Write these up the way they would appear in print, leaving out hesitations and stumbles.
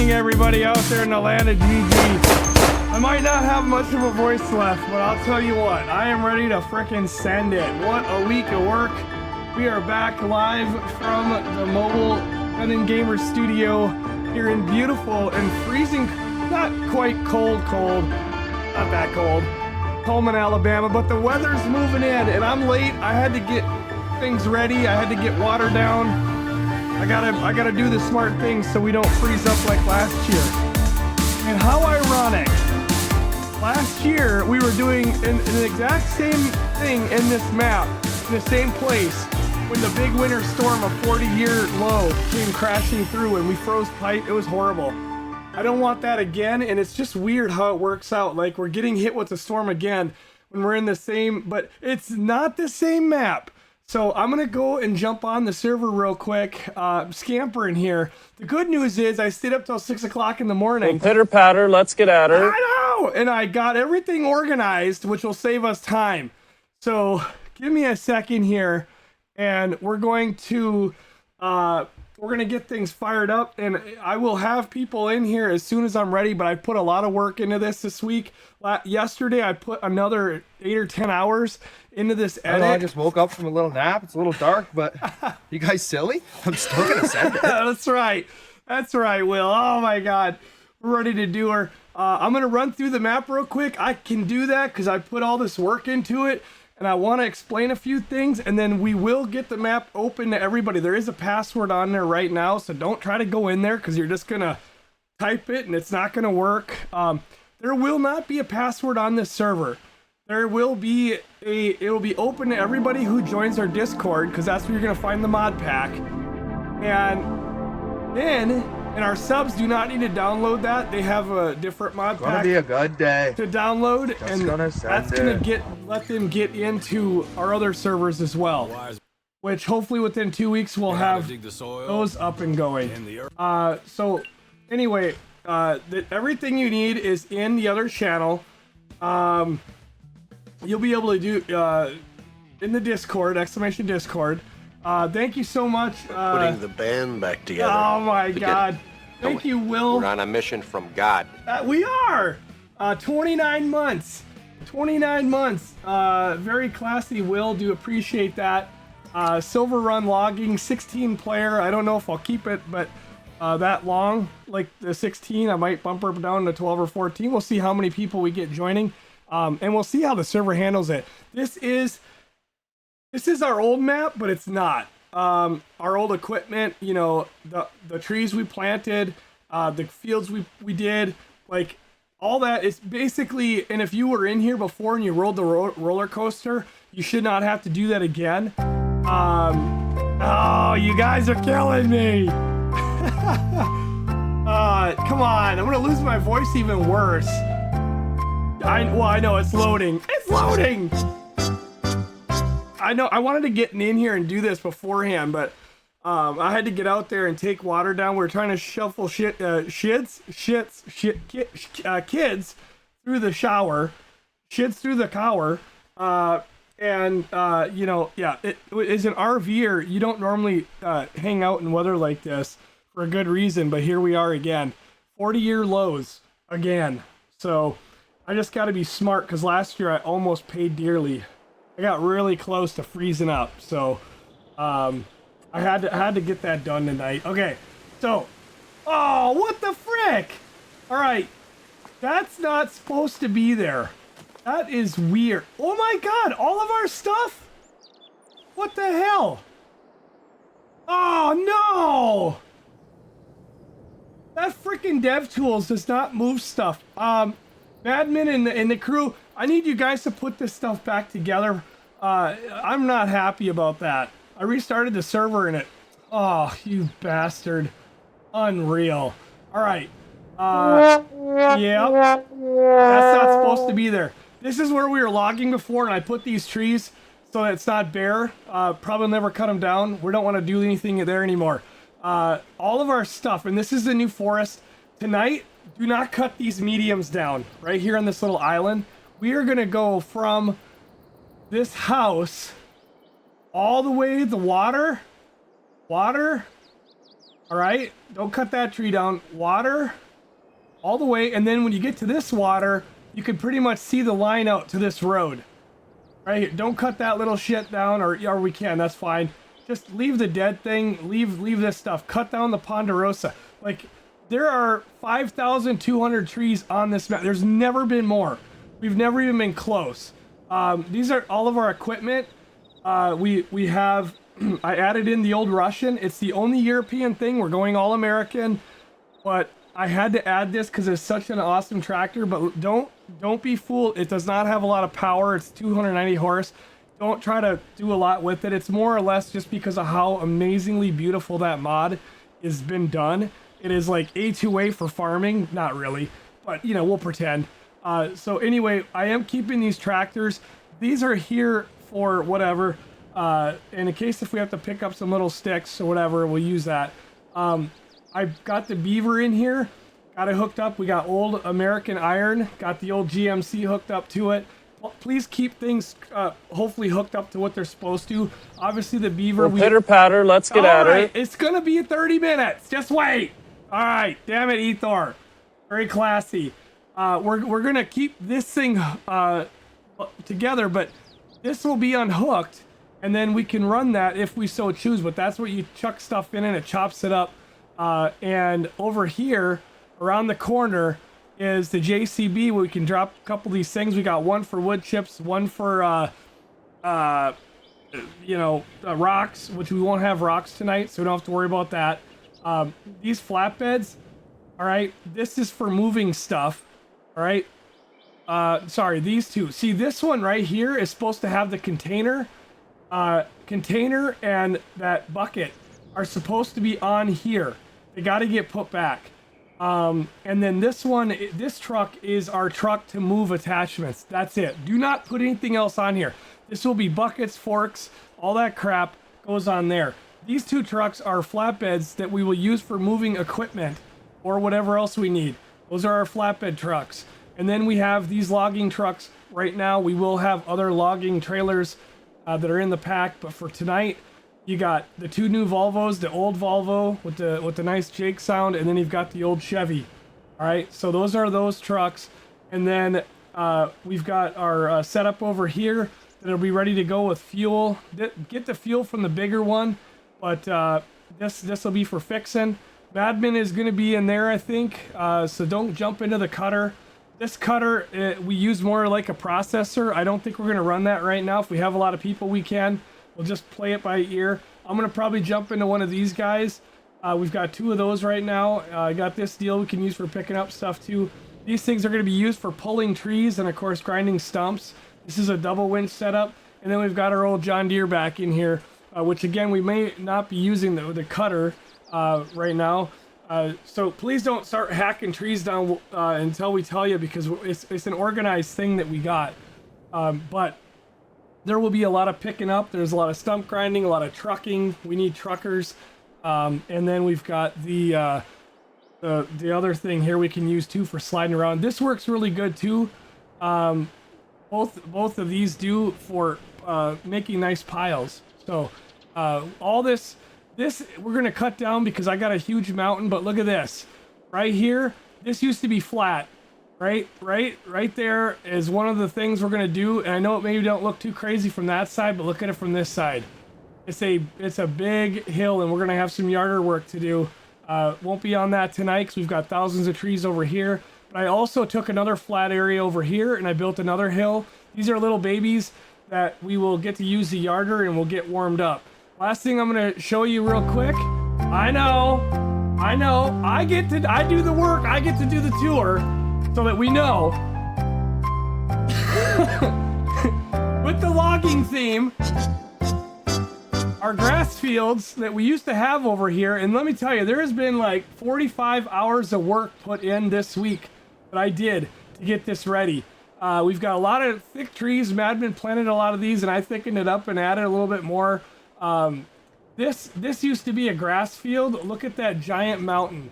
morning, everybody out there in the land of GG. I might not have much of a voice left, but I'll tell you what, I am ready to frickin' send it. What a week of work. We are back live from the mobile GunninGamerz studio here in beautiful and freezing, not quite cold, not that cold, Pullman, Alabama, but the weather's moving in and I'm late. I had to get things ready. I had to get water down. I gotta do the smart things so we don't freeze up like last year. And how ironic. Last year we were doing an exact same thing in this map, in the same place, when the big winter storm, a 40-year low, came crashing through and we froze pipe. It was horrible. I don't want that again, and it's just weird how it works out. Like, we're getting hit with the storm again when we're in the same, but it's not the same map. So I'm gonna go and jump on the server real quick, scampering here. The good news is I stayed up till 6 o'clock in the morning. Well, pitter patter, let's get at her. I know, and I got everything organized, which will save us time. So give me a second here, and we're going to get things fired up, and I will have people in here as soon as I'm ready. But I put a lot of work into this week. Yesterday I put another 8 or 10 hours into this edit. I just woke up from a little nap. It's a little dark, but you guys silly? I'm still gonna send it. That's right, Will. Oh my God, we're ready to do her. I'm gonna run through the map real quick. I can do that because I put all this work into it, and I want to explain a few things, and then we will get the map open to everybody. There is a password on there right now, so don't try to go in there because you're just gonna type it and it's not gonna work. There will not be a password on this server. There will be it'll be open to everybody who joins our Discord, because that's where you're gonna find the mod pack. And our subs do not need to download that. They have a different mod pack. Gonna be a good day To download, and that's gonna let them get into our other servers as well. Which hopefully within 2 weeks we'll have those up and going. So anyway, everything you need is in the other channel. You'll be able to do in the Discord, ! Discord. Thank you so much. Putting the band back together. Oh my God. Thank you, Will. We're on a mission from God. We are. 29 months. 29 months. Very classy, Will. Do appreciate that. Silverrun logging, 16 player. I don't know if I'll keep it, but that long, like the 16, I might bump her down to 12 or 14. We'll see how many people we get joining. And we'll see how the server handles it. This is our old map, but it's not. Our old equipment, you know, the trees we planted, the fields we did, like all that is basically, and if you were in here before and you rode the roller coaster, you should not have to do that again. Oh, you guys are killing me. Come on, I'm gonna lose my voice even worse. I know it's loading. It's loading. I know I wanted to get in here and do this beforehand, but I had to get out there and take water down. We were trying to shuffle kids through the shower, shits through the cower, and you know, yeah, it is an RVer. You don't normally hang out in weather like this for a good reason, but here we are again, 40-year lows again. So I just got to be smart, because last year I almost paid dearly. I got really close to freezing up, so I had to get that done tonight. Okay, so, oh, what the frick? All right, that's not supposed to be there. That is weird. Oh my God, all of our stuff? What the hell? Oh no! That freaking DevTools does not move stuff. Admin and the crew, I need you guys to put this stuff back together. I'm not happy about that. I restarted the server and it... Oh, you bastard. Unreal. Alright. Yeah. That's not supposed to be there. This is where we were logging before, and I put these trees so that it's not bare. Probably never cut them down. We don't want to do anything there anymore. All of our stuff, and this is the new forest. Tonight, do not cut these mediums down right here on this little island. We are going to go from this house all the way to the water, All right, don't cut that tree down. Water all the way, and then when you get to this water, you can pretty much see the line out to this road. Right here. Don't cut that little shit down, or we can. That's fine. Just leave the dead thing. Leave this stuff. Cut down the ponderosa. Like, there are 5,200 trees on this map. There's never been more. We've never even been close. These are all of our equipment. We have. I added in the old Russian. It's the only European thing. We're going all American, but I had to add this because it's such an awesome tractor. But don't be fooled. It does not have a lot of power. It's 290 horse. Don't try to do a lot with it. It's more or less just because of how amazingly beautiful that mod has been done. It is like A2A for farming. Not really, but you know, we'll pretend. So anyway, I am keeping these tractors. These are here for whatever. And in case if we have to pick up some little sticks or whatever, we'll use that. I've got the beaver in here. Got it hooked up. We got old American iron. Got the old GMC hooked up to it. Please keep things hopefully hooked up to what they're supposed to. Obviously the beaver. Pitter patter, let's get at Alright, her. it's gonna be 30 minutes. Just wait. Alright, damn it, Ethor. Very classy. We're gonna keep this thing together, but this will be unhooked, and then we can run that if we so choose. But that's what you chuck stuff in and it chops it up. And over here, around the corner, is the JCB where we can drop a couple of these things. We got one for wood chips, one for rocks, which we won't have rocks tonight, so we don't have to worry about that. These flatbeds, all right, this is for moving stuff, all right. Sorry, these two. See, this one right here is supposed to have the container and that bucket are supposed to be on here. They got to get put back. And then this one, this truck is our truck to move attachments. That's it. Do not put anything else on here. This will be buckets, forks, all that crap goes on there. These two trucks are flatbeds that we will use for moving equipment or whatever else we need. Those are our flatbed trucks. And then we have these logging trucks right now. We will have other logging trailers that are in the pack, but for tonight, you got the two new Volvos, the old Volvo with the nice Jake sound, and then you've got the old Chevy. All right, so those are those trucks, and then we've got our setup over here that'll be ready to go with fuel. Get the fuel from the bigger one, but this will be for fixing. Madman is going to be in there, I think, so don't jump into the cutter. This cutter we use more like a processor. I don't think we're going to run that right now. If we have a lot of people, we can. We'll just play it by ear. I'm going to probably jump into one of these guys. We've got two of those right now. I got this deal we can use for picking up stuff too. These things are going to be used for pulling trees and of course grinding stumps. This is a double winch setup. And then we've got our old John Deere back in here, which again, we may not be using the cutter right now. So please don't start hacking trees down until we tell you, because it's an organized thing that we got. But there will be a lot of picking up. There's a lot of stump grinding, a lot of trucking. We need truckers. And then we've got the other thing here we can use too for sliding around. This works really good too. Both of these do for making nice piles. So all this we're gonna cut down because I got a huge mountain, but look at this. Right here, this used to be flat. Right there is one of the things we're gonna do, and I know it maybe don't look too crazy from that side, but look at it from this side. It's a big hill, and we're gonna have some yarder work to do. Won't be on that tonight because we've got thousands of trees over here. But I also took another flat area over here, and I built another hill. These are little babies that we will get to use the yarder, and we'll get warmed up. Last thing I'm gonna show you real quick. I know. I do the work. I get to do the tour. So that we know. With the logging theme, our grass fields that we used to have over here, and let me tell you, there has been like 45 hours of work put in this week that I did to get this ready. We've got a lot of thick trees. Madman planted a lot of these, and I thickened it up and added a little bit more. This used to be a grass field. Look at that giant mountain.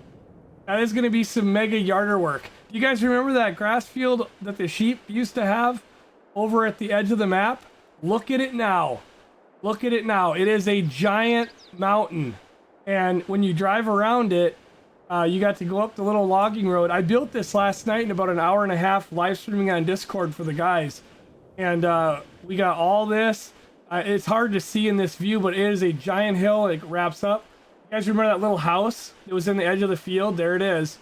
That is going to be some mega yarder work. Do you guys remember that grass field that the sheep used to have over at the edge of the map? Look at it now. Look at it now. It is a giant mountain. And when you drive around it, you got to go up the little logging road. I built this last night in about an hour and a half, live streaming on Discord for the guys. And we got all this. It's hard to see in this view, but it is a giant hill. It wraps up. You guys remember that little house that was in the edge of the field? There it is.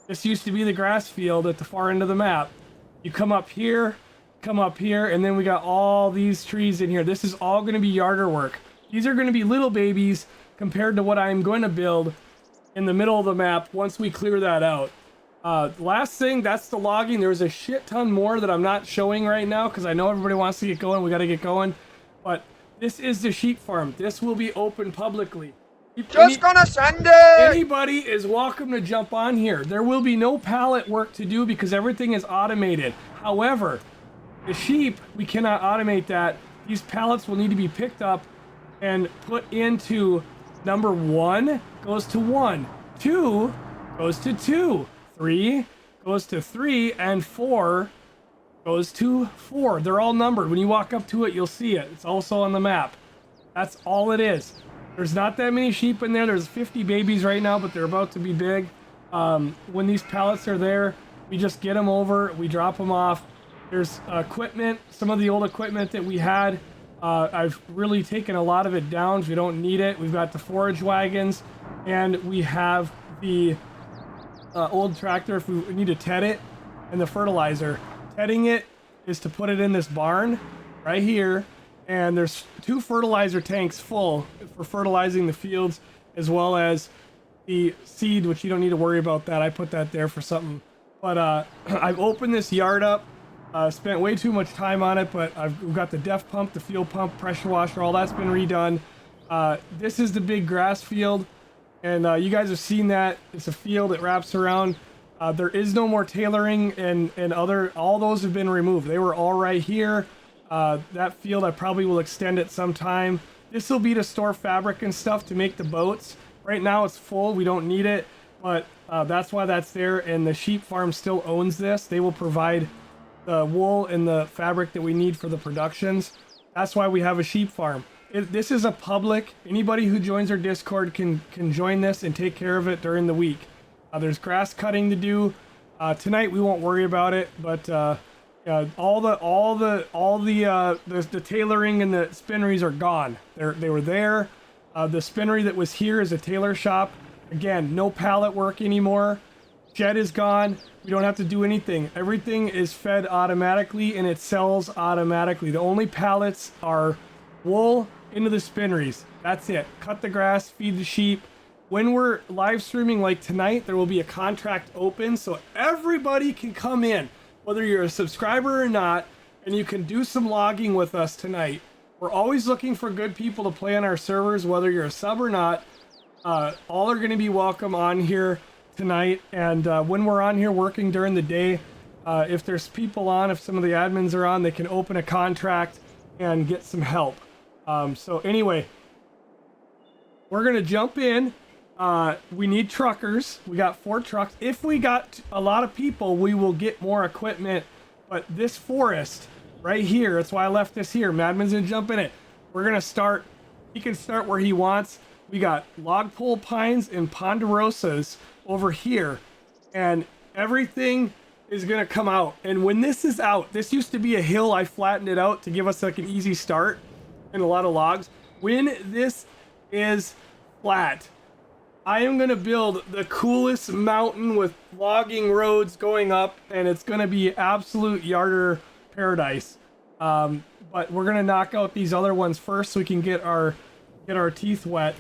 This used to be the grass field at the far end of the map. You come up here, and then we got all these trees in here. This is all going to be yarder work. These are going to be little babies compared to what I'm going to build in the middle of the map once we clear that out. Last thing, that's the logging. There's a shit ton more that I'm not showing right now because I know everybody wants to get going. We got to get going. But this is the sheep farm. This will be open publicly. Just gonna send it! Anybody is welcome to jump on here. There will be no pallet work to do because everything is automated. However, the sheep, we cannot automate that. These pallets will need to be picked up and put into number 1 goes to 1, 2 goes to 2, 3 goes to 3, and 4 goes to 4. They're all numbered. When you walk up to it, you'll see it. It's also on the map. That's all it is. There's not that many sheep in there. There's 50 babies right now, but they're about to be big. When these pallets are there, we just get them over, we drop them off. There's equipment, some of the old equipment that we had. I've really taken a lot of it down. We don't need it. We've got the forage wagons, and we have the old tractor if we need to ted it, and the fertilizer. Tedding it is to put it in this barn right here. And there's 2 fertilizer tanks full for fertilizing the fields, as well as the seed, which you don't need to worry about that. I put that there for something. But I've opened this yard up, spent way too much time on it, but we've got the def pump, the fuel pump, pressure washer, all that's been redone. This is the big grass field, and you guys have seen that. It's a field that wraps around. There is no more tailoring, and all those have been removed. They were all right here. That field I probably will extend it sometime. This will be to store fabric and stuff to make the boats. Right now it's full, we don't need it, but that's why that's there. And the sheep farm still owns this. They will provide the wool and the fabric that we need for the productions. That's why we have a sheep farm. This is a public, anybody who joins our Discord can join this and take care of it during the week. There's grass cutting to do. Tonight we won't worry about it, but all the tailoring and the spinneries are gone. They were there. The spinnery that was here is a tailor shop. Again, no pallet work anymore. Shed is gone. We don't have to do anything. Everything is fed automatically and it sells automatically. The only pallets are wool into the spinneries. That's it. Cut the grass, feed the sheep. When we're live streaming like tonight, there will be a contract open so everybody can come in, whether you're a subscriber or not, and you can do some logging with us tonight. We're always looking for good people to play on our servers, whether you're a sub or not. All are going to be welcome on here tonight. And when we're on here working during the day, if there's people on, if some of the admins are on, they can open a contract and get some help. So anyway, we're going to jump in. We need truckers. We got 4 trucks. If we got a lot of people, we will get more equipment. But this forest right here, that's why I left this here. Madman's gonna jump in it. We're gonna start. He can start where he wants. We got logpole pines and ponderosas over here, and everything is gonna come out. And when this is out, this used to be a hill. I flattened it out to give us like an easy start and a lot of logs. When this is flat, I am going to build the coolest mountain with logging roads going up, and it's going to be absolute yarder paradise. But we're going to knock out these other ones first so we can get our teeth wet.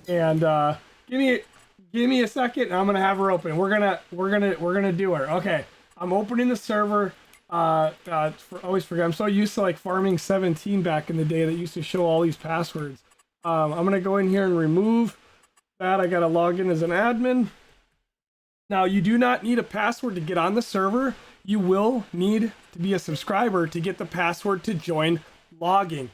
And give me a second and I'm going to have her open. We're going to do her. Okay. I'm opening the server. Always forget. I'm so used to like farming 17 back in the day that used to show all these passwords. I'm going to go in here and remove that. I got to log in as an admin. Now, you do not need a password to get on the server. You will need to be a subscriber to get the password to join logging.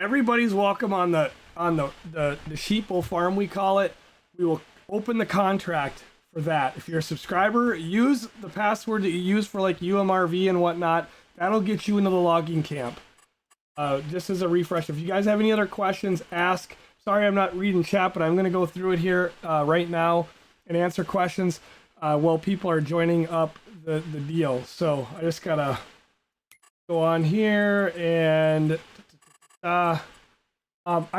Everybody's welcome on the sheeple farm, we call it. We will open the contract for that. If you're a subscriber, use the password that you use for like UMRV and whatnot. That'll get you into the logging camp. Just as a refresh, if you guys have any other questions, ask. sorry I'm not reading chat, but I'm going to go through it here right now and answer questions while people are joining up the deal. So I just got to go on here and I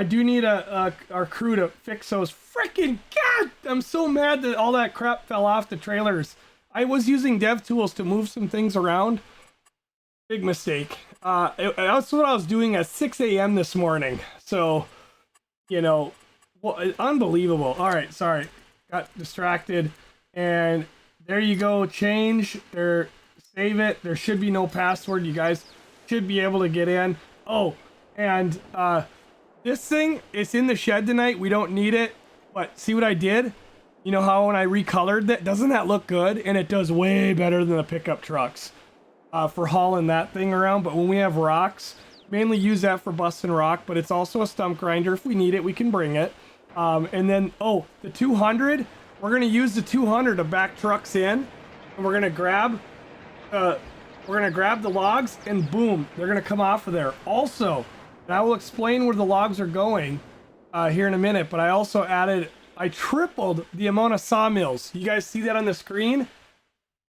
do need our crew to fix those freaking, God, I'm so mad that all that crap fell off the trailers. I was using dev tools to move some things around. Big mistake. That's what I was doing at 6 a.m. this morning. So, you know, well, unbelievable. All right, sorry. Got distracted. And there you go. Change. There. Save it. There should be no password. You guys should be able to get in. Oh, and this thing, it's in the shed tonight. We don't need it. But see what I did? You know how when I recolored that, doesn't that look good? And it does way better than the pickup trucks for hauling that thing around. But when we have rocks, mainly use that for busting rock, but it's also a stump grinder. If we need it, we can bring it. And then, oh, the 200, we're going to use the 200 to back trucks in. And we're going to grab the logs and boom, they're going to come off of there. Also, and I will explain where the logs are going here in a minute, but I tripled the amount of sawmills. You guys see that on the screen?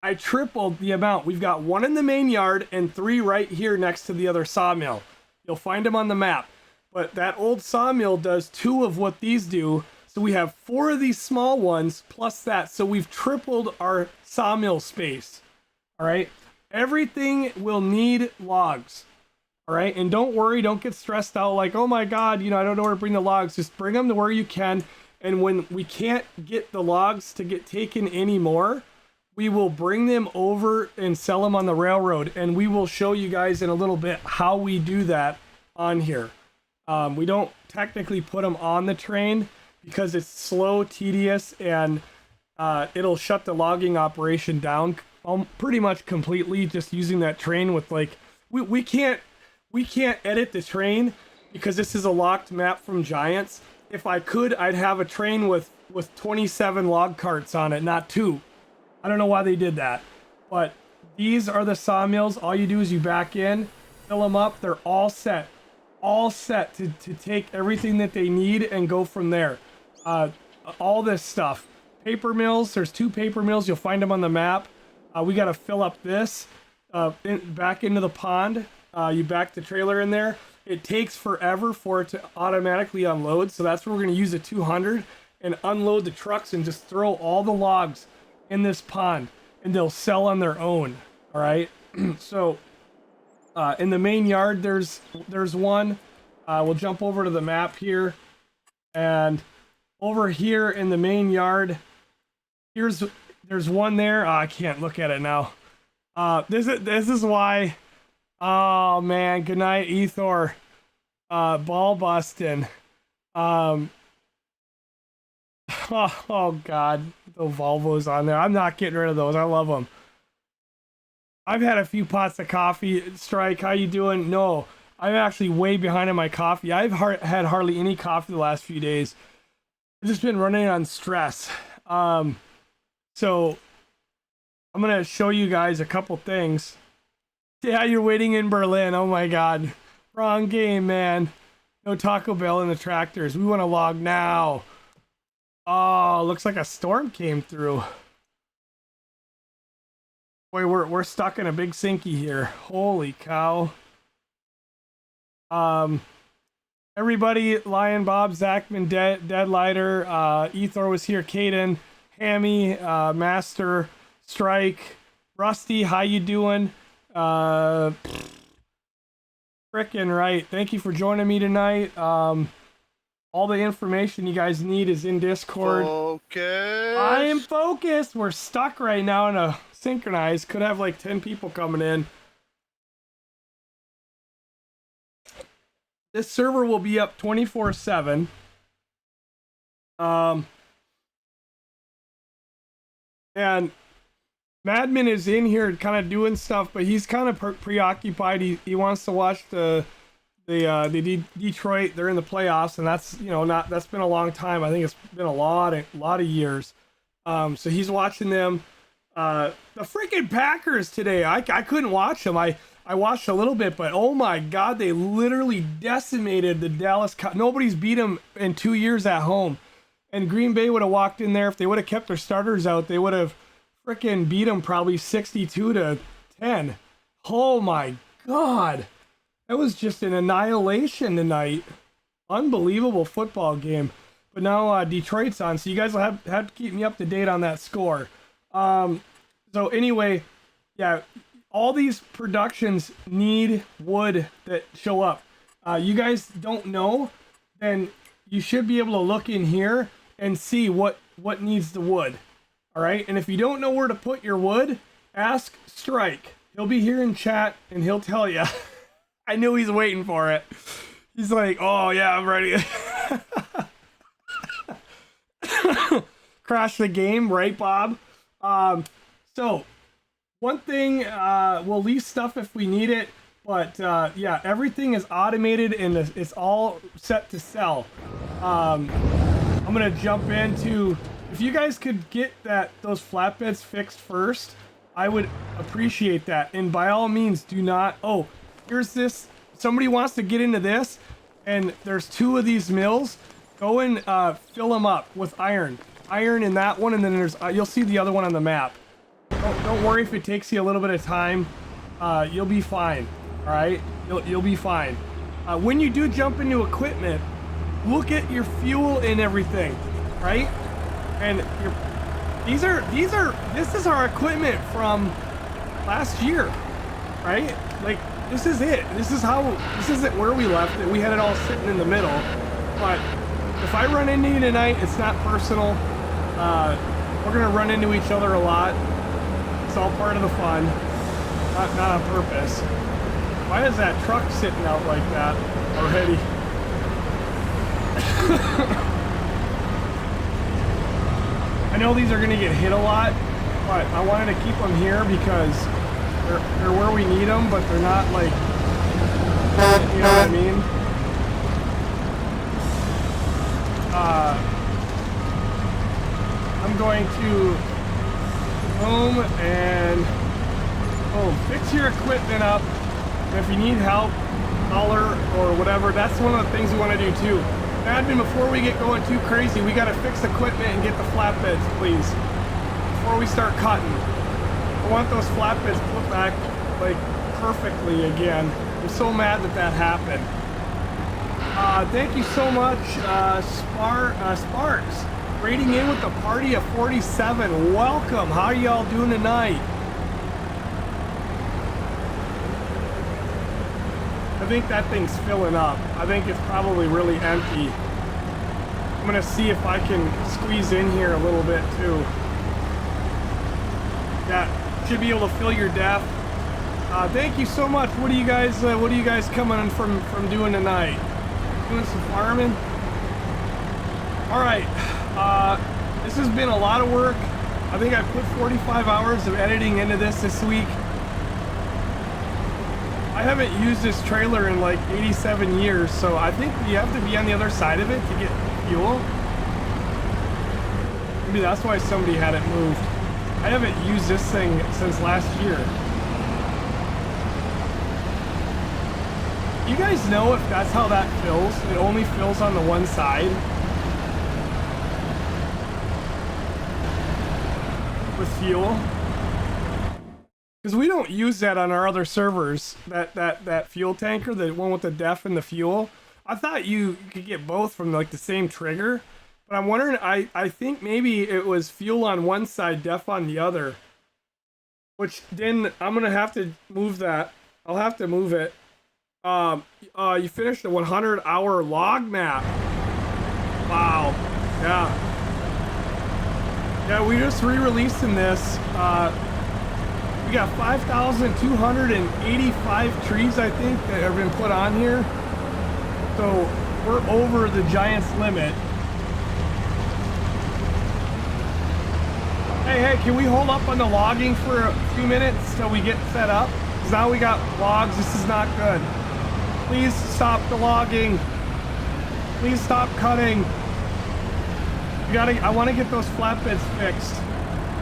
I tripled the amount. We've got 1 in the main yard and 3 right here next to the other sawmill. You'll find them on the map. But that old sawmill does 2 of what these do. So we have 4 of these small ones plus that. So we've tripled our sawmill space. All right. Everything will need logs. All right. And don't worry. Don't get stressed out like, oh my God, you know, I don't know where to bring the logs. Just bring them to where you can. And when we can't get the logs to get taken anymore, we will bring them over and sell them on the railroad. And we will show you guys in a little bit how we do that on here. We don't technically put them on the train because it's slow, tedious, and it'll shut the logging operation down pretty much completely just using that train with like, we can't edit the train because this is a locked map from Giants. If I could, I'd have a train with 27 log carts on it, not 2. I don't know why they did that. But these are the sawmills. All you do is you back in, fill them up. They're all set. All set to take everything that they need and go from there. All this stuff. Paper mills. There's 2 paper mills. You'll find them on the map. We got to fill up this back into the pond. You back the trailer in there. It takes forever for it to automatically unload, so that's where we're going to use a 200 and unload the trucks and just throw all the logs in this pond, and they'll sell on their own. All right. So in the main yard, there's one. We'll jump over to the map here, and over here in the main yard, there's one there. Oh, I can't look at it now. This is why. Oh man, good night, Ethor. Ball busting. Oh God, the Volvos on there. I'm not getting rid of those. I love them. I've had a few pots of coffee. Strike, how you doing? No, I'm actually way behind on my coffee. I've had hardly any coffee the last few days. I've just been running on stress. So I'm gonna show you guys a couple things. Yeah, you're waiting in Berlin. Oh my God. Wrong game, man. No Taco Bell in the tractors. We want to log now. Oh, looks like a storm came through. Boy, we're stuck in a big sinky here. Holy cow. Everybody, Lion Bob, Zachman, Deadlighter, Ethor was here, Caden, Hammy, Master, Strike, Rusty, how you doing? Frickin' right. Thank you for joining me tonight. All the information you guys need is in Discord. Focus. I am focused. We're stuck right now in a synchronized. Could have like 10 people coming in. This server will be up 24/7. And Madman is in here kind of doing stuff, but he's kind of preoccupied. He wants to watch the Detroit. They're in the playoffs, and that's, you know, that's been a long time. I think it's been a lot of years. So he's watching them. The freaking Packers today. I couldn't watch them. I I watched a little bit, but oh my God, they literally decimated the Dallas nobody's beat them in 2 years at home. And Green Bay would have walked in there. If they would have kept their starters out, they would have freaking beat them probably 62-10. Oh my God. That was just an annihilation tonight. Unbelievable football game. But now Detroit's on, so you guys will have to keep me up to date on that score. So anyway, yeah, all these productions need wood that show up. You guys don't know, then you should be able to look in here and see what needs the wood. All right, and if you don't know where to put your wood, ask Strike. He'll be here in chat and he'll tell you. I knew he's waiting for it. He's like, oh yeah, I'm ready. Crash the game, right, Bob? So one thing, we'll lease stuff if we need it, but yeah, everything is automated and it's all set to sell. I'm gonna jump into, if you guys could get those flatbeds fixed first, I would appreciate that. And by all means, do not, oh, here's this, somebody wants to get into this, and there's 2 of these mills. Go and fill them up with iron in that one, and then there's you'll see the other one on the map. Don't worry if it takes you a little bit of time. You'll be fine. All right, you'll be fine. When you do jump into equipment, look at your fuel and everything, right? And this is our equipment from last year, right? Like, this is it. This isn't where we left it. We had it all sitting in the middle. But if I run into you tonight, it's not personal. We're gonna run into each other a lot. It's all part of the fun, not on purpose. Why is that truck sitting out like that already? I know these are gonna get hit a lot, but I wanted to keep them here because they're where we need them, but they're not like, you know what I mean? I'm going to boom and boom, fix your equipment up. And if you need help, holler or whatever. That's one of the things we want to do too. Admin, before we get going too crazy, we got to fix equipment and get the flatbeds, please, before we start cutting. I want those flatbeds put back like perfectly again. I'm so mad that happened. Thank you so much, Sparks, raiding in with the party of 47. Welcome. How y'all doing tonight? I think that thing's filling up. I think it's probably really empty. I'm gonna see if I can squeeze in here a little bit too. Yeah, should be able to fill your depth. Thank you so much. What are you guys coming in from doing tonight? Doing some farming? All right. This has been a lot of work. I think I put 45 hours of editing into this week. I haven't used this trailer in like 87 years, so I think you have to be on the other side of it to get fuel. Maybe that's why somebody had it moved. I haven't used this thing since last year. You guys know if that's how that fills? It only fills on the one side? With fuel? Because we don't use that on our other servers, that fuel tanker, the one with the def and the fuel. I thought you could get both from like the same trigger, but I'm wondering, I think maybe it was fuel on one side, def on the other. Which then I'm gonna have to move that. I'll have to move it. You finished a 100-hour log map. Wow. Yeah. Yeah, we just re-releasing this. We got 5,285 trees, I think, that have been put on here. So we're over the Giants limit. Hey, can we hold up on the logging for a few minutes till we get set up? Because now we got logs. This is not good. Please stop the logging. Please stop cutting. I want to get those flatbeds fixed.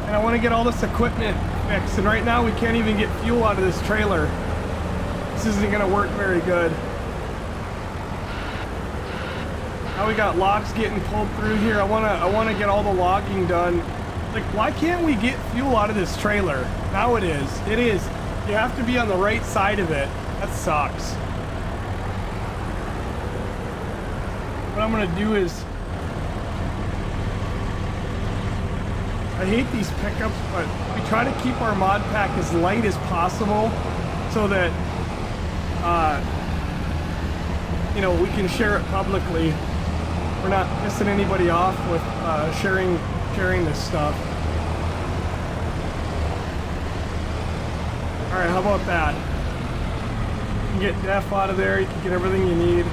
And I want to get all this equipment fixed. And right now we can't even get fuel out of this trailer. This isn't gonna work very good. Now we got logs getting pulled through here. I wanna get all the logging done. Like, why can't we get fuel out of this trailer? Now it is. It is. You have to be on the right side of it. That sucks. What I'm gonna do is, I hate these pickups, but we try to keep our mod pack as light as possible so that, you know, we can share it publicly. We're not pissing anybody off with sharing this stuff. All right, how about that? You can get Def out of there. You can get everything you need.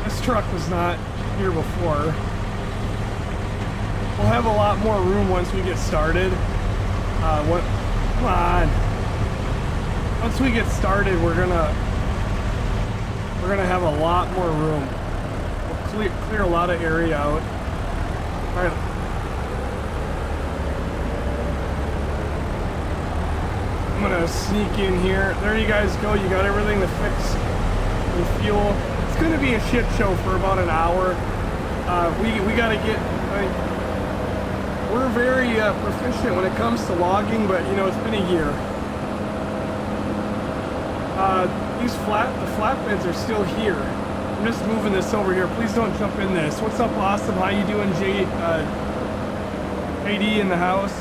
This truck was not here before. We'll have a lot more room once we get started. Come on. Once we get started, we're gonna have a lot more room. We'll clear a lot of area out. All right. I'm gonna sneak in here. There you guys go. You got everything to fix with fuel. It's gonna be a shit show for about an hour. We gotta get. We're very proficient when it comes to logging, but you know it's been a year. The flatbeds are still here. I'm just moving this over here. Please don't jump in this. What's up, Awesome? How you doing, JD in the house?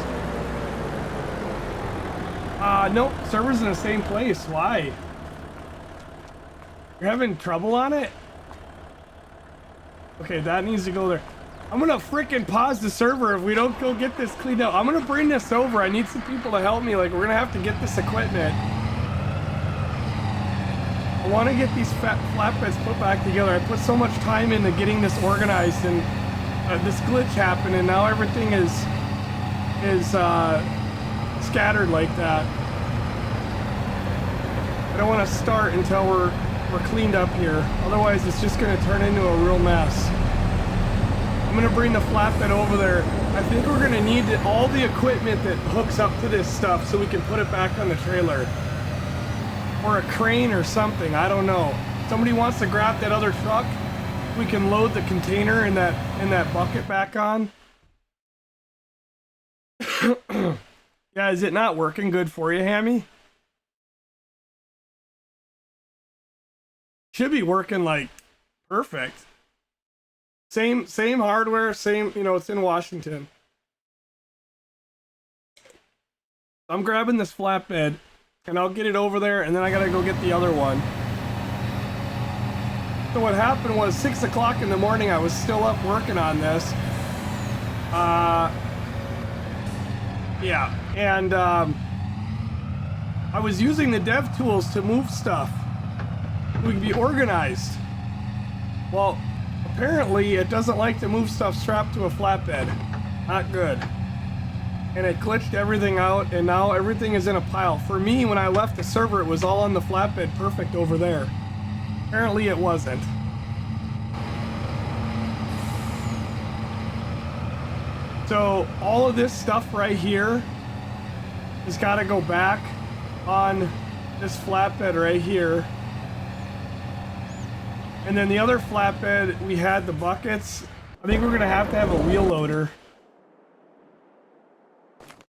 Nope, server's in the same place. Why? You're having trouble on it? Okay, that needs to go there. I'm gonna freaking pause the server if we don't go get this cleaned out. I'm gonna bring this over. I need some people to help me. Like, we're gonna have to get this equipment. I want to get these flatbeds put back together. I put so much time into getting this organized, and this glitch happened, and now everything is scattered like that. I don't want to start until we're cleaned up here. Otherwise, it's just going to turn into a real mess. I'm going to bring the flatbed over there. I think we're going to need all the equipment that hooks up to this stuff so we can put it back on the trailer. Or a crane or something, I don't know. Somebody wants to grab that other truck, we can load the container in that bucket back on. Yeah, is it not working good for you, Hammy? Should be working like perfect. Same hardware, same, you know, it's in Washington. I'm grabbing this flatbed and I'll get it over there, and then I gotta go get the other one. So what happened was 6 o'clock in the morning, I was still up working on this. Yeah, and I was using the dev tools to move stuff. We can be organized. Well, apparently it doesn't like to move stuff strapped to a flatbed. Not good. And it glitched everything out, and now everything is in a pile. For me, when I left the server, it was all on the flatbed perfect over there. Apparently it wasn't. So all of this stuff right here has got to go back on this flatbed right here. And then the other flatbed, we had the buckets. I think we're going to have a wheel loader.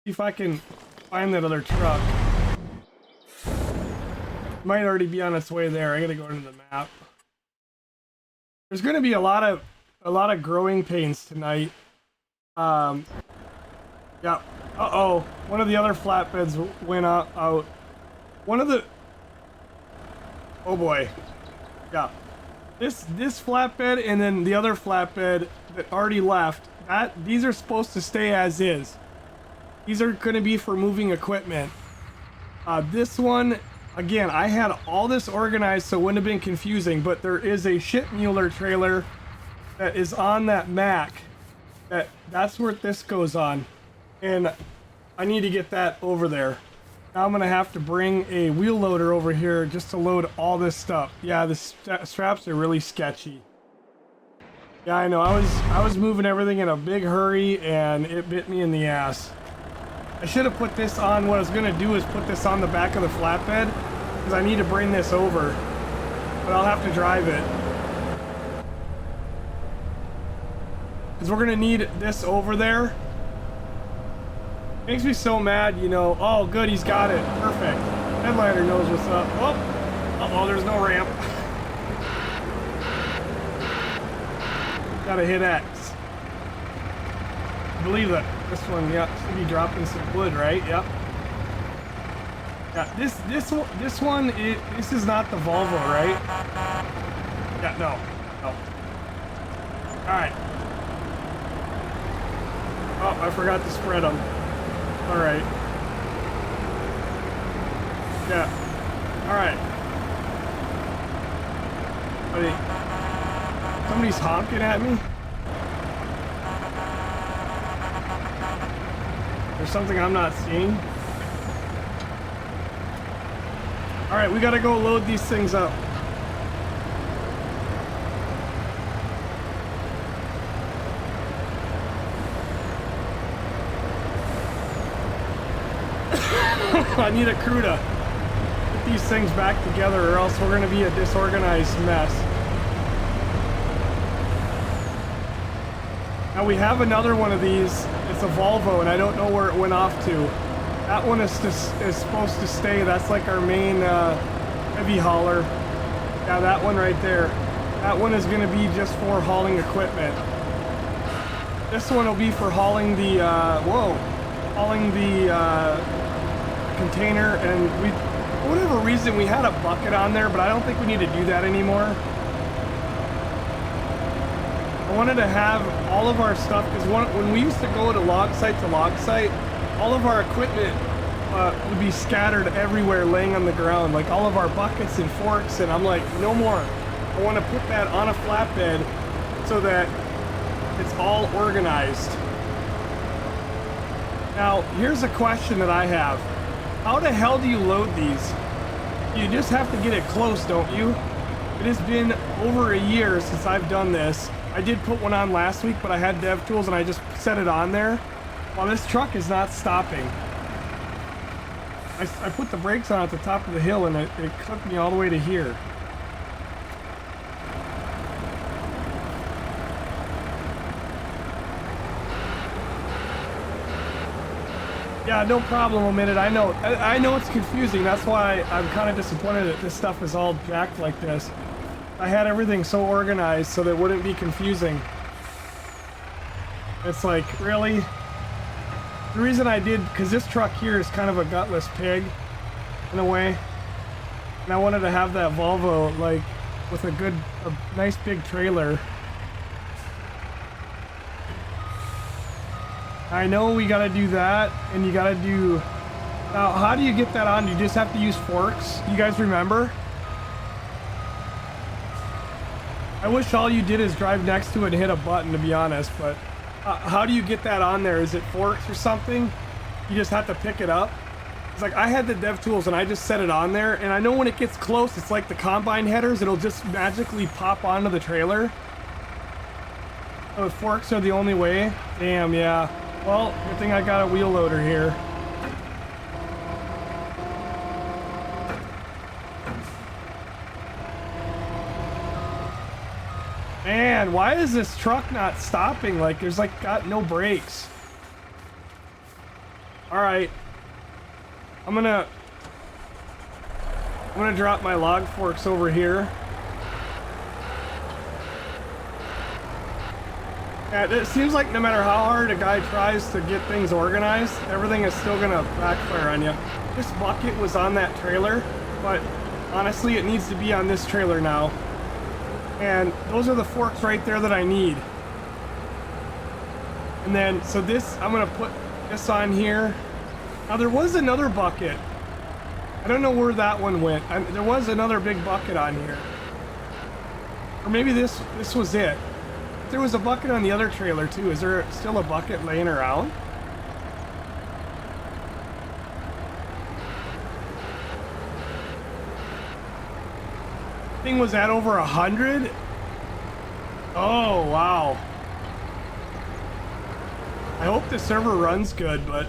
See if I can find that other truck. Might already be on its way there. I gotta go into the map. There's gonna be a lot of growing pains tonight. Yeah. Uh-oh. One of the other flatbeds went out. One of the... Oh boy. Yeah. This flatbed and then the other flatbed that already left, these are supposed to stay as is. These are going to be for moving equipment. This one, again, I had all this organized so it wouldn't have been confusing, but there is a shit mueller trailer that is on that Mac. That's where this goes on. And I need to get that over there. Now I'm going to have to bring a wheel loader over here just to load all this stuff. Yeah, the straps are really sketchy. Yeah, I know. I was moving everything in a big hurry and it bit me in the ass. I should have put this on. What I was going to do is put this on the back of the flatbed. because I need to bring this over, but I'll have to drive it. Because we're gonna need this over there. Makes me so mad, you know. Oh, good, he's got it. Perfect. Headliner knows what's up. Oh, uh-oh, there's no ramp. Gotta hit X. I believe that this one, yeah, should be dropping some wood, right? Yep. Yeah, this one, this is not the Volvo, right? Yeah, no. All right. Oh, I forgot to spread them. All right. Yeah. All right. Buddy, somebody's honking at me. There's something I'm not seeing. All right, we gotta go load these things up. I need a crew to put these things back together, or else we're gonna be a disorganized mess. Now we have another one of these. It's a Volvo, and I don't know where it went off to. That one is supposed to stay. That's like our main heavy hauler. Yeah, that one right there. That one is going to be just for hauling equipment. This one will be for hauling the hauling the container. And we, for whatever reason, we had a bucket on there, but I don't think we need to do that anymore. I wanted to have all of our stuff, because when we used to go to log site, all of our equipment would be scattered everywhere, laying on the ground, like all of our buckets and forks, and I'm like, no more. I want to put that on a flatbed so that it's all organized. Now, here's a question that I have. How the hell do you load these? You just have to get it close, don't you? It has been over a year since I've done this. I did put one on last week, but I had dev tools and I just set it on there. Well, this truck is not stopping. I put the brakes on at the top of the hill and it clipped me all the way to here. Yeah, no problem, Omitted. I know it's confusing. That's why I'm kind of disappointed that this stuff is all jacked like this. I had everything so organized so that it wouldn't be confusing. It's like, really? The reason I did, because this truck here is kind of a gutless pig, in a way. And I wanted to have that Volvo, like, with a nice big trailer. I know we gotta do that, and you gotta do... Now, how do you get that on? You just have to use forks? You guys remember? I wish all you did is drive next to it and hit a button, to be honest, but how do you get that on there? Is it forks or something? You just have to pick it up? It's like, I had the dev tools and I just set it on there, and I know when it gets close, it's like the combine headers, it'll just magically pop onto the trailer. Oh, the forks are the only way? Damn, yeah. Well, good thing I got a wheel loader here. Man, why is this truck not stopping? Like, there's like got no brakes. All right, I'm gonna drop my log forks over here. Yeah, it seems like no matter how hard a guy tries to get things organized, everything is still gonna backfire on you. This bucket was on that trailer, but honestly, it needs to be on this trailer now. And those are the forks right there that I need. And then, so this, I'm gonna put this on here. Now there was another bucket. I don't know where that one went. There was another big bucket on here. Or maybe this was it. There was a bucket on the other trailer too. Is there still a bucket laying around? Thing was at over 100. Oh wow. I hope the server runs good, but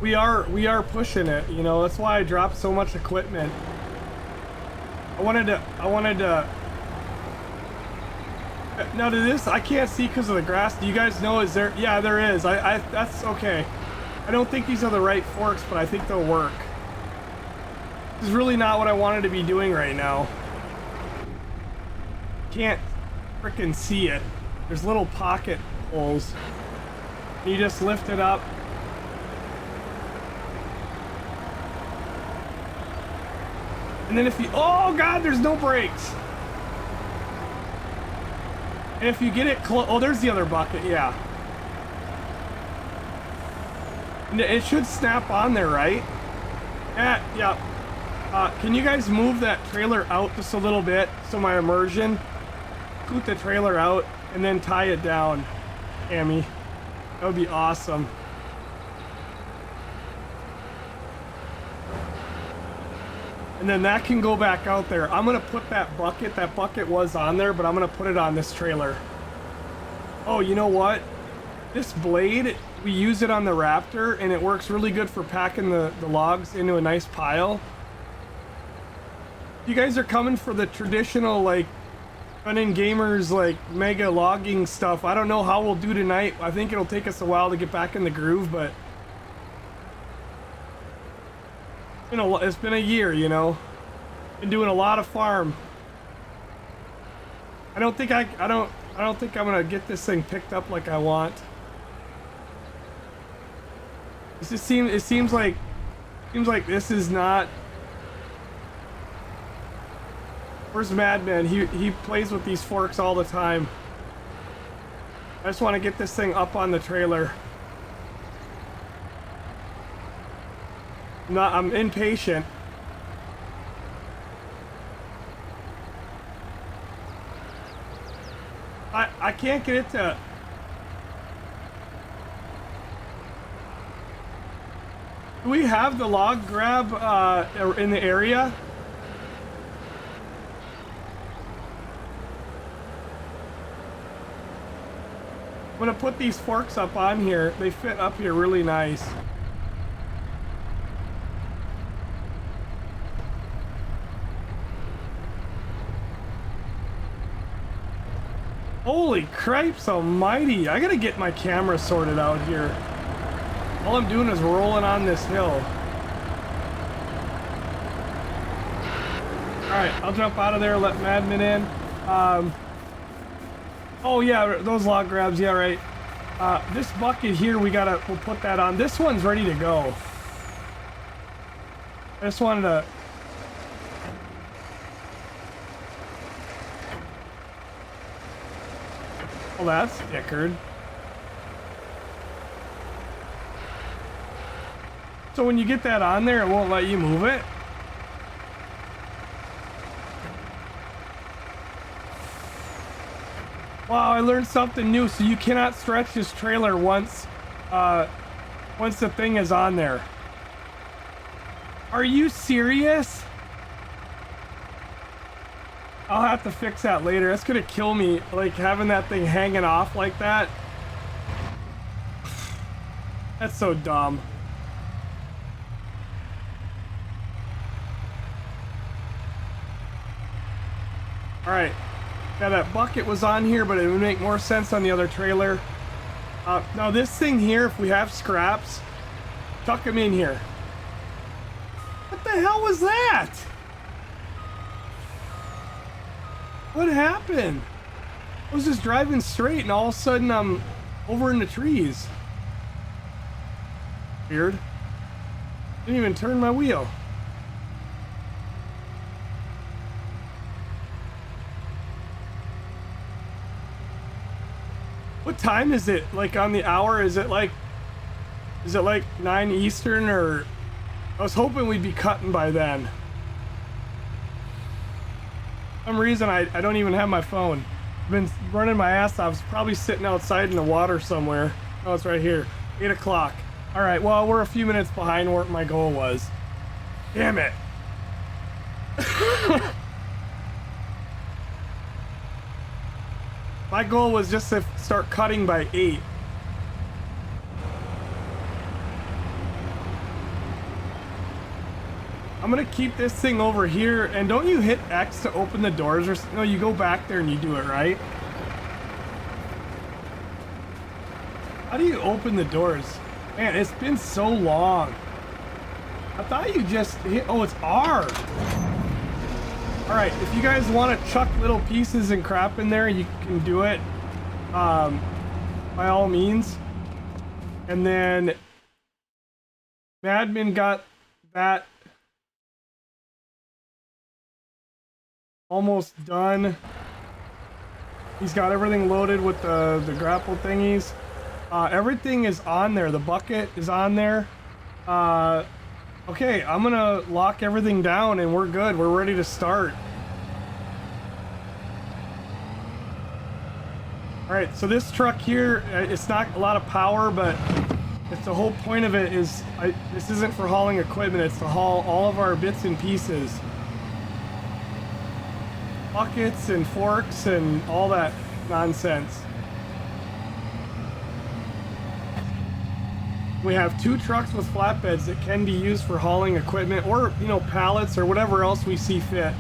we are pushing it, you know. That's why I dropped so much equipment. I wanted to. Now to this, I can't see because of the grass. Do you guys know? Is there? Yeah, there is. That's okay. I don't think these are the right forks, but I think they'll work. This is really not what I wanted to be doing right now. Can't frickin' see it. There's little pocket holes. You just lift it up. And then if you, oh God, there's no brakes. And if you get it close, oh, there's the other bucket, yeah. And it should snap on there, right? Yeah. Can you guys move that trailer out just a little bit so my immersion? Scoot the trailer out and then tie it down, Amy. That would be awesome. And then that can go back out there. I'm gonna put that bucket was on there, but I'm gonna put it on this trailer. Oh, you know what? This blade, we use it on the Raptor and it works really good for packing the logs into a nice pile. You guys are coming for the traditional, like, GunninGamerz, like, mega logging stuff. I don't know how we'll do tonight. I think it'll take us a while to get back in the groove, but it's been a year, you know. Been doing a lot of farm. I don't think I'm gonna get this thing picked up like I want. It seems like this is not. Where's Madman? He plays with these forks all the time. I just want to get this thing up on the trailer. I'm impatient. I can't get it to. Do we have the log grab in the area? I'm gonna put these forks up on here. They fit up here really nice. Holy cripes almighty. I gotta get my camera sorted out here. All I'm doing is rolling on this hill. Alright, I'll jump out of there, let Madman in. Oh yeah, those log grabs, yeah, right. This bucket here, we'll put that on. This one's ready to go. I just wanted to... Oh, that's stickered. So when you get that on there, it won't let you move it? Wow, I learned something new. So you cannot stretch this trailer once the thing is on there. Are you serious? I'll have to fix that later. That's gonna kill me, like having that thing hanging off like that. That's so dumb. All right. Yeah, that bucket was on here, but it would make more sense on the other trailer. Now this thing here, if we have scraps, tuck them in here. What the hell was that? What happened? I was just driving straight and all of a sudden I'm over in the trees. Weird. Didn't even turn my wheel. What time is it? Like on the hour? Is it like 9 Eastern or? I was hoping we'd be cutting by then. For some reason I don't even have my phone. I've been running my ass off. It's probably sitting outside in the water somewhere. Oh, it's right here. 8 o'clock. All right, well, we're a few minutes behind where my goal was. Damn it. My goal was just to start cutting by 8. I'm gonna keep this thing over here, and don't you hit X to open the doors, or no, you go back there and you do it, right? How do you open the doors? Man, it's been so long. I thought you just hit, oh, it's R. All right, if you guys want to chuck little pieces and crap in there, you can do it, by all means. And then Madman got that almost done. He's got everything loaded with the grapple thingies. Everything is on there. The bucket is on there. Okay, I'm gonna lock everything down and we're good. We're ready to start. Alright, so this truck here, it's not a lot of power, but it's the whole point of it is, this isn't for hauling equipment, it's to haul all of our bits and pieces. Buckets and forks and all that nonsense. We have 2 trucks with flatbeds that can be used for hauling equipment or, you know, pallets or whatever else we see fit.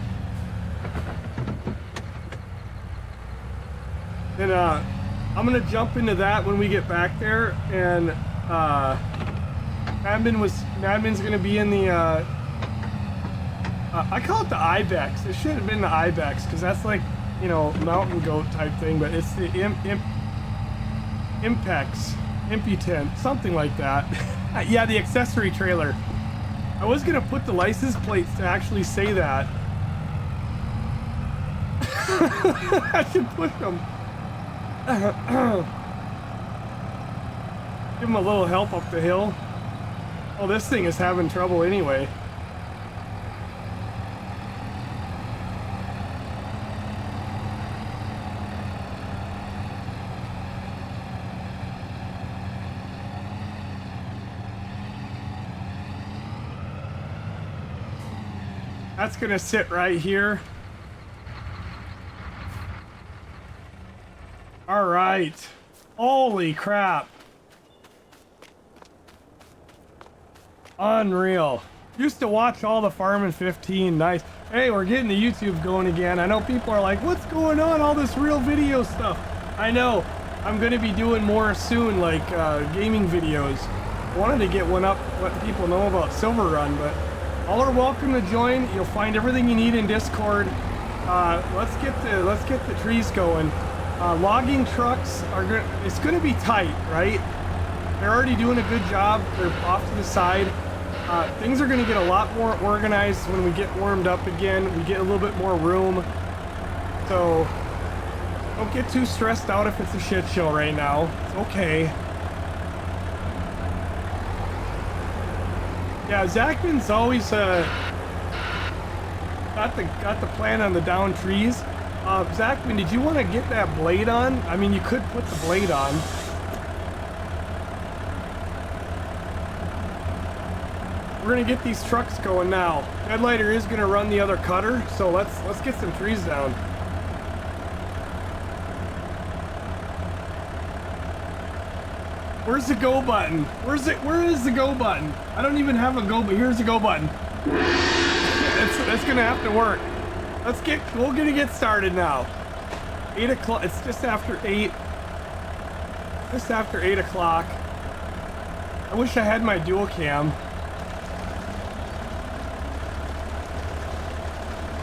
And I'm gonna jump into that when we get back there, and Madman's gonna be in the I call it the Ibex. It should have been the Ibex because that's like, you know, mountain goat type thing, but it's the Impex. Impotent, something like that. Yeah, the accessory trailer. I was gonna put the license plates to actually say that. I should push them. Give him a little help up the hill. Oh, this thing is having trouble anyway. That's gonna sit right here. All right. Holy crap. Unreal. Used to watch all the Farming 15. Nice. Hey, we're getting the YouTube going again. I know people are like, what's going on? All this real video stuff. I know. I'm gonna be doing more soon, like gaming videos. Wanted to get one up, let people know about Silverrun, but all are welcome to join. You'll find everything you need in Discord. Let's get the trees going. Logging trucks are it's gonna be tight, right? They're already doing a good job. They're off to the side. Things are gonna get a lot more organized when we get warmed up again. We get a little bit more room. So don't get too stressed out if it's a shit show right now. It's okay. Yeah, Zachman's always got the plan on the down trees. Zachman, did you want to get that blade on? I mean, you could put the blade on. We're gonna get these trucks going now. Headlighter is gonna run the other cutter, so let's get some trees down. Where's the go button? Where is the go button? I don't even have a go, but here's the go button. It's gonna have to work. We're gonna get started now. 8 o'clock, it's just after 8. Just after 8 o'clock. I wish I had my dual cam.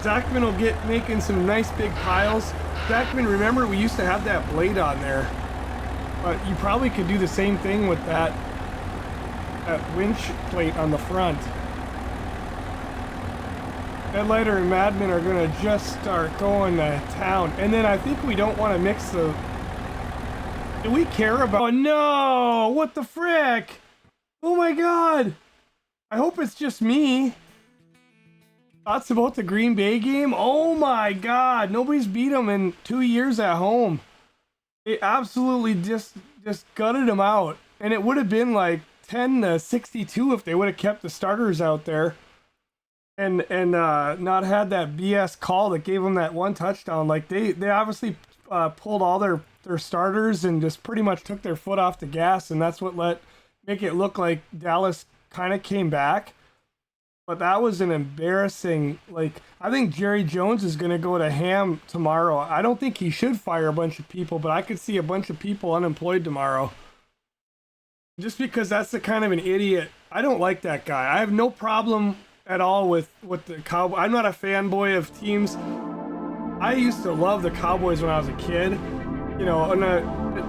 Zachman will get making some nice big piles. Zachman, remember we used to have that blade on there. But you probably could do the same thing with that winch plate on the front. Headlighter and Madman are gonna just start going to town. And then I think we don't want to mix the... Do we care about... Oh no! What the frick? Oh my god! I hope it's just me. Thoughts about the Green Bay game? Oh my god! Nobody's beat them in 2 years at home. It absolutely just gutted them out. And it would have been like 10-62 if they would have kept the starters out there. And not had that BS call that gave them that one touchdown. Like they obviously pulled all their starters and just pretty much took their foot off the gas, and that's what make it look like Dallas kind of came back. But that was an embarrassing, like, I think Jerry Jones is going to go to ham tomorrow. I don't think he should fire a bunch of people, but I could see a bunch of people unemployed tomorrow. Just because that's the kind of an idiot. I don't like that guy. I have no problem at all with the Cowboys. I'm not a fanboy of teams. I used to love the Cowboys when I was a kid. You know, I'm a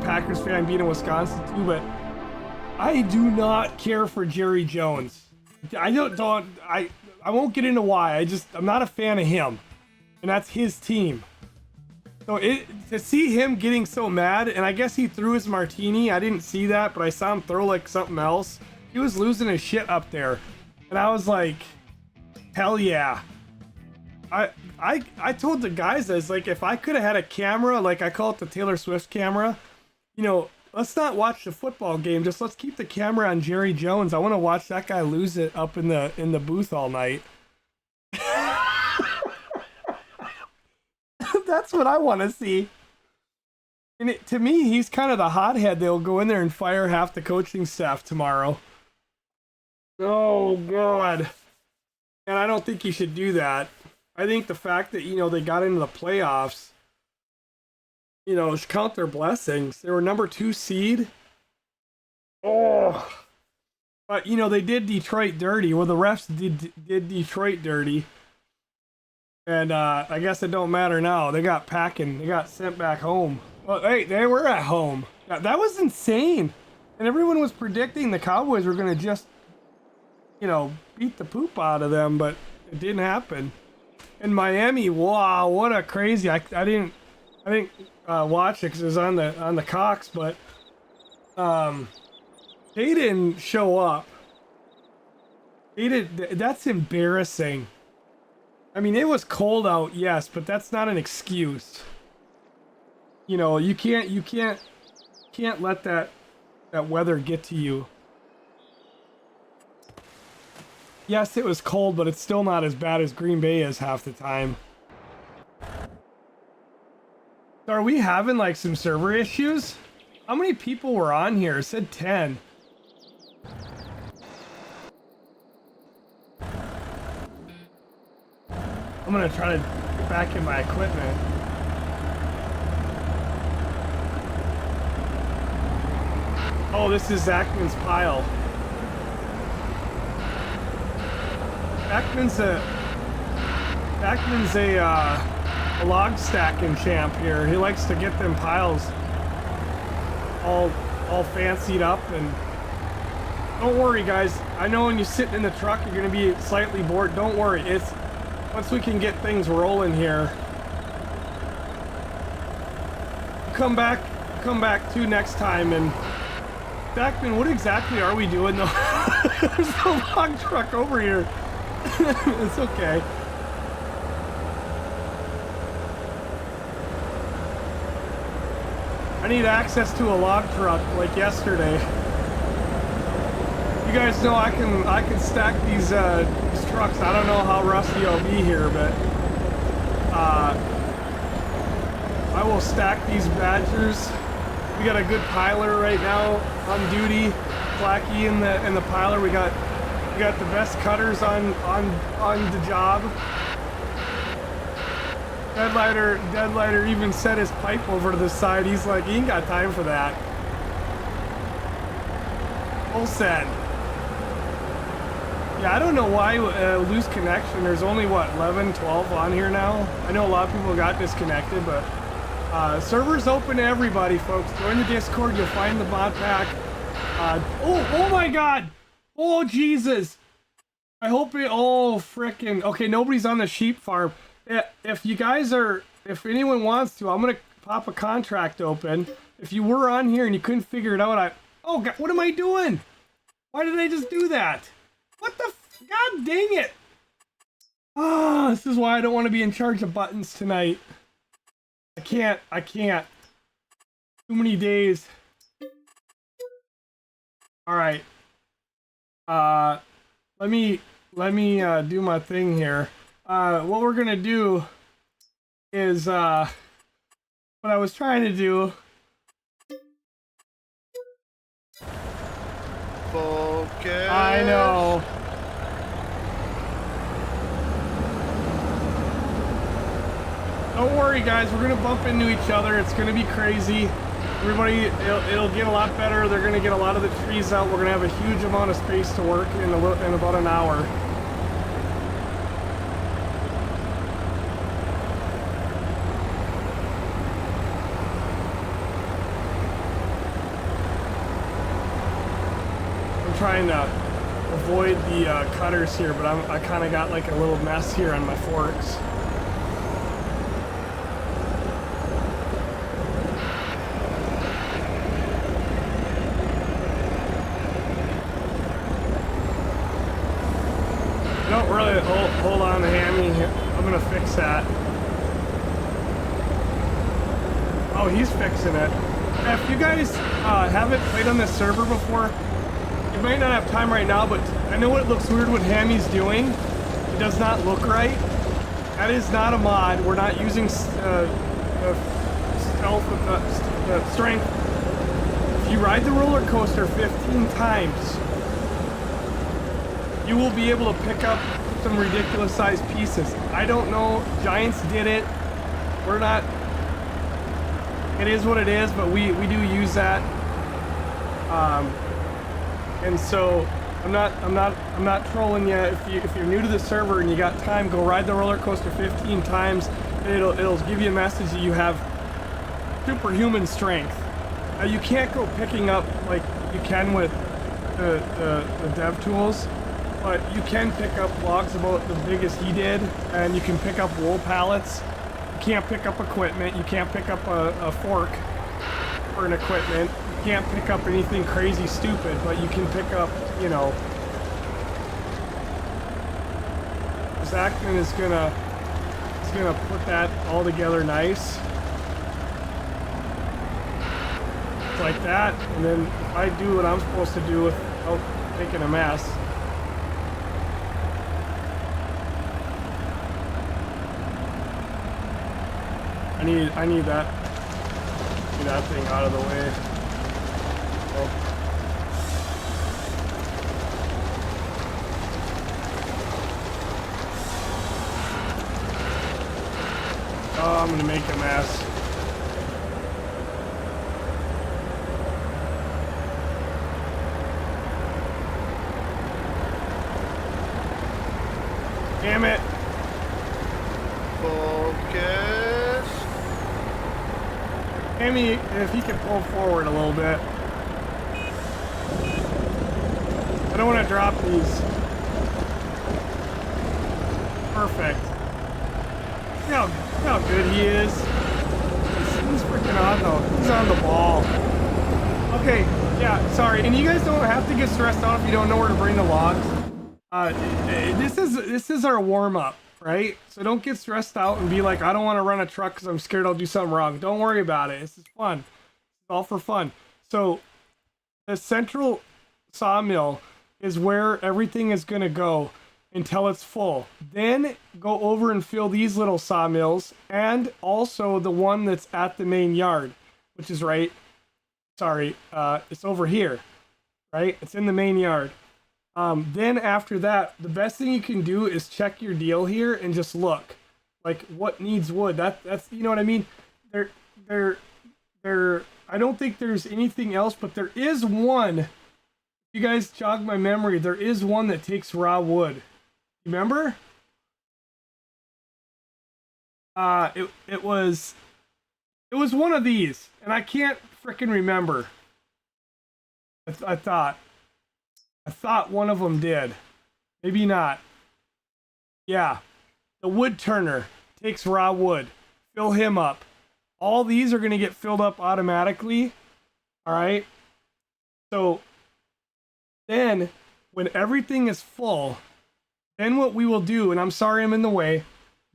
Packers fan being in Wisconsin too, but I do not care for Jerry Jones. I won't get into why. I'm not a fan of him. And that's his team. So to see him getting so mad, and I guess he threw his martini. I didn't see that, but I saw him throw like something else. He was losing his shit up there. And I was like, hell yeah. I told the guys, I was like, if I could have had a camera, like I call it the Taylor Swift camera, you know, let's not watch the football game. Just let's keep the camera on Jerry Jones. I want to watch that guy lose it up in the booth all night. That's what I want to see. And to me, he's kind of the hothead. They'll go in there and fire half the coaching staff tomorrow. Oh, God. And I don't think he should do that. I think the fact that, you know, they got into the playoffs, you know, count their blessings. They were number 2 seed. Oh. But, you know, they did Detroit dirty. Well, the refs did Detroit dirty. And I guess it don't matter now. They got packing. They got sent back home. Well, hey, they were at home. That was insane. And everyone was predicting the Cowboys were going to just, you know, beat the poop out of them, but it didn't happen. In Miami, wow, what a crazy! I didn't watch it because it was on the Cox, but they didn't show up. They did. That's embarrassing. I mean, it was cold out, yes, but that's not an excuse. You know, you can't let that weather get to you. Yes, it was cold, but it's still not as bad as Green Bay is half the time. So are we having like some server issues? How many people were on here? It said 10. I'm gonna try to get back in my equipment. Oh, this is Zachman's pile. Zachman's a log stacking champ here. He likes to get them piles all fancied up, and don't worry guys. I know when you're sitting in the truck you're gonna be slightly bored. Don't worry. It's once we can get things rolling here. Come back to next time. And Zachman, what exactly are we doing though? There's a log truck over here. It's okay. I need access to a log truck like yesterday. You guys know I can stack these trucks. I don't know how rusty I'll be here, but I will stack these Badgers. We got a good piler right now on duty. Blackie in the piler. We got the best cutters on the job. Deadlighter even set his pipe over to the side. He's like, he ain't got time for that. Full send. Yeah, I don't know why lose connection. There's only what, 11, 12 on here now. I know a lot of people got disconnected, but server's open to everybody, folks. Join the Discord. You'll find the bot pack. Oh my God! Oh Jesus! I hope it. Oh frickin'. Okay, nobody's on the sheep farm. If you guys are, if anyone wants to, I'm gonna pop a contract open. If you were on here and you couldn't figure it out, oh God, what am I doing? Why did I just do that? What the? God dang it! Oh, this is why I don't want to be in charge of buttons tonight. I can't. Too many days. All right. Let me do my thing here. What we're gonna do is what I was trying to do. Focus. I know. worry, guys. We're gonna bump into each other. It's gonna be crazy. Everybody, it'll get a lot better. They're gonna get a lot of the trees out. We're gonna have a huge amount of space to work in about an hour. I'm trying to avoid the cutters here, but I kind of got like a little mess here on my forks. Don't really hold on to Hammy. I'm gonna fix that. Oh, he's fixing it. If you guys haven't played on this server before, you might not have time right now, but I know it looks weird what Hammy's doing. It does not look right. That is not a mod. We're not using stealth with the strength. If you ride the roller coaster 15 times, you will be able to pick up some ridiculous sized pieces. I don't know. Giants did it. We're not. It is what it is, but we do use that. And so I'm not trolling you. If you're new to the server and you got time, go ride the roller coaster 15 times. And it'll give you a message that you have superhuman strength. You can't go picking up like you can with the dev tools, but you can pick up logs about the big as he did, and you can pick up wool pallets. You can't pick up equipment. You can't pick up a fork for an equipment. You can't pick up anything crazy stupid, but you can pick up, you know. Zachman is gonna put that all together nice. Like that, and then if I do what I'm supposed to do without making a mess. I need that thing out of the way. Oh, I'm gonna make a mess. Damn it. Focus. Amy, if he can pull forward a little bit. I don't want to drop these. Perfect. See how good he is. He's freaking on though. He's on the ball. Okay, yeah, sorry. And you guys don't have to get stressed out if you don't know where to bring the logs. This is our warm-up, right? So don't get stressed out and be like, I don't want to run a truck because I'm scared I'll do something wrong. Don't worry about it. This is fun. It's all for fun. So the central sawmill is where everything is going to go until it's full. Then go over and fill these little sawmills, and also the one that's at the main yard, which is right. Sorry, it's over here, right? It's in the main yard. Then after that, the best thing you can do is check your deal here and just look, like what needs wood. That's you know what I mean. I don't think there's anything else, but there is one. If you guys jog my memory, there is one that takes raw wood. Remember? It was one of these, and I can't frickin' remember. I thought one of them did. Maybe not. Yeah. The wood turner takes raw wood. Fill him up. All these are going to get filled up automatically. All right. So then when everything is full, then what we will do, and I'm sorry I'm in the way,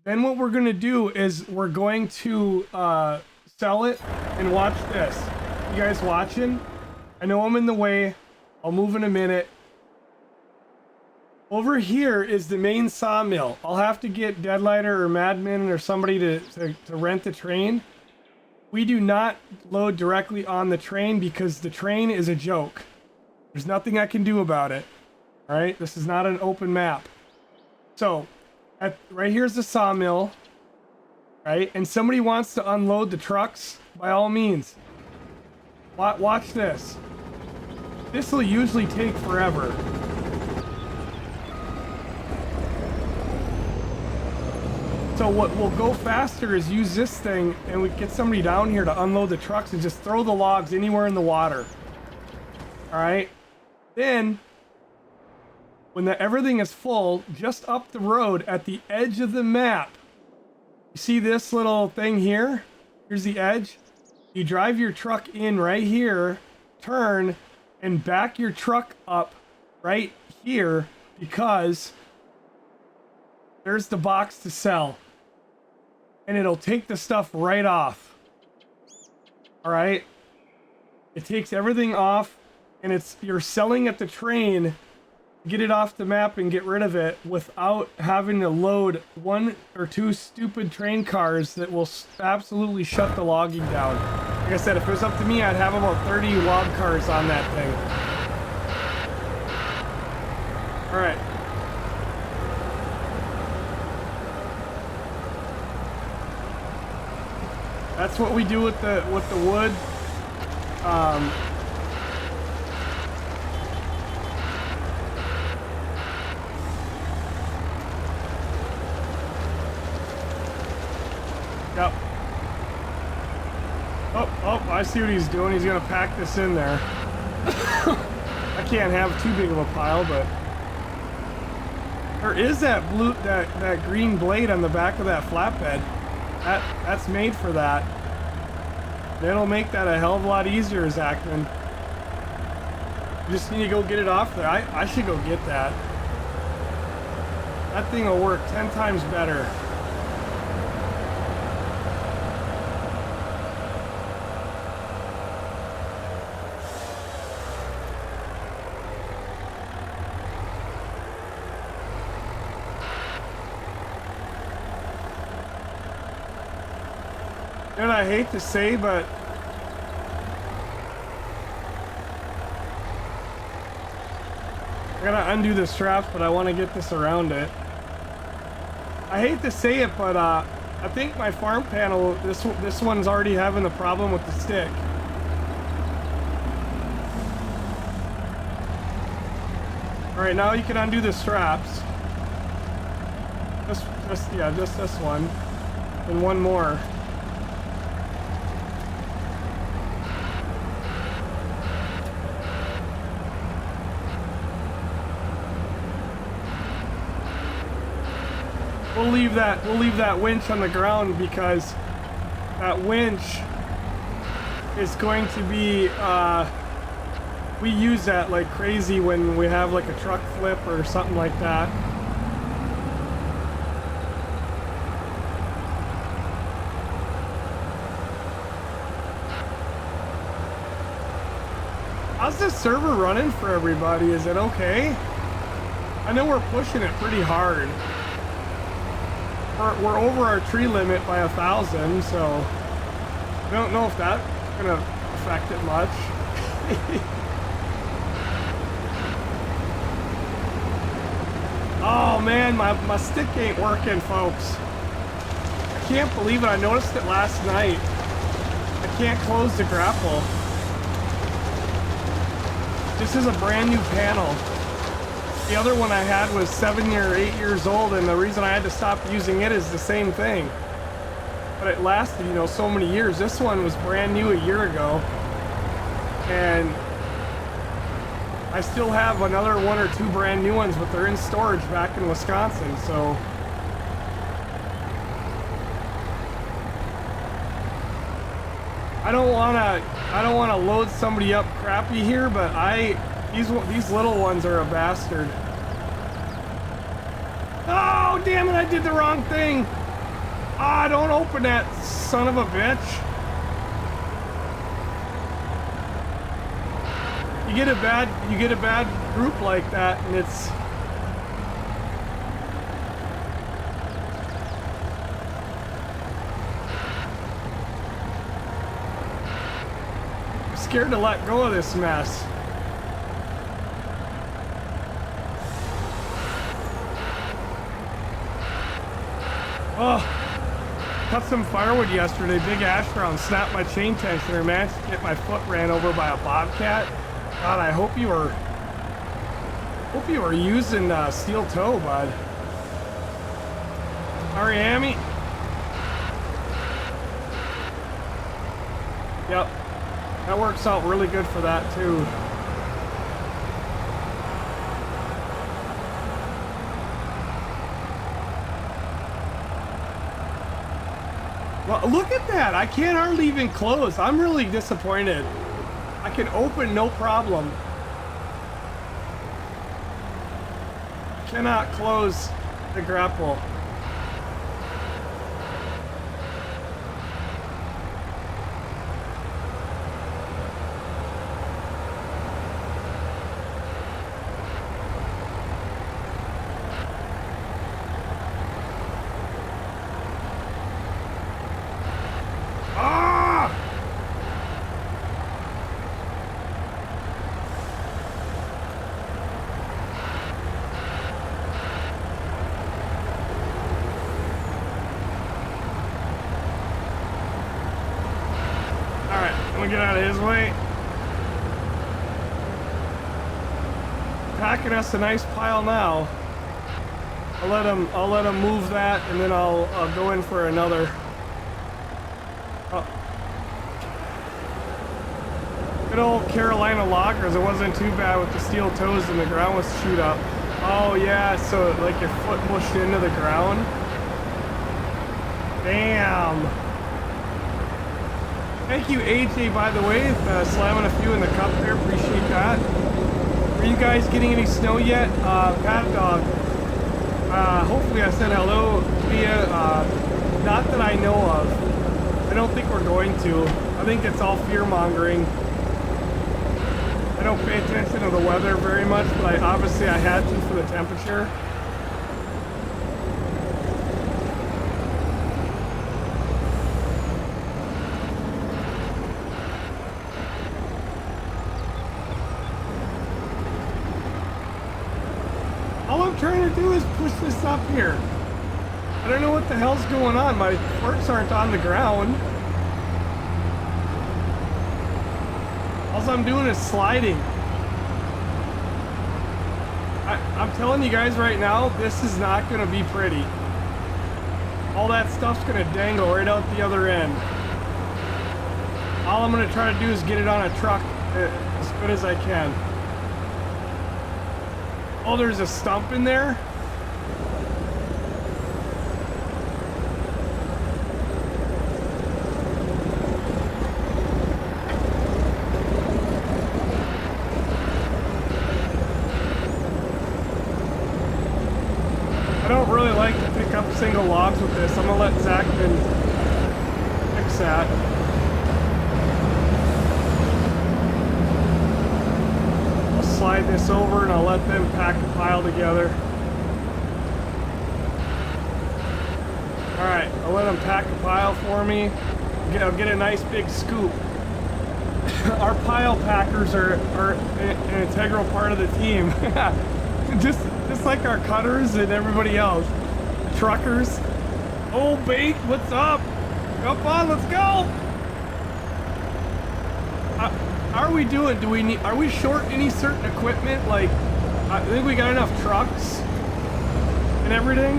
then what we're going to do is we're going to sell it and watch this. You guys watching? I know I'm in the way. I'll move in a minute. Over here is the main sawmill. I'll have to get Deadlighter or Madman or somebody to rent the train. We do not load directly on the train because the train is a joke. There's nothing I can do about it. All right, this is not an open map. So, right here's the sawmill. right? And somebody wants to unload the trucks, by all means. Watch this. This will usually take forever. So what will go faster is use this thing and we get somebody down here to unload the trucks and just throw the logs anywhere in the water. All right. Then when everything is full, just up the road at the edge of the map, you see this little thing here? Here's the edge. You drive your truck in right here, turn, and back your truck up right here because there's the box to sell. And it'll take the stuff right off. All right? It takes everything off, and you're selling at the train, get it off the map and get rid of it without having to load 1 or 2 stupid train cars that will absolutely shut the logging down. Like I said, if it was up to me, I'd have about 30 log cars on that thing. All right. That's what we do with the wood. Yep. Oh, I see what he's doing. He's gonna pack this in there. I can't have too big of a pile, but there is that that green blade on the back of that flatbed. That's made for that. That'll make that a hell of a lot easier, Zachman. You just need to go get it off there. I should go get that. That thing will work 10 times better. And I hate to say, but I gotta undo the straps, but I want to get this around it. I hate to say it, but I think my farm panel, this one's already having the problem with the stick. All right, now you can undo the straps. Just this one, and one more. We'll leave that winch on the ground because that winch is going to be we use that like crazy when we have like a truck flip or something like that. How's this server running for everybody? Is it okay? I know we're pushing it pretty hard. We're over our tree limit by 1,000, so I don't know if that's gonna affect it much. Oh man, my stick ain't working, folks. I can't believe it. I noticed it last night. I can't close the grapple. This is a brand new panel. The other one I had was 7 or 8 years old, and the reason I had to stop using it is the same thing. But it lasted, you know, so many years. This one was brand new a year ago, and I still have another 1 or 2 brand new ones, but they're in storage back in Wisconsin, so. I don't wanna load somebody up crappy here, but these little ones are a bastard. Oh, damn it, I did the wrong thing. Ah, don't open that son of a bitch. You get a bad group like that, and it's I'm scared to let go of this mess. Oh, cut some firewood yesterday, big ash ground, snapped my chain tensioner, managed to get my foot ran over by a bobcat. God, I hope you were using steel toe, bud. Ariami. Yep, that works out really good for that too. Well, look at that. I can't hardly even close. I'm really disappointed. I can open no problem. Cannot close the grapple. Get out of his way. Packing us a nice pile now. I'll let him move that, and then I'll go in for another. Oh. Good old Carolina loggers. It wasn't too bad with the steel toes and the ground was chewed up. Oh yeah, so like your foot pushed into the ground. Damn. Thank you, AJ, by the way, slamming a few in the cup there. Appreciate that. Are you guys getting any snow yet? Pat Dog. Hopefully I said hello via, not that I know of. I don't think we're going to. I think it's all fear-mongering. I don't pay attention to the weather very much, but obviously I had to for the temperature. Trying to do is push this up here. I don't know what the hell's going on. My forks aren't on the ground. All I'm doing is sliding. I'm telling you guys right now, this is not going to be pretty. All that stuff's going to dangle right out the other end. All I'm going to try to do is get it on a truck as good as I can. Oh, there's a stump in there? I don't really like to pick up single logs with this. I'm gonna let Zach fix that. Slide this over and I'll let them pack a pile together. Alright, I'll let them pack a pile for me. I'll get a nice big scoop. Our pile packers are an integral part of the team. just like our cutters and everybody else. Truckers. Oh, Bait, what's up? Come on, let's go! How are we doing? Are we short any certain equipment? Like, I think we got enough trucks and everything.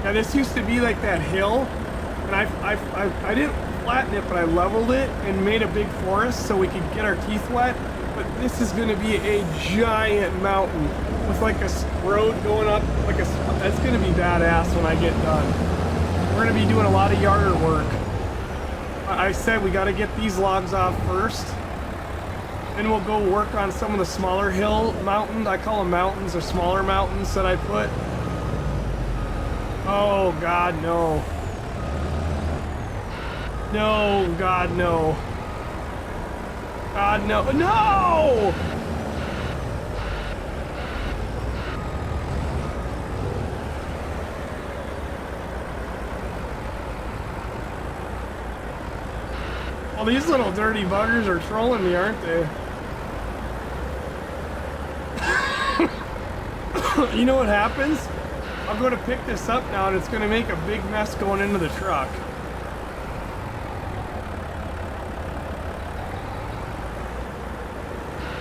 Yeah, this used to be like that hill, and I didn't flatten it, but I leveled it and made a big forest so we could get our teeth wet. But this is going to be a giant mountain with like a road going up. That's going to be badass when I get done. We're going to be doing a lot of yarder work. I said we got to get these logs off first. Then we'll go work on some of the smaller mountains. I call them mountains or smaller mountains that I put. Oh, God, no. No, God, no. God, no. No! Well, these little dirty buggers are trolling me, aren't they? You know what happens? I'll go to pick this up now and it's gonna make a big mess going into the truck.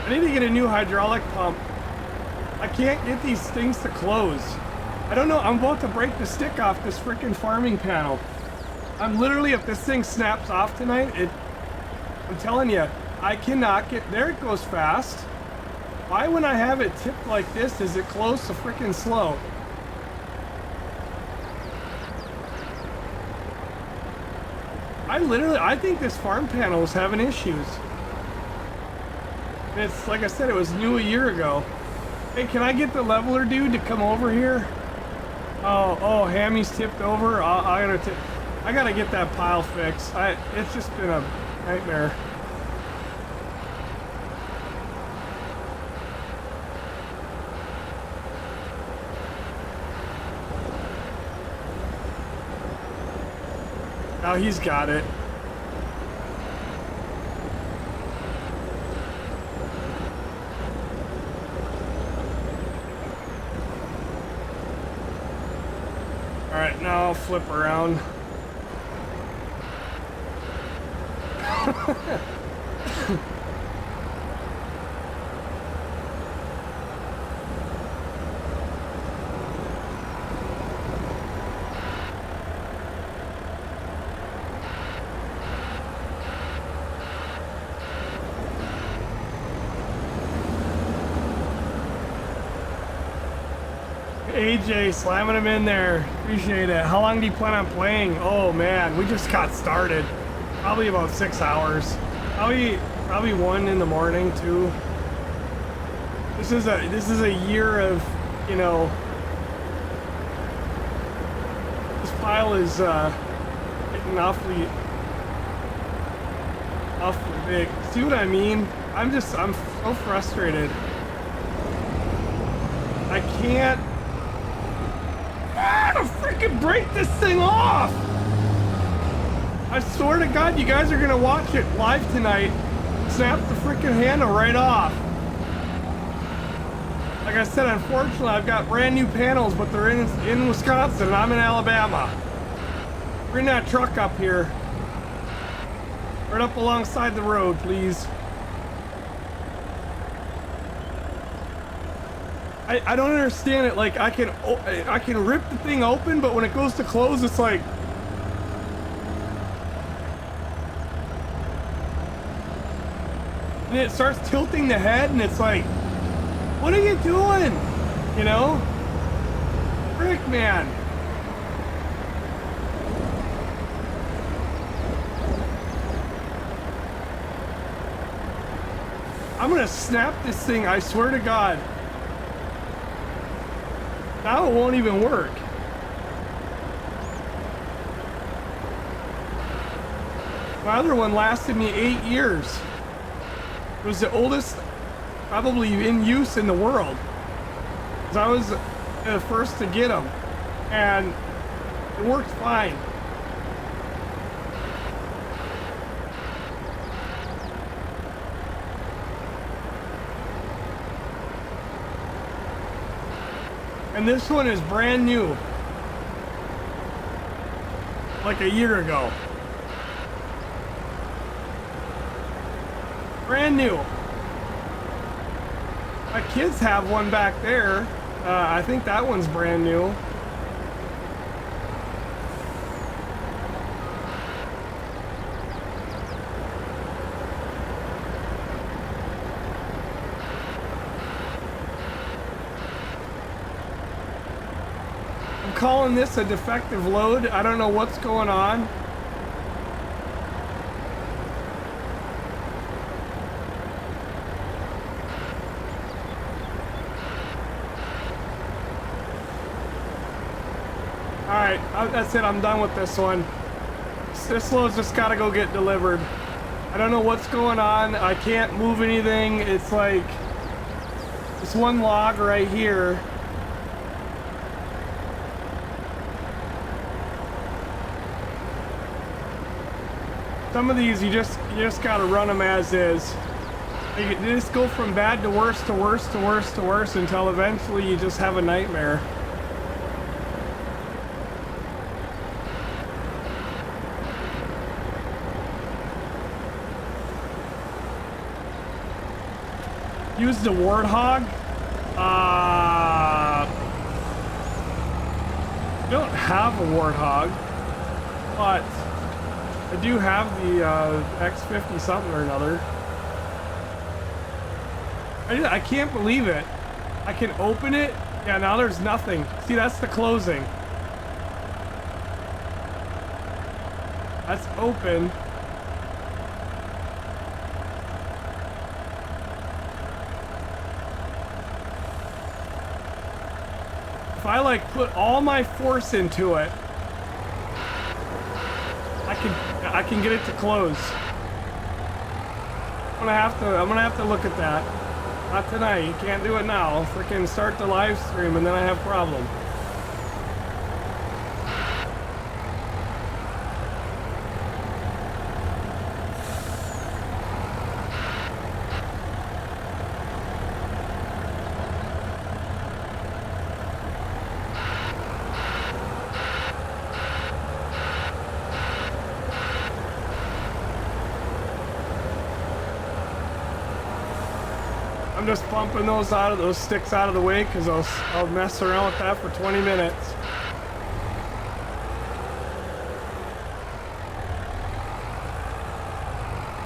I need to get a new hydraulic pump. I can't get these things to close. I don't know, I'm about to break the stick off this freaking farming panel. I'm literally, if this thing snaps off tonight, I'm telling you, I cannot get, there it goes fast. Why when I have it tipped like this, does it close so freaking slow? I think this farm panel is having issues. And it's, like I said, it was new a year ago. Hey, can I get the leveler dude to come over here? Oh, Hammy's tipped over. I gotta get that pile fixed. It's just been a nightmare. Now he's got it. All right, now I'll flip around. AJ, slamming him in there. Appreciate it. How long do you plan on playing? Oh man, we just got started. Probably about 6 hours. Probably 1 in the morning too. This is a year of, you know, this pile is getting awfully big. See what I mean? I'm so frustrated. I can't freaking break this thing off. I swear to God, you guys are gonna watch it live tonight. Snap the freaking handle right off. Like I said, unfortunately, I've got brand new panels, but they're in Wisconsin and I'm in Alabama. Bring that truck up here. Right up alongside the road, please. I don't understand it. Like I can rip the thing open, but when it goes to close, it's like, and it starts tilting the head, and it's like, what are you doing? You know? Frick, man. I'm gonna snap this thing, I swear to God. Now it won't even work. My other one lasted me 8 years. It was the oldest probably in use in the world. 'Cause I was the first to get them. And it worked fine. And this one is brand new. Like a year ago. Brand new. My kids have one back there. I think that one's brand new. Calling this a defective load. I don't know what's going on. Alright, that's it. I'm done with this one. This load's just gotta go get delivered. I don't know what's going on. I can't move anything. It's like this one log right here. Some of these you just gotta run them as is. They just go from bad to worse to worse to worse to worse until eventually you just have a nightmare. Use the Warthog. I don't have a Warthog, but I do have the X50 something or another. I can't believe it. I can open it. Yeah, now there's nothing. See, that's the closing. That's open. If I like put all my force into it, I can get it to close. I'm gonna have to look at that. Not tonight. You can't do it now. Freaking start the live stream and then I have a problem. I'm just bumping those sticks out of the way because I'll mess around with that for 20 minutes.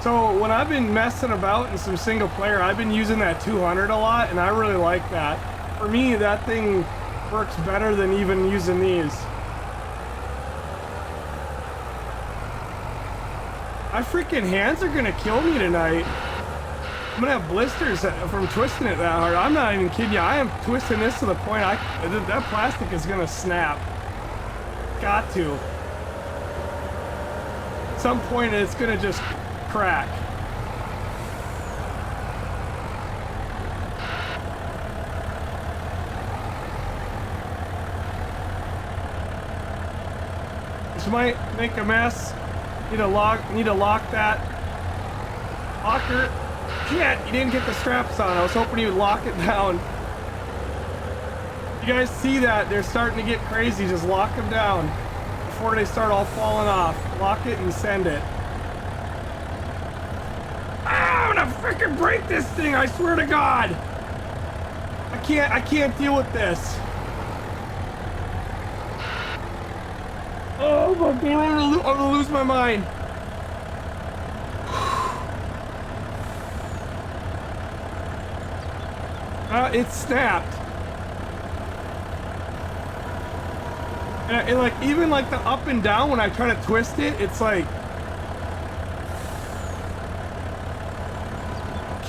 So when I've been messing about in some single player, I've been using that 200 a lot, and I really like that. For me, that thing works better than even using these. My freaking hands are gonna kill me tonight. I'm gonna have blisters from twisting it that hard. I'm not even kidding you. I am twisting this to the point that plastic is gonna snap. Got to. At some point it's gonna just crack. This might make a mess. Need to lock that locker. Shit, you didn't get the straps on. I was hoping you would lock it down. You guys see that? They're starting to get crazy. Just lock them down before they start all falling off. Lock it and send it. Ah, I'm gonna freaking break this thing, I swear to God. I can't deal with this. Oh my God, I'm gonna lose my mind. It snapped. And like, even like the up and down when I try to twist it, it's like,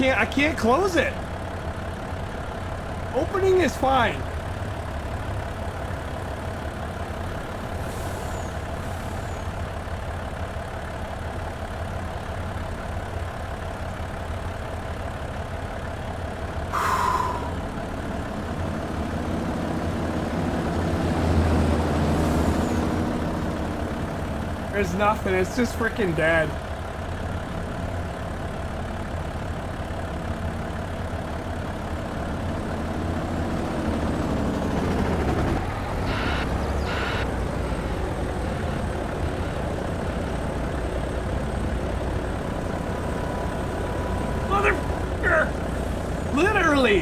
I can't close it. Opening is fine. There's nothing, it's just freaking dead. Motherfucker! Literally!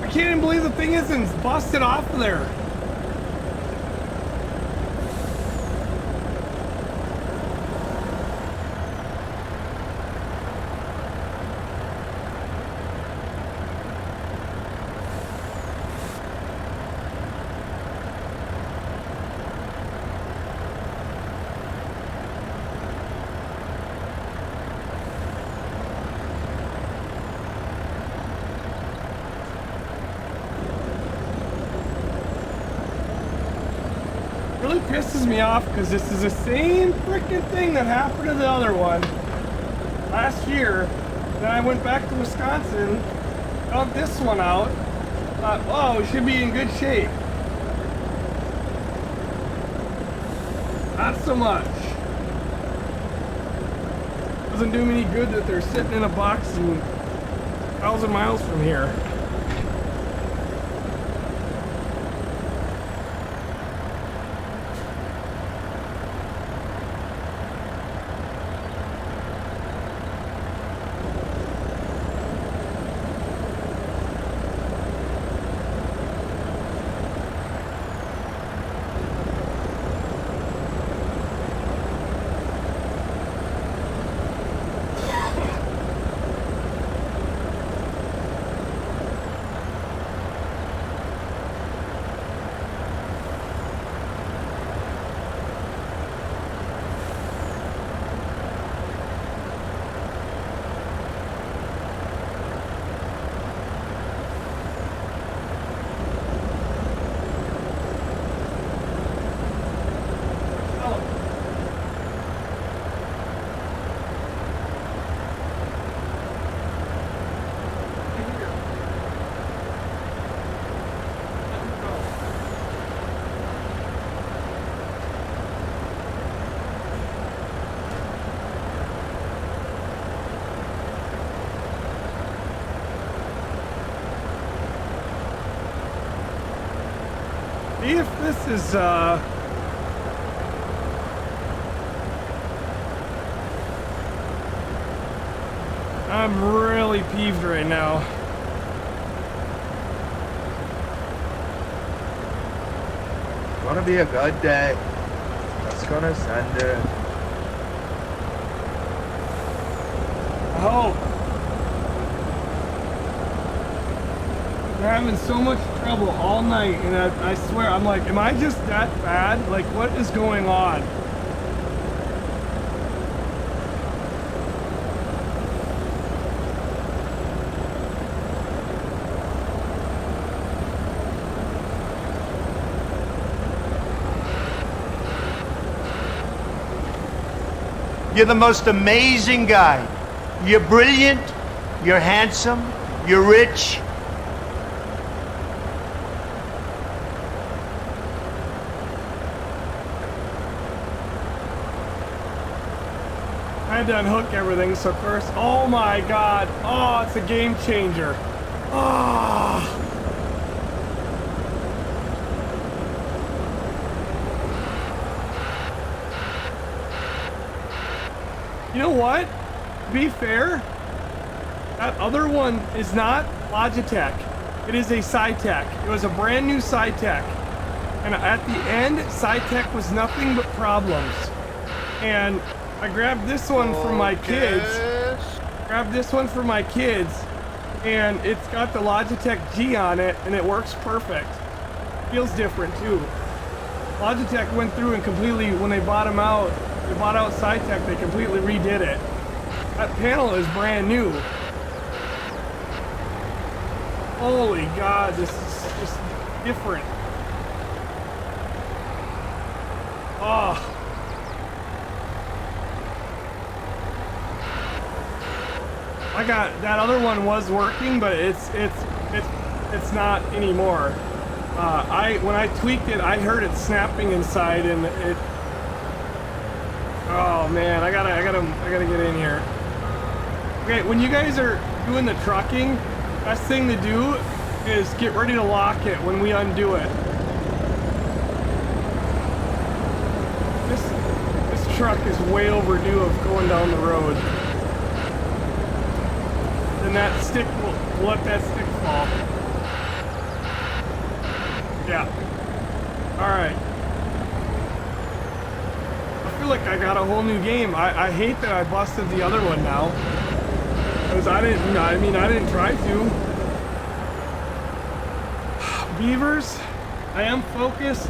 I can't even believe the thing isn't busted off of there. Really pisses me off because this is the same freaking thing that happened to the other one last year. Then I went back to Wisconsin, dug this one out, thought, oh, we should be in good shape. Not so much. Doesn't do me any good that they're sitting in a box and 1,000 miles from here. See if this is, I'm really peeved right now. Gonna be a good day. Just gonna send it. Oh. We're having so much trouble all night, and I swear, I'm like, am I just that bad? Like, what is going on? You're the most amazing guy. You're brilliant, you're handsome, you're rich. I had to unhook everything, so first, oh my god, oh, it's a game changer. Oh. You know what? To be fair, that other one is not Logitech. It is a Cytec. It was a brand new Cytec. And at the end, Cytec was nothing but problems. And I grabbed this one for my kids. Grabbed this one for my kids. And it's got the Logitech G on it, and it works perfect. Feels different too. Logitech went through and completely, when they bought them out, they bought out Cytec, they completely redid it. That panel is brand new. Holy God, this is just different. Oh. I got, that other one was working, but it's not anymore. When I tweaked it, I heard it snapping inside, and it. Oh man, I gotta get in here. Okay, when you guys are doing the trucking, best thing to do is get ready to lock it when we undo it. This truck is way overdue of going down the road. Then that stick will let that stick fall. Yeah. Alright. I feel like I got a whole new game. I hate that I busted the other one now. Because I didn't try to. Beavers, I am focused.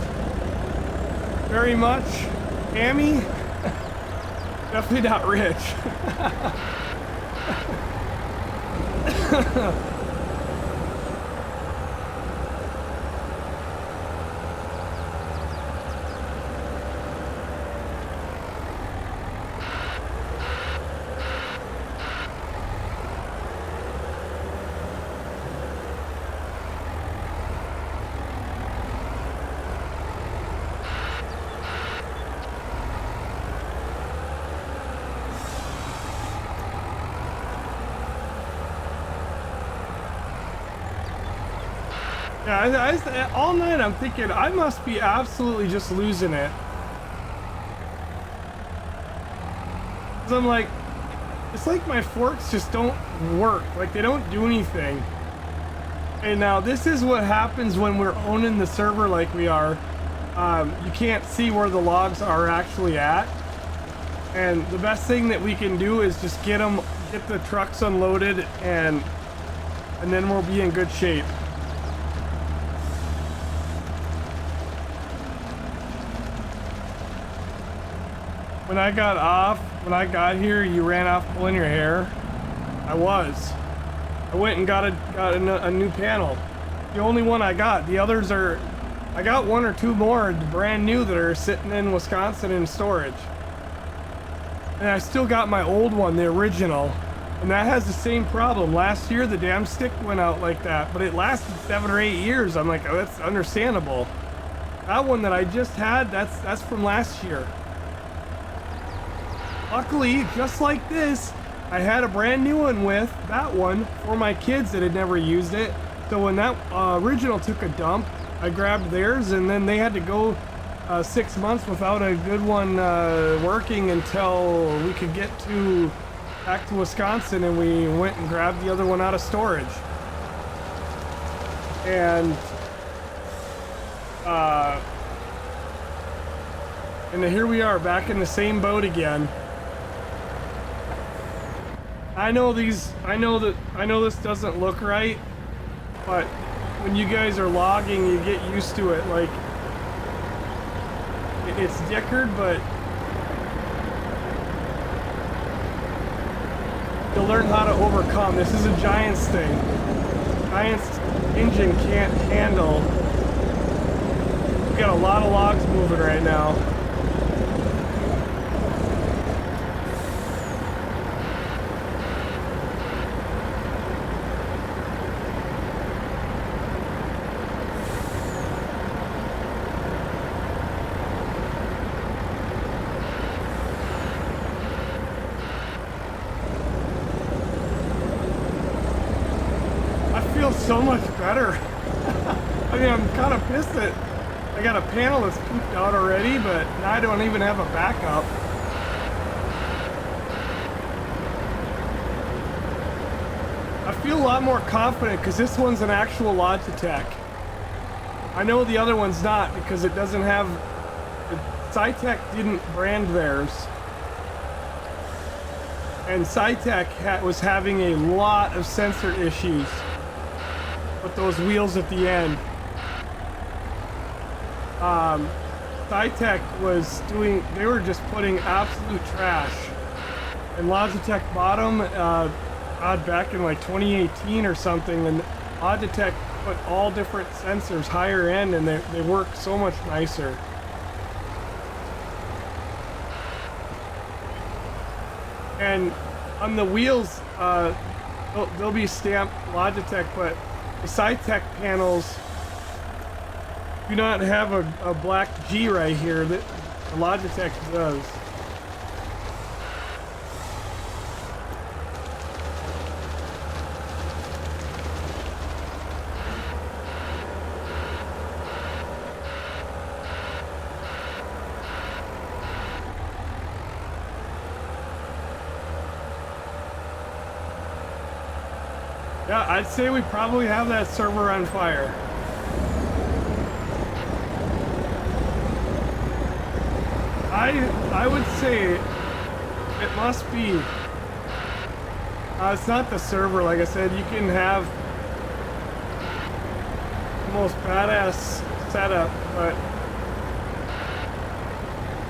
Very much. Amy, definitely not rich. Yeah, all night I'm thinking I must be absolutely just losing it. 'Cause I'm like, it's like my forks just don't work. Like they don't do anything. And now this is what happens when we're owning the server like we are. You can't see where the logs are actually at. And the best thing that we can do is just get the trucks unloaded and then we'll be in good shape. When I got here, you ran off pulling your hair. I went and got a new panel. The only one I got. The others I got one or two more brand new that are sitting in Wisconsin in storage. And I still got my old one, the original. And that has the same problem. Last year, the damn stick went out like that, but it lasted 7 or 8 years. I'm like, oh, that's understandable. That one that I just had, that's from last year. Luckily, just like this, I had a brand new one with that one for my kids that had never used it. So when that original took a dump, I grabbed theirs, and then they had to go 6 months without a good one working until we could get back to Wisconsin, and we went and grabbed the other one out of storage. And here we are back in the same boat again. I know this doesn't look right, but when you guys are logging, you get used to it. Like, it's dickered, but you'll learn how to overcome. This is a Giants thing. Giants engine can't handle. We got a lot of logs moving right now. So much better. I mean, I'm kind of pissed that I got a panel that's pooped out already, but now I don't even have a backup. I feel a lot more confident because this one's an actual Logitech. I know the other one's not because it doesn't have... Cytec didn't brand theirs. And Cytec was having a lot of sensor issues with those wheels at the end. Cytec was they were just putting absolute trash. And Logitech bought them, back in like 2018 or something, and Logitech put all different sensors higher end, and they work so much nicer. And on the wheels, they'll be stamped Logitech, but the Cytec panels do not have a black G right here that the Logitech does. Yeah, I'd say we probably have that server on fire. I would say it must be. It's not the server, like I said. You can have the most badass setup, but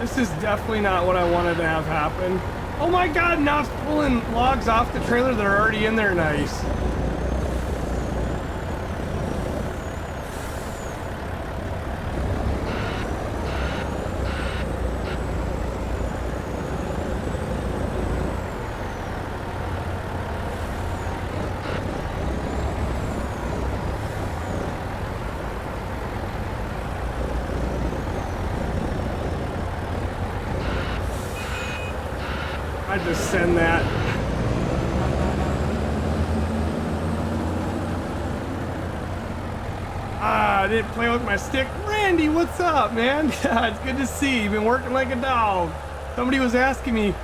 this is definitely not what I wanted to have happen. Oh my god, now it's pulling logs off the trailer that are already in there nice. I just send that. I didn't play with my stick. Randy, what's up, man? Yeah, it's good to see you. You've been working like a dog. Somebody was asking me,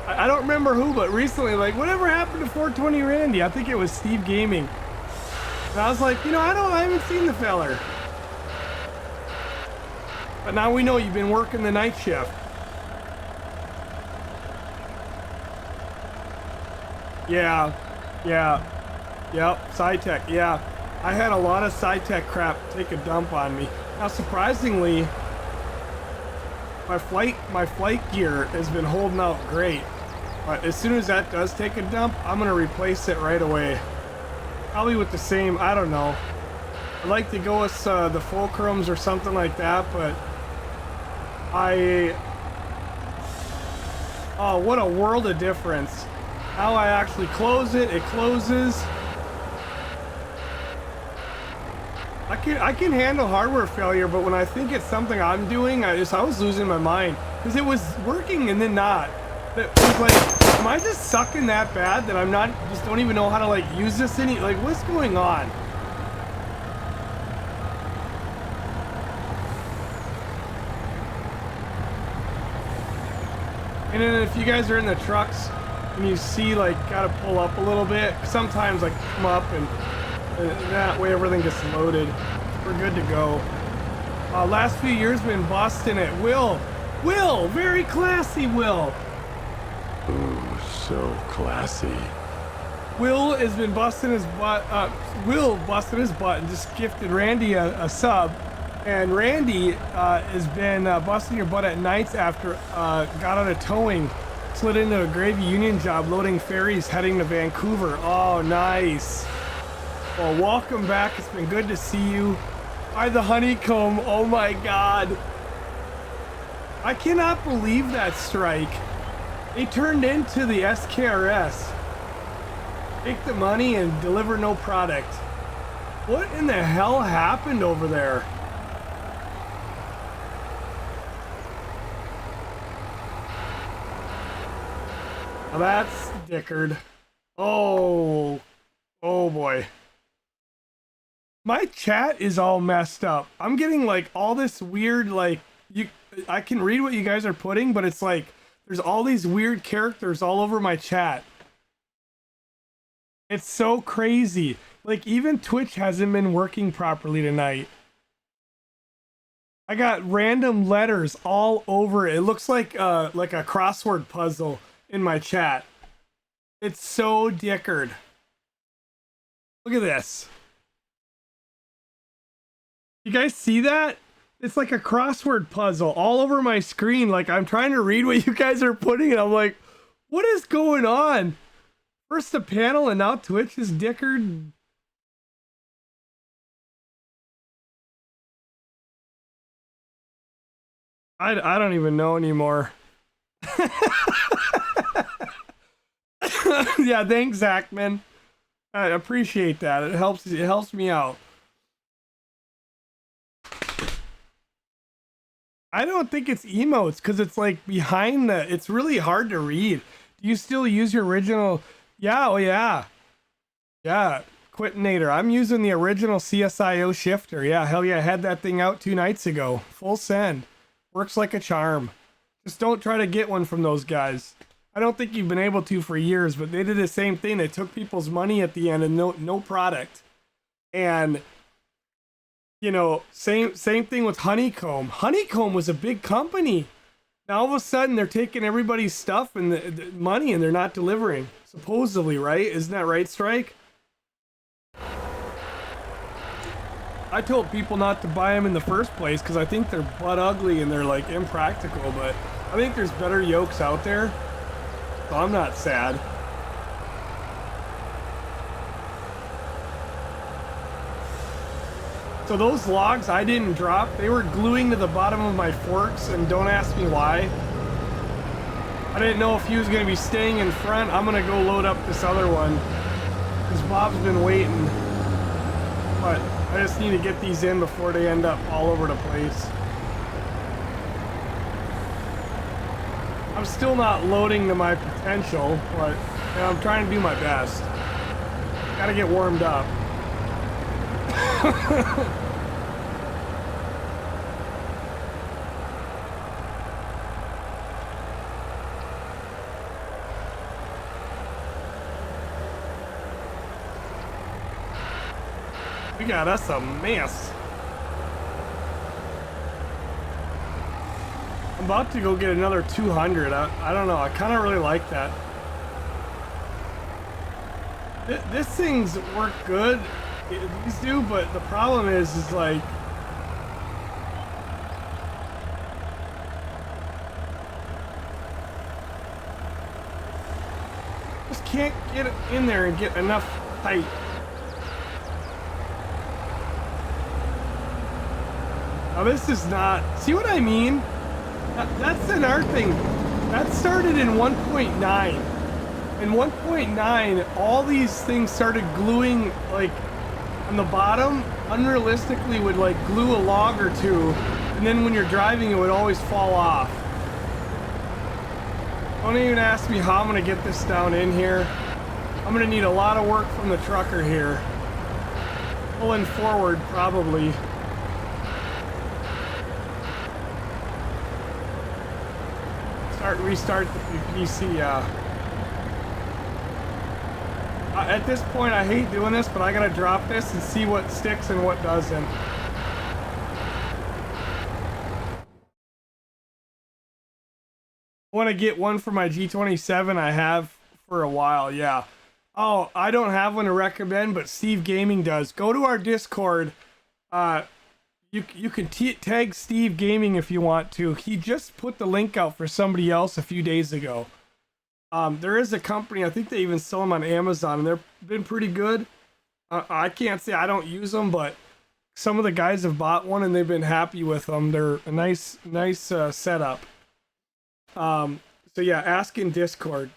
I don't remember who, but recently, like, whatever happened to 420 Randy? I think it was Steve Gaming. And I was like, you know, I haven't seen the feller. But now we know you've been working the night shift. Yeah, yep, SciTech, yeah. I had a lot of SciTech crap take a dump on me. Now, surprisingly, my flight gear has been holding out great. But as soon as that does take a dump, I'm gonna replace it right away. Probably with the same, I don't know. I'd like to go with the Fulcrums or something like that, but oh, what a world of difference. How I actually close it, it closes. I can handle hardware failure, but when I think it's something I'm doing, I was losing my mind. Because it was working and then not. It was like, am I just sucking that bad that I'm not, just don't even know how to like use this any, like what's going on? And then if you guys are in the trucks and you see like gotta pull up a little bit, sometimes like come up and that way everything gets loaded. We're good to go. Last few years been busting it. Will, very classy, Will. Ooh, so classy. Will has been busting his butt. Will busted his butt and just gifted Randy a sub. And Randy has been busting your butt at nights after got out of towing, slid into a Gravy Union job loading ferries heading to Vancouver. Oh, nice. Well, welcome back. It's been good to see you. By the honeycomb. Oh my God. I cannot believe that strike. They turned into the SKRS. Take the money and deliver no product. What in the hell happened over there? Now that's dickered. Oh boy. My chat is all messed up. I'm getting like all this weird, like, I can read what you guys are putting, but it's like, there's all these weird characters all over my chat. It's so crazy. Like, even Twitch hasn't been working properly tonight. I got random letters all over it. It looks like a crossword puzzle in my chat. It's so dickered. Look at this. You guys see that? It's like a crossword puzzle all over my screen. Like, I'm trying to read what you guys are putting, and I'm like, what is going on? First the panel, and now Twitch is dickered. I don't even know anymore. Yeah, thanks, Zachman. I appreciate that. It helps me out. I don't think it's emotes because it's like behind the, it's really hard to read. Do you still use your original? Yeah, oh yeah. Yeah, Quitinator. I'm using the original CSIO shifter. Yeah, hell yeah, I had that thing out 2 nights ago. Full send. Works like a charm. Just don't try to get one from those guys. I don't think you've been able to for years, but they did the same thing. They took people's money at the end and no product. And you know, same thing with Honeycomb. Honeycomb was a big company. Now all of a sudden they're taking everybody's stuff and the money and they're not delivering. Supposedly, right? Isn't that right, Strike? I told people not to buy them in the first place because I think they're butt ugly and they're like impractical, but I think there's better yokes out there. So I'm not sad. So those logs I didn't drop, they were gluing to the bottom of my forks, and don't ask me why. I didn't know if he was gonna be staying in front. I'm gonna go load up this other one, because Bob's been waiting. But I just need to get these in before they end up all over the place. I'm still not loading to my potential, but you know, I'm trying to do my best. Gotta get warmed up. We got us a mess. I'm about to go get another 200. I don't know. I kind of really like that. This thing's work good. These do, but the problem is like, just can't get in there and get enough height. Now this is not, see what I mean? That's another thing. That started in 1.9. In 1.9, all these things started gluing, like, on the bottom, unrealistically would, like, glue a log or two, and then when you're driving, it would always fall off. Don't even ask me how I'm gonna get this down in here. I'm gonna need a lot of work from the trucker here. Pulling forward, probably. Restart the PC, at this point, I hate doing this, but I gotta drop this and see what sticks and what doesn't. I want to get one for my G27 I have for a while, yeah. Oh, I don't have one to recommend, but Steve Gaming does. Go to our Discord. You can tag Steve Gaming if you want to. He just put the link out for somebody else a few days ago. There is a company, I think they even sell them on Amazon, and they've been pretty good. I can't say I don't use them, but some of the guys have bought one and they've been happy with them. They're a nice setup. So yeah, ask in Discord.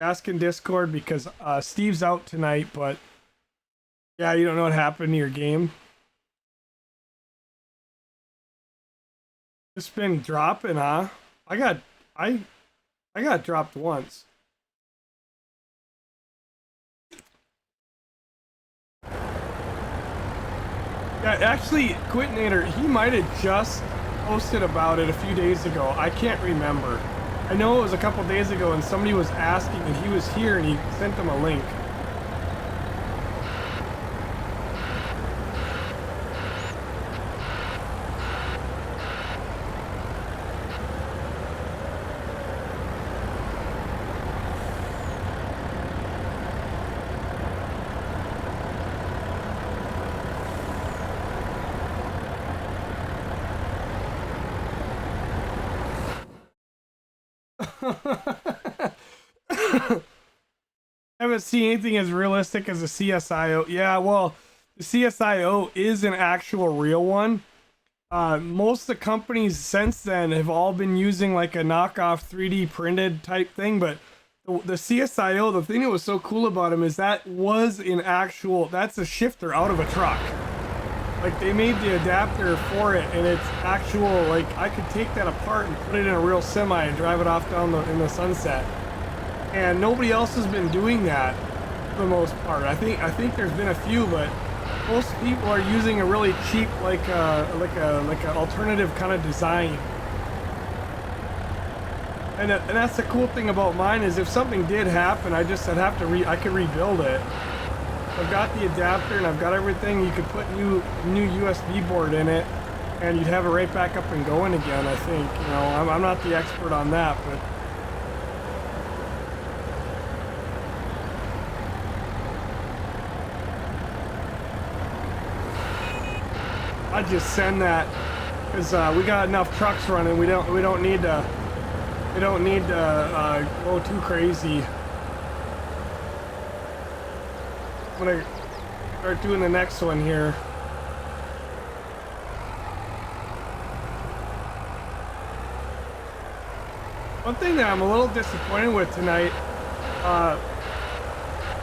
Ask in Discord because Steve's out tonight, but yeah, you don't know what happened to your game. It's been dropping, huh? I got dropped once. Yeah, actually, Quitinator, he might have just posted about it a few days ago. I can't remember. I know it was a couple days ago and somebody was asking and he was here and he sent them a link. I haven't seen anything as realistic as a CSIO. Yeah, well, the CSIO is an actual real one. Most of the companies since then have all been using like a knockoff 3D printed type thing, but the CSIO, the thing that was so cool about him is that was an actual, that's a shifter out of a truck. Like they made the adapter for it and it's actual, like I could take that apart and put it in a real semi and drive it off down in the sunset. And nobody else has been doing that for the most part. I think there's been a few, but most people are using a really cheap like a alternative kind of design. And that's the cool thing about mine is if something did happen, I could rebuild it. I've got the adapter and I've got everything. You could put new USB board in it, and you'd have it right back up and going again. I think, you know, I'm not the expert on that, but I'd just send that because we got enough trucks running. We don't need to go too crazy. I'm gonna start doing the next one here. One thing that I'm a little disappointed with tonight, I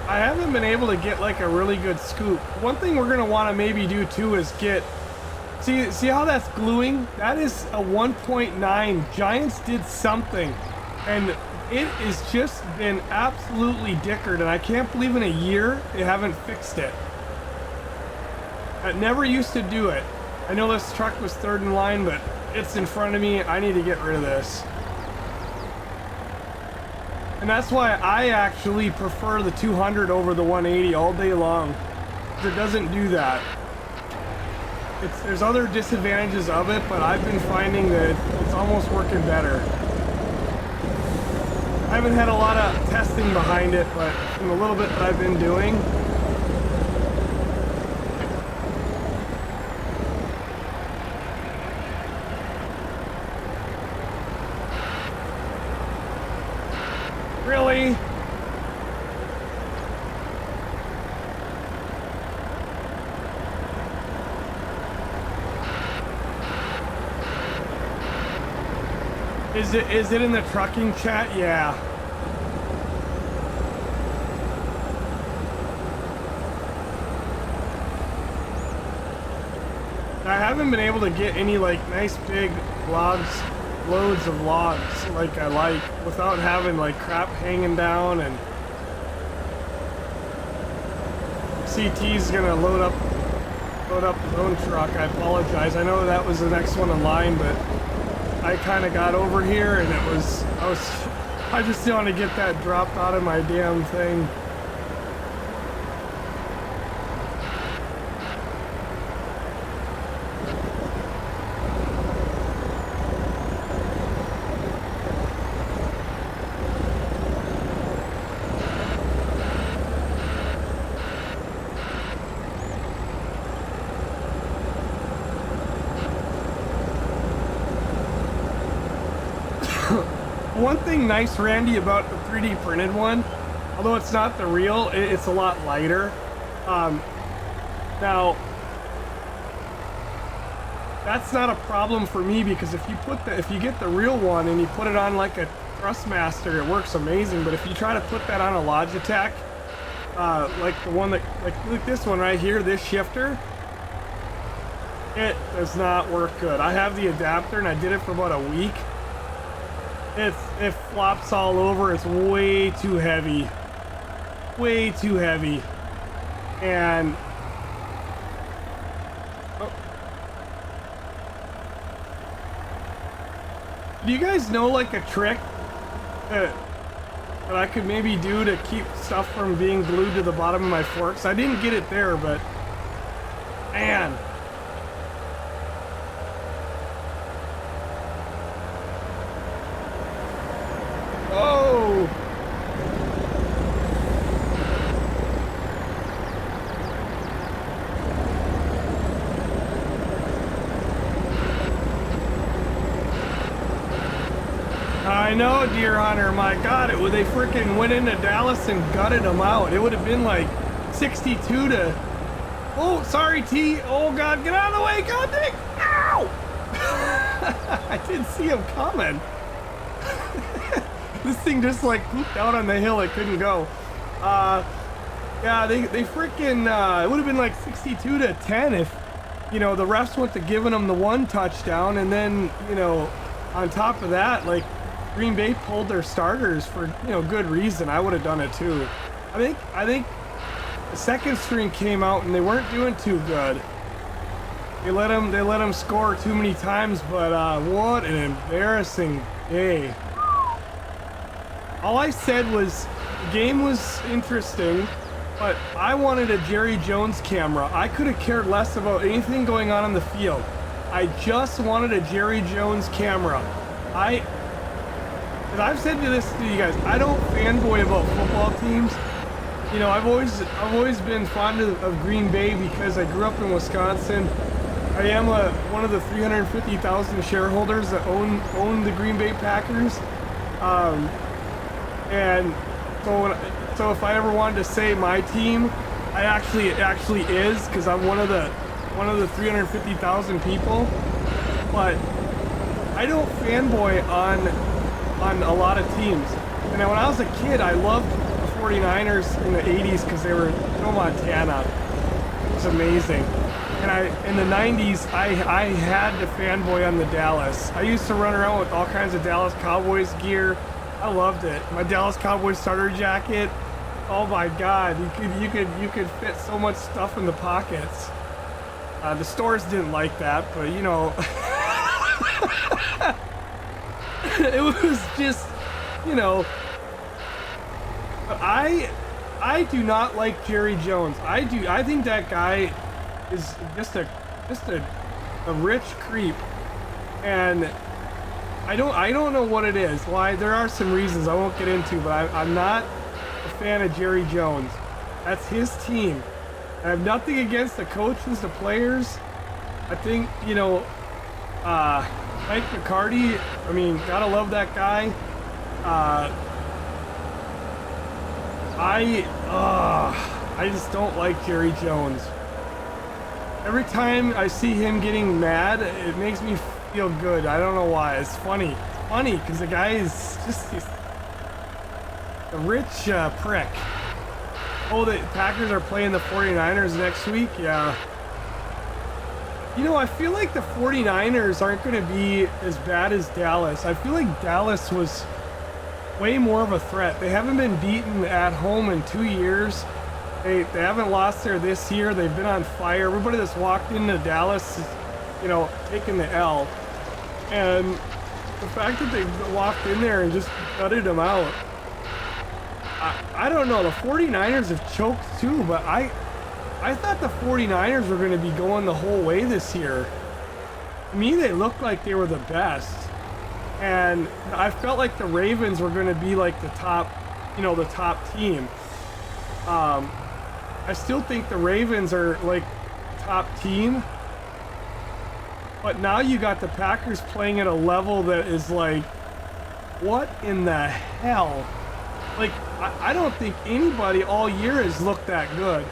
haven't been able to get like a really good scoop. One thing we're gonna want to maybe do too is get, see how that's gluing? That is a 1.9. Giants did something, and it has just been absolutely dickered, and I can't believe in a year they haven't fixed it. I never used to do it. I know this truck was third in line, but it's in front of me. I need to get rid of this. And that's why I actually prefer the 200 over the 180 all day long. it doesn't do that. There's other disadvantages of it, but I've been finding that it's almost working better. I haven't had a lot of testing behind it, but in the little bit that I've been doing, really? Is it in the trucking chat? Yeah. I haven't been able to get any like nice big loads of logs like I like without having like crap hanging down, and CT's gonna load up his own truck. I apologize. I know that was the next one in line, but I kind of got over here and I just didn't want to get that dropped out of my damn thing. One thing nice, Randy, about the 3D printed one, although it's not the real, it's a lot lighter. Now, that's not a problem for me, because if you get the real one and you put it on like a Thrustmaster, it works amazing. But if you try to put that on a Logitech, like the one that, like this one right here, this shifter, it does not work good. I have the adapter and I did it for about a week. It flops all over. It's way too heavy. Way too heavy. And do you guys know like a trick that I could maybe do to keep stuff from being glued to the bottom of my forks? I didn't get it there, but man. Oh! I know, Deer Hunter. My God, they freaking went into Dallas and gutted them out. It would have been like 62 to. Oh, sorry, T. Oh God, get out of the way, God dang! Ow! I didn't see him coming. This thing just like pooped out on the hill. It couldn't go. Yeah, they freaking. It would have been like 62 to 10 if, you know, the refs went to giving them the one touchdown, and then, you know, on top of that, like, Green Bay pulled their starters for, you know, good reason. I would have done it too. I think the second string came out and they weren't doing too good. They let them score too many times, but what an embarrassing day. All I said was the game was interesting, but I wanted a Jerry Jones camera. I could have cared less about anything going on the field. I just wanted a Jerry Jones camera. And I've said this to you guys, I don't fanboy about football teams. You know, I've always been fond of Green Bay because I grew up in Wisconsin. I am one of the 350,000 shareholders that own the Green Bay Packers. And so if I ever wanted to say my team, it actually is, because I'm one of the 350,000 people. But I don't fanboy on a lot of teams. And when I was a kid, I loved the 49ers in the 80s because they were Joe Montana. It was amazing. And in the 90s, I had to fanboy on the Dallas. I used to run around with all kinds of Dallas Cowboys gear. I loved it. My Dallas Cowboys starter jacket. Oh my God, you could fit so much stuff in the pockets. The stores didn't like that, but you know, it was just, you know. I do not like Jerry Jones. I think that guy is just a rich creep, and I don't know what it is. Why? There are some reasons I won't get into, but I'm not a fan of Jerry Jones. That's his team. I have nothing against the coaches, the players. I think, you know, Mike McCarty, I mean, gotta love that guy. I just don't like Jerry Jones. Every time I see him getting mad, it makes me feel good. I don't know why. It's funny. It's funny because the guy is just a rich prick. Oh, the Packers are playing the 49ers next week? Yeah. You know, I feel like the 49ers aren't going to be as bad as Dallas. I feel like Dallas was way more of a threat. They haven't been beaten at home in 2 years. They haven't lost there this year. They've been on fire. Everybody that's walked into Dallas is, you know, taking the L. And the fact that they walked in there and just gutted them out, I don't know. The 49ers have choked too, but I thought the 49ers were going to be going the whole way this year. To me, they looked like they were the best. And I felt like the Ravens were going to be like the top, you know, the top team. I still think the Ravens are like top team. But now you got the Packers playing at a level that is like, what in the hell? Like, I don't think anybody all year has looked that good.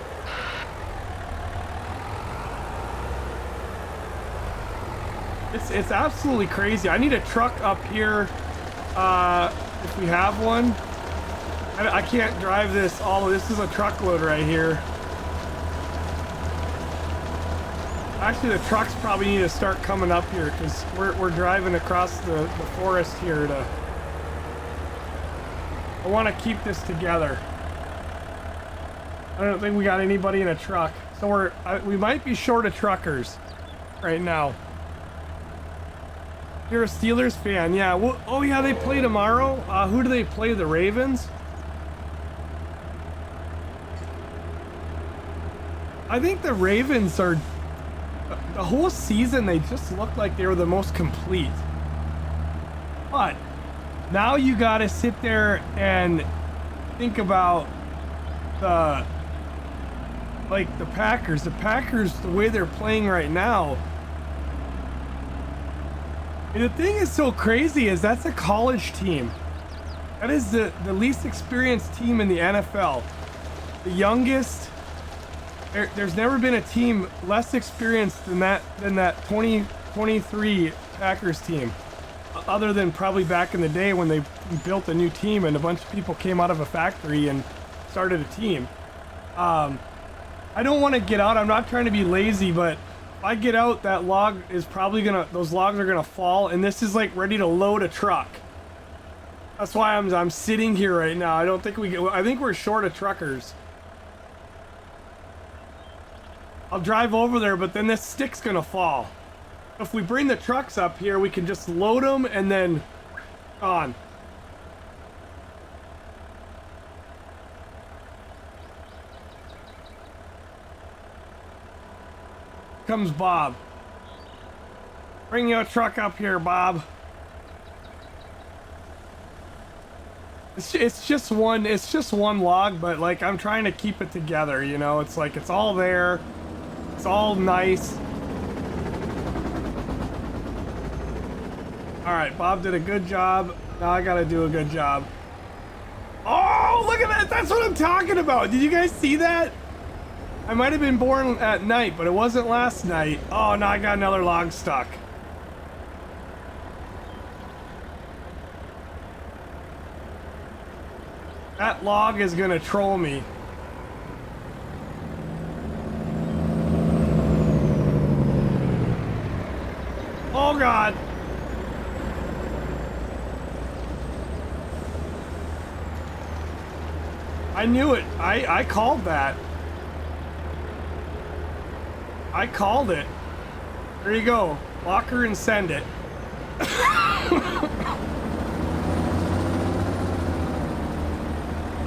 It's absolutely crazy. I need a truck up here, if we have one. I can't drive this all. This is a truckload right here. Actually, the trucks probably need to start coming up here because we're driving across the forest here to. I want to keep this together. I don't think we got anybody in a truck, so we might be short of truckers right now. You're a Steelers fan, yeah. Well, oh yeah, they play tomorrow. Who do they play? The Ravens? I think the Ravens are, the whole season they just looked like they were the most complete. But now you gotta sit there and think about the Packers. The Packers, the way they're playing right now. And the thing is so crazy is that's a college team. That is the least experienced team in the NFL. The youngest. There's never been a team less experienced than that 2023 Packers team. Other than probably back in the day when they built a new team and a bunch of people came out of a factory and started a team. I don't want to get out. I'm not trying to be lazy, but if I get out, that log is probably those logs are gonna fall, and this is like ready to load a truck. That's why I'm sitting here right now. I think we're short of truckers. I'll drive over there, but then this stick's gonna fall. If we bring the trucks up here, we can just load them and then on. Comes Bob. Bring your truck up here, Bob. It's just one log, but like I'm trying to keep it together, you know. It's like it's all there. It's all nice. All right, Bob did a good job. Now I gotta do a good job. Oh, look at that! That's what I'm talking about. Did you guys see that? I might have been born at night, but it wasn't last night. Oh, now I got another log stuck. That log is gonna troll me. Oh God. I knew it. I called that. I called it. There you go. Lock her and send it.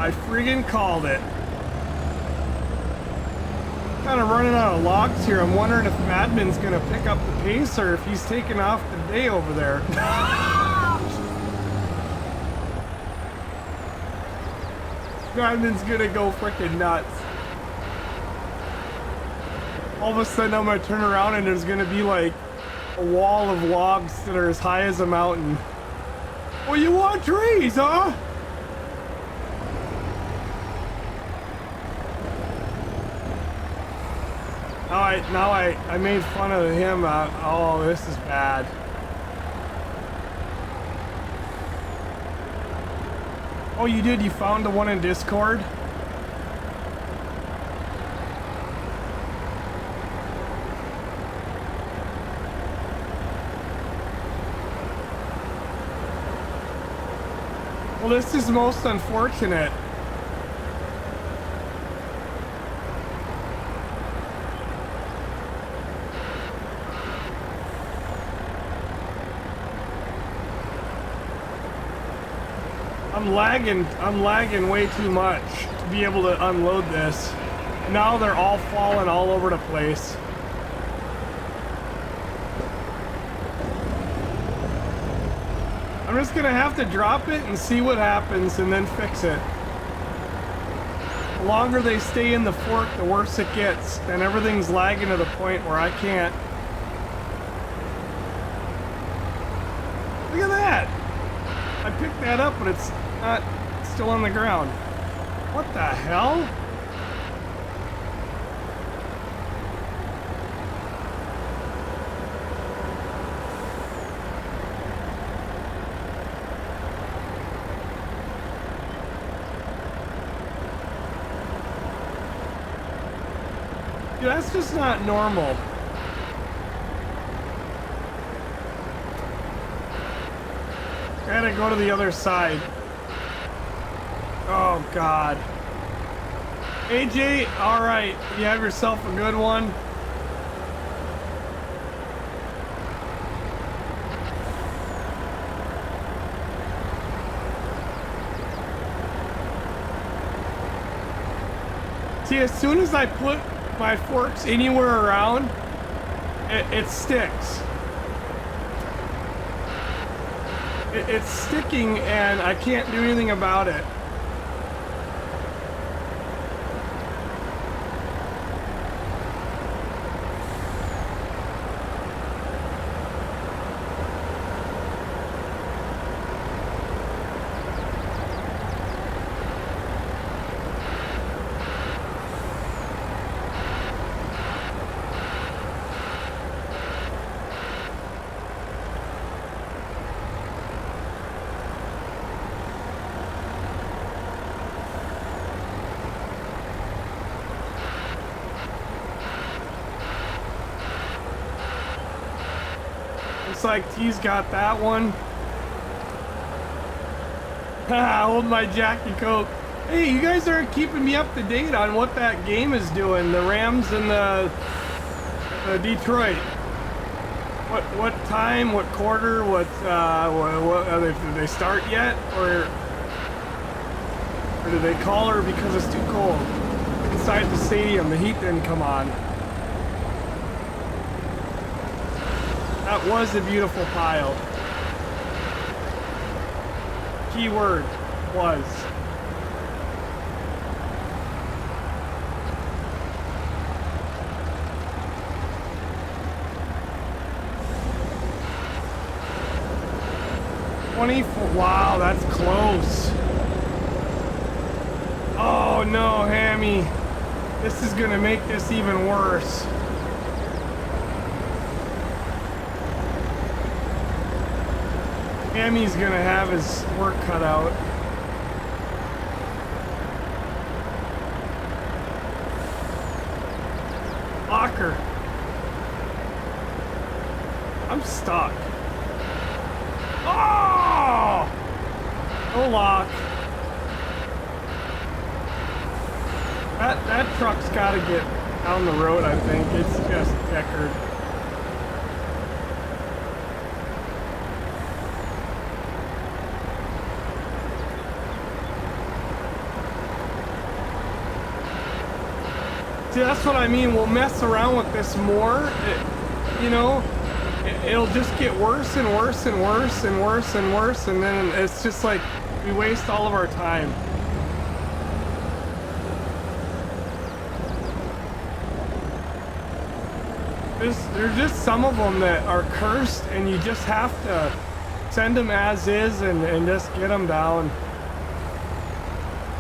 I friggin' called it. Kind of running out of logs here. I'm wondering if Madman's gonna pick up the pace or if he's taking off the day over there. Madman's gonna go freaking nuts. All of a sudden I'm gonna turn around and there's gonna be like a wall of logs that are as high as a mountain. Well, you want trees, huh? Now I made fun of him. Oh, this is bad. Oh, you did? You found the one in Discord? Well, this is most unfortunate. I'm lagging way too much to be able to unload this. Now they're all falling all over the place. I'm just gonna have to drop it and see what happens and then fix it. The longer they stay in the fork, the worse it gets, and everything's lagging to the point where I can't. Look at that! I picked that up, but it's not still on the ground. What the hell? Dude, that's just not normal. Gotta go to the other side. Oh, God. AJ, alright. You have yourself a good one. See, as soon as I put my forks anywhere around, it sticks. It's sticking and I can't do anything about it. Looks like T's got that one. Hold my Jack and Coke. Hey, you guys aren't keeping me up to date on what that game is doing. The Rams and the Detroit. What time? What quarter? What did they start yet? Or did they call her because it's too cold? Inside the stadium, the heat didn't come on. That was a beautiful pile. Keyword was. Wow, that's close. Oh no, Hammy. This is gonna make this even worse. Hammy's gonna have his work cut out. Locker. I'm stuck. Oh! No lock. That truck's gotta get down the road, I think. It's just checkered. See, that's what I mean. We'll mess around with this more. You know, it'll just get worse and worse and worse and worse and worse, and then it's just like we waste all of our time. There's just some of them that are cursed, and you just have to send them as is and just get them down.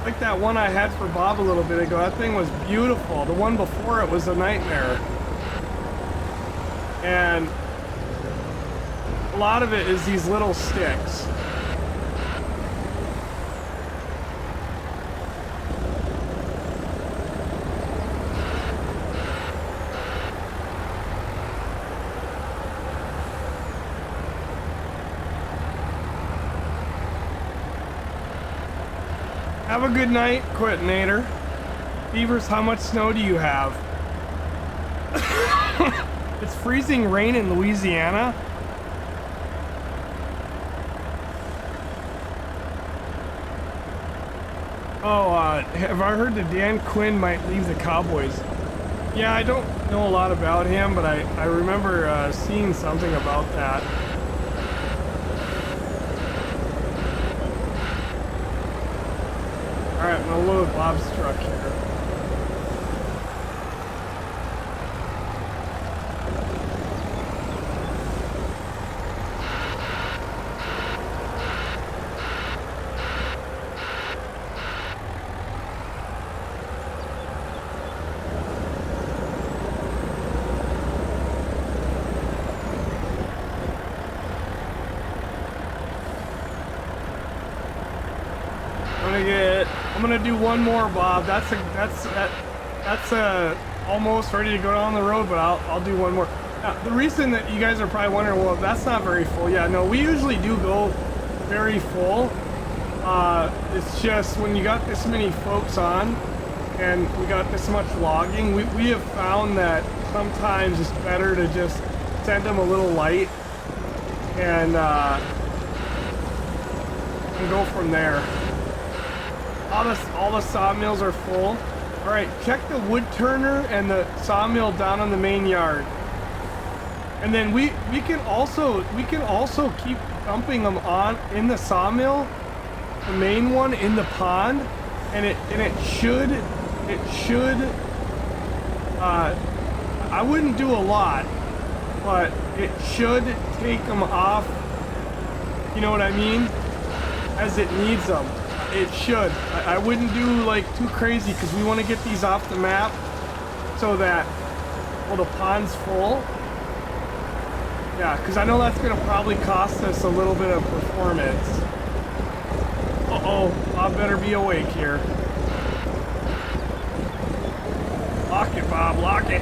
Like that one I had for Bob a little bit ago. That thing was beautiful. The one before it was a nightmare. And a lot of it is these little sticks. Have a good night, Quitinator. Beavers, how much snow do you have? It's freezing rain in Louisiana. Oh, have I heard that Dan Quinn might leave the Cowboys? Yeah, I don't know a lot about him, but I remember seeing something about that. Alright, I'm gonna load Bob's truck here. I'm gonna do one more, Bob. That's almost ready to go down the road, but I'll do one more. Now, the reason that you guys are probably wondering, well, that's not very full. Yeah, no, we usually do go very full. It's just when you got this many folks on and we got this much logging, we have found that sometimes it's better to just send them a little light and go from there. All the sawmills are full. All right, check the wood turner and the sawmill down on the main yard. And then we can also keep dumping them on in the sawmill, the main one in the pond, and it should I wouldn't do a lot, but it should take them off, you know what I mean, as it needs them. It should. I wouldn't do like too crazy because we want to get these off the map so that, well, the pond's full. Yeah, because I know that's going to probably cost us a little bit of performance. Uh-oh, Bob better be awake here. Lock it, Bob, lock it.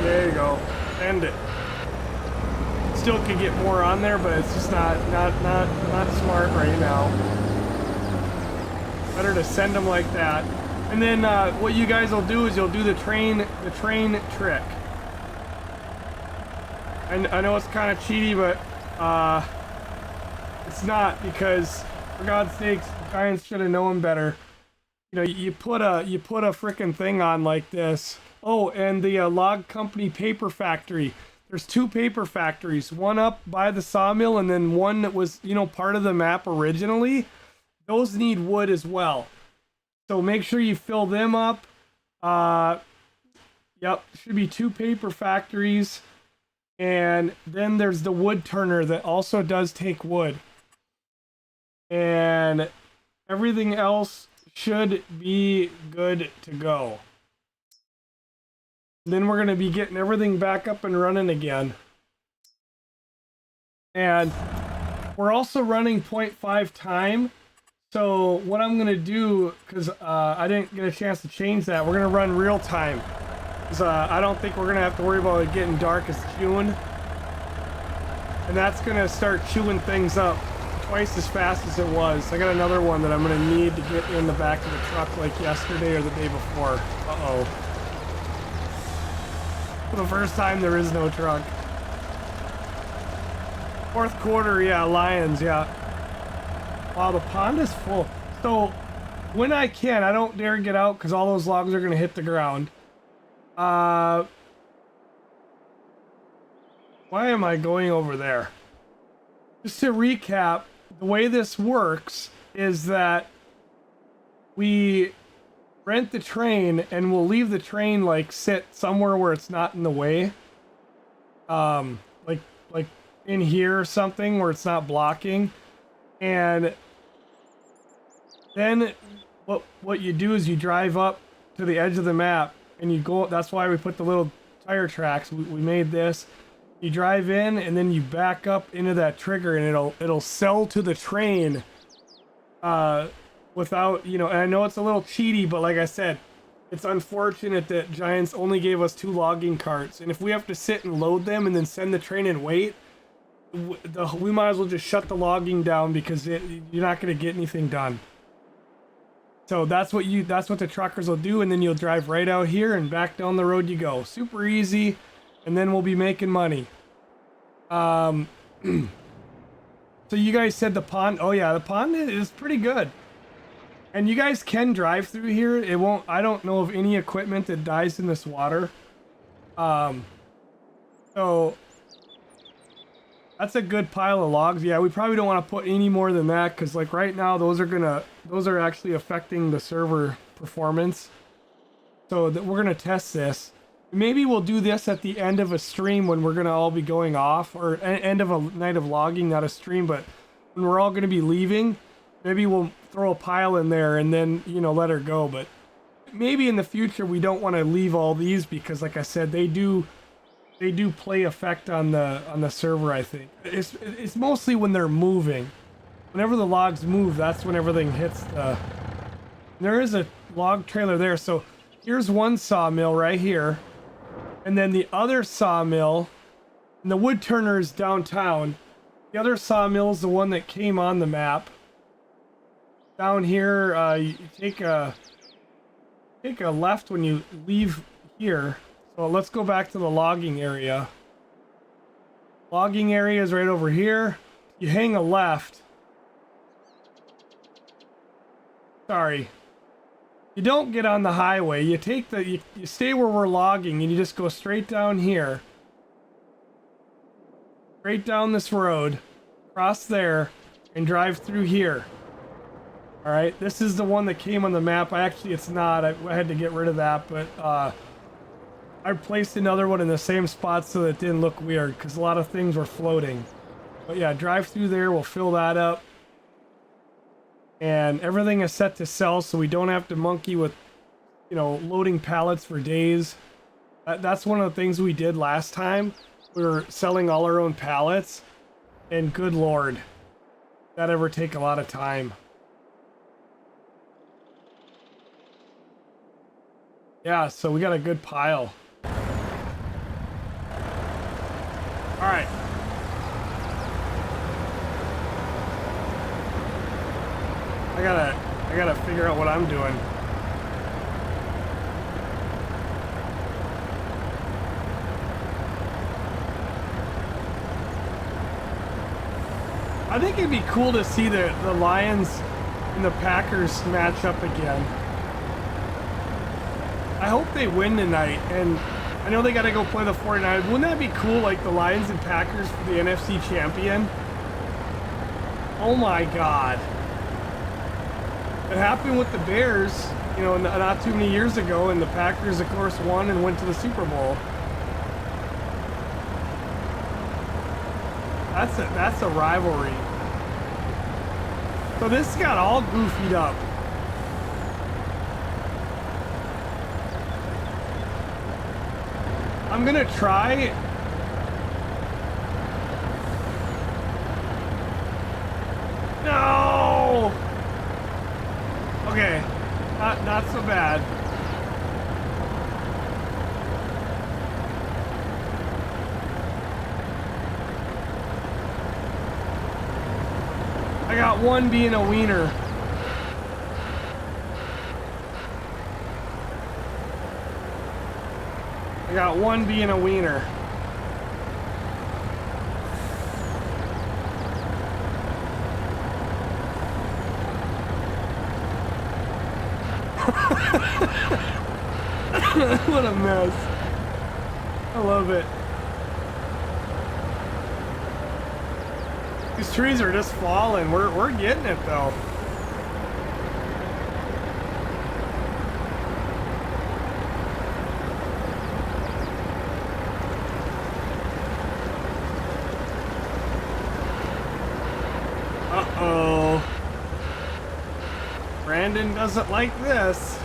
There you go. End it. Still could get more on there, but it's just not smart right now. Better to send them like that. And then what you guys will do is you'll do the train trick. And I know it's kind of cheaty, but it's not, because for God's sakes, the Giants should have known better. You know, you put a frickin' thing on like this. Oh, and the log company paper factory. There's two paper factories, one up by the sawmill and then one that was, you know, part of the map originally. Those need wood as well. So make sure you fill them up. Yep, should be two paper factories. And then there's the wood turner that also does take wood. And everything else should be good to go. Then we're going to be getting everything back up and running again. And we're also running 0.5 time. So what I'm going to do, because I didn't get a chance to change that, we're going to run real time. Because I don't think we're going to have to worry about it getting dark as June. And that's going to start chewing things up twice as fast as it was. I got another one that I'm going to need to get in the back of the truck like yesterday or the day before. Uh-oh. For the first time, there is no truck. Fourth quarter, yeah, Lions, yeah. Wow, the pond is full. So when I can, I don't dare get out because all those logs are going to hit the ground. Why am I going over there? Just to recap, the way this works is that we rent the train and we'll leave the train like sit somewhere where it's not in the way. Like in here or something where it's not blocking. And then what you do is you drive up to the edge of the map and you go, that's why we put the little tire tracks. We made this. You drive in and then you back up into that trigger and it'll sell to the train without, you know, and I know it's a little cheaty, but like I said, it's unfortunate that Giants only gave us 2 logging carts, and if we have to sit and load them and then send the train and wait, we might as well just shut the logging down because you're not going to get anything done. So that's what the truckers will do, and then you'll drive right out here and back down the road you go. Super easy, and then we'll be making money. So you guys said the pond. Oh yeah, the pond is pretty good. And you guys can drive through here. It won't, I don't know of any equipment that dies in this water. So that's a good pile of logs. Yeah, we probably don't want to put any more than that because like right now those are actually affecting the server performance. So that we're gonna test this. Maybe we'll do this at the end of a stream when we're gonna all be going off, or end of a night of logging, not a stream, but when we're all gonna be leaving, maybe we'll throw a pile in there and then, you know, let her go. But maybe in the future we don't want to leave all these because like I said, they do play effect on the server. I think it's mostly when they're moving. Whenever the logs move, that's when everything hits the... There is a log trailer there. So here's one sawmill right here. And then the other sawmill, and the wood turner is downtown. The other sawmill is the one that came on the map. Down here, you take a left when you leave here. So let's go back to the logging area. Logging area is right over here. You hang a left. Sorry. You don't get on the highway. You take you stay where we're logging and you just go straight down here. Straight down this road. Cross there and drive through here. Alright, this is the one that came on the map. It's not. I had to get rid of that, but I placed another one in the same spot so that it didn't look weird because a lot of things were floating. But yeah, drive through there. We'll fill that up. And everything is set to sell so we don't have to monkey with, you know, loading pallets for days. That's one of the things we did last time. We were selling all our own pallets. And good lord, that ever take a lot of time. Yeah, so we got a good pile. Alright. I gotta figure out what I'm doing. I think it'd be cool to see the Lions and the Packers match up again. I hope they win tonight, and I know they gotta go play the 49ers. Wouldn't that be cool, like the Lions and Packers for the NFC champion? Oh my god. It happened with the Bears, you know, not too many years ago, and the Packers, of course, won and went to the Super Bowl. That's a rivalry. So this got all goofied up. I'm gonna try. No. Okay, not so bad. I got one being a wiener. I got one being a wiener. What a mess. I love it. These trees are just falling. We're getting it though. Uh-oh. Brandon doesn't like this.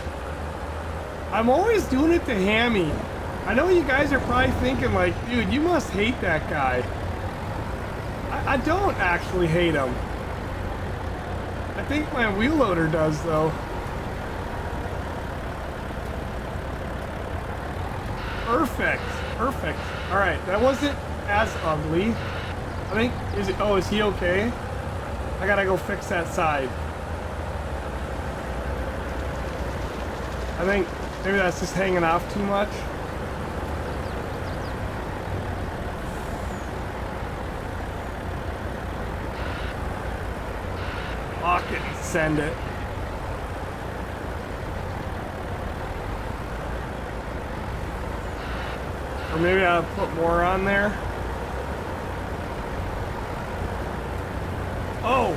I'm always doing it to Hammy. I know you guys are probably thinking like, dude, you must hate that guy. I don't actually hate him. I think my wheel loader does though. Perfect, perfect. All right, that wasn't as ugly. I think, is he okay? I gotta go fix that side. I think maybe that's just hanging off too much. Lock it and send it. Or maybe I'll put more on there. Oh!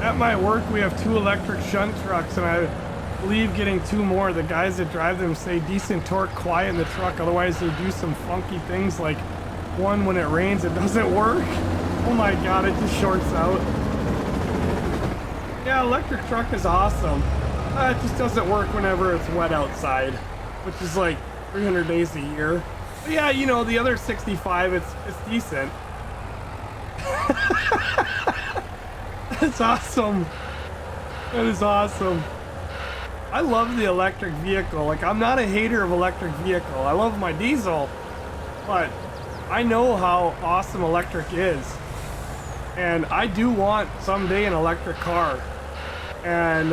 At my work, we have 2 electric shunt trucks, and I believe getting 2 more. The guys that drive them say decent torque, quiet in the truck. Otherwise, they do some funky things like one, when it rains, it doesn't work. Oh my god, it just shorts out. Yeah, electric truck is awesome. It just doesn't work whenever it's wet outside, which is like 300 days a year. But yeah, you know, the other 65, it's decent. That's awesome. That is awesome. I love the electric vehicle. Like, I'm not a hater of electric vehicle. I love my diesel, but I know how awesome electric is. And I do want someday an electric car. And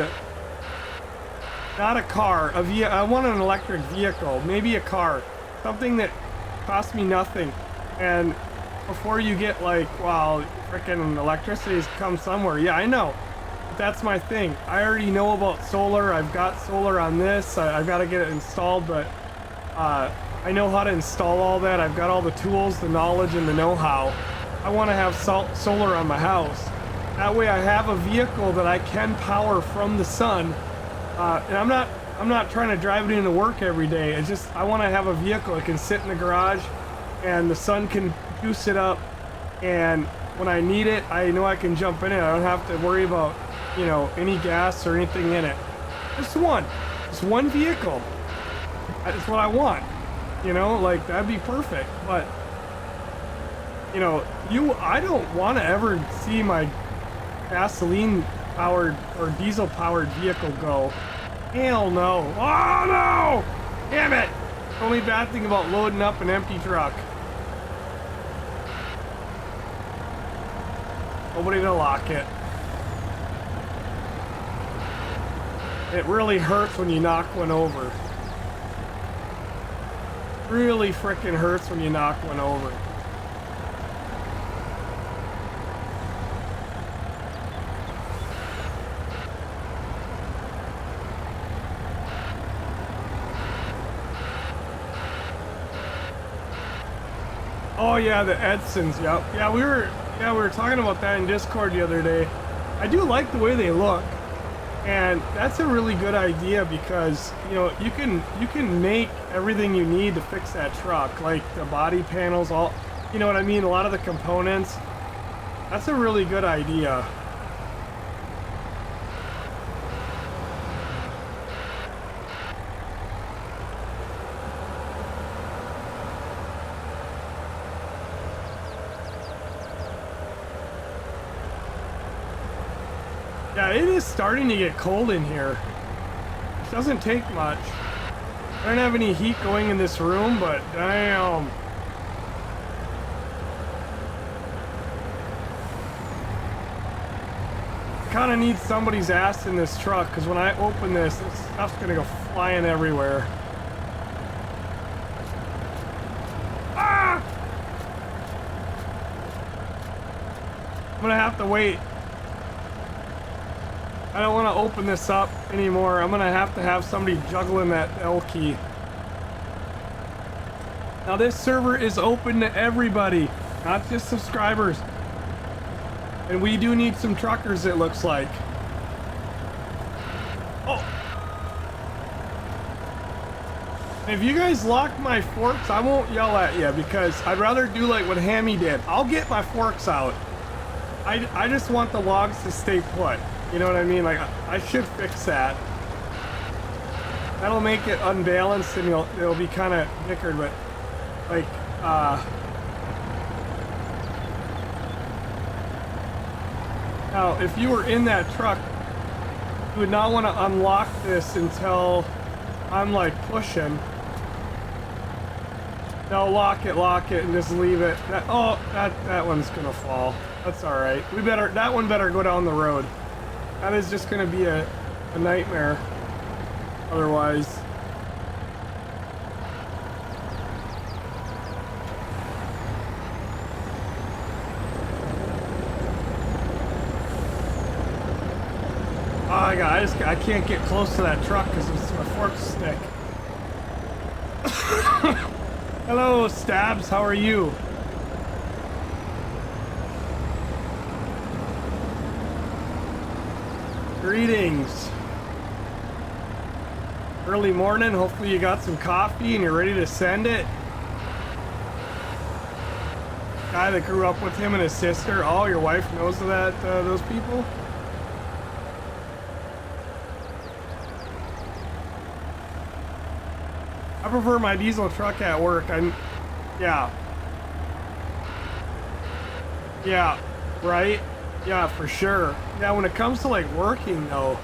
not a car, I want an electric vehicle, maybe a car. Something that costs me nothing. And before you get like, wow, freaking electricity's come somewhere. Yeah, I know. But that's my thing. I already know about solar. I've got solar on this. I've got to get it installed, but I know how to install all that. I've got all the tools, the knowledge, and the know-how. I want to have solar on my house. That way I have a vehicle that I can power from the sun. And I'm not trying to drive it into work every day. It's just, I want to have a vehicle that can sit in the garage and the sun can juice it up. And when I need it, I know I can jump in it. I don't have to worry about, you know, any gas or anything in it. Just one vehicle. That's what I want. You know, like, that'd be perfect. But, you know, I don't want to ever see my gasoline powered or diesel powered vehicle go. Hell no. Oh no! Damn it! The only bad thing about loading up an empty truck. Nobody to lock it. It really hurts when you knock one over. Really frickin' hurts when you knock one over. Oh yeah, the Edsons, yep. Yeah, we were talking about that in Discord the other day. I do like the way they look. And that's a really good idea because, you know, you can make everything you need to fix that truck, like the body panels, all, you know what I mean, a lot of the components. That's a really good idea. Yeah, it is starting to get cold in here. It doesn't take much. I don't have any heat going in this room, but damn. kind of need somebody's ass in this truck, because when I open this stuff's gonna go flying everywhere. Ah! I'm gonna have to wait. I don't want to open this up anymore. I'm gonna have to have somebody juggling that L key. Now this server is open to everybody, not just subscribers. And we do need some truckers, it looks like. Oh. If you guys lock my forks, I won't yell at you, because I'd rather do like what Hammy did. I'll get my forks out. I just want the logs to stay put. You know what I mean? Like, I should fix that. That'll make it unbalanced and it'll be kind of bickered, but like, now, if you were in that truck, you would not want to unlock this until I'm like pushing. No, lock it, and just leave it. That one's gonna fall. That's all right. That one better go down the road. That is just gonna be a nightmare. Otherwise. Oh, I can't get close to that truck because my fork's stick. Hello, Stabs. How are you? Greetings. Early morning. Hopefully you got some coffee and you're ready to send it. Guy that grew up with him and his sister. Oh, your wife knows that those people? I prefer my diesel truck at work. Yeah, right? Yeah, for sure. Yeah, when it comes to like working though,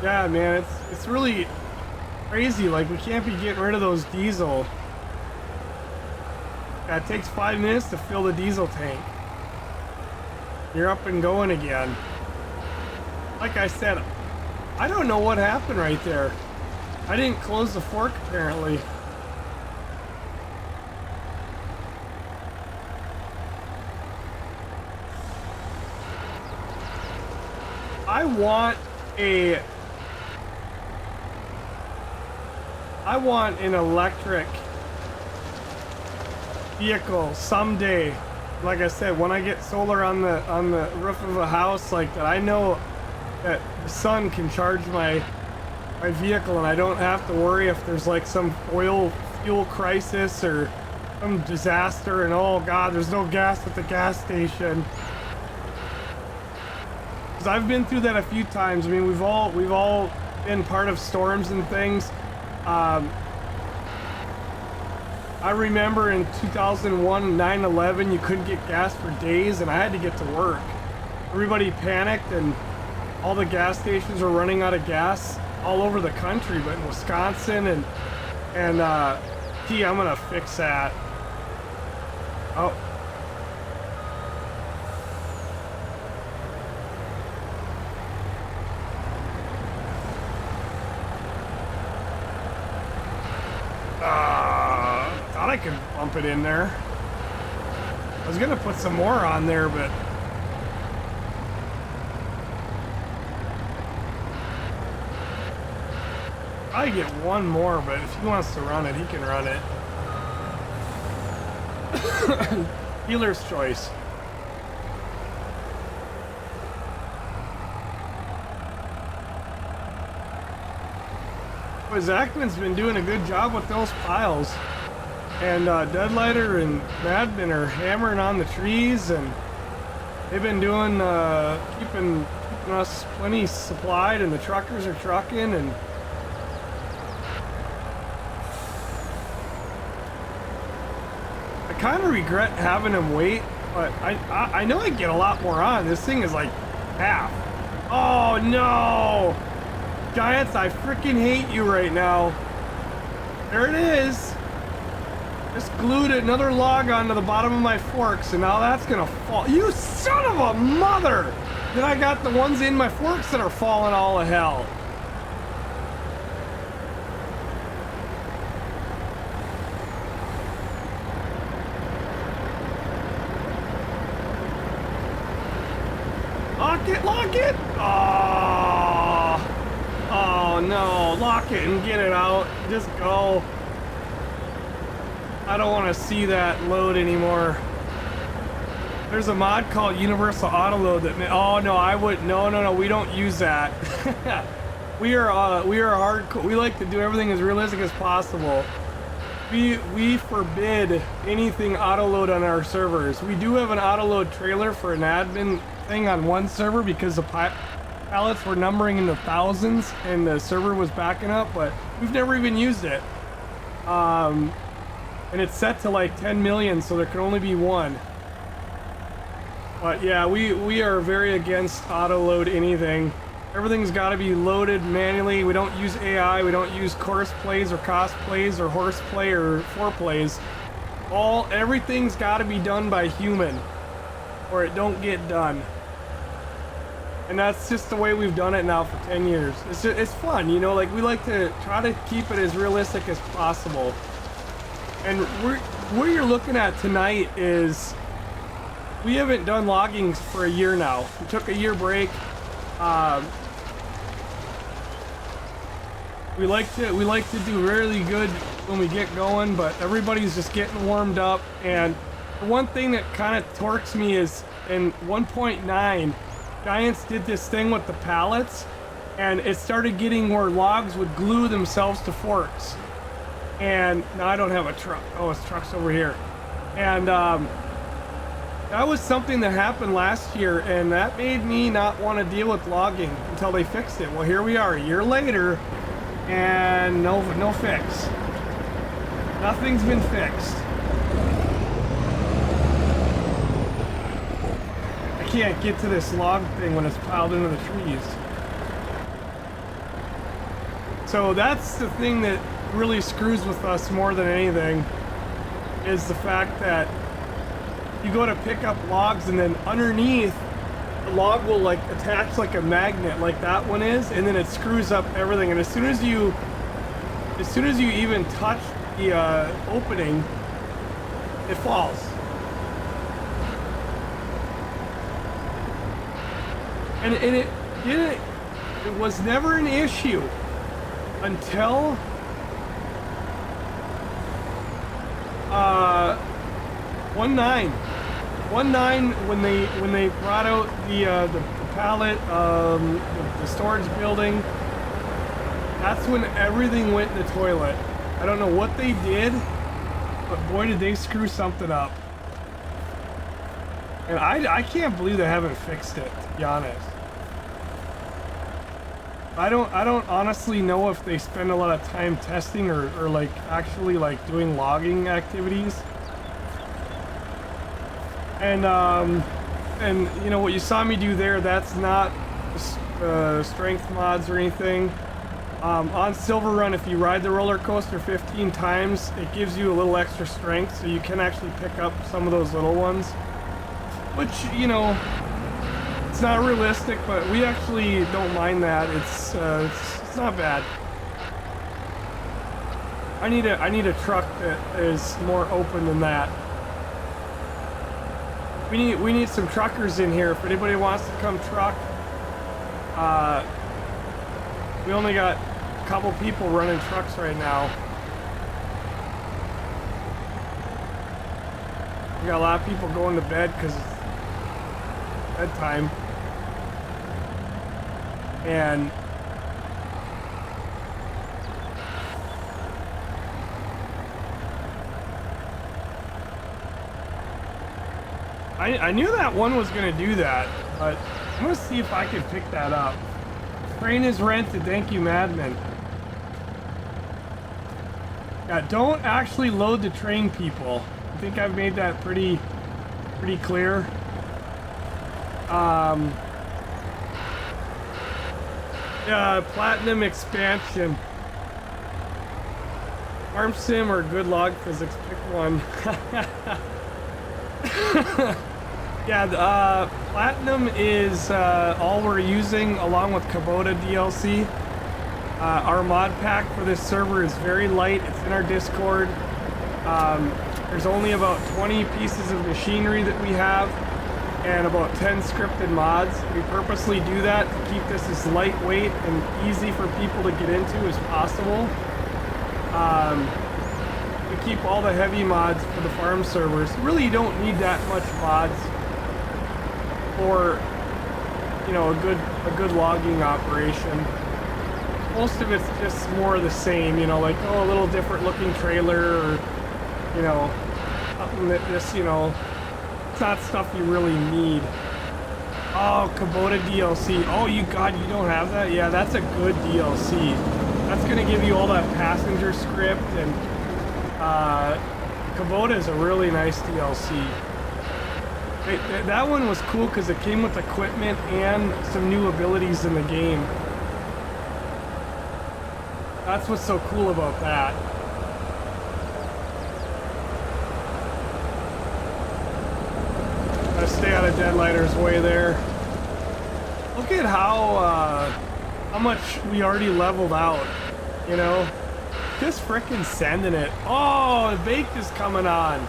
yeah, man, it's really crazy. Like, we can't be getting rid of those diesel. Yeah, it takes 5 minutes to fill the diesel tank. You're up and going again. Like I said, I don't know what happened right there. I didn't close the fork apparently. I want an electric vehicle someday. Like I said, when I get solar on the roof of a house like that, I know that the sun can charge my vehicle and I don't have to worry if there's like some oil fuel crisis or some disaster and oh god, there's no gas at the gas station. Because I've been through that a few times. I mean, we've all been part of storms and things. I remember in 2001, 9/11, you couldn't get gas for days and I had to get to work. Everybody panicked and all the gas stations were running out of gas all over the country, but in Wisconsin and gee, I'm gonna fix that. Oh. Thought I could bump it in there. I was gonna put some more on there, but I get one more, but if he wants to run it, he can run it. Dealer's choice. But Zachman's been doing a good job with those piles. And Deadlighter and Madman are hammering on the trees, and they've been doing, keeping us plenty supplied, and the truckers are trucking, and I kind of regret having him wait, but I know I get a lot more on. This thing is like half. Oh no! Giants, I freaking hate you right now. There it is. Just glued another log onto the bottom of my forks, and now that's gonna fall. You son of a mother! Then I got the ones in my forks that are falling all to hell. Lock it! Oh, oh no, lock it and get it out. Just go. I don't want to see that load anymore. There's a mod called Universal Auto Load that, oh no, I would, no, we don't use that. we are hardcore. We like to do everything as realistic as possible. We forbid anything auto load on our servers. We do have an auto load trailer for an admin thing on one server because the pallets were numbering in the thousands and the server was backing up, but we've never even used it. And it's set to like 10 million, so there can only be one. But yeah, we are very against auto load anything. Everything's got to be loaded manually. We don't use AI. We don't use course plays or cost plays or horse play or foreplays. Everything's got to be done by human, or it don't get done. And that's just the way we've done it now for 10 years. It's fun, you know. Like, we like to try to keep it as realistic as possible. And what you're looking at tonight is we haven't done logging for a year now. We took a year break. We like to do really good when we get going, but everybody's just getting warmed up. And the one thing that kind of torques me is in 1.9, Giants did this thing with the pallets, and it started getting where logs would glue themselves to forks. And now I don't have a truck. Oh, his truck's over here. And that was something that happened last year, and that made me not want to deal with logging until they fixed it. Well, here we are a year later, and no fix. Nothing's been fixed. I can't get to this log thing when it's piled into the trees. So that's the thing that really screws with us more than anything, is the fact that you go to pick up logs and then underneath the log will like attach like a magnet like that one is, and then it screws up everything. And as soon as you even touch the opening, it falls. And it was never an issue until 1.9 when they brought out the pallet, the storage building. That's when everything went in the toilet. I don't know what they did, but boy did they screw something up. And I can't believe they haven't fixed it, to be honest. I don't honestly know if they spend a lot of time testing or like actually like doing logging activities. And you know what you saw me do there, that's not strength mods or anything. On Silverrun, if you ride the roller coaster 15 times, it gives you a little extra strength, so you can actually pick up some of those little ones. Which, you know, it's not realistic, but we actually don't mind that. It's not bad. I need a truck that is more open than that. We need some truckers in here. If anybody wants to come truck, we only got a couple people running trucks right now. We got a lot of people going to bed because it's bedtime. And I knew that one was going to do that, but I'm going to see if I can pick that up. Train is rented, thank you, Madman. Yeah, don't actually load the train, people. I think I've made that pretty clear. Yeah, Platinum Expansion. Farm Sim or Good Log Physics, pick one. Yeah, Platinum is all we're using along with Kubota DLC. Our mod pack for this server is very light. It's in our Discord. There's only about 20 pieces of machinery that we have and about 10 scripted mods. We purposely do that to keep this as lightweight and easy for people to get into as possible. We keep all the heavy mods for the farm servers. Really, you don't need that much mods for, you know, a good logging operation. Most of it's just more of the same, you know, like, oh, a little different looking trailer, or, you know, something that just, you know, it's not stuff you really need. Oh, Kubota DLC. Oh, you don't have that? Yeah, that's a good DLC. That's gonna give you all that passenger script, and Kubota is a really nice DLC. That one was cool because it came with equipment and some new abilities in the game. That's what's so cool about that. Gotta stay out of Deadlighter's way there. Look at how much we already leveled out, you know? Just frickin' sending it. Oh, the baked is coming on.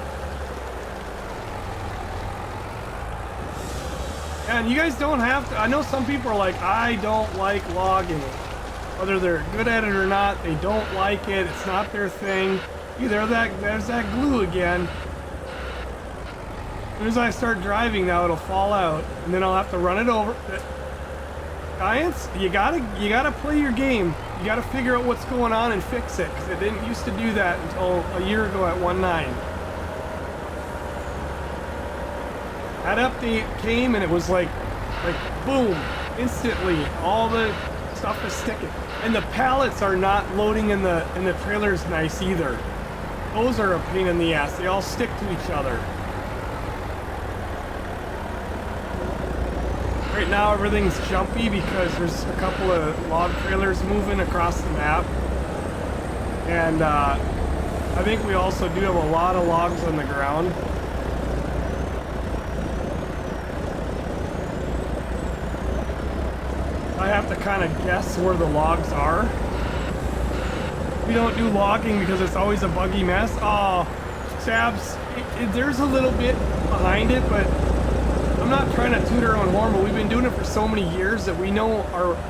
And you guys don't have to, I know some people are like, I don't like logging. Whether they're good at it or not, they don't like it. It's not their thing. There's that glue again. As soon as I start driving now, it'll fall out, and then I'll have to run it over. Giants, you gotta play your game. You gotta figure out what's going on and fix it, because it didn't used to do that until a year ago at 1.9. That update came and it was like boom, instantly, all the stuff is sticking. And the pallets are not loading in the trailers nice either. Those are a pain in the ass. They all stick to each other. Right now everything's jumpy because there's a couple of log trailers moving across the map. And I think we also do have a lot of logs on the ground. I have to kind of guess where the logs are. We don't do logging because it's always a buggy mess. Oh, Sabs, there's a little bit behind it, but I'm not trying to toot our own horn, but we've been doing it for so many years that we know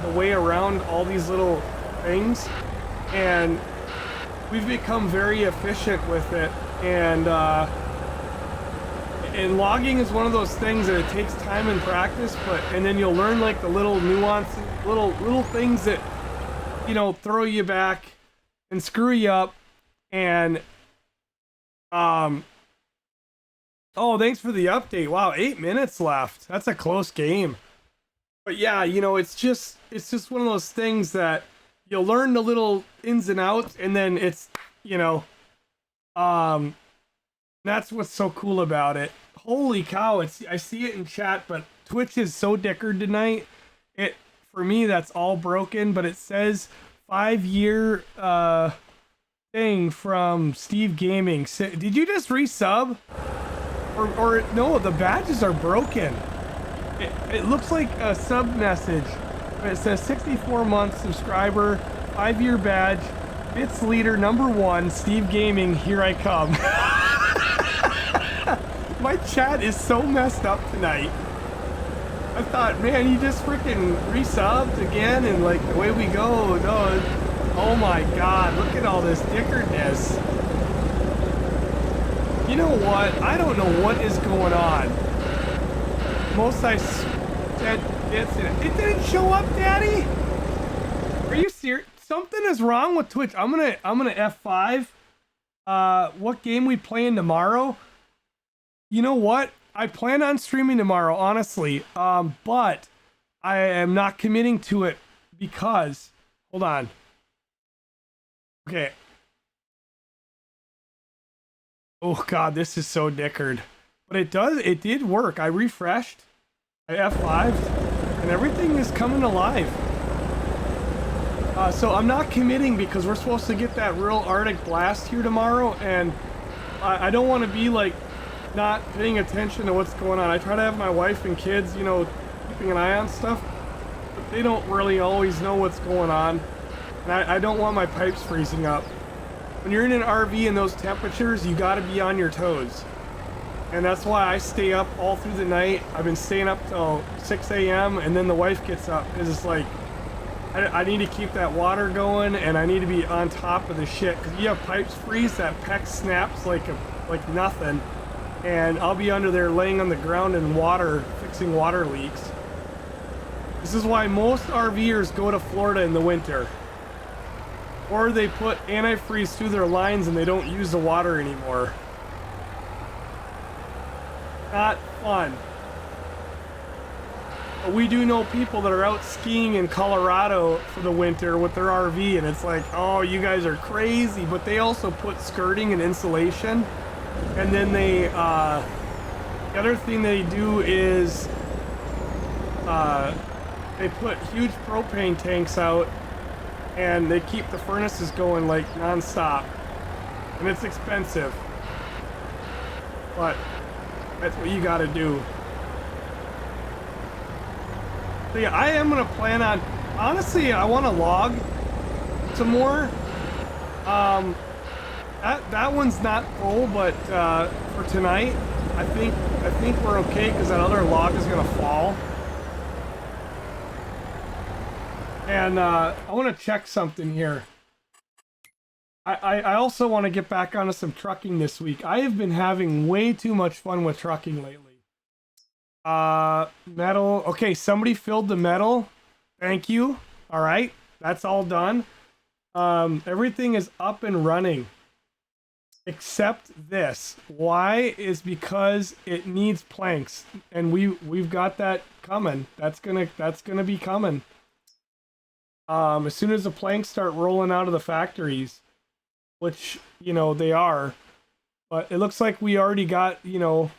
the way around all these little things, and we've become very efficient with it. And logging is one of those things that it takes time and practice, and then you'll learn like the little nuances, little things that, you know, throw you back and screw you up. And oh, thanks for the update. Wow, 8 minutes left. That's a close game. But yeah, you know, it's just one of those things that you'll learn the little ins and outs, and then it's, you know, that's what's so cool about it. Holy cow, I see it in chat, but Twitch is so dickered tonight. For me, that's all broken, but it says 5-year thing from Steve Gaming. Did you just resub? Or no, the badges are broken. It looks like a sub message. It says 64 month subscriber, 5-year badge, Bits leader #1, Steve Gaming, here I come. My chat is so messed up tonight. I thought, man, you just freaking resubbed again, and like the way we go, no, oh my god, look at all this dickerness. You know what? I don't know what is going on. Most I said bits in it. It didn't show up, Daddy. Are you serious? Something is wrong with Twitch. I'm gonna F5. What game we playing tomorrow? You know what? I plan on streaming tomorrow, honestly. But I am not committing to it because, hold on. Okay. Oh god, this is so dickered. But it did work. I refreshed. I F5'd, and everything is coming alive. So I'm not committing because we're supposed to get that real Arctic blast here tomorrow, and I don't want to be like not paying attention to what's going on. I try to have my wife and kids, you know, keeping an eye on stuff, but they don't really always know what's going on. And I don't want my pipes freezing up. When you're in an RV in those temperatures, you gotta be on your toes. And that's why I stay up all through the night. I've been staying up till 6 a.m. and then the wife gets up because it's like, I need to keep that water going and I need to be on top of the shit. Because you have pipes freeze, that PEX snaps like nothing. And I'll be under there laying on the ground in water, fixing water leaks. This is why most RVers go to Florida in the winter. Or they put antifreeze through their lines and they don't use the water anymore. Not fun. But we do know people that are out skiing in Colorado for the winter with their RV, and it's like, oh, you guys are crazy. But they also put skirting and insulation, and then they, the other thing they do is, they put huge propane tanks out, and they keep the furnaces going like non-stop, and it's expensive, but that's what you gotta do. So yeah, I am gonna plan on, honestly, I want to log some more. That one's not full, but for tonight, I think we're okay because that other log is gonna fall. And I want to check something here. I also want to get back onto some trucking this week. I have been having way too much fun with trucking lately. Metal. Okay, somebody filled the metal. Thank you. All right, that's all done. Everything is up and running except this. Why? Is because it needs planks, and we've got that coming. That's gonna be coming. As soon as the planks start rolling out of the factories, which, you know, they are, but it looks like we already got, you know,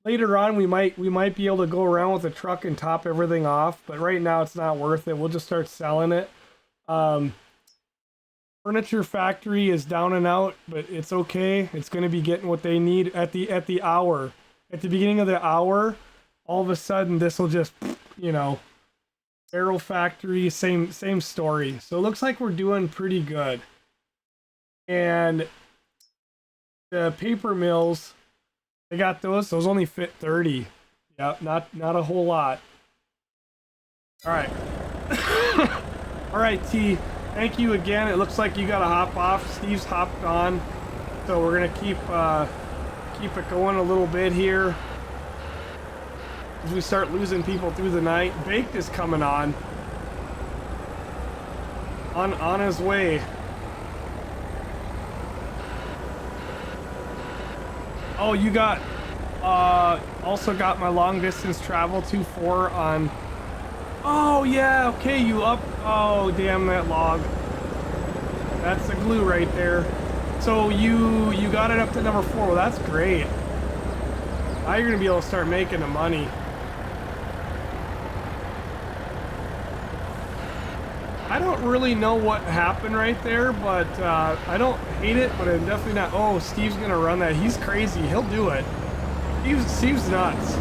later on we might be able to go around with a truck and top everything off, but right now it's not worth it. We'll just start selling it. Furniture factory is down and out, but it's okay. It's going to be getting what they need at the hour. At the beginning of the hour, all of a sudden this will just, you know, barrel factory, same story. So it looks like we're doing pretty good. And the paper mills, they got those only fit 30. Yeah, not a whole lot. All right. All right, T, thank you again. It looks like you got to hop off. Steve's hopped on, so we're gonna keep it going a little bit here as we start losing people through the night. Baked is coming on his way. Oh, you got, also got my long distance travel 2.4 on. Oh yeah, okay, you up. Oh damn, that log. That's the glue right there. So you got it up to number 4. Well, that's great. Now you're gonna be able to start making the money. I don't really know what happened right there, but I don't hate it, but I'm definitely not. Oh, Steve's gonna run that. He's crazy. He'll do it. Steve's nuts.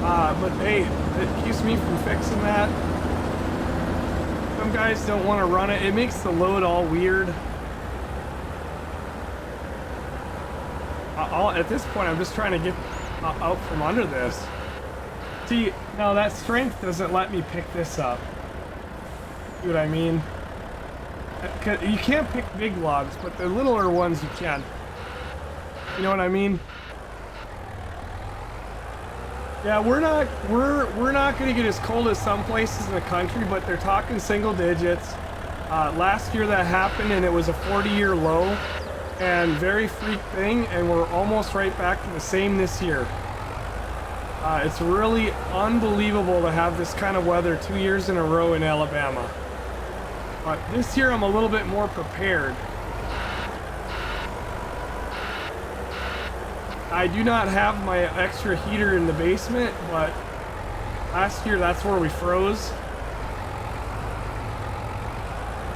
But hey, it keeps me from fixing that. Some guys don't want to run it. It makes the load all weird. At this point, I'm just trying to get out from under this. See, now that strength doesn't let me pick this up. See what I mean? You can't pick big logs, but the littler ones you can. You know what I mean? Yeah, we're not gonna get as cold as some places in the country, but they're talking single digits. Last year that happened, and it was a 40-year low, and very freak thing, and we're almost right back to the same this year. It's really unbelievable to have this kind of weather 2 years in a row in Alabama. But this year I'm a little bit more prepared. I do not have my extra heater in the basement, but last year that's where we froze.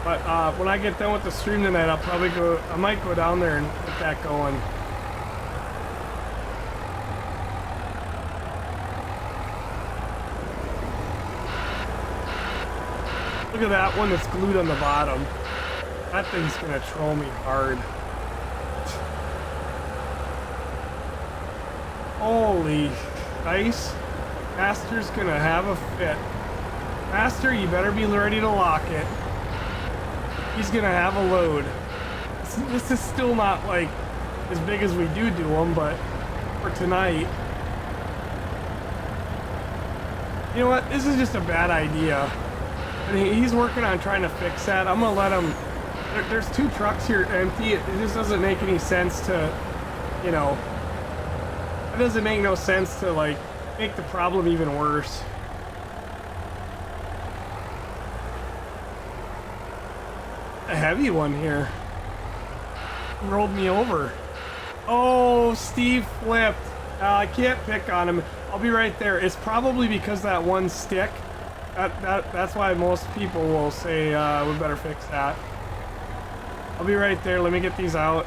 But when I get done with the stream tonight, I might go down there and get that going. Look at that one that's glued on the bottom. That thing's gonna troll me hard. Holy dice. Master's gonna have a fit. Master, you better be ready to lock it. He's gonna have a load. This is still not like as big as we do them, but for tonight. You know what? This is just a bad idea. And he's working on trying to fix that. I'm gonna let him. There's 2 trucks here empty. It just doesn't make any sense to, you know. It doesn't make no sense to like make the problem even worse. A heavy one here. He rolled me over. Oh, Steve flipped. I can't pick on him. I'll be right there. It's probably because that one stick. That's why most people will say we better fix that. I'll be right there. Let me get these out.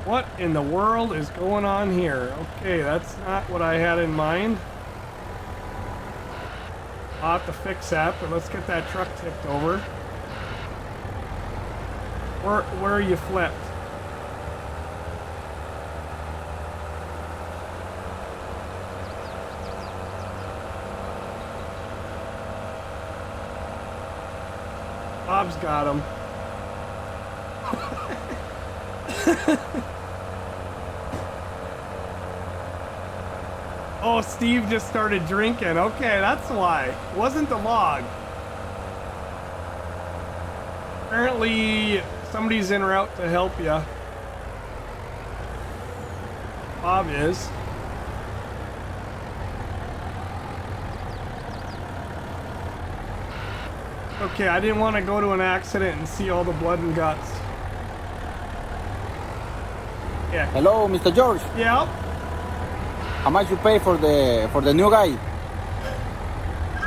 What in the world is going on here? Okay, that's not what I had in mind. I'll have to fix that, but let's get that truck tipped over. Where are you flipped? Bob's got him. Oh, Steve just started drinking. Okay, that's why. It wasn't the log. Apparently, somebody's en route to help you. Bob is. Okay, I didn't want to go to an accident and see all the blood and guts. Yeah. Hello, Mr. George. Yep. How much you pay for the new guy?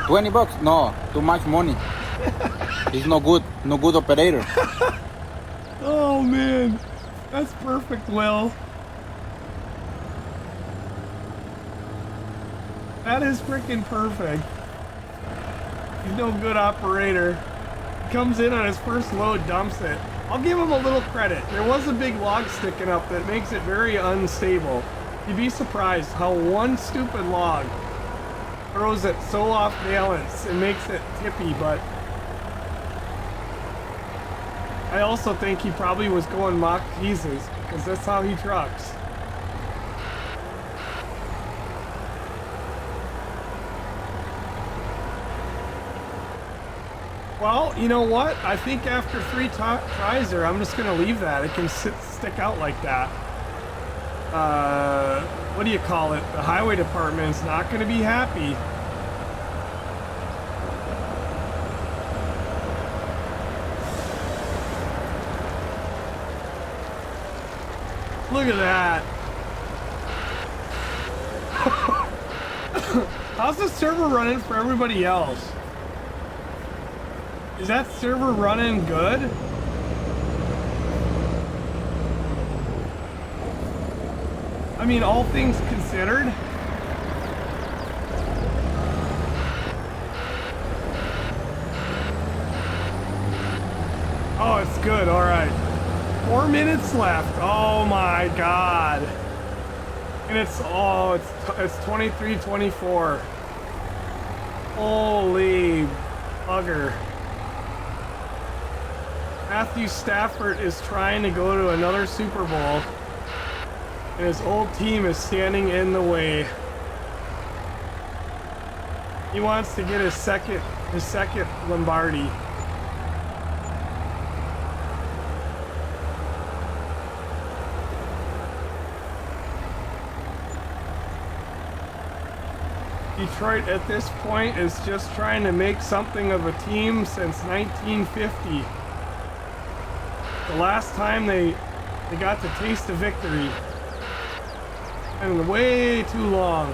$20? No, too much money. He's no good operator. Oh man, that's perfect, Will. That is freaking perfect. He's no good operator. He comes in on his first load, dumps it. I'll give him a little credit. There was a big log sticking up that makes it very unstable. You'd be surprised how one stupid log throws it so off balance and makes it tippy, but I also think he probably was going Mach Jesus because that's how he trucks. Well, you know what? I think after 3 tries there, I'm just going to leave that. It can stick out like that. What do you call it? The highway department's not going to be happy. Look at that. How's the server running for everybody else? Is that server running good? I mean, all things considered. Oh, it's good. All right. 4 minutes left. Oh my God. And it's 23-24. Holy bugger. Matthew Stafford is trying to go to another Super Bowl, and his old team is standing in the way. He wants to get his second Lombardi. Detroit at this point is just trying to make something of a team since 1950. The last time they got to taste of victory. And way too long.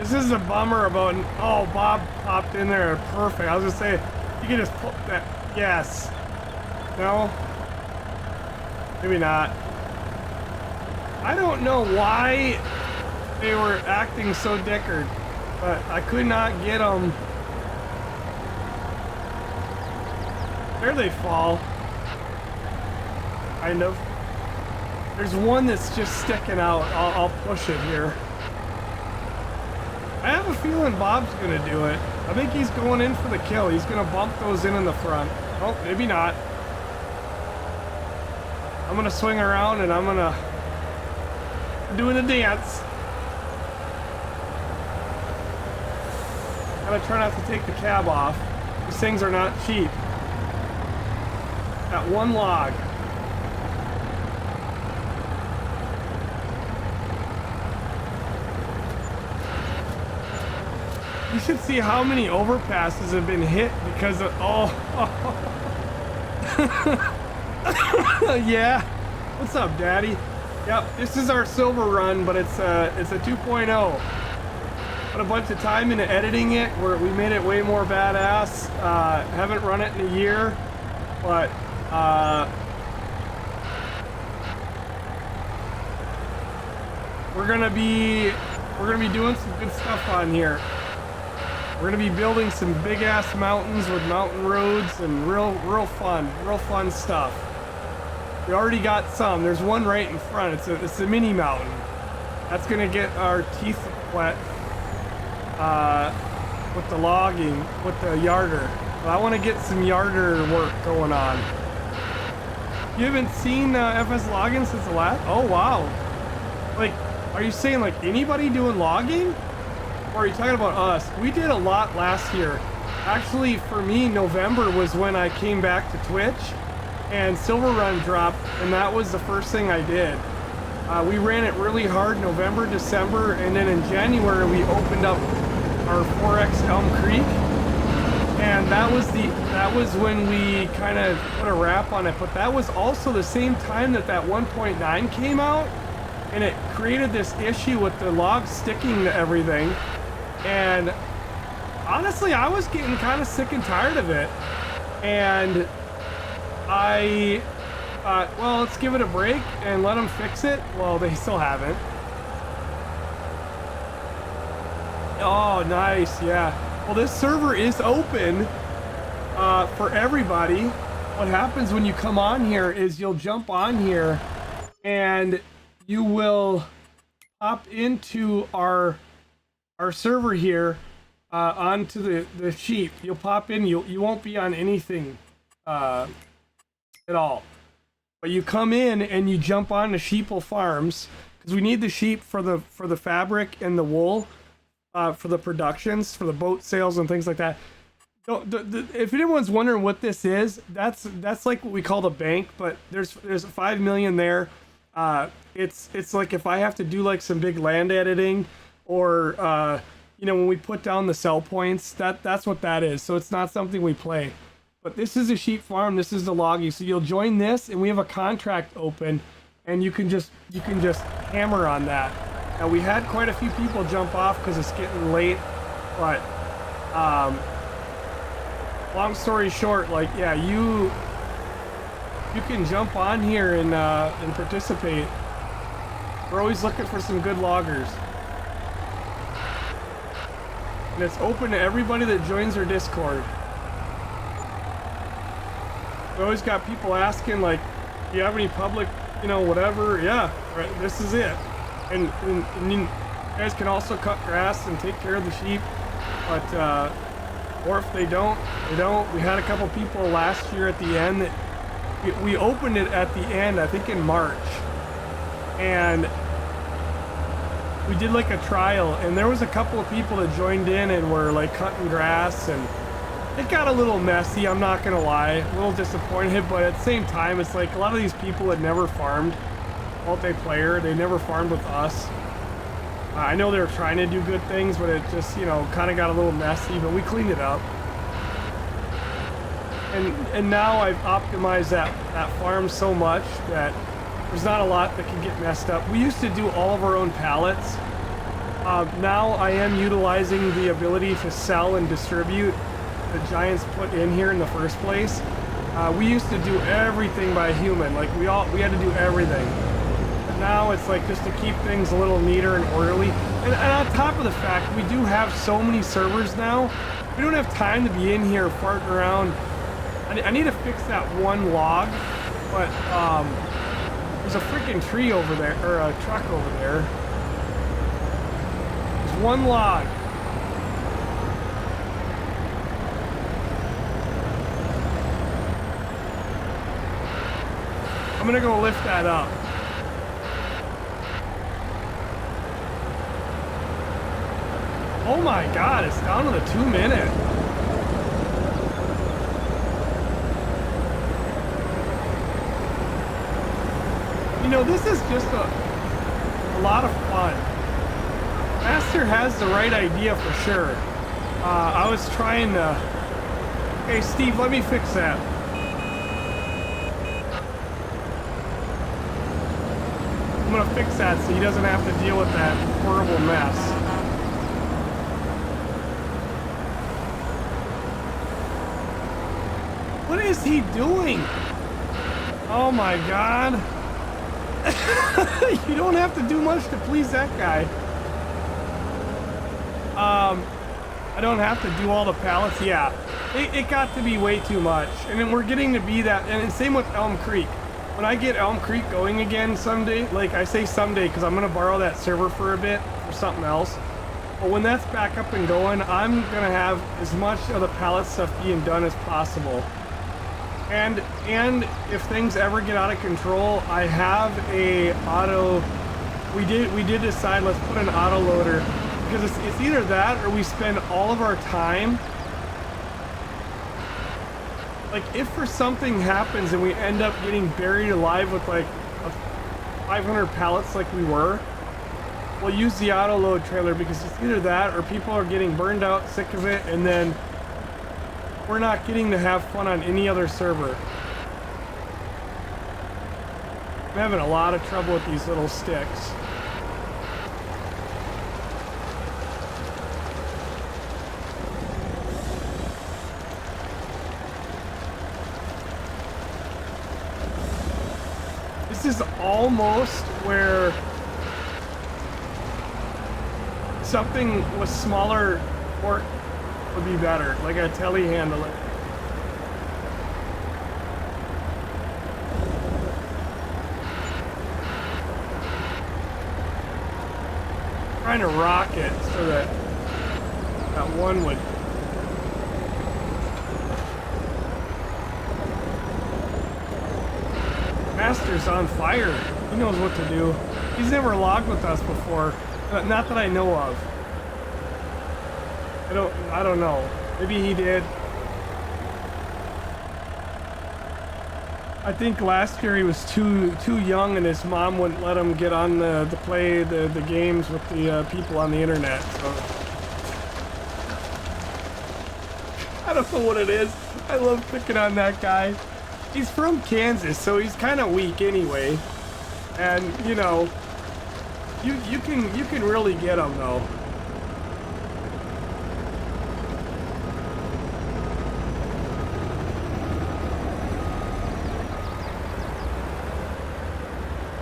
This is a bummer about, oh, Bob popped in there, perfect. I was gonna say, you can just put that, yes. No? Maybe not. I don't know why they were acting so dickered, but I could not get them. There they fall. Kind of. There's one that's just sticking out. I'll push it here. I have a feeling Bob's gonna do it. I think he's going in for the kill. He's gonna bump those in the front. Oh, maybe not. I'm gonna swing around and I'm doing the dance. Gotta try not to take the cab off. These things are not cheap. Got one log. You should see how many overpasses have been hit because of, oh. Yeah. What's up, Daddy? Yep, this is our Silverrun, but it's a 2.0. Put a bunch of time into editing it, where we made it way more badass. Haven't run it in a year, but we're gonna be doing some good stuff on here. We're gonna be building some big ass mountains with mountain roads and real fun stuff. We already got some. There's one right in front. It's a mini mountain. That's gonna get our teeth wet with the logging, with the yarder. But I want to get some yarder work going on. You haven't seen FS logging since the last? Oh wow! Like, are you saying like anybody doing logging? Or are you talking about us? We did a lot last year. Actually, for me, November was when I came back to Twitch, and Silverrun dropped, and that was the first thing I did. We ran it really hard November, December, and then in January we opened up our 4X Elm Creek, and that was when we kind of put a wrap on it. But that was also the same time that 1.9 came out, and it created this issue with the logs sticking to everything. And honestly, I was getting kind of sick and tired of it, and I thought, well, let's give it a break and let them fix it. Well, they still haven't. Oh, nice, yeah. Well, this server is open for everybody. What happens when you come on here is you'll jump on here and you will hop into our server here onto the sheep. You'll pop in, you won't be on anything at all. But you come in and you jump on to Sheeple Farms because we need the sheep for the fabric and the wool for the productions, for the boat sales and things like that. If anyone's wondering what this is, that's like what we call the bank, but there's 5 million there. It's like if I have to do like some big land editing, or you know, when we put down the sell points, that's what that is. So it's not something we play. But this is a sheep farm, this is the logging. So you'll join this, and we have a contract open, and you can just hammer on that. Now we had quite a few people jump off because it's getting late, but long story short, like, yeah, you can jump on here and participate. We're always looking for some good loggers. And it's open to everybody that joins our Discord. We always got people asking, like, do you have any public, you know, whatever? Yeah, right, this is it. And you guys can also cut grass and take care of the sheep. But, or if they don't, they don't. We had a couple people last year at the end that we opened it at the end, I think in March. And we did like a trial, and there was a couple of people that joined in and were like cutting grass, and it got a little messy, I'm not gonna lie. A little disappointed, but at the same time, it's like a lot of these people had never farmed multiplayer. They never farmed with us. I know they were trying to do good things, but it just, you know, kind of got a little messy, but we cleaned it up. And now I've optimized that farm so much that there's not a lot that can get messed up. We used to do all of our own pallets Now I am utilizing the ability to sell and distribute the giants put in here in the first place. We used to do everything by human, like we had to do everything. But now it's like just to keep things a little neater and orderly. And on top of the fact, we do have so many servers now, we don't have time to be in here farting around. I need to fix that one log, but there's a freaking tree over there, or a truck over there. There's one log. I'm gonna go lift that up. Oh my god, it's down to the 2 minute. You know, this is just a lot of fun. Master has the right idea for sure. I was trying to... Hey Steve, let me fix that. I'm gonna fix that so he doesn't have to deal with that horrible mess. What is he doing? Oh my god. You don't have to do much to please that guy. I don't have to do all the pallets. Yeah, it got to be way too much. And then we're getting to be that, and same with Elm Creek. When I get Elm Creek going again someday, like I say someday because I'm going to borrow that server for a bit for something else. But when that's back up and going, I'm going to have as much of the pallet stuff being done as possible. And if things ever get out of control, I have a auto. We did decide let's put an auto loader because it's either that or we spend all of our time. Like if for something happens and we end up getting buried alive with like 500 pallets like we were, we'll use the auto load trailer because it's either that or people are getting burned out, sick of it, and then we're not getting to have fun on any other server. I'm having a lot of trouble with these little sticks. This is almost where something with smaller fork would be better, like a telehandler. Trying to rock it so that that one would. Master's on fire. He knows what to do. He's never logged with us before, not that I know of. I don't know. Maybe he did. I think last year he was too young and his mom wouldn't let him get on to play the games with the people on the internet. So I don't know what it is. I love picking on that guy. He's from Kansas, so he's kind of weak anyway. And you know, you can really get him though.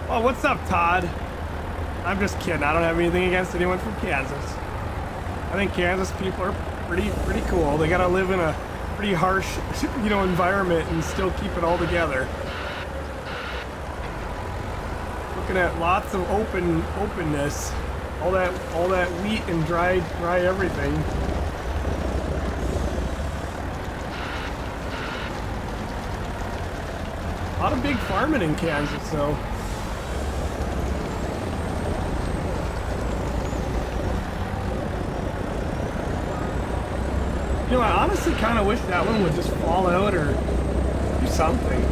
Oh, what's up, Todd? I'm just kidding. I don't have anything against anyone from Kansas. I think Kansas people are pretty cool. They gotta live in a pretty harsh, you know, environment and still keep it all together. Looking at lots of openness, all that wheat and dry everything. A lot of big farming in Kansas, though. You know, I honestly kind of wish that one would just fall out or do something.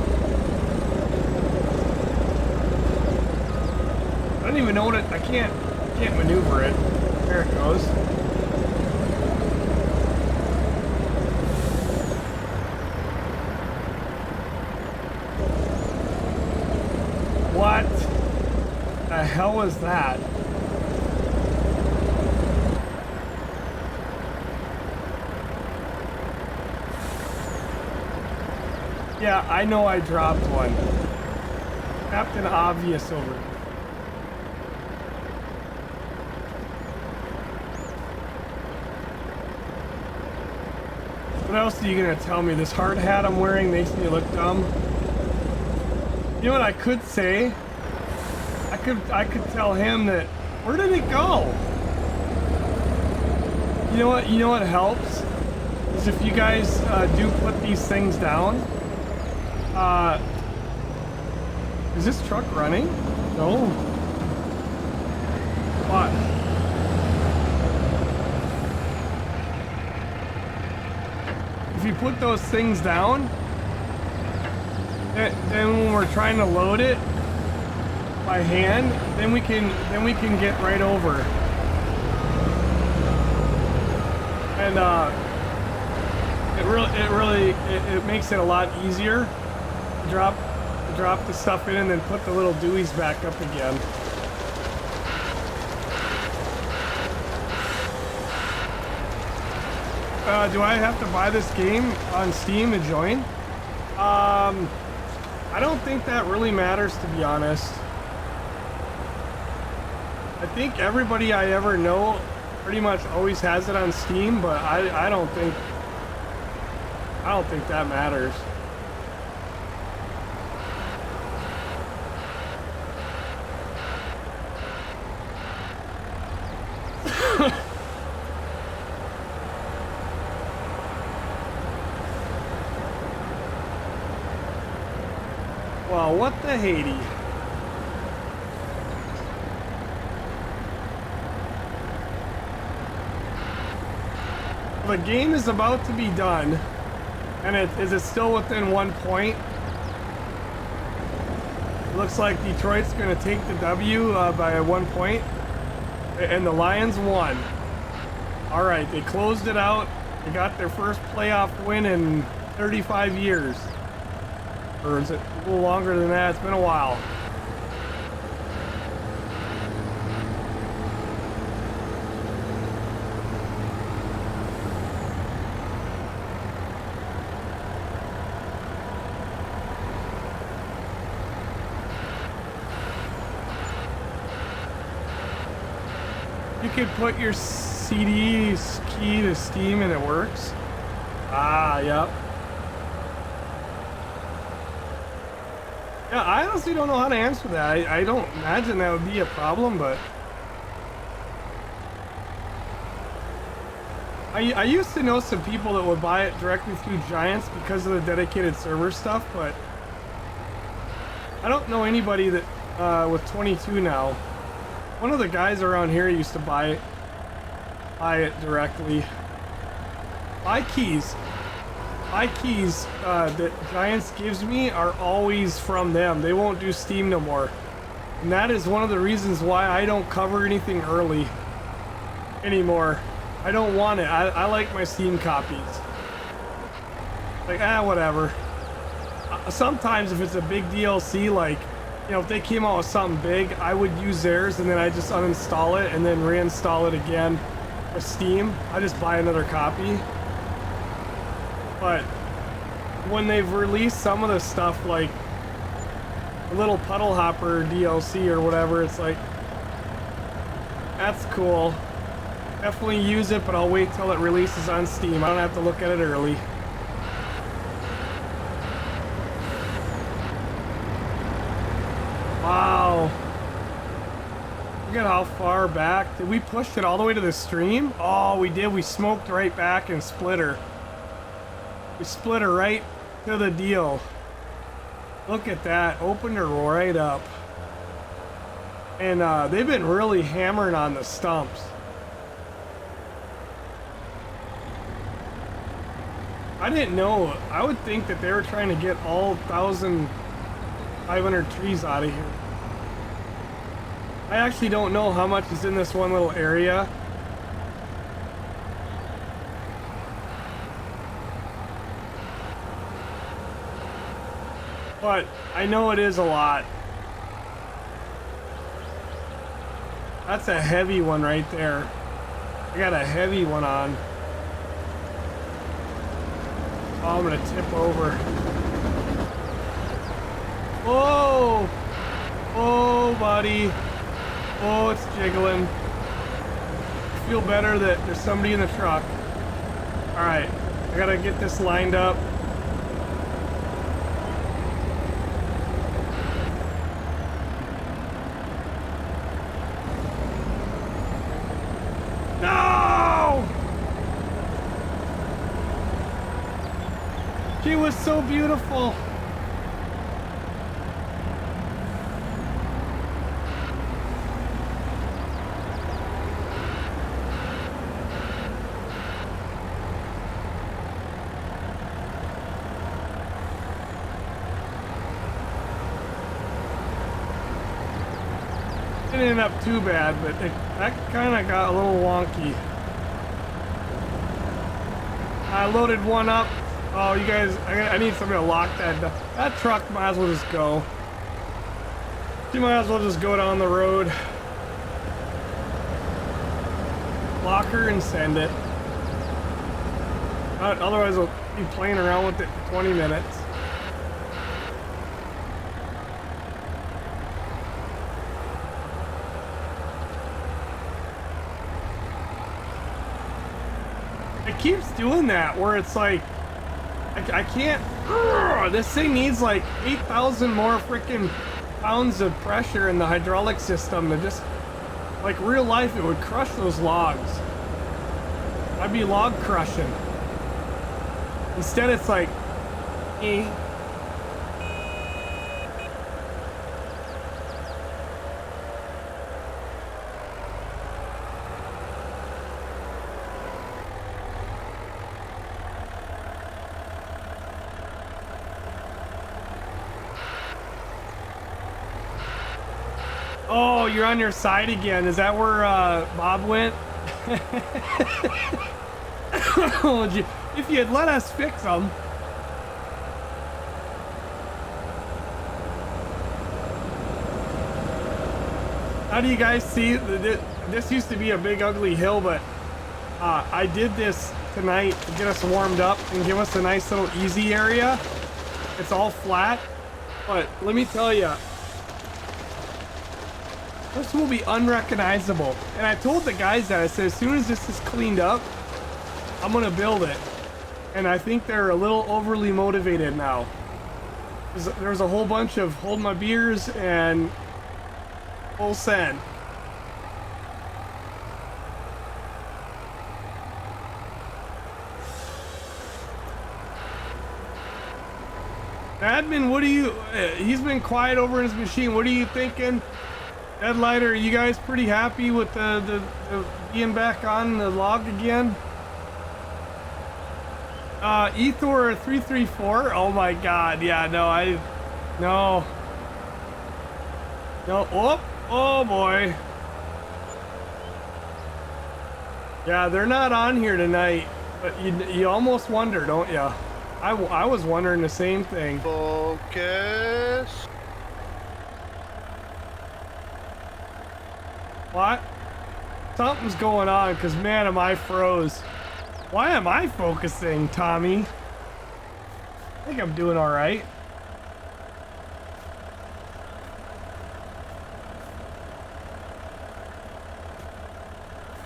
I don't even know what I can't maneuver it. There it goes. What the hell was that? Yeah, I know I dropped one. Captain Obvious over here. What else are you gonna tell me? This hard hat I'm wearing makes me look dumb. You know what I could say? I could tell him that. Where did it go? You know what? You know what helps is if you guys do put these things down. Is this truck running? No. What? If you put those things down, then when we're trying to load it by hand, then we can get right over. And it makes it a lot easier to drop the stuff in and then put the little dewies back up again. Do I have to buy this game on Steam to join? I don't think that really matters, to be honest. I think everybody I ever know pretty much always has it on Steam, but I don't think that matters. Well, what the Haiti? The game is about to be done, and is it still within 1 point? It looks like Detroit's going to take the W by 1 point, and the Lions won. All right, they closed it out. They got their first playoff win in 35 years. Or is it a little longer than that? It's been a while. You could put your CD key to Steam and it works. Ah, yep. Yeah, I honestly don't know how to answer that. I don't imagine that would be a problem, but I used to know some people that would buy it directly through Giants because of the dedicated server stuff, but I don't know anybody that with 22 now. One of the guys around here used to buy it directly. My keys that Giants gives me are always from them. They won't do Steam no more. And that is one of the reasons why I don't cover anything early anymore. I don't want it. I like my Steam copies. Like, whatever. Sometimes if it's a big DLC, like, you know, if they came out with something big, I would use theirs and then I just uninstall it and then reinstall it again with Steam. I just buy another copy. But when they've released some of the stuff, like the little Puddle Hopper DLC or whatever, it's like, that's cool. Definitely use it, but I'll wait till it releases on Steam. I don't have to look at it early. Wow. Look at how far back. Did we push it all the way to the stream? Oh, we did. We smoked right back and split her. We split her right to the deal. Look at that. Opened her right up. And they've been really hammering on the stumps. I didn't know. I would think that they were trying to get all 1,500 trees out of here. I actually don't know how much is in this one little area. But I know it is a lot. That's a heavy one right there. I got a heavy one on. Oh, I'm gonna tip over. Oh! Oh, buddy. Oh, it's jiggling. I feel better that there's somebody in the truck. Alright, I gotta get this lined up. No! She was so beautiful. Didn't end up too bad, but that kind of got a little wonky. I loaded one up. Oh, you guys, I need somebody to lock that down. That truck might as well just go. You might as well just go down the road. Lock her and send it. Otherwise, we'll be playing around with it for 20 minutes. It keeps doing that where it's like I can't. This thing needs like 8,000 more freaking pounds of pressure in the hydraulic system to just, like real life, it would crush those logs. I'd be log crushing. Instead, it's like, eh. Oh, you're on your side again. Is that where Bob went? If you had let us fix them. How do you guys see? This used to be a big ugly hill, but I did this tonight to get us warmed up and give us a nice little easy area. It's all flat, but let me tell you, this will be unrecognizable. And I told the guys that, I said, as soon as this is cleaned up, I'm gonna build it. And I think they're a little overly motivated now. There's a whole bunch of hold my beers and full send. Admin, what do you, he's been quiet over in his machine. What are you thinking? Deadlighter, are you guys pretty happy with the being back on the log again? Ethor 334. Oh my god, yeah, no. Oh boy. Yeah, they're not on here tonight, but you almost wonder, don't you? I was wondering the same thing. Focus. What? Something's going on, because man, am I froze. Why am I focusing, Tommy? I think I'm doing all right.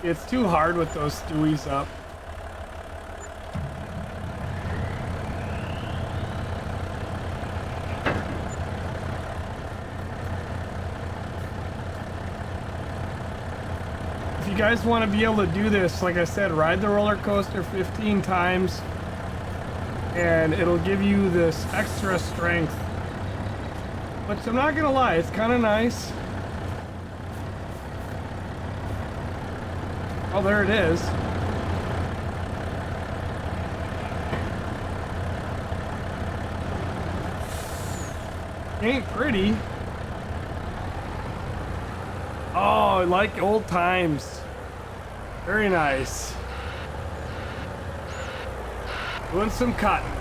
It's too hard with those Stewies up. If you guys want to be able to do this, like I said, ride the roller coaster 15 times and it'll give you this extra strength. Which I'm not gonna lie, it's kind of nice. Oh, there it is. Ain't pretty. Oh, like old times. Very nice. Doing some cutting.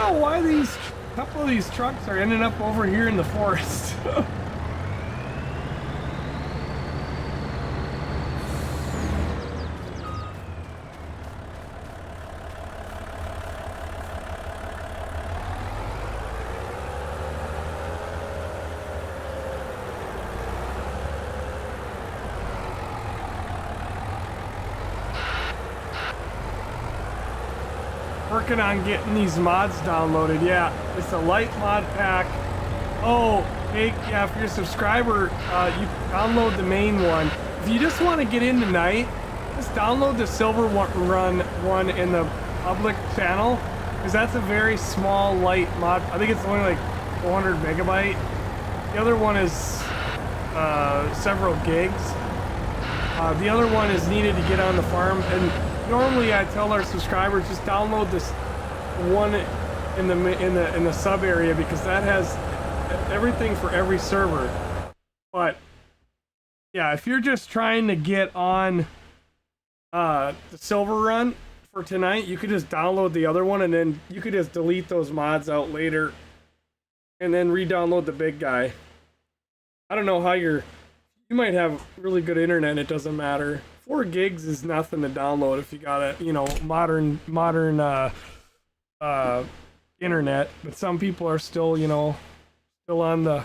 know why these couple of these trucks are ending up over here in the forest. Working on getting these mods downloaded. Yeah, it's a light mod pack. Oh, hey, yeah, if you're a subscriber, you download the main one. If you just want to get in tonight, just download the Silverrun one in the public channel, because that's a very small light mod. I think it's only like 400 megabyte. The other one is several gigs. The other one is needed to get on the farm, and normally I tell our subscribers just download this one in the sub area, because that has everything for every server. But yeah, if you're just trying to get on the Silverrun for tonight, you could just download the other one, and then you could just delete those mods out later and then re-download the big guy. I don't know how you might have really good internet and it doesn't matter. 4 gigs is nothing to download if you got a, you know, modern internet, but some people are still, you know, still on the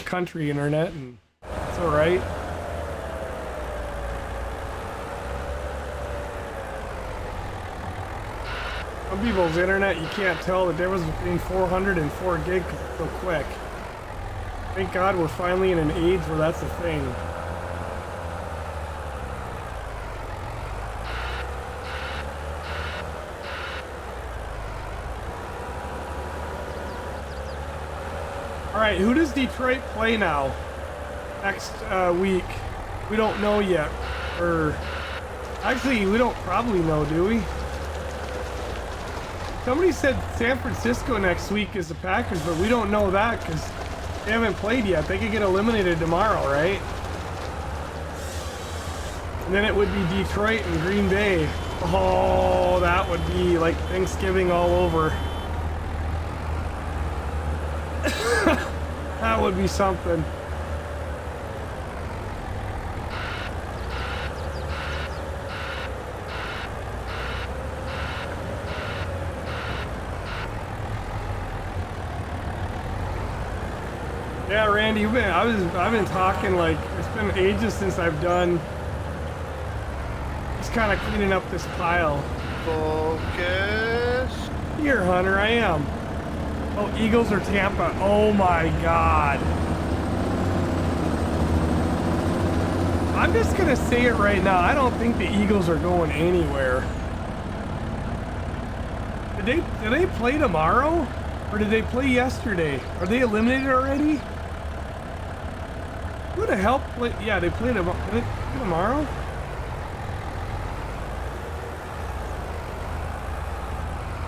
country internet, and it's all right. Some people's internet, you can't tell the difference between 400 and 4 gig because it's so quick. Thank God we're finally in an age where that's a thing. Alright, who does Detroit play now? Next week? We don't know yet. Or actually, we don't probably know, do we? Somebody said San Francisco next week is the Packers, but we don't know that because they haven't played yet. They could get eliminated tomorrow, right? And then it would be Detroit and Green Bay. Oh, that would be like Thanksgiving all over. That would be something. Yeah, Randy, I've been talking, like, it's been ages since I've done just kind of cleaning up this pile. Focus. Here, Hunter, I am. Oh, Eagles or Tampa? Oh my God. I'm just gonna say it right now. I don't think the Eagles are going anywhere. Did they play tomorrow? Or did they play yesterday? Are they eliminated already? Who the hell play? Yeah, they played tomorrow.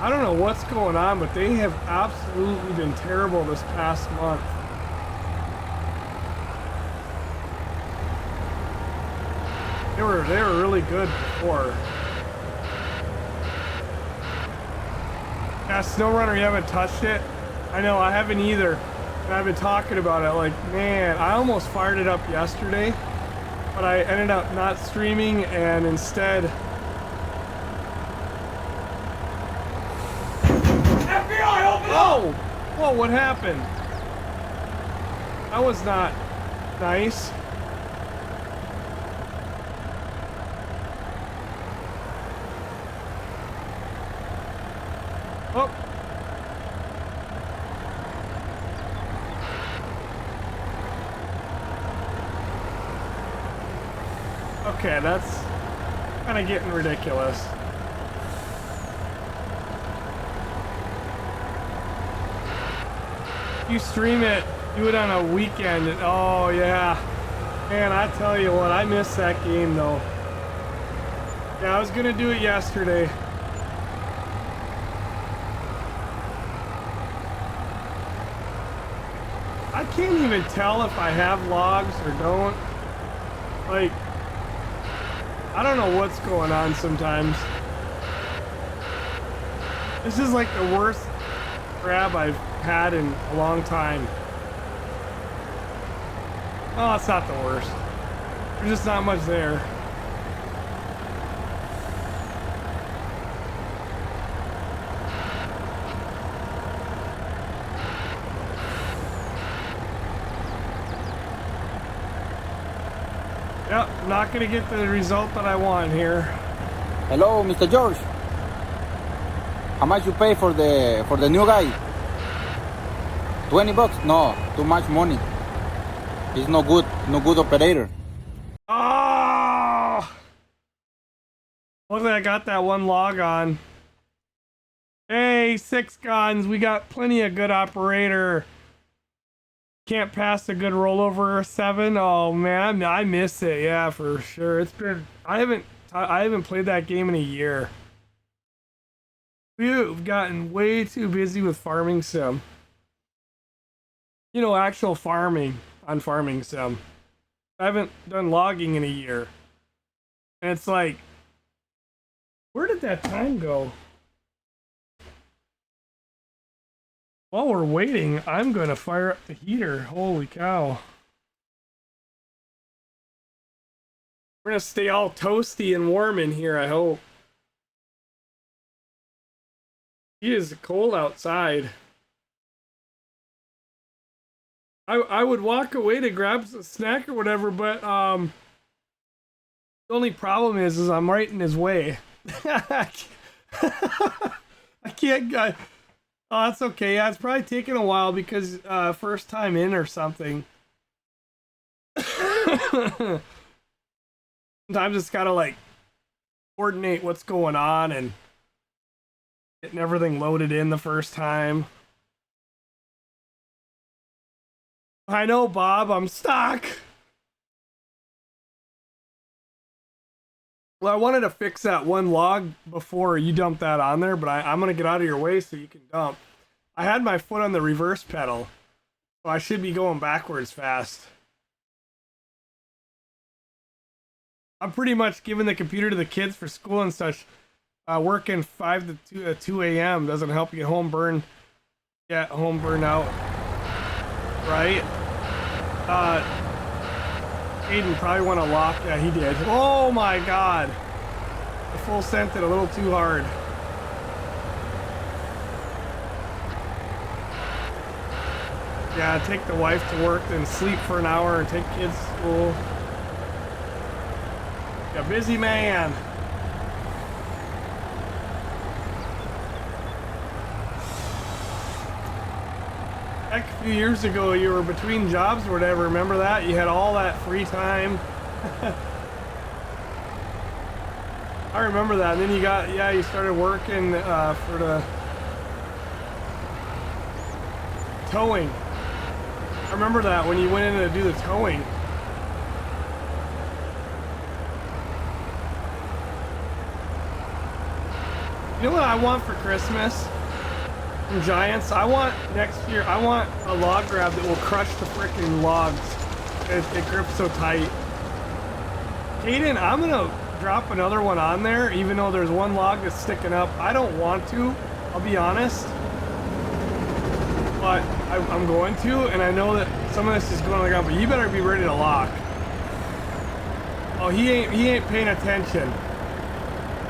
I don't know what's going on, but they have absolutely been terrible this past month. They were really good before. Yeah, SnowRunner, you haven't touched it? I know, I haven't either. And I've been talking about it, like, man, I almost fired it up yesterday, but I ended up not streaming and instead... FBI, open up! Whoa, what happened? That was not nice. Oh. Okay, that's kind of getting ridiculous. You stream it, do it on a weekend. Oh yeah, man, I tell you what, I missed that game though. Yeah, I was gonna do it yesterday. I can't even tell if I have logs or don't. Like, I don't know what's going on sometimes. This is like the worst grab I've had in a long time. Oh, it's not the worst. There's just not much there. Yep, not gonna get the result that I want here. Hello, Mr. George. How much you pay for the new guy? 20 bucks? No, too much money. He's no good operator. Oh! Luckily I got that one log on. Hey, 6 guns, we got plenty of good operator. Can't pass a good rollover 7. Oh man, I miss it. Yeah, for sure. It's been I haven't played that game in a year. We've gotten way too busy with farming sim. You know, actual farming on farming sim. I haven't done logging in a year. And it's like, where did that time go? While we're waiting, I'm going to fire up the heater. Holy cow. We're going to stay all toasty and warm in here, I hope. It is cold outside. I would walk away to grab a snack or whatever, but the only problem is I'm right in his way. I can't go. Oh, that's okay. Yeah, it's probably taking a while because first time in or something. Sometimes it's gotta like coordinate what's going on and getting everything loaded in the first time. I know, Bob, I'm stuck. Well, I wanted to fix that one log before you dump that on there, but I'm going to get out of your way so you can dump. I had my foot on the reverse pedal, so I should be going backwards fast. I'm pretty much giving the computer to the kids for school and such. Working 5 to 2 a.m. doesn't help you get home burned out. Right? Aiden probably want to lock. Yeah, he did. Oh my god. The full sent it a little too hard. Yeah, take the wife to work, then sleep for an hour and take kids to school. A busy man. Heck, a few years ago, you were between jobs or whatever. Remember that? You had all that free time. I remember that. And then you started working for the towing. I remember that when you went in to do the towing. You know what I want for Christmas? From Giants, next year, I want a log grab that will crush the freaking logs. It grips so tight. Aiden, I'm gonna drop another one on there, even though there's one log that's sticking up. I don't want to, I'll be honest. But I'm going to, and I know that some of this is going on the ground, but you better be ready to lock. Oh, he ain't paying attention.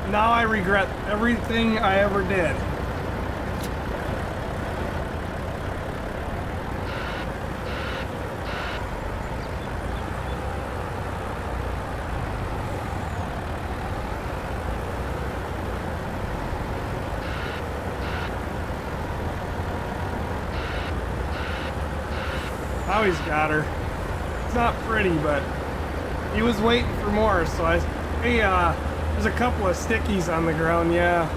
Now I regret everything I ever did. Now he's got her. It's not pretty, but he was waiting for more, so hey, there's a couple of stickies on the ground, yeah.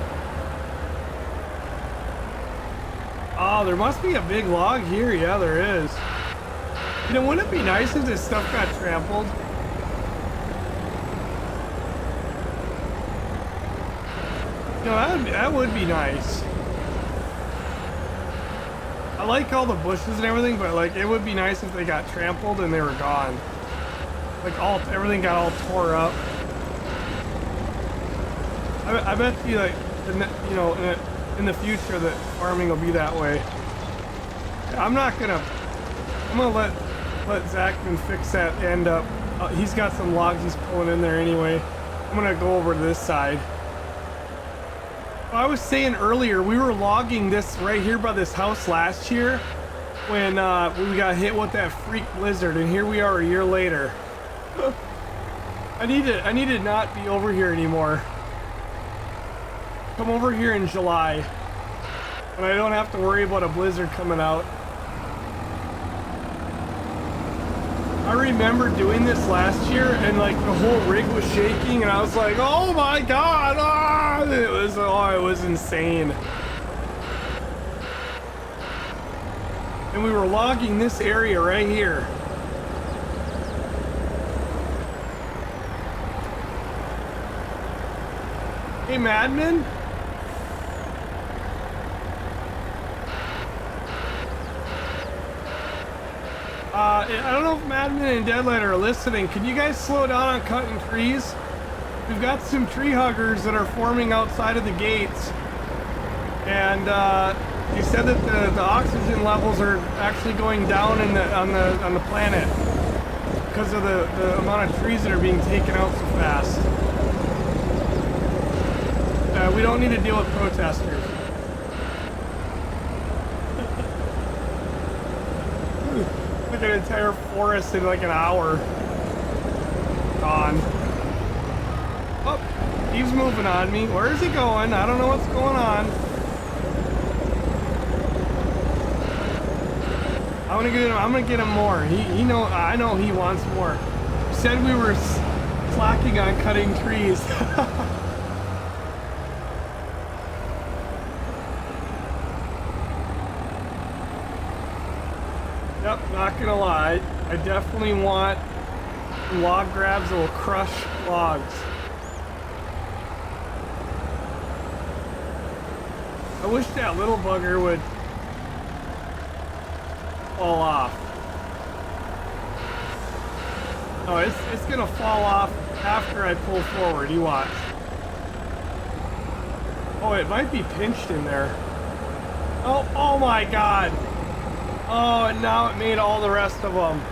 Oh, there must be a big log here. Yeah, there is. You know, wouldn't it be nice if this stuff got trampled? You know, that would be nice. I like all the bushes and everything, but like it would be nice if they got trampled and they were gone. Like everything got all tore up. I bet you like, you know, in the future that farming will be that way. I'm gonna let Zachman fix that end up. He's got some logs he's pulling in there anyway. I'm gonna go over to this side. I was saying earlier, we were logging this right here by this house last year when we got hit with that freak blizzard, and here we are a year later. I need to not be over here anymore. Come over here in July, and I don't have to worry about a blizzard coming out. I remember doing this last year, and like the whole rig was shaking, and I was like, "Oh my god!" Ah! It was insane. And we were logging this area right here. Hey, Madman. I don't know if Madman and Deadlight are listening. Can you guys slow down on cutting trees? We've got some tree huggers that are forming outside of the gates. And you said that the oxygen levels are actually going down on the planet because of the amount of trees that are being taken out so fast. We don't need to deal with protesters. Like an entire forest in like an hour. Gone. Oh, he's moving on me. Where is he going? I don't know what's going on. I'm gonna get him more. I know he wants more. You said we were slacking on cutting trees. Yep, not gonna lie. I definitely want log grabs that will crush logs. I wish that little bugger would fall off. Oh, it's gonna fall off after I pull forward. You watch. Oh, it might be pinched in there. Oh my god. Oh, and now it made all the rest of them.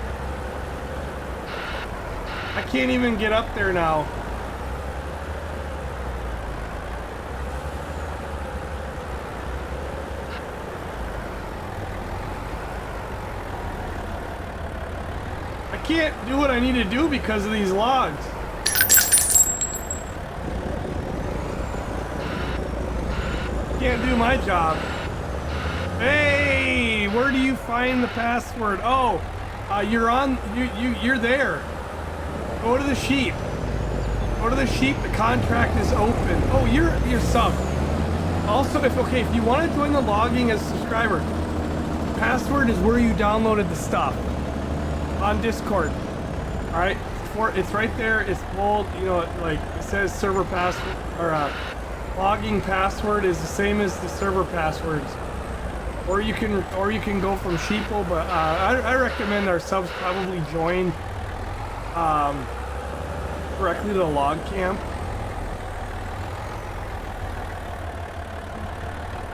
I can't even get up there now. I can't do what I need to do because of these logs. Can't do my job. Hey, where do you find the password? Oh, you're there. Go to the sheep. Go to the sheep. The contract is open. Oh, you're sub. Also, if you want to join the logging as a subscriber, password is where you downloaded the stuff on Discord. All right, it's right there. It's bold. You know, like it says server password or logging password is the same as the server passwords. Or you can go from sheeple, but I recommend our subs probably join directly to the log camp.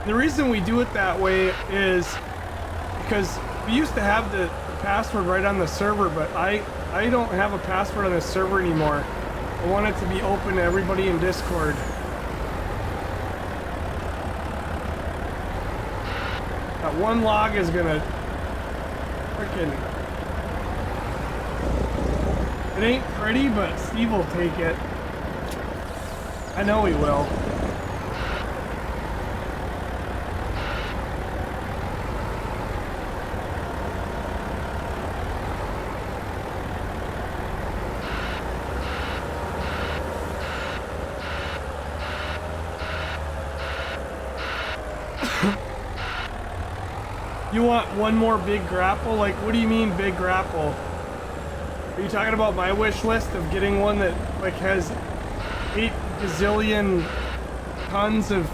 The reason we do it that way is because we used to have the password right on the server, but I don't have a password on the server anymore. I want it to be open to everybody in Discord. That one log is gonna freaking... It ain't pretty, but Steve will take it. I know he will. You want one more big grapple? Like, what do you mean big grapple? Are you talking about my wish list of getting one that like has 8 gazillion tons of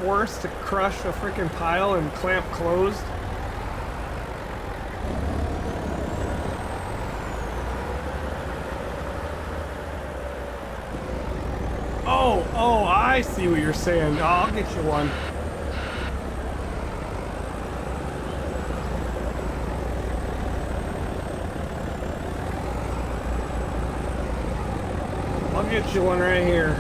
force to crush a freaking pile and clamp closed? Oh, I see what you're saying. Oh, I'll get you one. I'll get you one right here.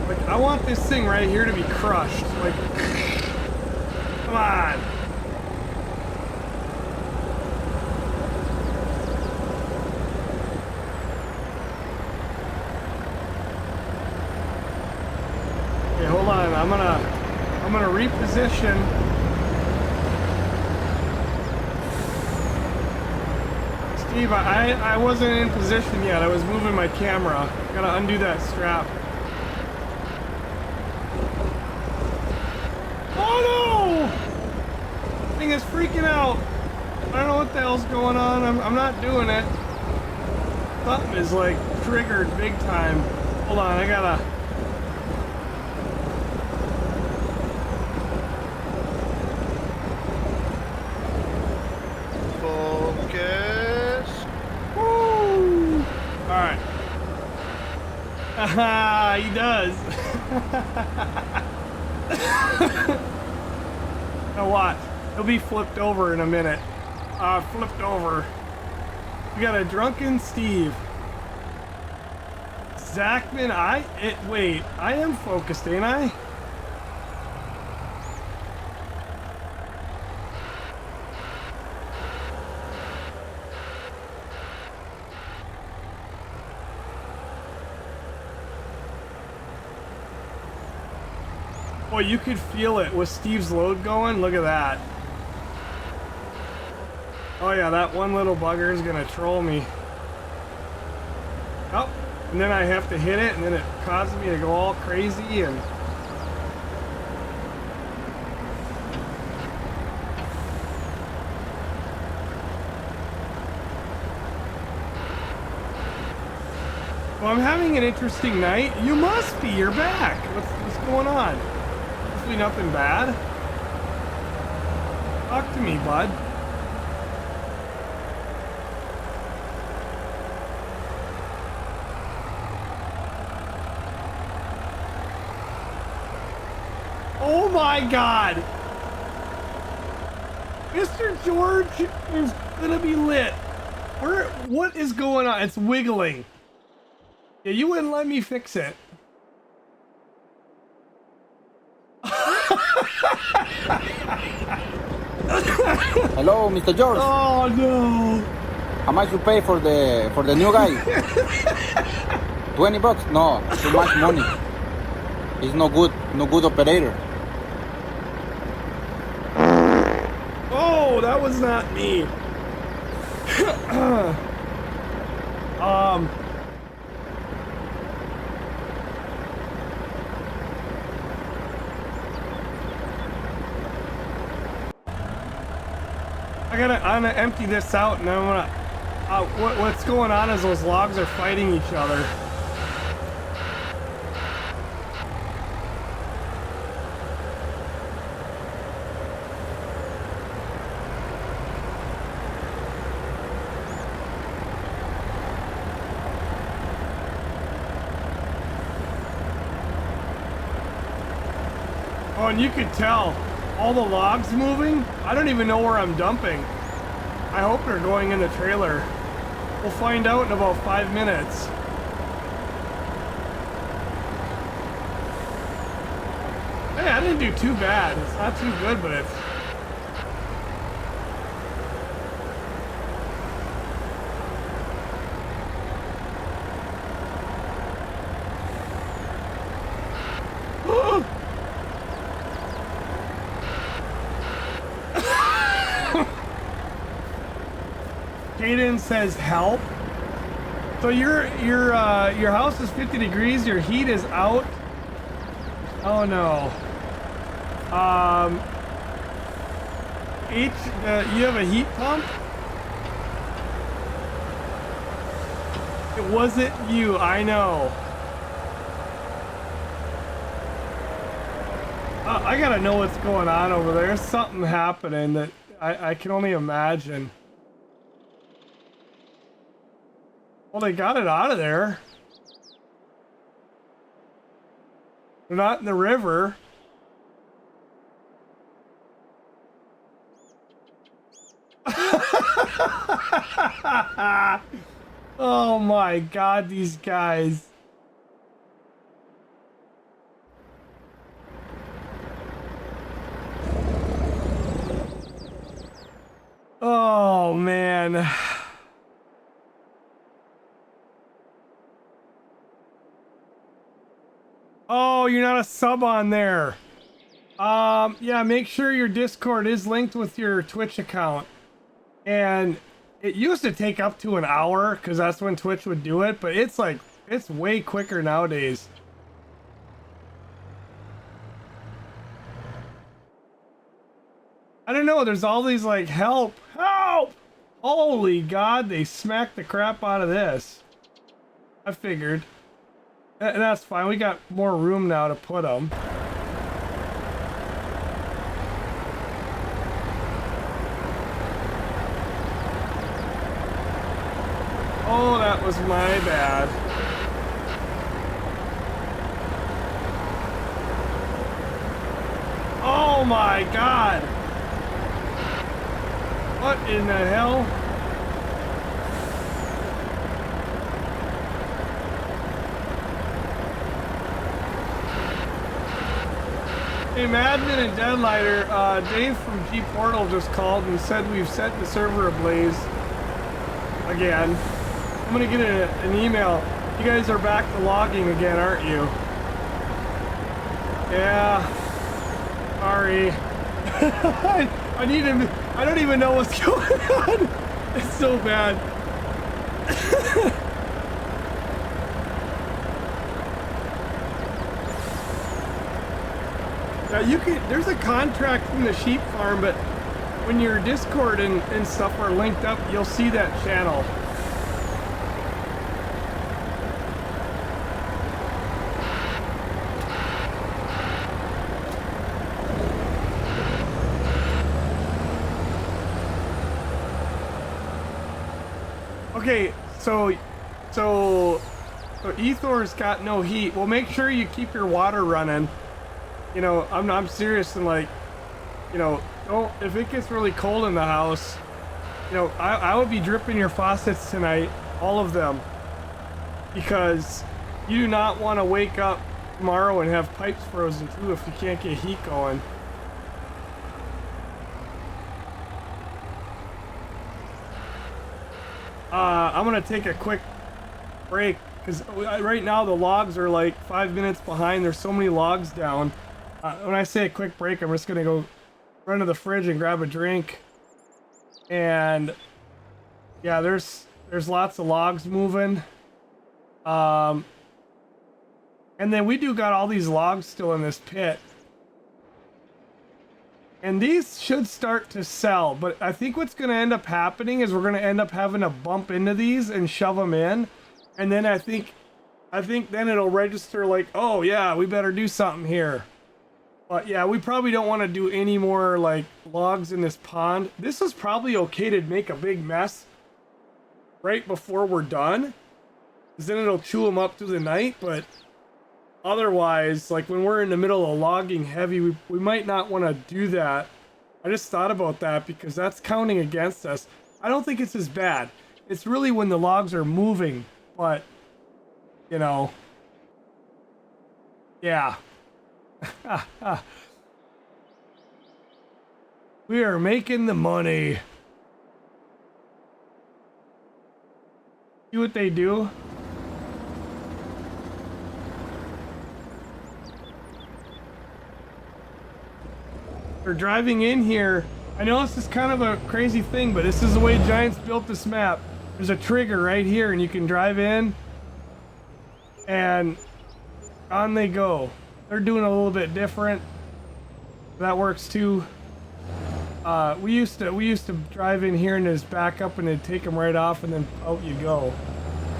Like, I want this thing right here to be crushed. Like, come on. Okay, hold on. I'm gonna reposition. Steve, I wasn't in position yet. I was moving my camera. Gotta undo that strap. Oh no! Thing is freaking out. I don't know what the hell's going on. I'm not doing it. Something is like triggered big time. Hold on, I gotta. Focus. Woo! Alright. Haha, he does. Now watch. He'll be flipped over in a minute. Flipped over. We got a drunken Steve. Zachman, wait, I am focused, ain't I? Boy, you could feel it with Steve's load going. Look at that. Oh yeah, that one little bugger is gonna troll me. Oh, and then I have to hit it, and then it causes me to go all crazy and... Well, I'm having an interesting night. You must be. You're back. What's going on? Hopefully nothing bad. Talk to me, bud. Oh my God! Mr. George is gonna be lit. What is going on? It's wiggling. Yeah, you wouldn't let me fix it. Hello, Mr. George. Oh no! How much you pay for the new guy? 20 bucks? No, too much money. He's no good operator. Oh, that was not me. I'm gonna empty this out, and I'm gonna. What's going on is those logs are fighting each other. Oh, and you could tell all the logs moving. I don't even know where I'm dumping. I hope they're going in the trailer. We'll find out in about 5 minutes. Hey, I didn't do too bad. It's not too good, but it's... Jaden says help. So your house is 50 degrees, your heat is out. Oh no. You have a heat pump? It wasn't you, I know. I gotta know what's going on over there. There's something happening that I can only imagine. Well, they got it out of there. They're not in the river. Oh my God, these guys. Oh man. Oh, you're not a sub on there. Yeah, make sure your Discord is linked with your Twitch account. And it used to take up to an hour because that's when Twitch would do it, but it's like, it's way quicker nowadays. I don't know, there's all these like, help! Holy God, they smacked the crap out of this. I figured. And that's fine, we got more room now to put them. Oh, that was my bad. Oh my God! What in the hell? Hey, Madman and Deadlighter, Dave from G Portal just called and said we've set the server ablaze again. I'm gonna get an email. You guys are back to logging again, aren't you? Yeah. Sorry. I don't even know what's going on. It's so bad. Now there's a contract from the sheep farm, but when your Discord and stuff are linked up, you'll see that channel. Okay, so Ethor's got no heat. Well, make sure you keep your water running. You know, I'm serious, and like, you know, if it gets really cold in the house, you know, I would be dripping your faucets tonight, all of them, because you do not want to wake up tomorrow and have pipes frozen too if you can't get heat going. I'm gonna take a quick break because right now the logs are like 5 minutes behind. There's so many logs down. When I say a quick break, I'm just gonna go run to the fridge and grab a drink. And yeah, there's lots of logs moving. And then we do got all these logs still in this pit. And these should start to sell, but I think what's going to end up happening is we're going to end up having to bump into these and shove them in. And then I think then it'll register like, oh yeah, we better do something here. But yeah, we probably don't want to do any more like logs in this pond. This is probably okay to make a big mess right before we're done, because then it'll chew them up through the night. But otherwise, like when we're in the middle of logging heavy, we might not want to do that. I just thought about that because that's counting against us. I don't think it's as bad. It's really when the logs are moving, but you know, yeah. We are making the money. See what they do? We're driving in here. I know this is kind of a crazy thing, but this is the way Giants built this map. There's a trigger right here and you can drive in and on they go. They're doing a little bit different. That works too. We used to drive in here and just back up and it'd take them right off and then out you go.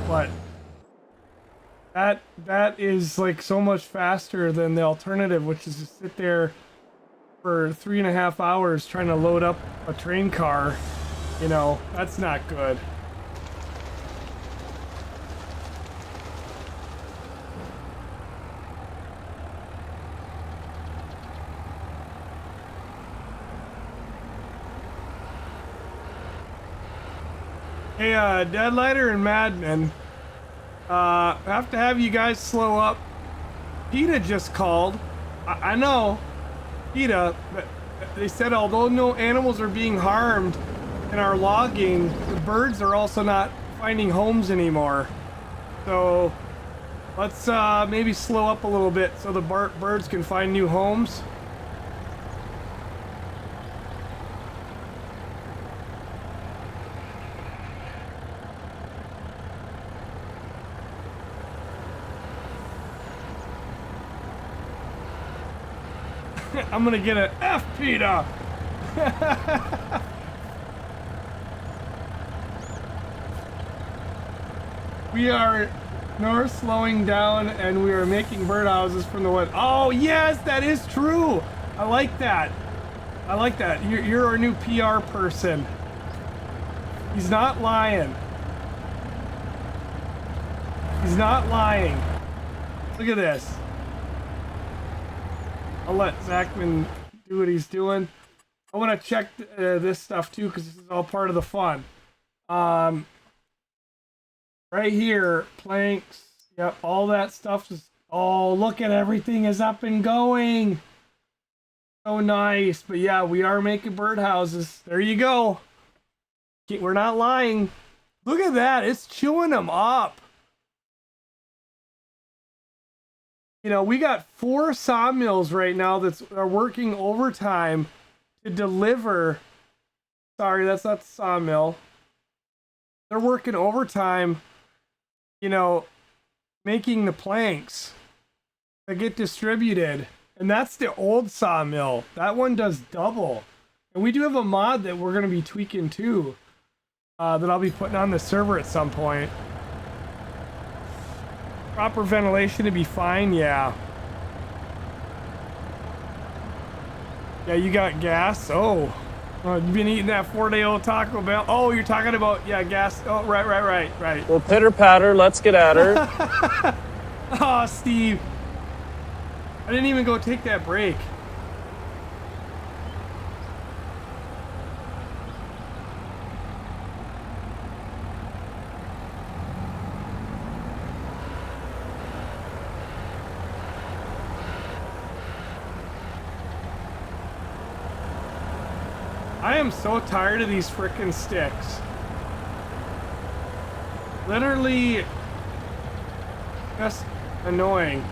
But that is like so much faster than the alternative, which is to sit there for 3.5 hours trying to load up a train car. You know, that's not good. Hey, Deadlighter and Madman, I have to have you guys slow up. PETA just called. I know, PETA, but they said although no animals are being harmed in our logging, the birds are also not finding homes anymore. So let's maybe slow up a little bit so the birds can find new homes. I'm gonna get an F, PETA. We are north slowing down and we are making birdhouses from the wood. Oh yes, that is true. I like that. I like that. You're our new PR person. He's not lying. He's not lying. Look at this. I'll let Zachman do what he's doing. I want to check this stuff too because this is all part of the fun. Right here, planks. Yep, all that stuff is. Oh, look at everything is up and going. So nice. But yeah, we are making birdhouses. There you go. We're not lying. Look at that. It's chewing them up. You know, we got 4 sawmills right now that are working overtime to deliver. Sorry, that's not the sawmill. They're working overtime, you know, making the planks that get distributed. And that's the old sawmill. That one does double. And we do have a mod that we're going to be tweaking too, that I'll be putting on the server at some point. Proper ventilation to be fine, yeah. Yeah, you got gas. Oh, you've been eating that 4-day-old Taco Bell. Oh, you're talking about, yeah, gas. Oh, right. Well, pitter patter, let's get at her. Oh, Steve. I didn't even go take that break. I am so tired of these frickin' sticks. Literally just annoying.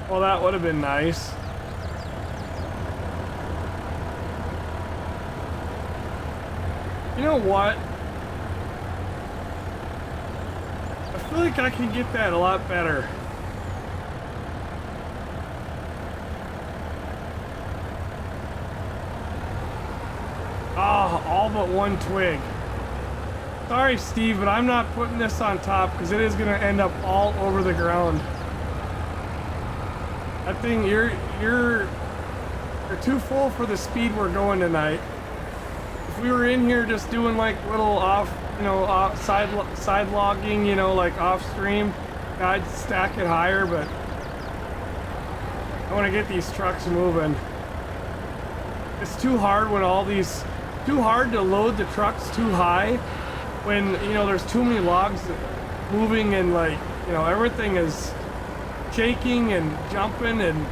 Well, that would have been nice. You know what? I feel like I can get that a lot better. Oh, all but one twig. Sorry, Steve, but I'm not putting this on top because it is going to end up all over the ground. That thing, you're too full for the speed we're going tonight. If we were in here just doing like little side logging, you know, like off stream, I'd stack it higher, but I want to get these trucks moving. It's too hard when too hard to load the trucks too high when, you know, there's too many logs moving and, like, you know, everything is shaking and jumping and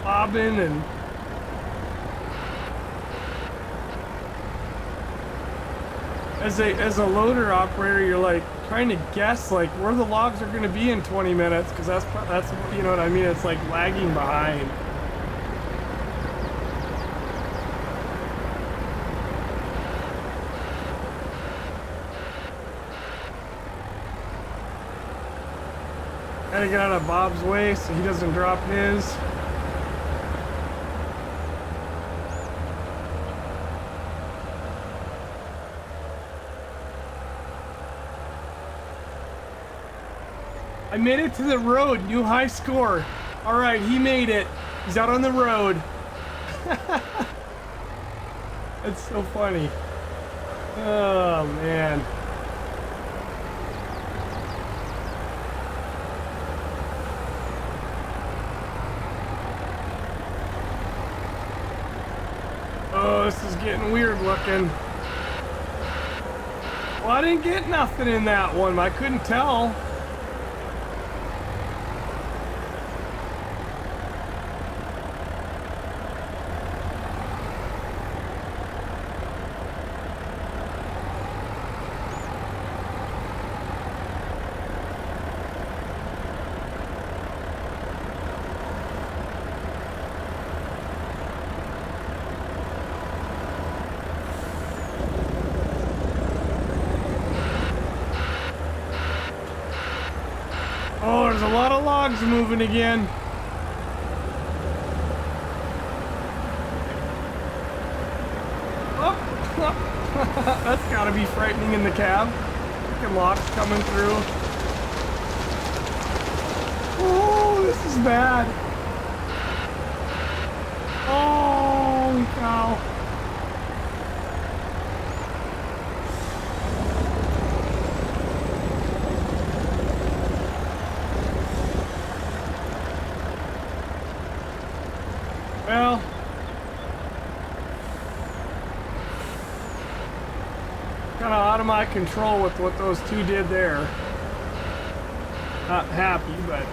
bobbing and as a loader operator, you're like trying to guess like where the logs are going to be in 20 minutes because that's you know what I mean, it's like lagging behind. Gotta get out of Bob's way so he doesn't drop his. I made it to the road. New high score. All right, he made it. He's out on the road. That's so funny. Oh, man. Oh, this is getting weird looking. Well, I didn't get nothing in that one. I couldn't tell. Oh, there's a lot of logs moving again. Oh, that's gotta be frightening in the cab. Freaking logs coming through. Oh, this is bad. Holy cow. Well, kind of out of my control with what those two did there. Not happy, but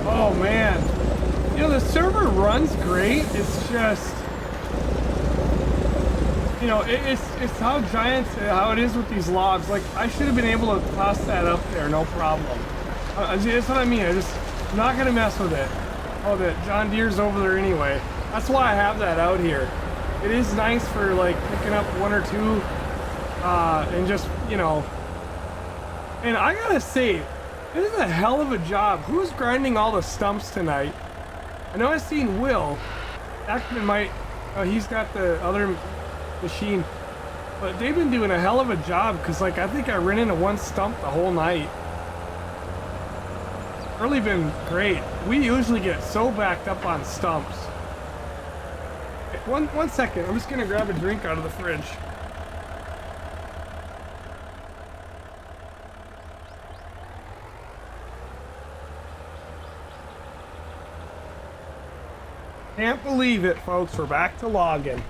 oh man, you know, the server runs great. It's just, you know, it's how giant, how it is with these logs. Like, I should have been able to toss that up there, no problem. That's what I mean. I'm not gonna mess with it. Oh, the John Deere's over there anyway. That's why I have that out here. It is nice for like picking up one or two, and just, you know. And I gotta say, this is a hell of a job. Who's grinding all the stumps tonight? I know I've seen Will. Ackman might. He's got the other machine, but they've been doing a hell of a job, because like I think I ran into one stump the whole night. Really been great. We usually get so backed up on stumps. One second, I'm just gonna grab a drink out of the fridge. Can't believe it, folks, we're back to logging.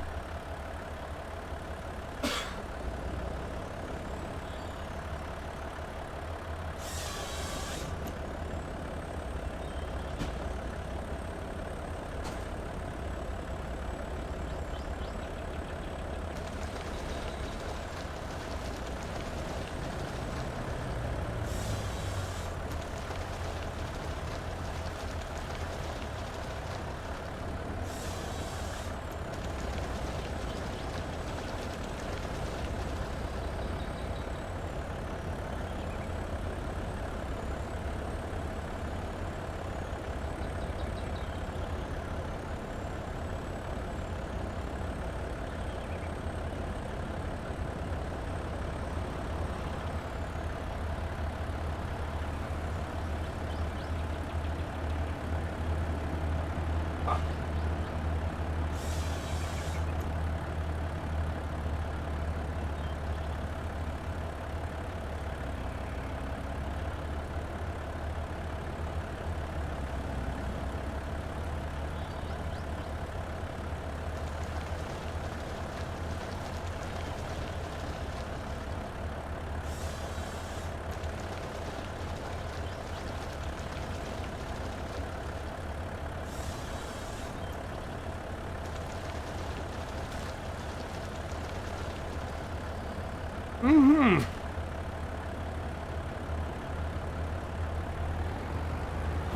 Mm-hmm.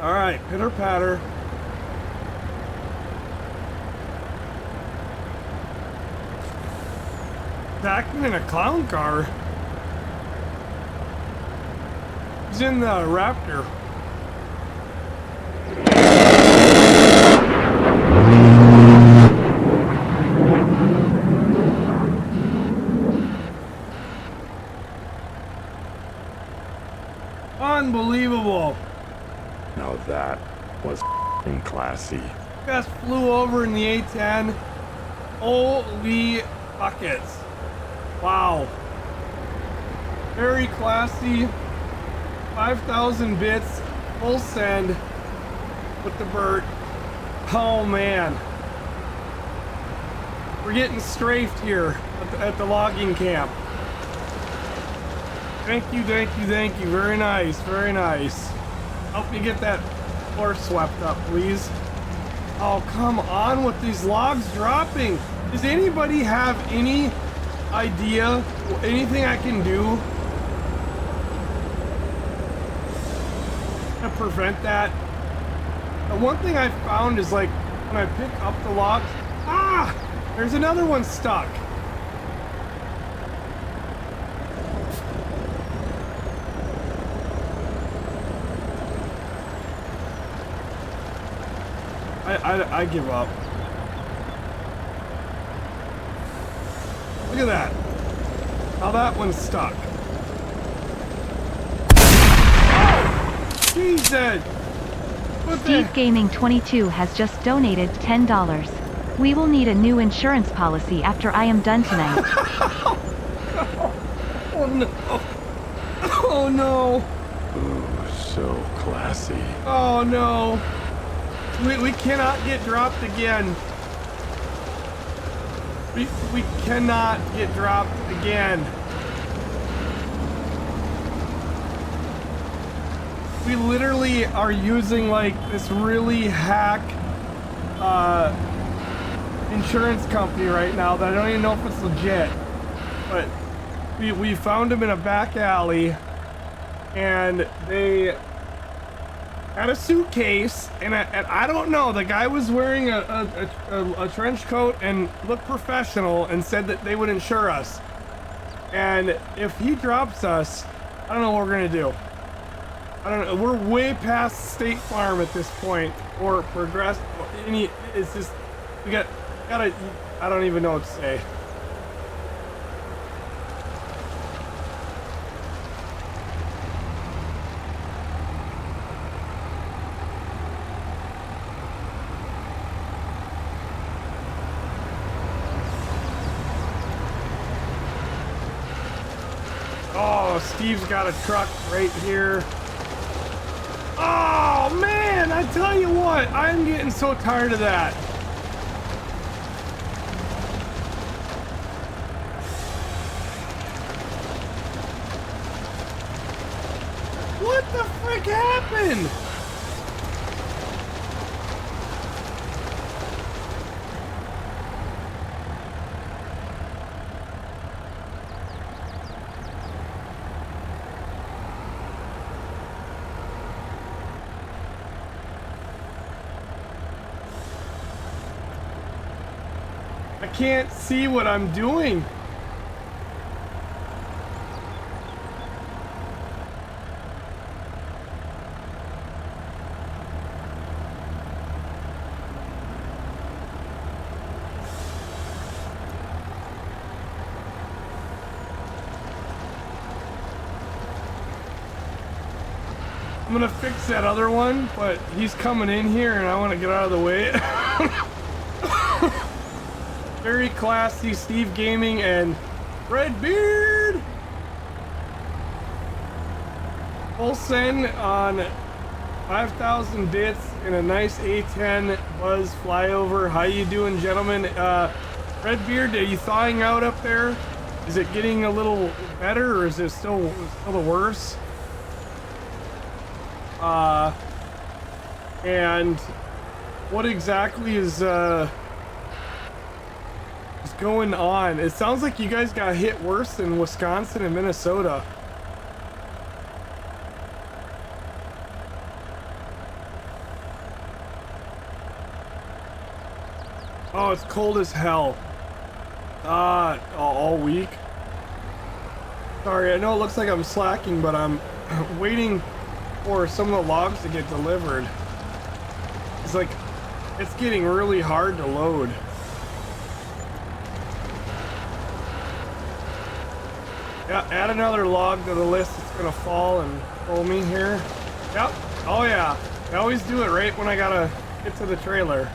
All right, pitter patter. Acting in a clown car. He's in the Raptor. Unbelievable. Now that was f***ing classy. Just flew over in the A10. Holy buckets. Wow. Very classy. 5,000 bits. Full send with the Burt. Oh man. We're getting strafed here at the logging camp. Thank you, thank you, thank you. Very nice, very nice. Help me get that floor swept up, please. Oh, come on with these logs dropping. Does anybody have any idea, anything I can do to prevent that? The one thing I found is like when I pick up the logs, there's another one stuck. I give up. Look at that. How that one's stuck. Oh, Jesus! Steve Gaming 22 has just donated $10. We will need a new insurance policy after I am done tonight. Oh no. Oh no. Ooh, so classy. Oh no. We cannot get dropped again. We cannot get dropped again. We literally are using like this really hack insurance company right now that I don't even know if it's legit. But we found them in a back alley and they had a suitcase and I don't know, the guy was wearing a trench coat and looked professional and said that they would insure us. And if he drops us, I don't know what we're gonna do. I don't know, we're way past State Farm at this point, or Progress, it's just, we gotta, I don't even know what to say. Oh, Steve's got a truck right here. Oh man, I tell you what, I'm getting so tired of that. What the frick happened? I can't see what I'm doing. I'm gonna fix that other one, but he's coming in here and I want to get out of the way. Very classy Steve Gaming and Redbeard. Full send on 5,000 bits in a nice A10 Buzz flyover. How you doing, gentlemen? Redbeard, are you thawing out up there? Is it getting a little better or is it still the worse? And what exactly is going on? It sounds like you guys got hit worse than Wisconsin and Minnesota. Oh, it's cold as hell. All week. Sorry, I know it looks like I'm slacking, but I'm waiting for some of the logs to get delivered. It's like, it's getting really hard to load. Yeah, add another log to the list that's gonna fall and pull me here. Yep. Oh yeah. I always do it right when I gotta get to the trailer.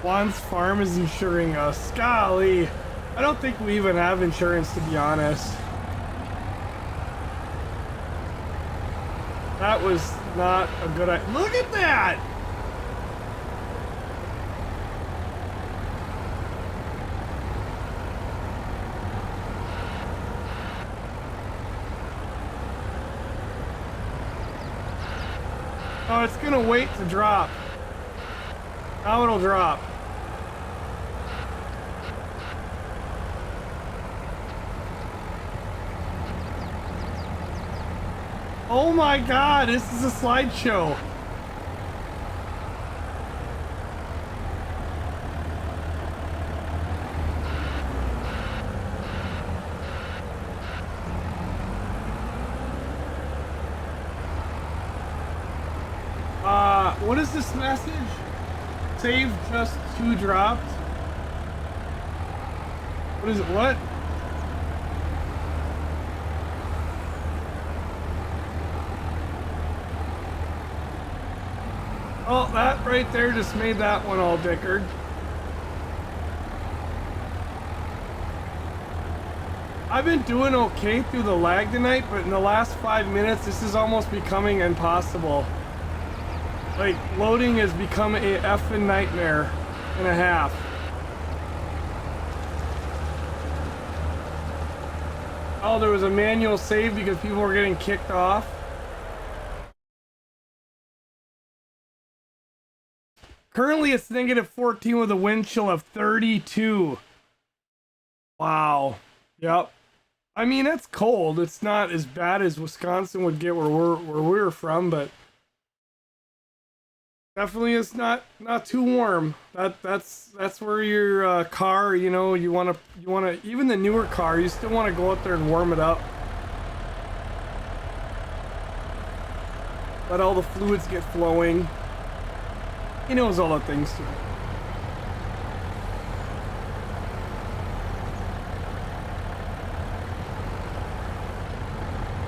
Juan's farm is insuring us. Golly. I don't think we even have insurance, to be honest. That was not a good idea. Look at that! Oh, it's gonna wait to drop. Now it'll drop. Oh my god, this is a slideshow. What is this message? Save just 2 dropped. What is it? What? Oh, that right there just made that one all dickered. I've been doing okay through the lag tonight, but in the last 5 minutes, this is almost becoming impossible. Like, loading has become a effing nightmare and a half. Oh, there was a manual save because people were getting kicked off. Currently, it's -14 with a wind chill of 32. Wow. Yep. I mean, it's cold. It's not as bad as Wisconsin would get where we're from, but definitely it's not too warm. That's where your car, you know, you wanna even the newer car, you still want to go out there and warm it up. Let all the fluids get flowing. He knows all the things too.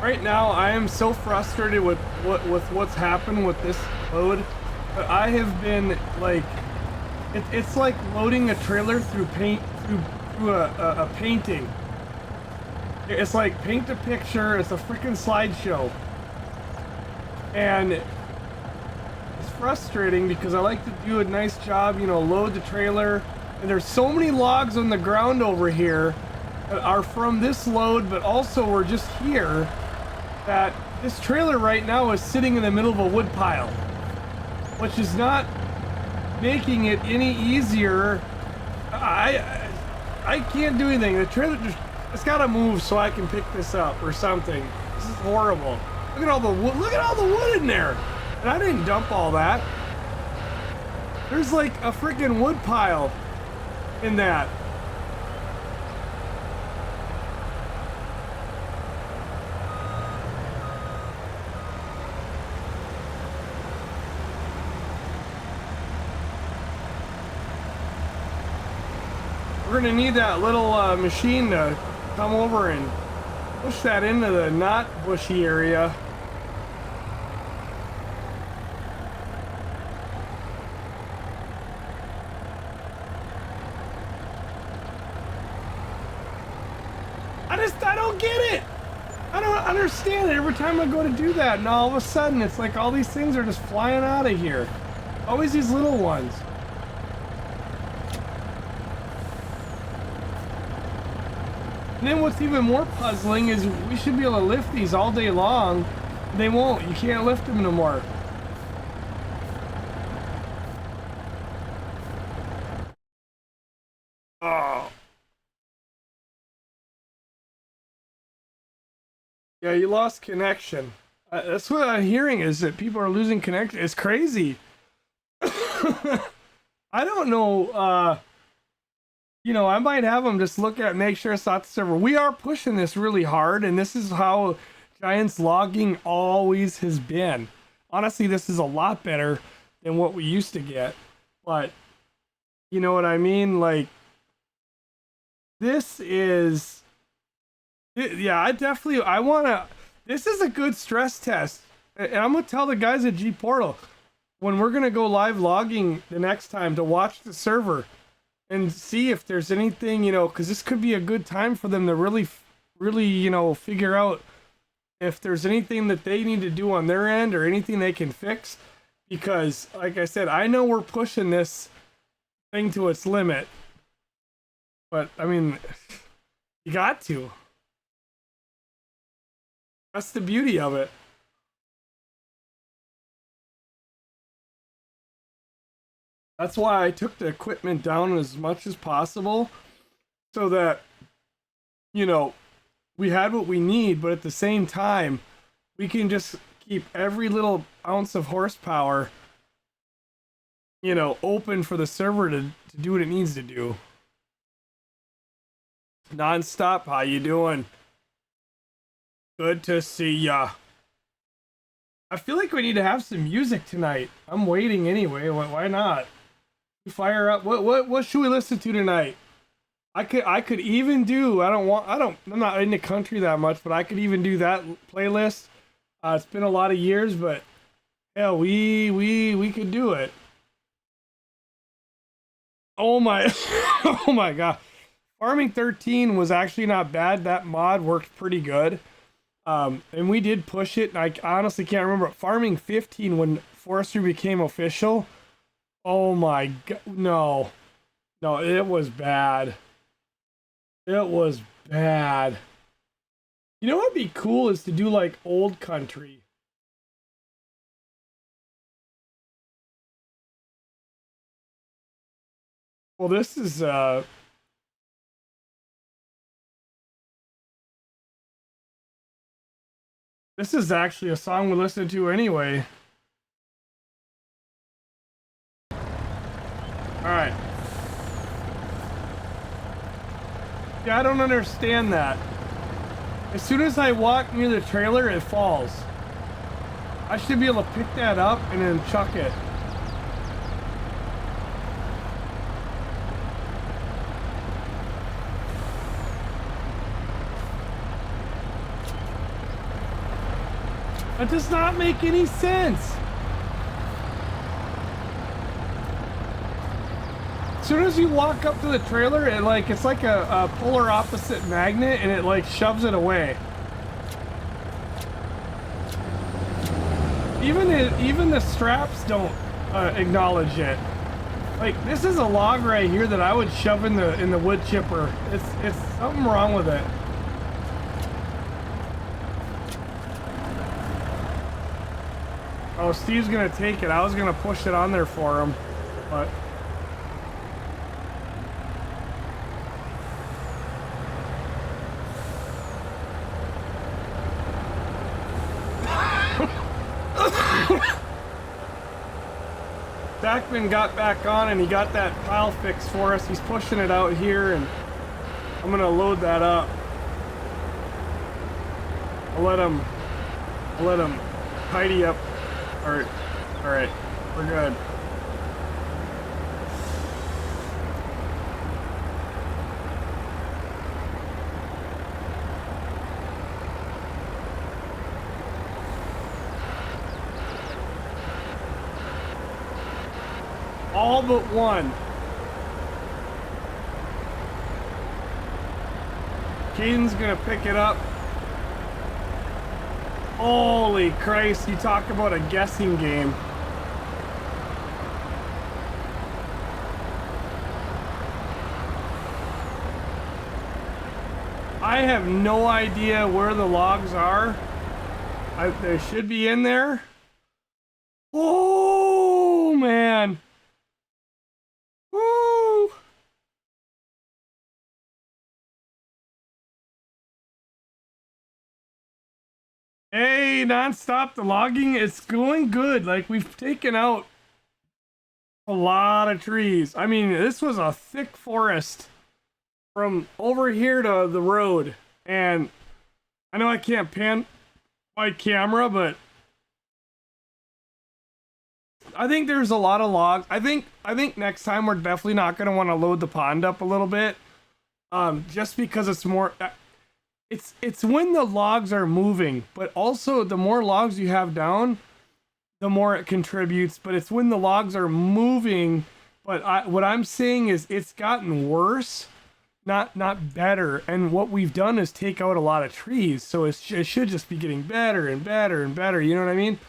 Right now, I am so frustrated with what's happened with this load. But I have been like, it's like loading a trailer through through a painting. It's like paint a picture. It's a freaking slideshow, and it's frustrating because I like to do a nice job, you know, load the trailer. And there's so many logs on the ground over here that are from this load, but also we're just here. That this trailer right now is sitting in the middle of a wood pile, which is not making it any easier. I can't do anything. The trailer just, it's gotta move so I can pick this up or something. This is horrible. Look at all the wood. Look at all the wood in there. And I didn't dump all that. There's like a freaking wood pile in that. We're gonna need that little machine to come over and push that into the not bushy area. I don't get it. I don't understand it. Every time I go to do that, and all of a sudden it's like all these things are just flying out of here. Always these little ones. And then what's even more puzzling is we should be able to lift these all day long. They won't. You can't lift them no more. Oh. Yeah, you lost connection. That's what I'm hearing, is that people are losing connection. It's crazy. I don't know. you know, I might have them just look at, make sure it's not the server. We are pushing this really hard, and this is how Giants logging always has been. Honestly, this is a lot better than what we used to get, but you know what I mean? Like, this is, yeah, I want to, this is a good stress test. And I'm going to tell the guys at G Portal, when we're going to go live logging the next time, to watch the server and see if there's anything, you know, because this could be a good time for them to really, you know, figure out if there's anything that they need to do on their end or anything they can fix. Because, like I said, I know we're pushing this thing to its limit. But, I mean, you got to. That's the beauty of it. That's why I took the equipment down as much as possible, so that, you know, we had what we need, but at the same time, we can just keep every little ounce of horsepower, you know, open for the server to do what it needs to do. Non-stop, how you doing? Good to see ya. I feel like we need to have some music tonight. I'm waiting anyway. Why not? Fire up. What should we listen to tonight? I could even do. I'm not in the country that much, but I could even do that playlist. It's been a lot of years, but hell, we could do it. Oh my, oh my god. Farming 13 was actually not bad. That mod worked pretty good. And we did push it. I honestly can't remember. Farming 15, when forestry became official, oh my god, no, it was bad. It was bad. You know what'd be cool is to do like old country. Well, this is actually a song we listen to anyway. Alright. Yeah, I don't understand that. As soon as I walk near the trailer, it falls. I should be able to pick that up and then chuck it. That does not make any sense. As soon as you walk up to the trailer, it's like a polar opposite magnet, and it like shoves it away. Even the straps don't acknowledge it. Like, this is a log right here that I would shove in the wood chipper. It's something wrong with it. Oh, Steve's gonna take it. I was gonna push it on there for him, but. Stackman got back on and he got that pile fixed for us. He's pushing it out here, and I'm gonna load that up. I'll let him tidy up. Alright, we're good. All but one. Keaton's gonna pick it up. Holy Christ, you talk about a guessing game. I have no idea where the logs are. They should be in there. Oh, man. Woo! Hey, non-stop, the logging, it's going good. Like, we've taken out a lot of trees. I mean, this was a thick forest from over here to the road, and I know I can't pan my camera, but I think there's a lot of logs. I think next time we're definitely not going to want to load the pond up a little bit, just because it's more. It's when the logs are moving, but also the more logs you have down, the more it contributes. But it's when the logs are moving. But what I'm saying is it's gotten worse, not better. And what we've done is take out a lot of trees, so it should just be getting better and better and better. You know what I mean?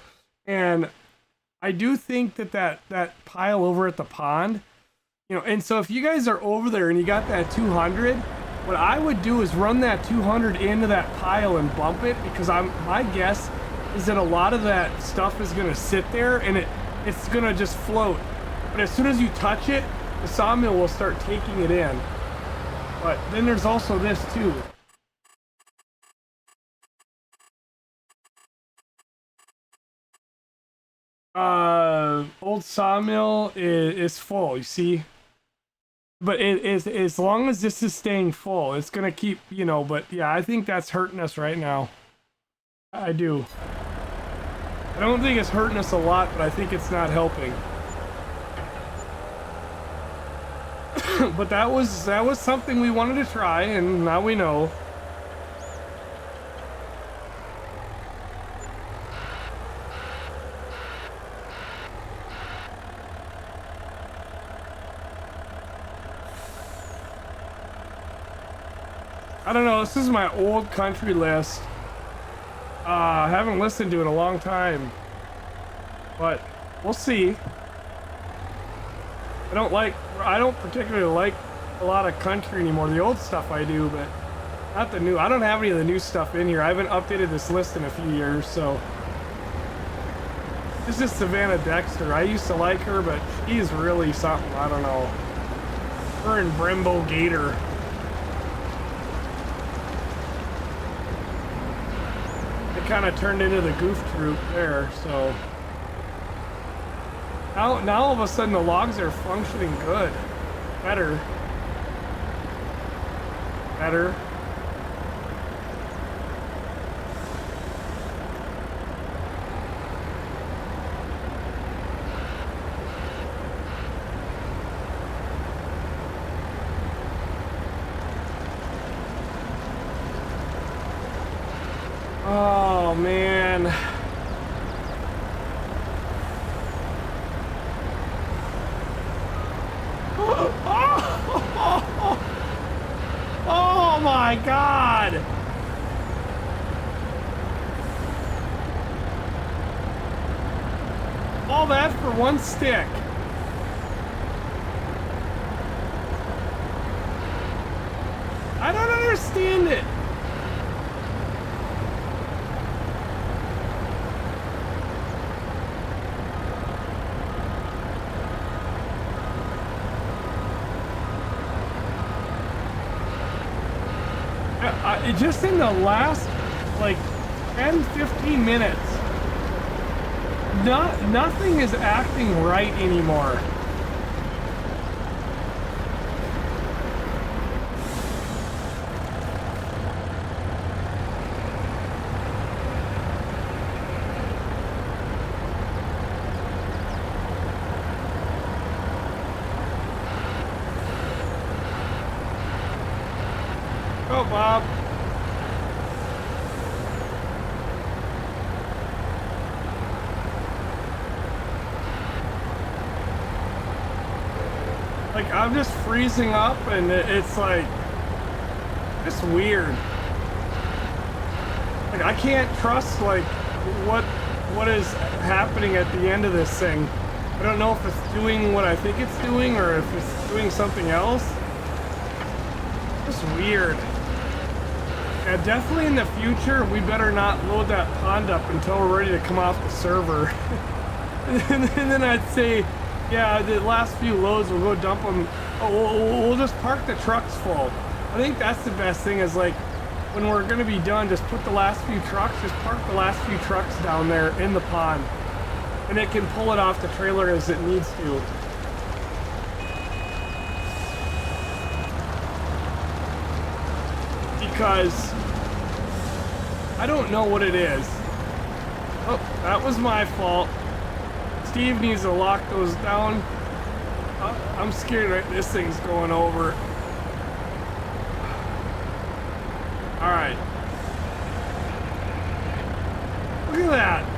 And I do think that pile over at the pond, you know, and so if you guys are over there and you got that 200, what I would do is run that 200 into that pile and bump it, because my guess is that a lot of that stuff is gonna sit there and it's gonna just float. But as soon as you touch it, the sawmill will start taking it in. But then there's also this too. Old sawmill is full, you see? But it is, as long as this is staying full, it's gonna keep, you know, but yeah, I think that's hurting us right now. I do. I don't think it's hurting us a lot, but I think it's not helping. But that was something we wanted to try, and now we know. I don't know, this is my old country list. I haven't listened to it in a long time. But we'll see. I don't particularly like a lot of country anymore. The old stuff I do, but not the new. I don't have any of the new stuff in here. I haven't updated this list in a few years, so. This is Savannah Dexter. I used to like her, but she's really something. I don't know. Her and Brembo Gator. Kind of turned into the goof troop there, so now all of a sudden the logs are functioning good, better. Oh man. Oh my God. All that for one stick. I don't understand it. Just in the last like 10-15 minutes, nothing is acting right anymore. Go, Bob. Like, I'm just freezing up, and it's like, just weird. Like, I can't trust, like, what is happening at the end of this thing. I don't know if it's doing what I think it's doing, or if it's doing something else. Just weird. Yeah, definitely in the future, we better not load that pond up until we're ready to come off the server. And then I'd say, yeah, the last few loads, we'll go dump them. Oh, we'll just park the trucks full. I think that's the best thing is, like, when we're going to be done, just put the last few trucks, just park the last few trucks down there in the pond. And it can pull it off the trailer as it needs to. because I don't know what it is. Oh, that was my fault. Steve needs to lock those down. I'm scared right this thing's going over. Alright. Look at that.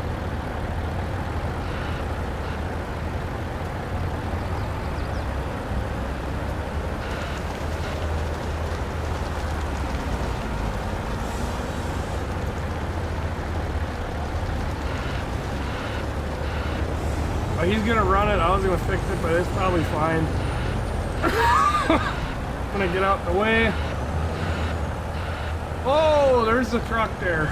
Oh, he's gonna run it. I was gonna fix it, but it's probably fine. I'm gonna get out the way. Oh, there's the truck there.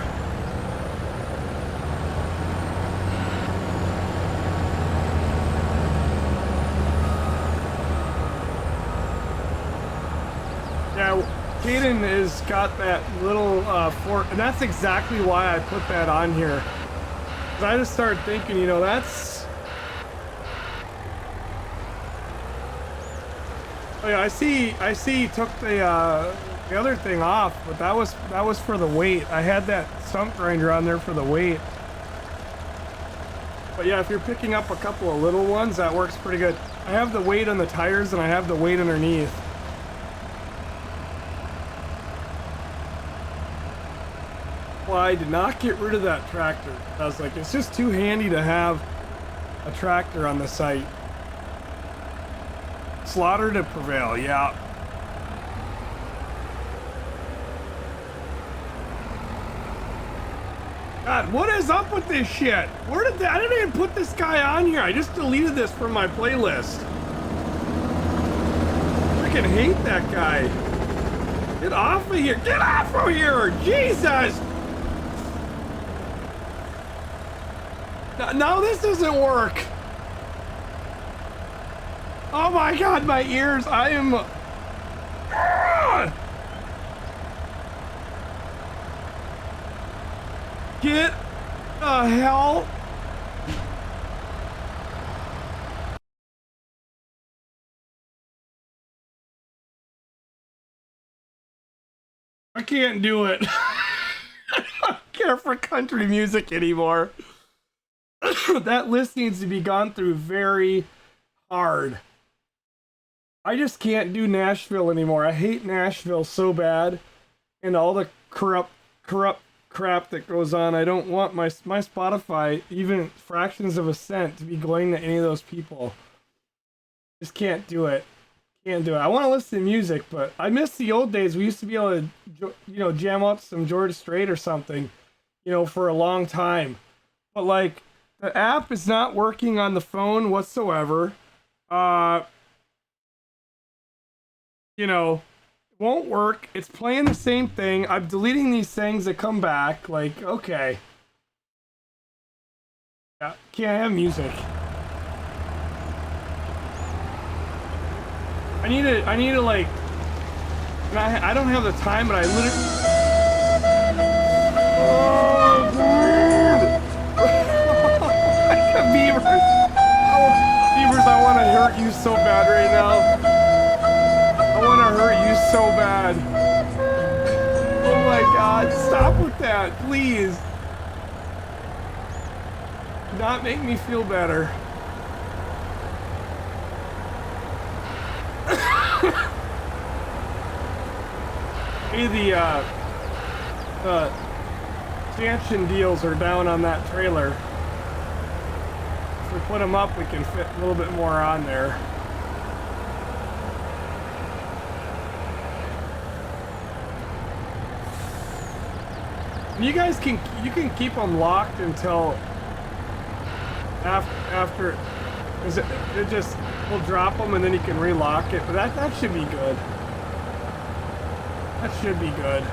Yeah, Caden has got that little fork, and that's exactly why I put that on here. 'Cause I just started thinking, you know, that's... Oh yeah, I see he took the other thing off, but that was for the weight. I had that stump grinder on there for the weight. But yeah, if you're picking up a couple of little ones, that works pretty good. I have the weight on the tires and I have the weight underneath. Well, I did not get rid of that tractor. I was like, it's just too handy to have a tractor on the site. Slaughter to prevail, yeah. God, what is up with this shit? Where did I didn't even put this guy on here. I just deleted this from my playlist. Freaking hate that guy. Get off of here. Get off of here. Jesus. No, this doesn't work. Oh my God, my ears. I am... Get the hell... I can't do it. I don't care for country music anymore. That list needs to be gone through very hard. I just can't do Nashville anymore. I hate Nashville so bad, and all the corrupt crap that goes on. I don't want my Spotify, even fractions of a cent, to be going to any of those people. Just can't do it. Can't do it. I want to listen to music, but I miss the old days. We used to be able to, you know, jam out some George Strait or something, you know, for a long time. But like, the app is not working on the phone whatsoever. You know, won't work. It's playing the same thing. I'm deleting these things that come back. Like, okay. Yeah, can't have music. I need to like, I don't have the time, but I literally... Oh, dude! Beavers! Oh, Beavers, I want to hurt you so bad right now. I want to hurt you so bad. Oh my God, stop with that, please. Do not make me feel better. Hey, the stanchion deals are down on that trailer. If we put them up, we can fit a little bit more on there. You guys can keep them locked until after is it just we'll drop them and then you can relock it, but that should be good. That should be good.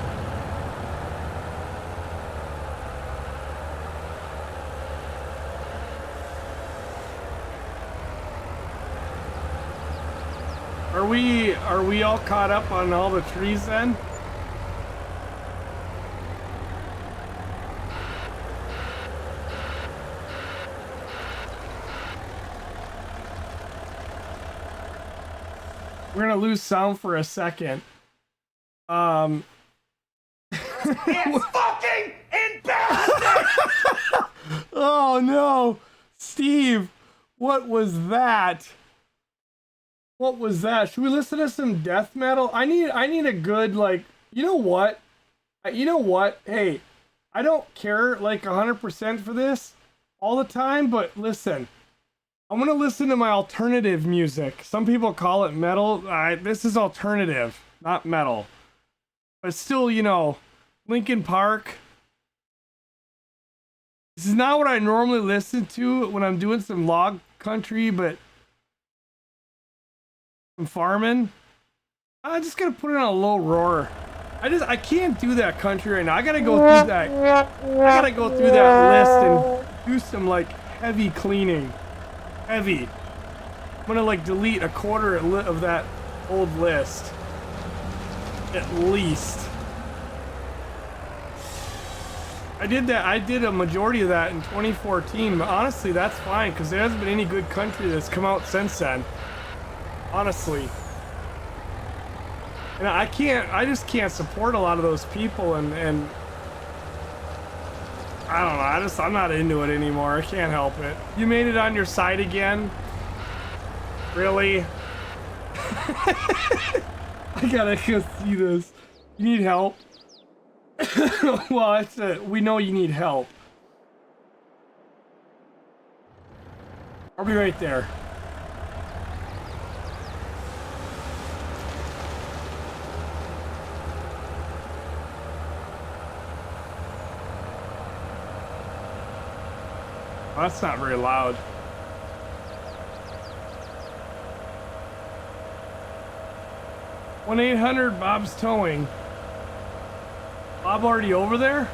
Are we all caught up on all the trees then? We're gonna lose sound for a second. It's fucking embarrassing! Oh no, Steve, what was that? What was that? Should we listen to some death metal? I need a good, like, you know what? Hey, I don't care like 100% for this all the time, but listen, I'm gonna listen to my alternative music. Some people call it metal. This is alternative, not metal. But still, you know, Linkin Park. This is not what I normally listen to when I'm doing some log country, but I'm farming. I just gotta put it on a low roar. I can't do that country right now. I gotta go through that. I gotta go through that list and do some like heavy cleaning. Heavy. I'm gonna like delete a quarter of that old list. At least. I did that. I did a majority of that in 2014, but honestly, that's fine because there hasn't been any good country that's come out since then. Honestly. And I just can't support a lot of those people and I don't know, I'm not into it anymore. I can't help it. You made it on your side again? Really? I gotta go see this. You need help? Well, we know you need help. I'll be right there. Well, that's not very loud. (1-800) Bob's Towing. Bob already over there?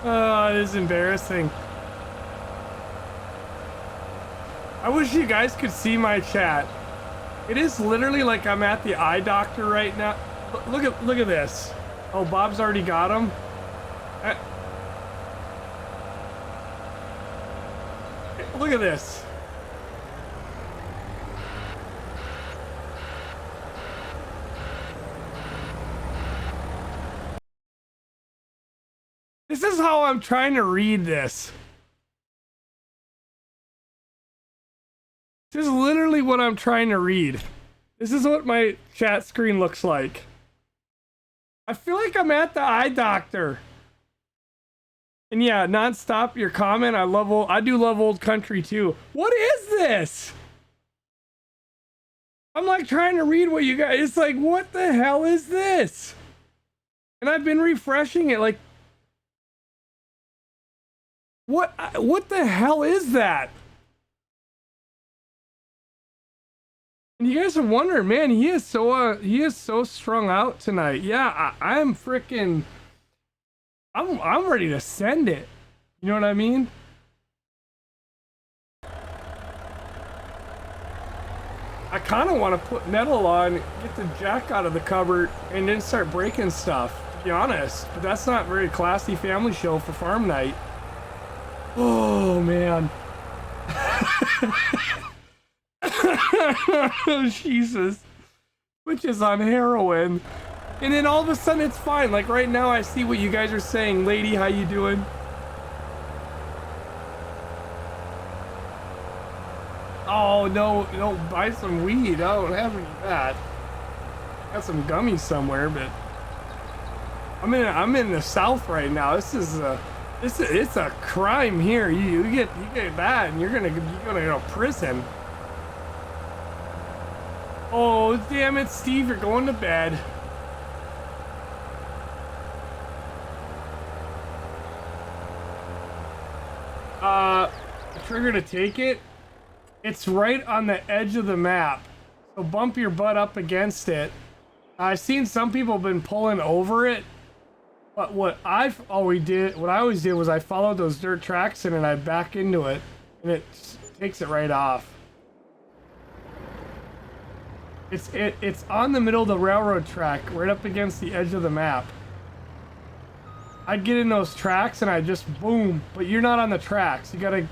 Oh, it is embarrassing. I wish you guys could see my chat. It is literally like I'm at the eye doctor right now. Look at this. Oh, Bob's already got him. Look at this. This is how I'm trying to read this. This is literally what I'm trying to read. This is what my chat screen looks like. I feel like I'm at the eye doctor. And yeah, nonstop your comment. I do love old country too. What is this? I'm like trying to read what you guys, it's like, what the hell is this? And I've been refreshing it like, what the hell is that? And you guys are wondering, man, he is so strung out tonight. Yeah, I'm freaking, I'm ready to send it. You know what I mean? I kind of want to put metal on, get the jack out of the cupboard, and then start breaking stuff, to be honest. But that's not a very classy family show for farm night. Oh, man. Jesus. Which is on heroin. And then all of a sudden it's fine. Like right now I see what you guys are saying. Lady, how you doing? Oh, no, buy some weed. I don't have any of that. Got some gummies somewhere, but I'm in the South right now. It's a crime here. You get that and you're gonna go to prison. Oh, damn it, Steve, you're going to bed. Trigger to take it. It's right on the edge of the map. So bump your butt up against it. I've seen some people have been pulling over it. But what I always did was I followed those dirt tracks and then I back into it. And it takes it right off. It's on the middle of the railroad track, right up against the edge of the map. I'd get in those tracks and I just boom, but you're not on the tracks. You gotta.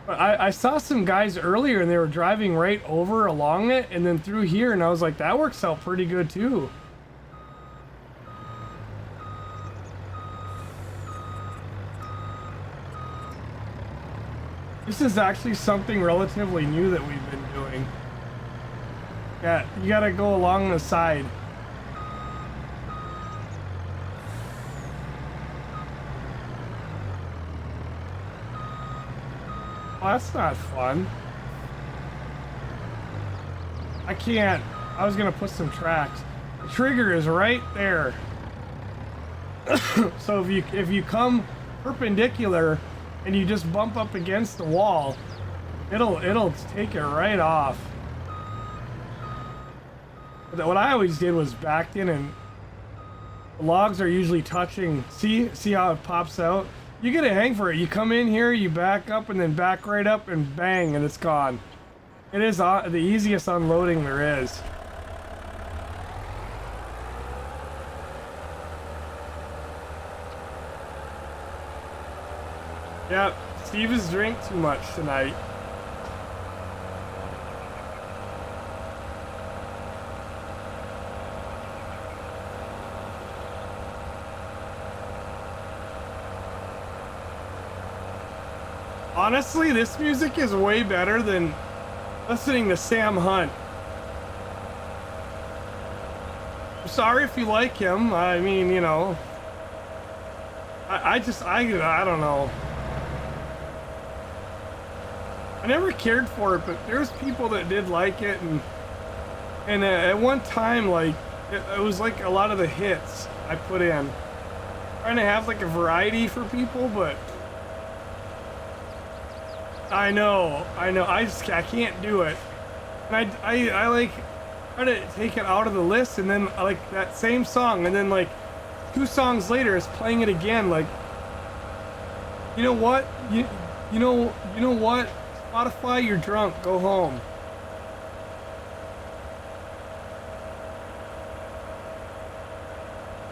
I saw some guys earlier and they were driving right over along it and then through here, and I was like, that works out pretty good too. This is actually something relatively new that we've been doing. Yeah, you gotta go along the side. Oh, that's not fun. I can't. I was gonna put some tracks. The trigger is right there. So if you come perpendicular and you just bump up against the wall, it'll take it right off. But what I always did was backed in, and the logs are usually touching. See how it pops out? You get a hang for it. You come in here, you back up, and then back right up, and bang, and it's gone. It is the easiest unloading there is. Yep, Steve has drank too much tonight. Honestly, this music is way better than listening to Sam Hunt. I'm sorry if you like him. I mean, you know, I don't know. I never cared for it, but there's people that did like it, and at one time, like, it was like a lot of the hits I put in. Trying to have like a variety for people, but I know, I can't do it. And I like try to take it out of the list, and then like that same song, and then like 2 songs later it's playing it again. Like, you know what? You know what? Spotify, you're drunk. Go home.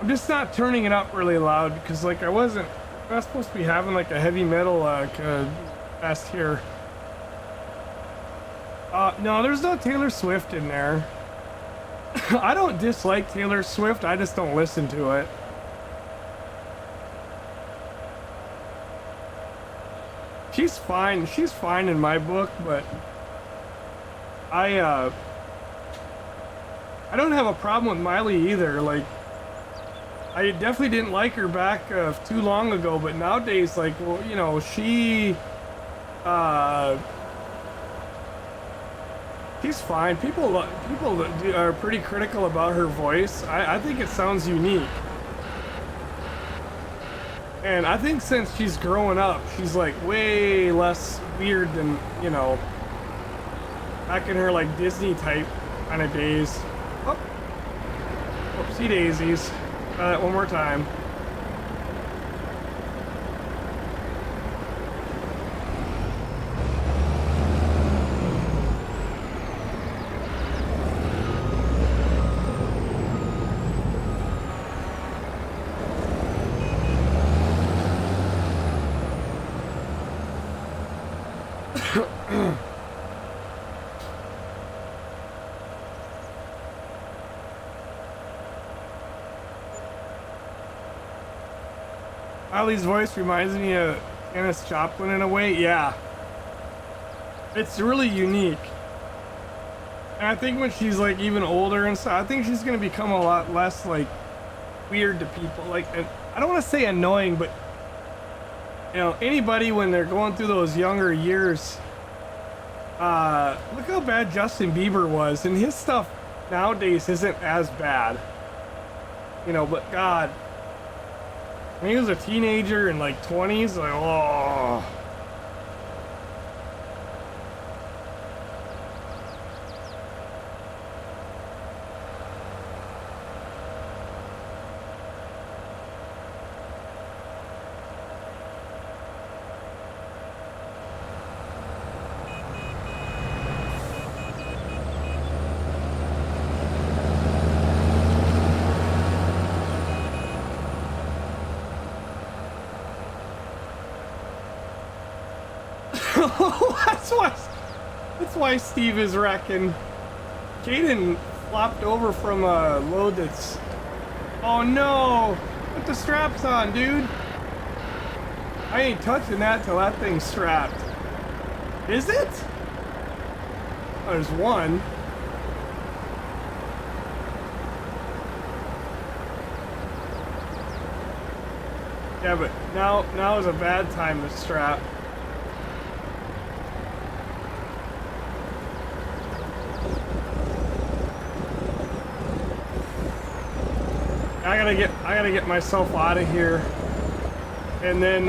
I'm just not turning it up really loud because like I wasn't supposed to be having like a heavy metal fest here. No, there's no Taylor Swift in there. I don't dislike Taylor Swift, I just don't listen to it. She's fine in my book, but I don't have a problem with Miley either. Like, I definitely didn't like her back too long ago, but nowadays, like, well, you know, she's fine. People are pretty critical about her voice. I think it sounds unique. And I think since she's growing up, she's like way less weird than, you know, back in her like Disney type kind of days. Oh, whoopsie daisies. Try that one more time. Miley's voice reminds me of Janis Joplin in a way. Yeah, it's really unique, and I think when she's like even older and stuff, I think she's gonna become a lot less like weird to people. Like, I don't want to say annoying, but you know, anybody when they're going through those younger years, look how bad Justin Bieber was, and his stuff nowadays isn't as bad, you know, but God, when he was a teenager in like 20s, like, oh. That's why Steve is wrecking. Jaden flopped over from a load that's... Oh no! Put the straps on, dude! I ain't touching that till that thing's strapped. Is it? Oh, there's one. Yeah, but now is a bad time to strap. I gotta get myself out of here, and then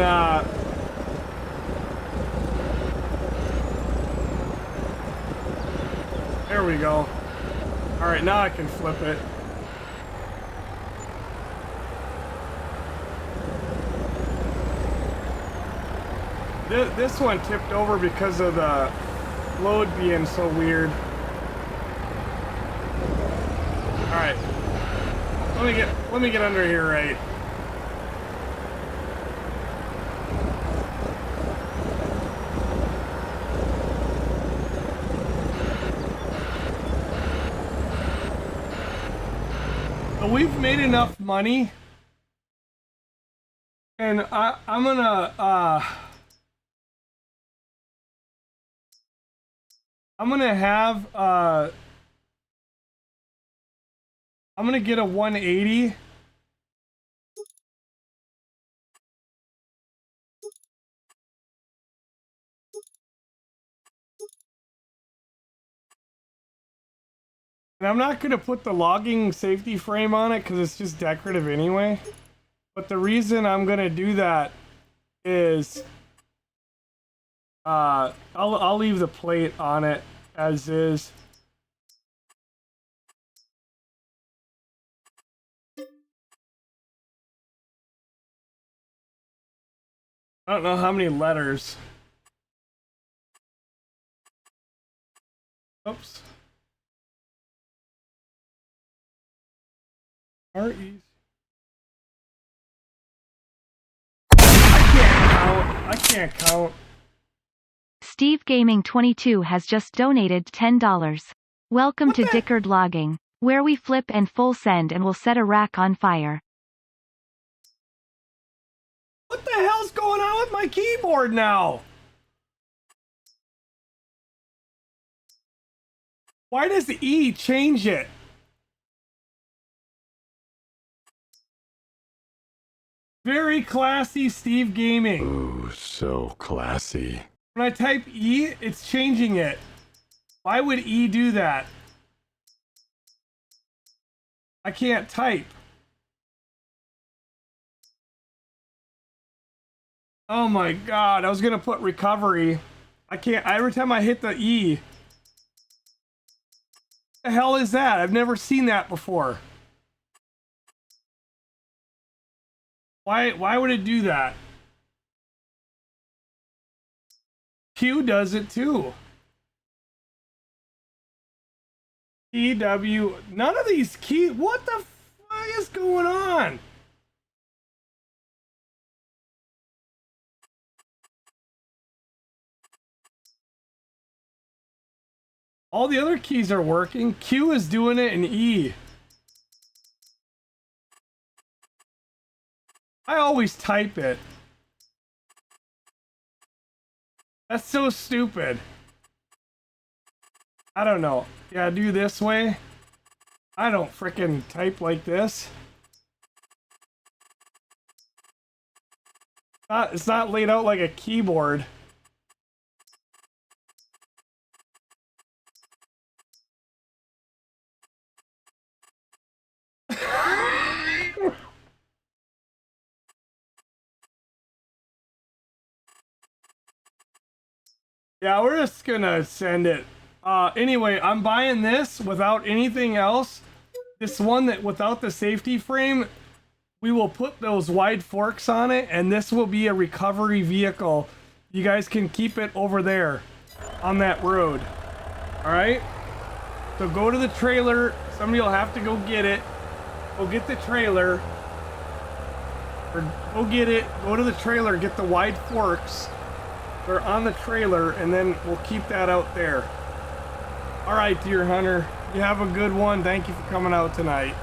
there we go. All right, now I can flip it. This one tipped over because of the load being so weird. All right. Let me get under here, right? So we've made enough money, and I'm gonna have I'm gonna get a 180. And I'm not gonna put the logging safety frame on it because it's just decorative anyway. But the reason I'm gonna do that is I'll leave the plate on it as is. I don't know how many letters. Oops. R-E. I can't count. Steve Gaming 22 has just donated $10. Welcome to Dickard Logging, where we flip and full send and will set a rack on fire. What the hell's going on with my keyboard now? Why does the E change it? Very classy Steve Gaming. Ooh, so classy. When I type E, it's changing it. Why would E do that? I can't type. Oh my god, I was gonna put recovery. I can't, every time I hit the E. What the hell is that? I've never seen that before. Why would it do that? Q does it too. EW, none of these keys, what the fuck is going on? All the other keys are working. Q is doing it in E. I always type it. That's so stupid. I don't know. Yeah, do this way. I don't frickin' type like this. It's not laid out like a keyboard. Yeah, we're just gonna send it. Anyway, I'm buying this without anything else. This one that without the safety frame, we will put those wide forks on it, and this will be a recovery vehicle. You guys can keep it over there on that road. All right? So go to the trailer. Somebody will have to go get it. Go get the trailer. Or go get it. Go to the trailer, get the wide forks. They're on the trailer, and then we'll keep that out there. All right, deer hunter, you have a good one. Thank you for coming out tonight.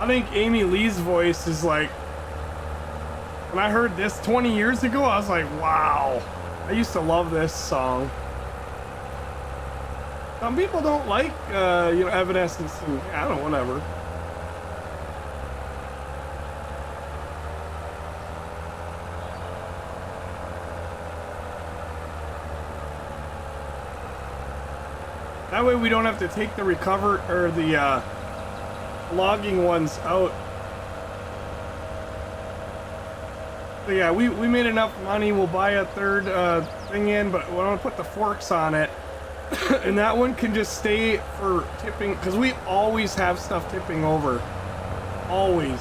I think Amy Lee's voice is like, when I heard this 20 years ago, I was like, wow. I used to love this song. Some people don't like, you know, Evanescence, and I don't know, whatever. That way we don't have to take the recover, or the, logging ones out. So yeah, we made enough money. We'll buy a third thing in, but we want to put the forks on it. And that one can just stay for tipping, because we always have stuff tipping over. Always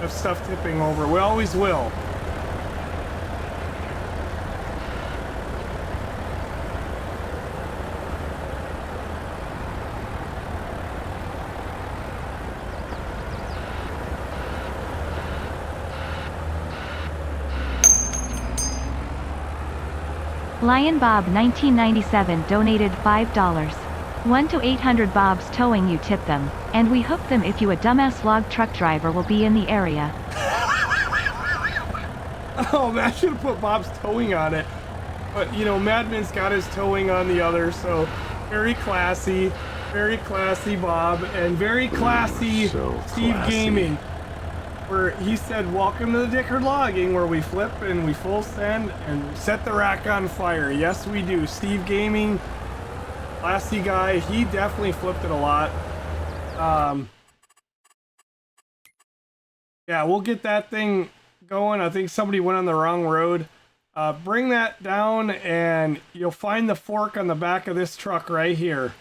have stuff tipping over. We always will. Lion Bob 1997 donated $5. 1 to 800 Bobs towing, you tip them, and we hook them if you a dumbass log truck driver will be in the area. Oh man, I should have put Bob's towing on it. But you know, Madman's got his towing on the other, so very classy Bob, and very classy So Steve classy. Gaming. Where he said, welcome to the Dickard Logging, where we flip and we full send and set the rack on fire. Yes, we do. Steve Gaming, classy guy. He definitely flipped it a lot. Yeah, we'll get that thing going. I think somebody went on the wrong road. Bring that down and you'll find the fork on the back of this truck right here.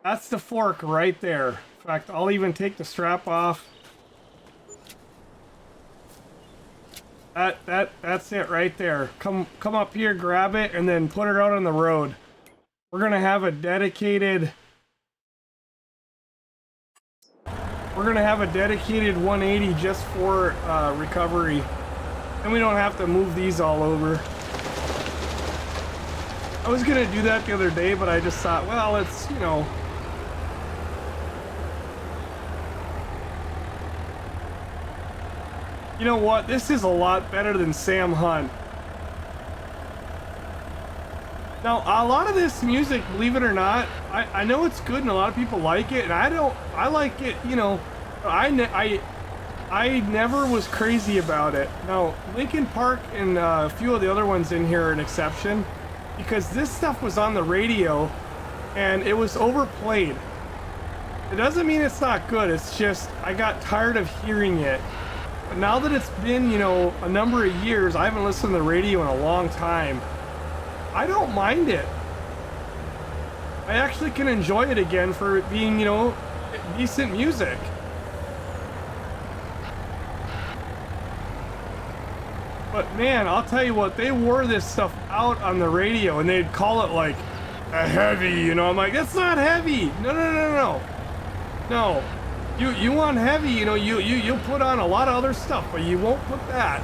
That's the fork right there. In fact, I'll even take the strap off. That's it right there. Come up here, grab it, and then put it out on the road. We're gonna have a dedicated 180 just for recovery, and we don't have to move these all over. I was gonna do that the other day, but I just thought, well, it's, you know. You know what? This is a lot better than Sam Hunt. Now, a lot of this music, believe it or not, I know it's good and a lot of people like it, and I like it, you know, I never was crazy about it. Now, Linkin Park and a few of the other ones in here are an exception, because this stuff was on the radio and it was overplayed. It doesn't mean it's not good, it's just I got tired of hearing it. But now that it's been, you know, a number of years, I haven't listened to the radio in a long time. I don't mind it. I actually can enjoy it again for it being, you know, decent music. But man, I'll tell you what, they wore this stuff out on the radio and they'd call it like a heavy, you know. I'm like, that's not heavy. No. You want heavy, you know, you'll put on a lot of other stuff, but you won't put that.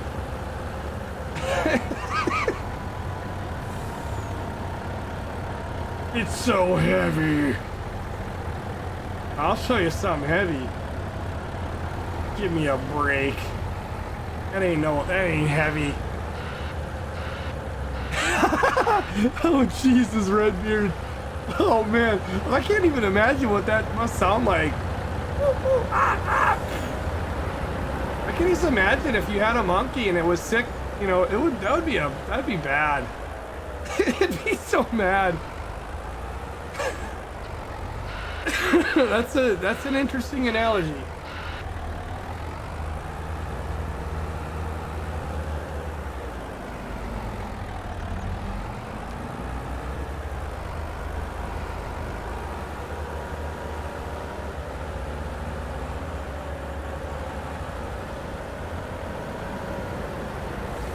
It's so heavy. I'll show you something heavy. Give me a break. That ain't heavy. Oh Jesus, Redbeard. Oh man, I can't even imagine what that must sound like. I can just imagine if you had a monkey and it was sick, you know, that'd be bad. It'd be so mad. That's an interesting analogy.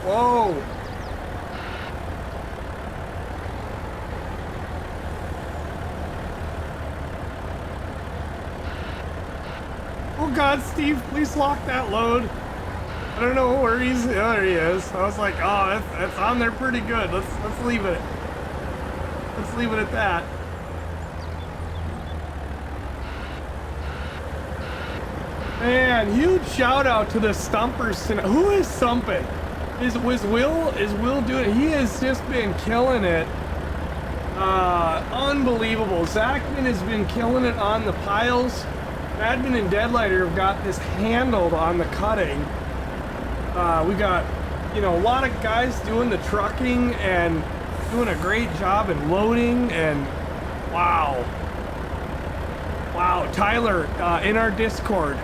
Whoa. Oh God, Steve, please lock that load. I don't know where he's. Oh, there he is. I was like, oh, that's on there pretty good. Let's leave it. Let's leave it at that. Man, huge shout out to the Stumpers tonight. Who is Stumping? Is Will doing it? He has just been killing it. Unbelievable. Zachman has been killing it on the piles. Madman and Deadlighter have got this handled on the cutting. We got, you know, a lot of guys doing the trucking and doing a great job in loading, and wow. Wow, Tyler, in our Discord,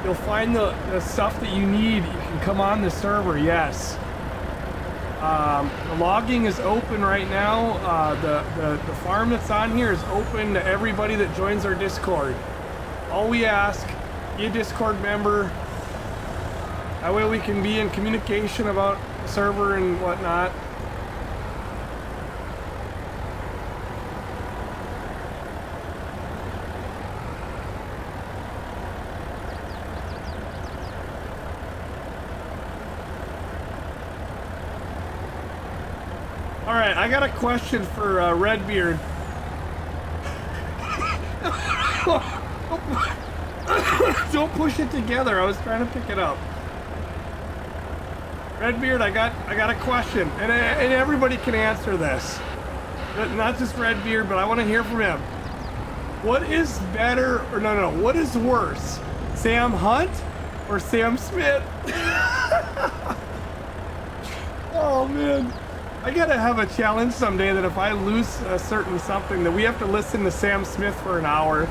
you'll find the stuff that you need. You can come on the server, yes. The logging is open right now. The farm that's on here is open to everybody that joins our Discord. All we ask, be a Discord member. That way we can be in communication about the server and whatnot. All right, I got a question for Redbeard. Don't push it together. I was trying to pick it up. Redbeard, I got a question, and everybody can answer this. Not just Redbeard, but I want to hear from him. What is better, or no, what is worse, Sam Hunt or Sam Smith? Oh man, I gotta have a challenge someday that if I lose a certain something, that we have to listen to Sam Smith for an hour.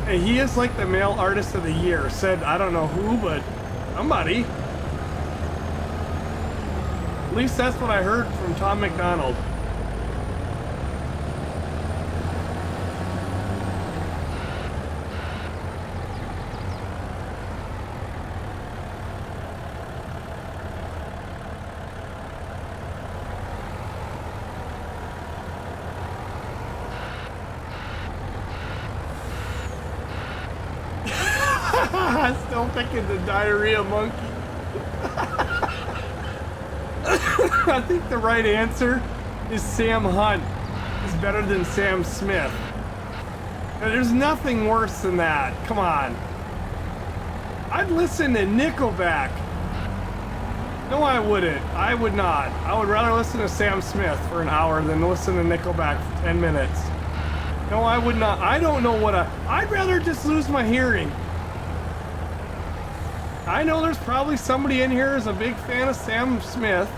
Hey, he is like the male artist of the year. Said, I don't know who, but somebody. At least that's what I heard from Tom McDonald. Still picking the diarrhea monkey. I think the right answer is Sam Hunt is better than Sam Smith. There's nothing worse than that. Come on. I'd listen to Nickelback. No, I wouldn't. I would not. I would rather listen to Sam Smith for an hour than listen to Nickelback for 10 minutes. No, I would not. I don't know what I'd rather just lose my hearing. I know there's probably somebody in here who's a big fan of Sam Smith.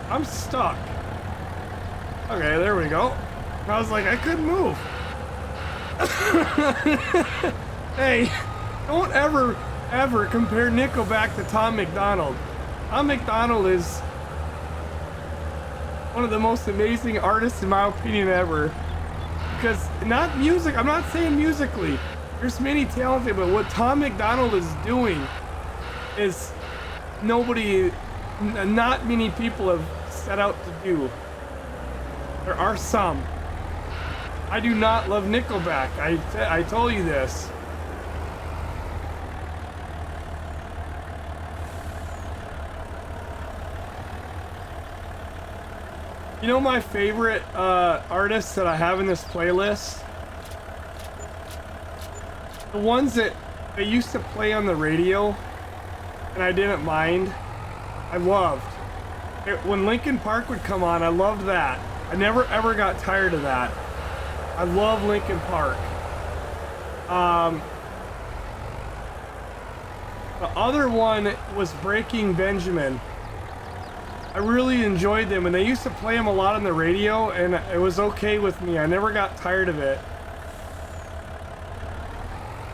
I'm stuck. Okay, there we go. I was like, I couldn't move. Hey, don't ever compare Nickelback to Tom McDonald. Tom McDonald is one of the most amazing artists, in my opinion, ever. Because not music, I'm not saying musically. There's many talented, but what Tom McDonald is doing is not many people have set out to do. There are some. I do not love Nickelback. I told you this. You know my favorite artists that I have in this playlist? The ones that they used to play on the radio and I didn't mind. I loved. When Linkin Park would come on, I loved that. I never ever got tired of that. I love Linkin Park. The other one was Breaking Benjamin. I really enjoyed them, and they used to play them a lot on the radio, and it was okay with me. I never got tired of it.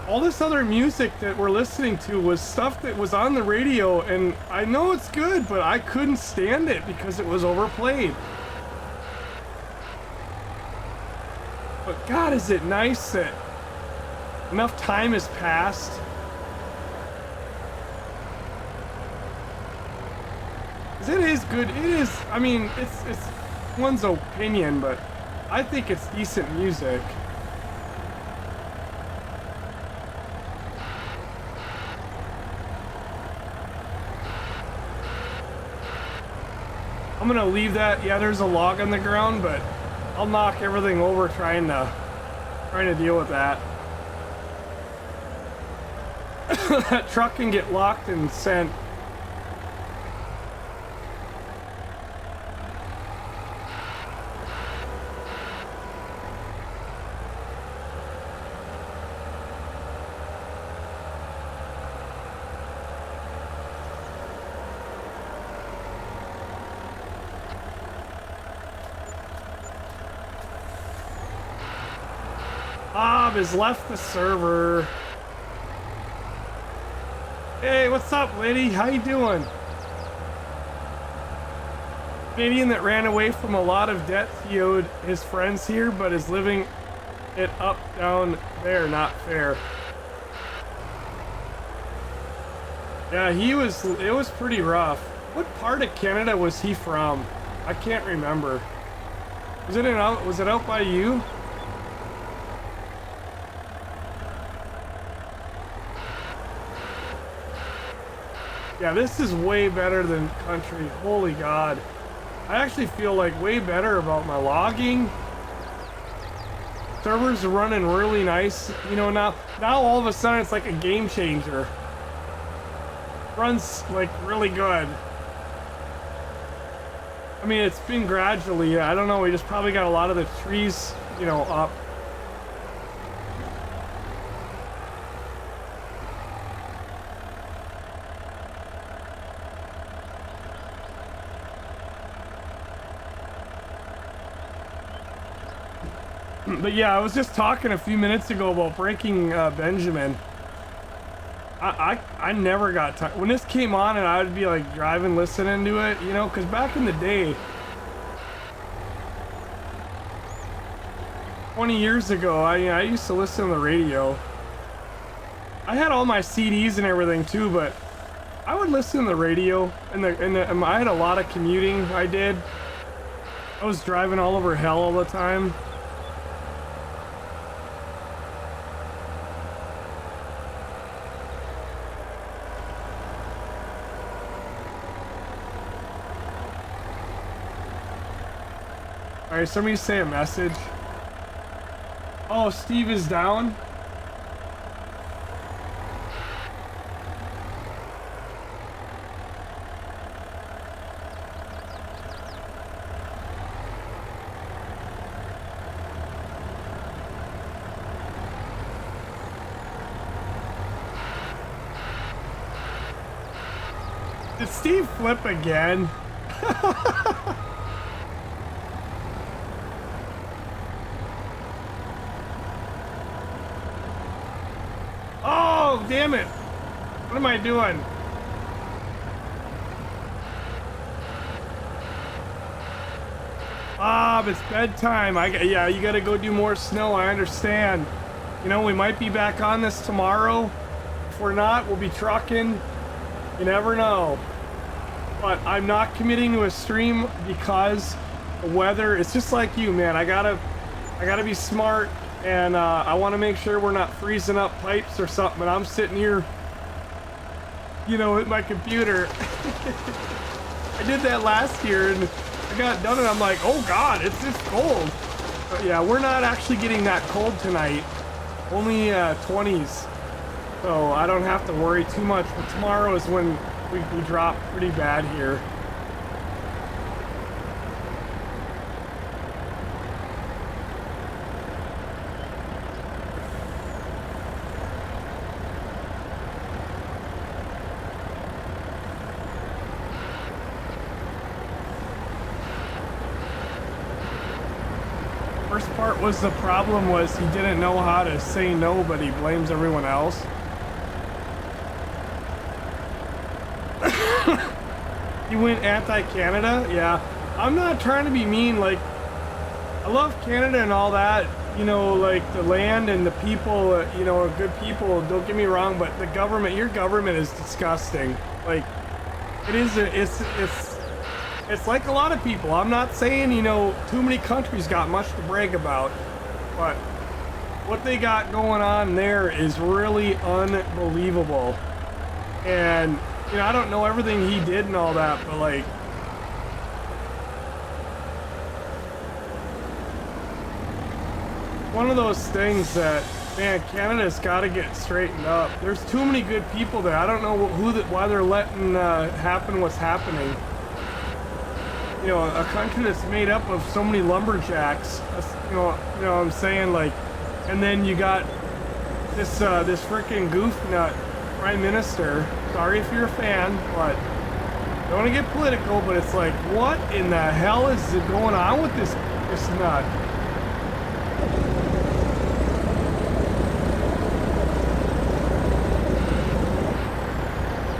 all this other music that we're listening to was stuff that was on the radio, and I know it's good, but I couldn't stand it because it was overplayed. But God, is it nice that enough time has passed. 'Cause it is good. It is, I mean, it's one's opinion, but I think it's decent music. I'm gonna leave that. Yeah, there's a log on the ground, but I'll knock everything over trying to deal with that. That truck can get locked and sent. Bob has left the server. Hey, what's up, lady? How you doing? Canadian that ran away from a lot of debt he owed his friends here, but is living it up down there. Not fair. Yeah, it was pretty rough. What part of Canada was he from? I can't remember. Was it out by you? Yeah, this is way better than country. Holy God. I actually feel like way better about my logging. Servers are running really nice. You know, now all of a sudden it's like a game changer. Runs like really good. I mean, it's been gradually, I don't know, we just probably got a lot of the trees, you know, up. But yeah, I was just talking a few minutes ago about breaking Benjamin. I never got time. When this came on and I would be like driving, listening to it, you know, because back in the day, 20 years ago, I used to listen to the radio. I had all my CDs and everything too, but I would listen to the radio, and I had a lot of commuting I did. I was driving all over hell all the time. Alright, somebody say a message. Oh, Steve is down? Did Steve flip again? Oh, damn it. What am I doing? Bob, it's bedtime. Yeah, you gotta go do more snow. I understand. You know, we might be back on this tomorrow. If we're not, we'll be trucking. You never know. But I'm not committing to a stream because the weather, it's just like you, man. I gotta be smart, and I want to make sure we're not freezing up pipes or something. And I'm sitting here, you know, at my computer. I did that last year, and I got done, and I'm like, oh God, it's just cold. But yeah, we're not actually getting that cold tonight. Only 20s. So I don't have to worry too much. But tomorrow is when we drop pretty bad here. First part was the problem was he didn't know how to say no, but he blames everyone else. He went anti-Canada? Yeah. I'm not trying to be mean, like, I love Canada and all that, you know, like the land and the people, you know, are good people, don't get me wrong, but the government, your government is disgusting. Like, it is, it's like a lot of people. I'm not saying, you know, too many countries got much to brag about, but what they got going on there is really unbelievable. And, you know, I don't know everything he did and all that, but like, one of those things that, man, Canada's got to get straightened up. There's too many good people there. I don't know why they're letting happen what's happening. You know, a country that's made up of so many lumberjacks. You know what I'm saying, like, and then you got this this freaking goof nut prime minister. Sorry if you're a fan, but don't want to get political. But it's like, what in the hell is going on with this nut?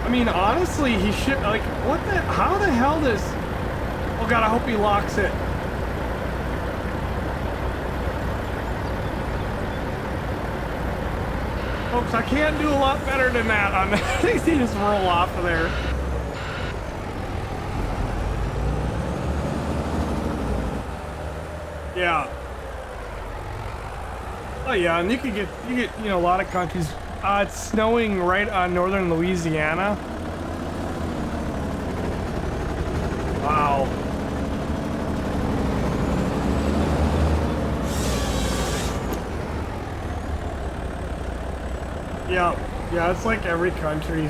I mean, honestly, he should, like, how the hell does, oh god, I hope he locks it. Folks, I can't do a lot better than that on that. I think he just roll off of there. Yeah. Oh yeah, and you get, you know, a lot of countries. It's snowing right on northern Louisiana. Wow. Yeah, it's like every country.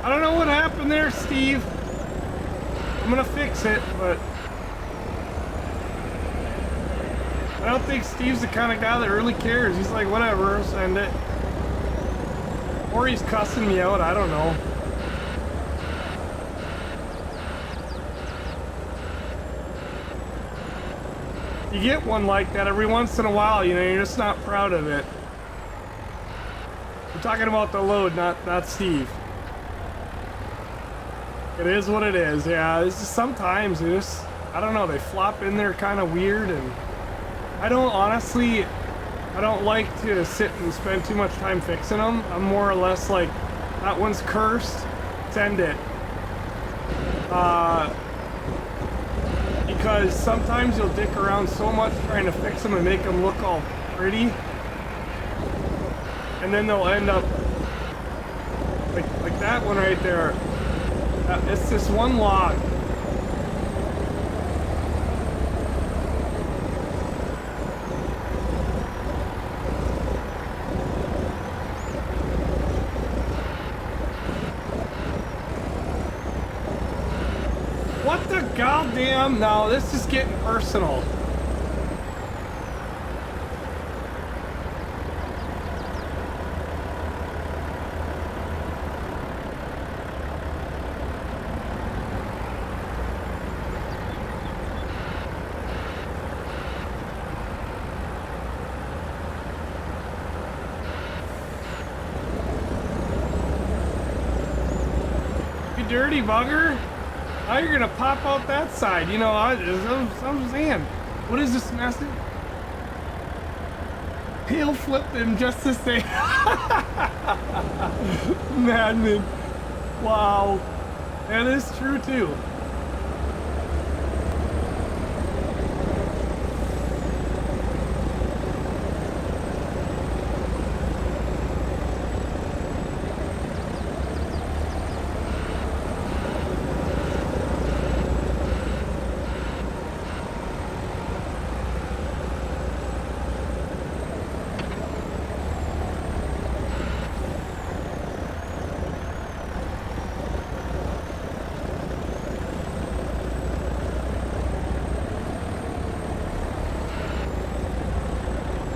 I don't know what happened there, Steve. I'm gonna fix it, but I don't think Steve's the kind of guy that really cares. He's like, whatever, send it. Or he's cussing me out, I don't know. You get one like that every once in a while, you know, you're just not proud of it. I'm talking about the load, not Steve. It is what it is, yeah. It's just sometimes they just, I don't know, they flop in there kind of weird, and I don't like to sit and spend too much time fixing them. I'm more or less like, that one's cursed, send it. Because sometimes you'll dick around so much trying to fix them and make them look all pretty, and then they'll end up like that one right there. It's this one log. What the goddamn? No, this is getting personal. Dirty bugger. Now you're gonna pop out that side. You know, I'm saying, what is this message? He'll flip him just to say madman. Wow. That is true too.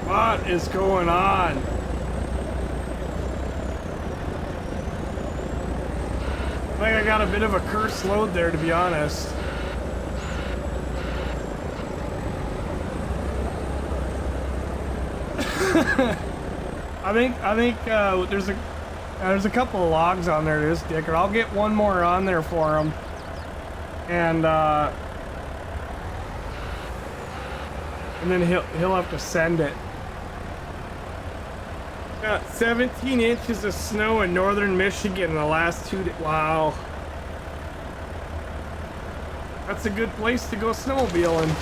What is going on? I think I got a bit of a cursed load there, to be honest. I think there's a couple of logs on there to this dicker. I'll get one more on there for him, and then he'll have to send it. Got 17 inches of snow in northern Michigan in the last 2 days. Wow. That's a good place to go snowmobiling.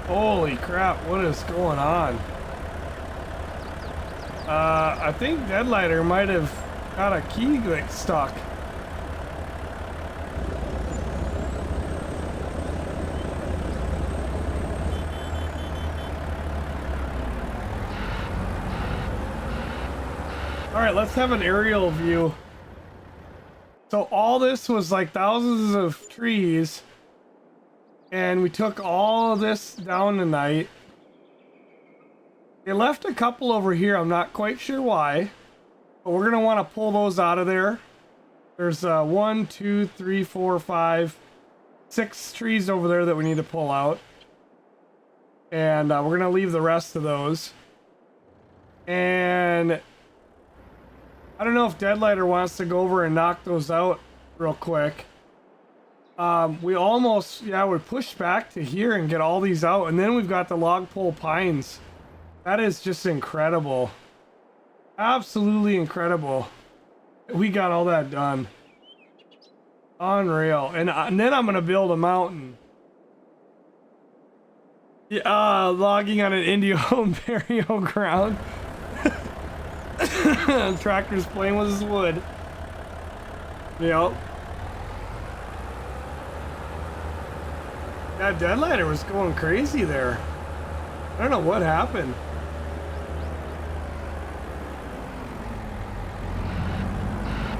Holy crap, what is going on? I think Deadlighter might have got a key like stuck. Alright, let's have an aerial view. So all this was like thousands of trees. And we took all of this down tonight. They left a couple over here. I'm not quite sure why. But we're going to want to pull those out of there. There's 1, 2, 3, 4, 5, 6 trees over there that we need to pull out. And we're going to leave the rest of those. And I don't know if Deadlighter wants to go over and knock those out real quick. We almost, we pushed back to here and get all these out, and then we've got the log pole pines. That is just incredible. Absolutely incredible. We got all that done. Unreal. And then I'm gonna build a mountain. Yeah, logging on an Indian burial ground. Tractor's playing with his wood. Yep. That Deadlighter was going crazy there. I don't know what happened.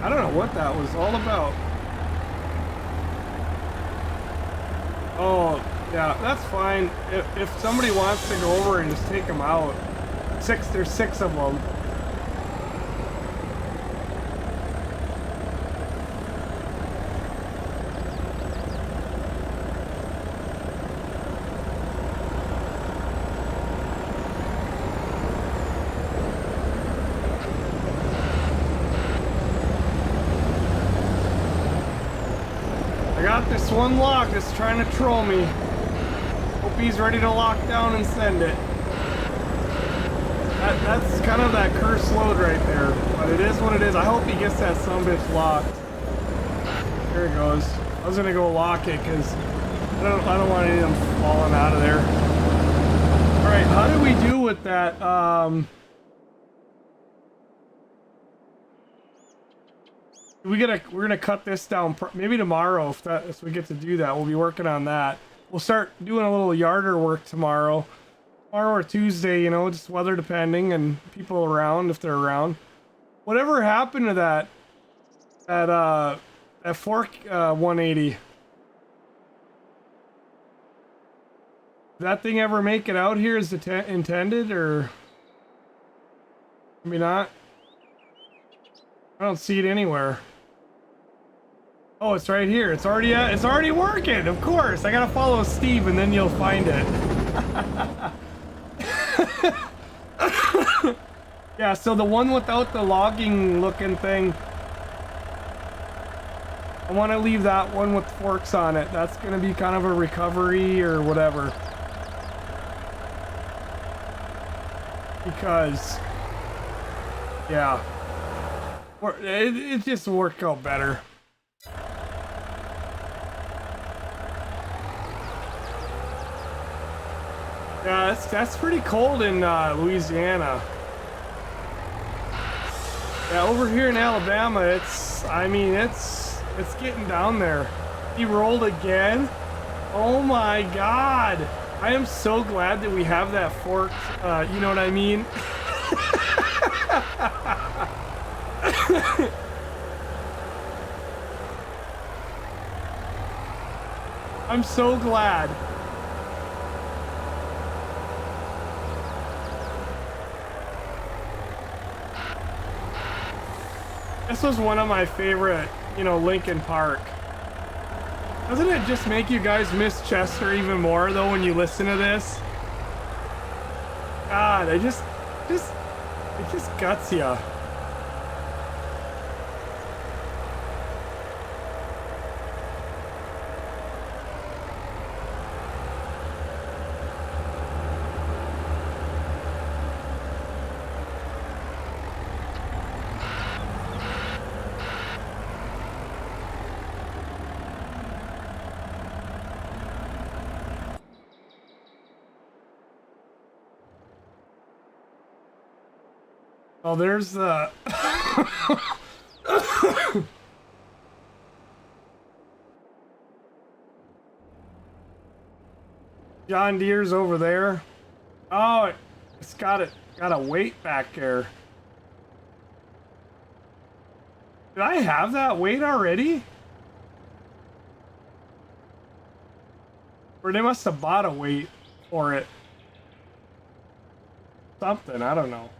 I don't know what that was all about. Oh, yeah, that's fine. If somebody wants to go over and just take them out. There's 6 of them. This one log that's trying to troll me. Hope he's ready to lock down and send it. That's kind of that cursed load right there. But it is what it is. I hope he gets that sumbitch locked. There it goes. I was gonna go lock it because I don't want any of them falling out of there. Alright, how do we do with that? We're gonna cut this down maybe tomorrow if we get to do that. We'll be working on that. We'll start doing a little yarder work tomorrow or Tuesday, you know, just weather depending and people around if they're around. Whatever happened to that fork 180? Did that thing ever make it out here as intended, or maybe not? I don't see it anywhere. Oh, it's right here. It's already working. Of course. I gotta follow Steve, and then you'll find it. Yeah. So the one without the logging looking thing, I want to leave that one with forks on it. That's gonna be kind of a recovery or whatever. Because, yeah, it just worked out better. Yeah, that's pretty cold in Louisiana. Yeah, over here in Alabama, it's getting down there. He rolled again. Oh my God. I am so glad that we have that forked, you know what I mean? I'm so glad. This was one of my favorite, you know, Lincoln Park. Doesn't it just make you guys miss Chester even more though when you listen to this? God, it just guts ya. Oh, there's the... John Deere's over there. Oh, it's got a weight back there. Did I have that weight already? Or they must have bought a weight for it. Something, I don't know.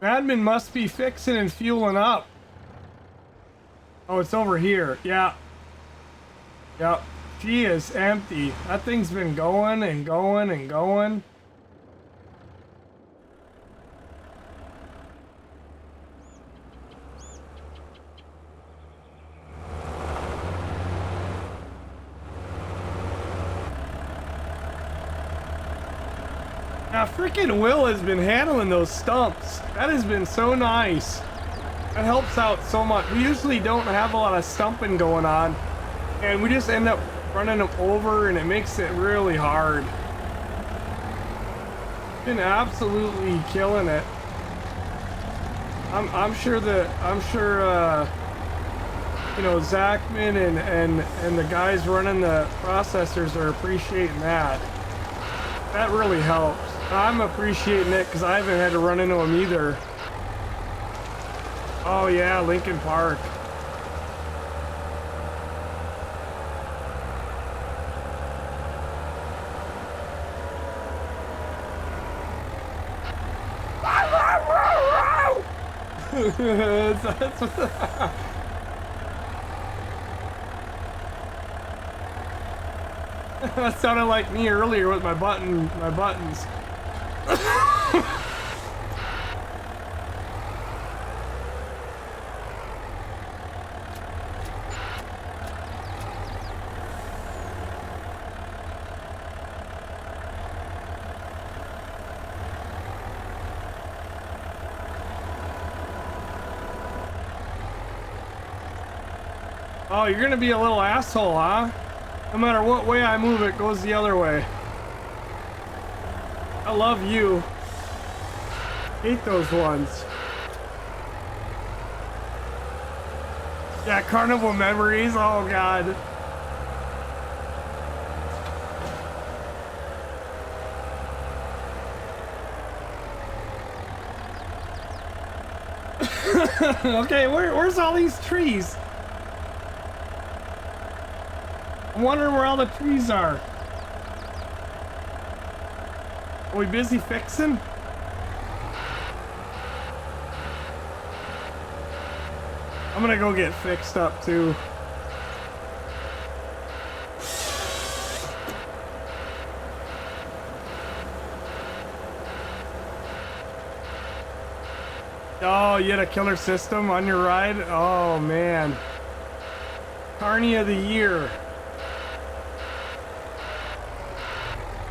Admin must be fixing and fueling up. Oh, it's over here. Yeah. Yep. She is empty. That thing's been going and going and going. Now, freaking Will has been handling those stumps. That has been so nice. That helps out so much. We usually don't have a lot of stumping going on, and we just end up running them over, and it makes it really hard. Been absolutely killing it. I'm sure you know, Zachman and the guys running the processors are appreciating that. That really helps. I'm appreciating it because I haven't had to run into them either. Oh yeah, Lincoln Park. That sounded like me earlier with my buttons. Oh, you're gonna be a little asshole, huh? No matter what way I move, it goes the other way. I love you. Hate those ones. Yeah, carnival memories. Oh God. Okay, where's all these trees? I'm wondering where all the trees are. Are we busy fixing? I'm gonna go get fixed up too. Oh, you had a killer system on your ride? Oh man. Carney of the year.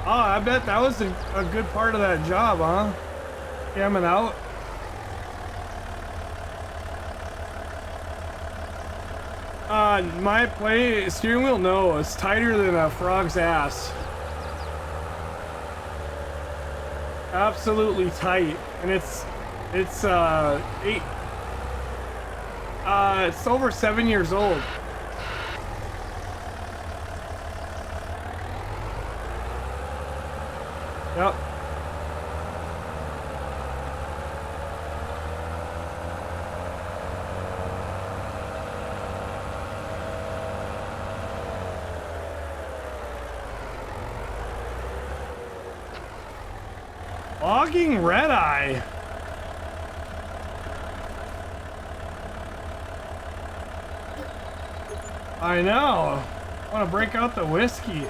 Oh, I bet that was a good part of that job, huh? Camming out. My steering wheel, no, it's tighter than a frog's ass. Absolutely tight, and it's over 7 years old. Yep. Logging red eye. I know. I want to break out the whiskey.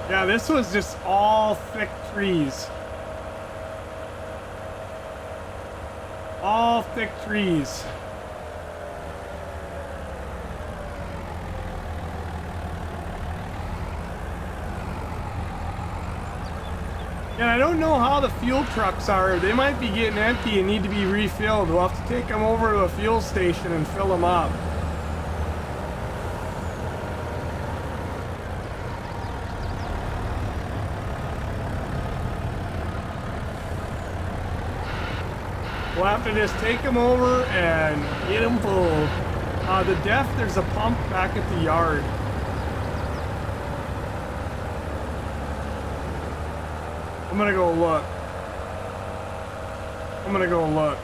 Yeah, this was just all thick trees. All thick trees. And I don't know how the fuel trucks are. They might be getting empty and need to be refilled. We'll have to take them over to a fuel station and fill them up. We'll have to just take them over and get them full. The DEF, there's a pump back at the yard. I'm gonna go look. I'm gonna go look.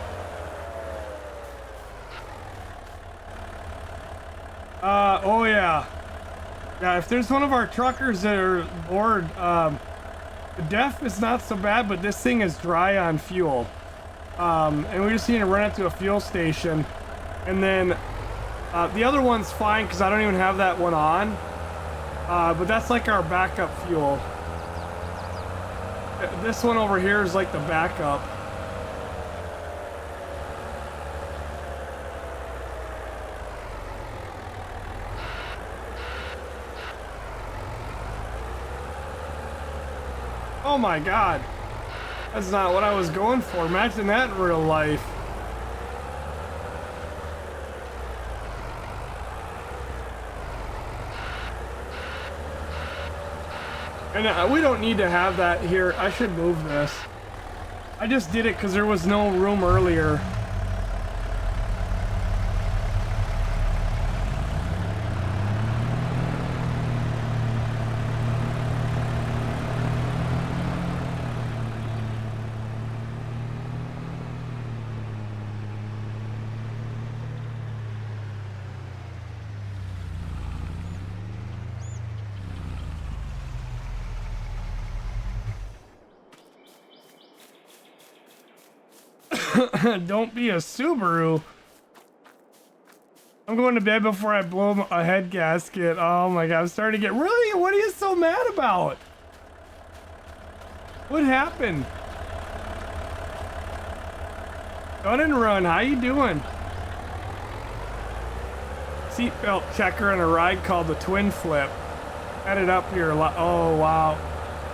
Oh yeah. Yeah, if there's one of our truckers that are bored, the DEF is not so bad, but this thing is dry on fuel. And we just need to run it to a fuel station. And then, the other one's fine because I don't even have that one on. But that's like our backup fuel. This one over here is like the backup. Oh my god. That's not what I was going for. Imagine that in real life. And we don't need to have that here. I should move this. I just did it because there was no room earlier. Don't be a Subaru. I'm going to bed before I blow a head gasket. Oh my god, I'm starting to get... Really? What are you so mad about? What happened? GunninGamerz, how you doing? Seatbelt checker on a ride called the Twin Flip. Had it up here a lot. Oh wow.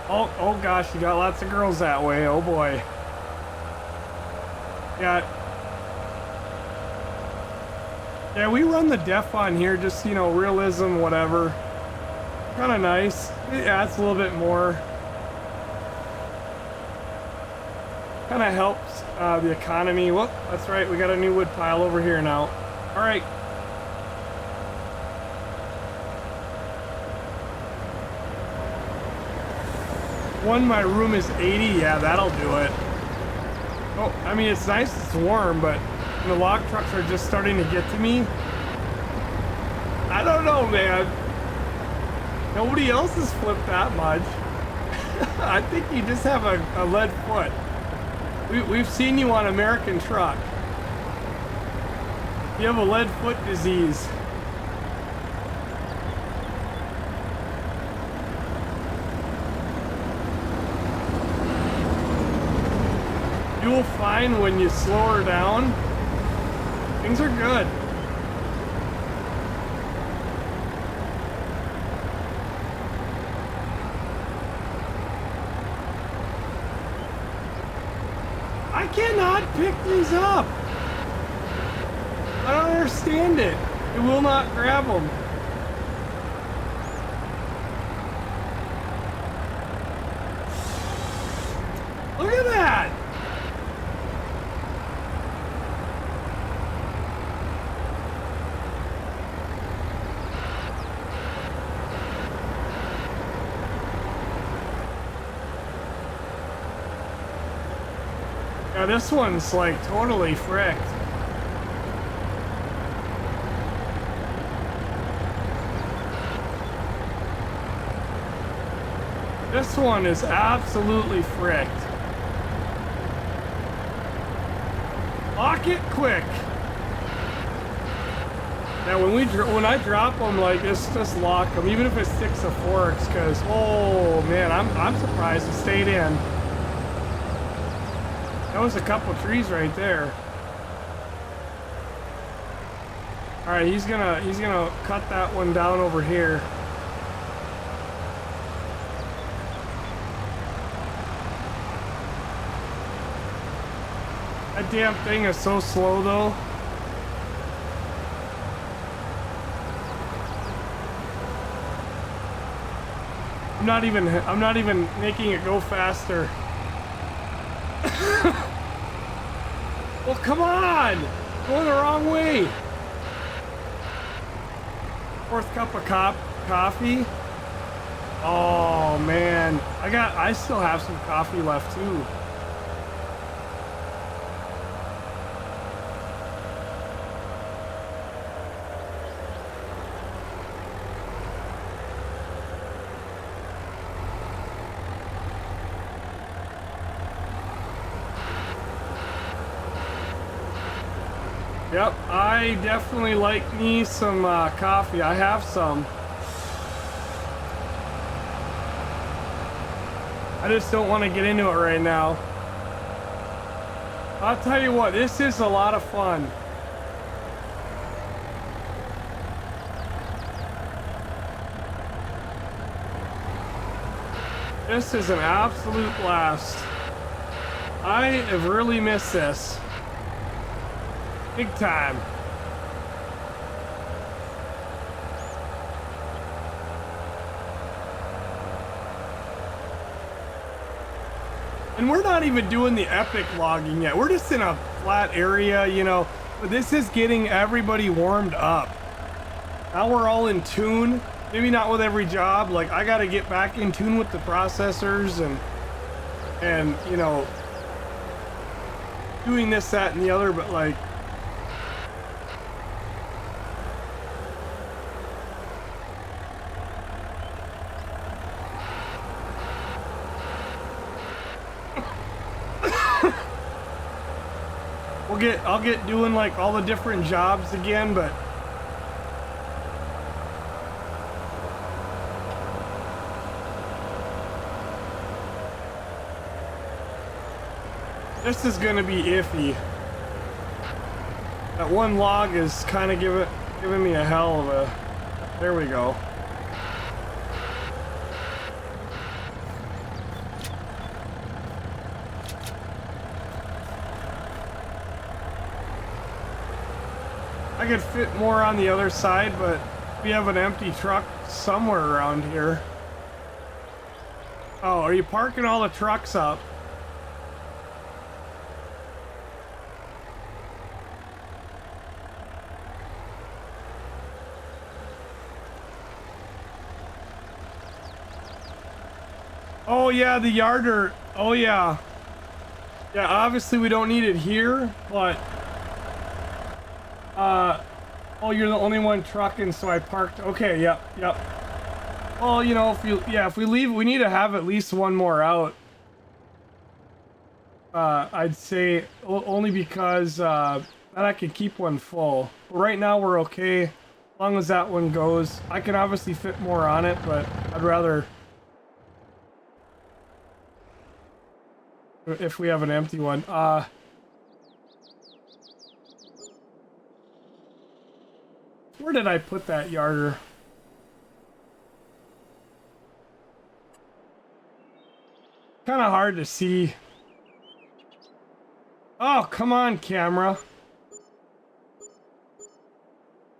Oh gosh, you got lots of girls that way. Oh boy. Yeah, we run the DEF on here, just, you know, realism, whatever. Kind of nice. It adds a little bit more. Kind of helps the economy. Whoop, that's right, we got a new wood pile over here now. All right. One, my room is 80. Yeah, that'll do it. Oh, I mean, it's nice, it's warm, but when the log trucks are just starting to get to me, I don't know, man. Nobody else has flipped that much. I think you just have a lead foot. We've seen you on American Truck. You have a lead foot disease. You'll find when you slow her down, things are good. I cannot pick these up. I don't understand it. It will not grab them. Look at that. Yeah, this one's like totally fricked. This one is absolutely fricked. Lock it quick. Now when I drop them, like just lock them, even if it sticks to forks, because oh man, I'm surprised it stayed in. That was a couple trees right there. All right, he's gonna cut that one down over here. That damn thing is so slow though. I'm not even making it go faster. Well, come on! Going the wrong way. Fourth cup of coffee. Oh man, I still have some coffee left too. Yep, I definitely like me some coffee. I have some. I just don't want to get into it right now. I'll tell you what, this is a lot of fun. This is an absolute blast. I have really missed this. Big time. And we're not even doing the epic logging yet. We're just in a flat area, you know. But this is getting everybody warmed up. Now we're all in tune. Maybe not with every job. Like I gotta get back in tune with the processors and you know, doing this, that, and the other, but like I'll get doing like all the different jobs again, but this is gonna be iffy. That one log is kind of giving me a hell of a. There we go. I could fit more on the other side, but we have an empty truck somewhere around here. Oh, are you parking all the trucks up? Oh yeah, the yarder. Oh yeah. Yeah, obviously we don't need it here, but oh, you're the only one trucking, so I parked. Okay, yep. Well, you know, if we leave, we need to have at least one more out. I'd say only because then I could keep one full. But right now we're okay, as long as that one goes. I can obviously fit more on it, but I'd rather if we have an empty one. Where did I put that yarder? Kind of hard to see. Oh, come on, camera.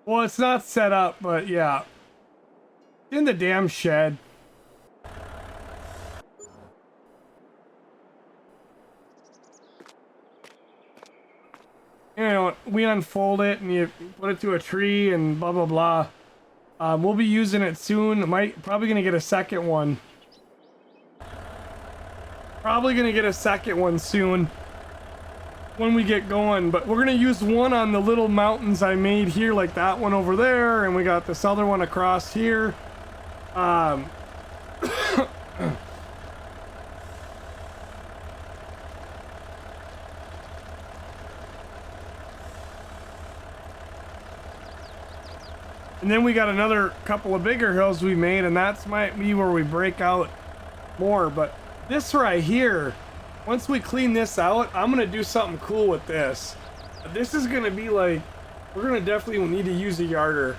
Well, it's not set up, but yeah. In the damn shed. You know, we unfold it and you put it to a tree and blah, blah, blah. We'll be using it soon. Probably gonna get a second one. Probably gonna get a second one soon. When we get going, but we're gonna use one on the little mountains I made here, like that one over there, and we got this other one across here. And then we got another couple of bigger hills we made, and that's might be where we break out more. But this right here, once we clean this out, I'm gonna do something cool with this. This is gonna be like, we're gonna definitely need to use a yarder.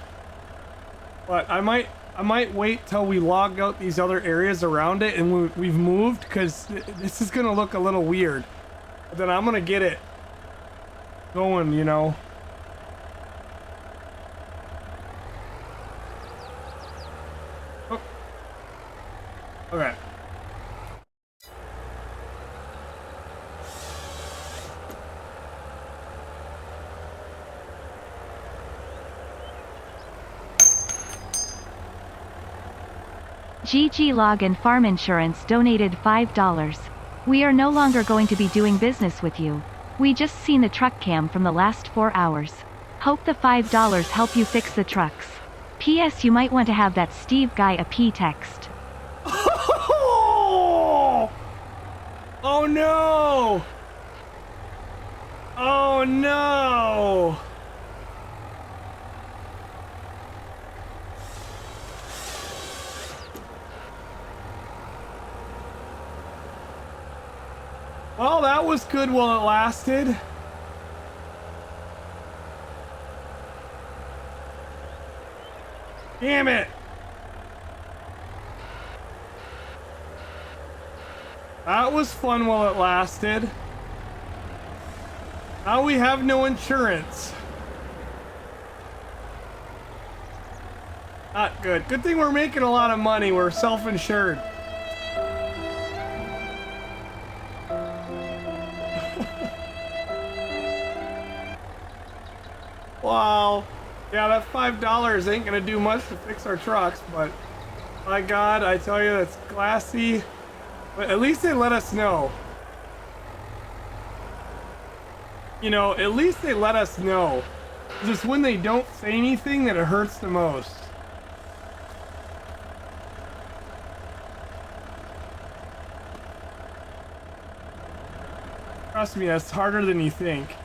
But I might wait till we log out these other areas around it and we've moved, because this is gonna look a little weird. But then I'm gonna get it going, you know. Oh. Okay. GG Log and Farm Insurance donated $5. We are no longer going to be doing business with you. We just seen the truck cam from the last 4 hours. Hope the $5 help you fix the trucks. P.S. You might want to have that Steve guy a P-text. Oh no! Oh no! Well, that was good while it lasted. Damn it! That was fun while it lasted. Now we have no insurance. Not good. Good thing we're making a lot of money. We're self-insured. Wow. Yeah, that $5 ain't gonna do much to fix our trucks, but my God, I tell you, that's classy. But at least they let us know. You know, at least they let us know. Just when they don't say anything that it hurts the most. Trust me, that's harder than you think.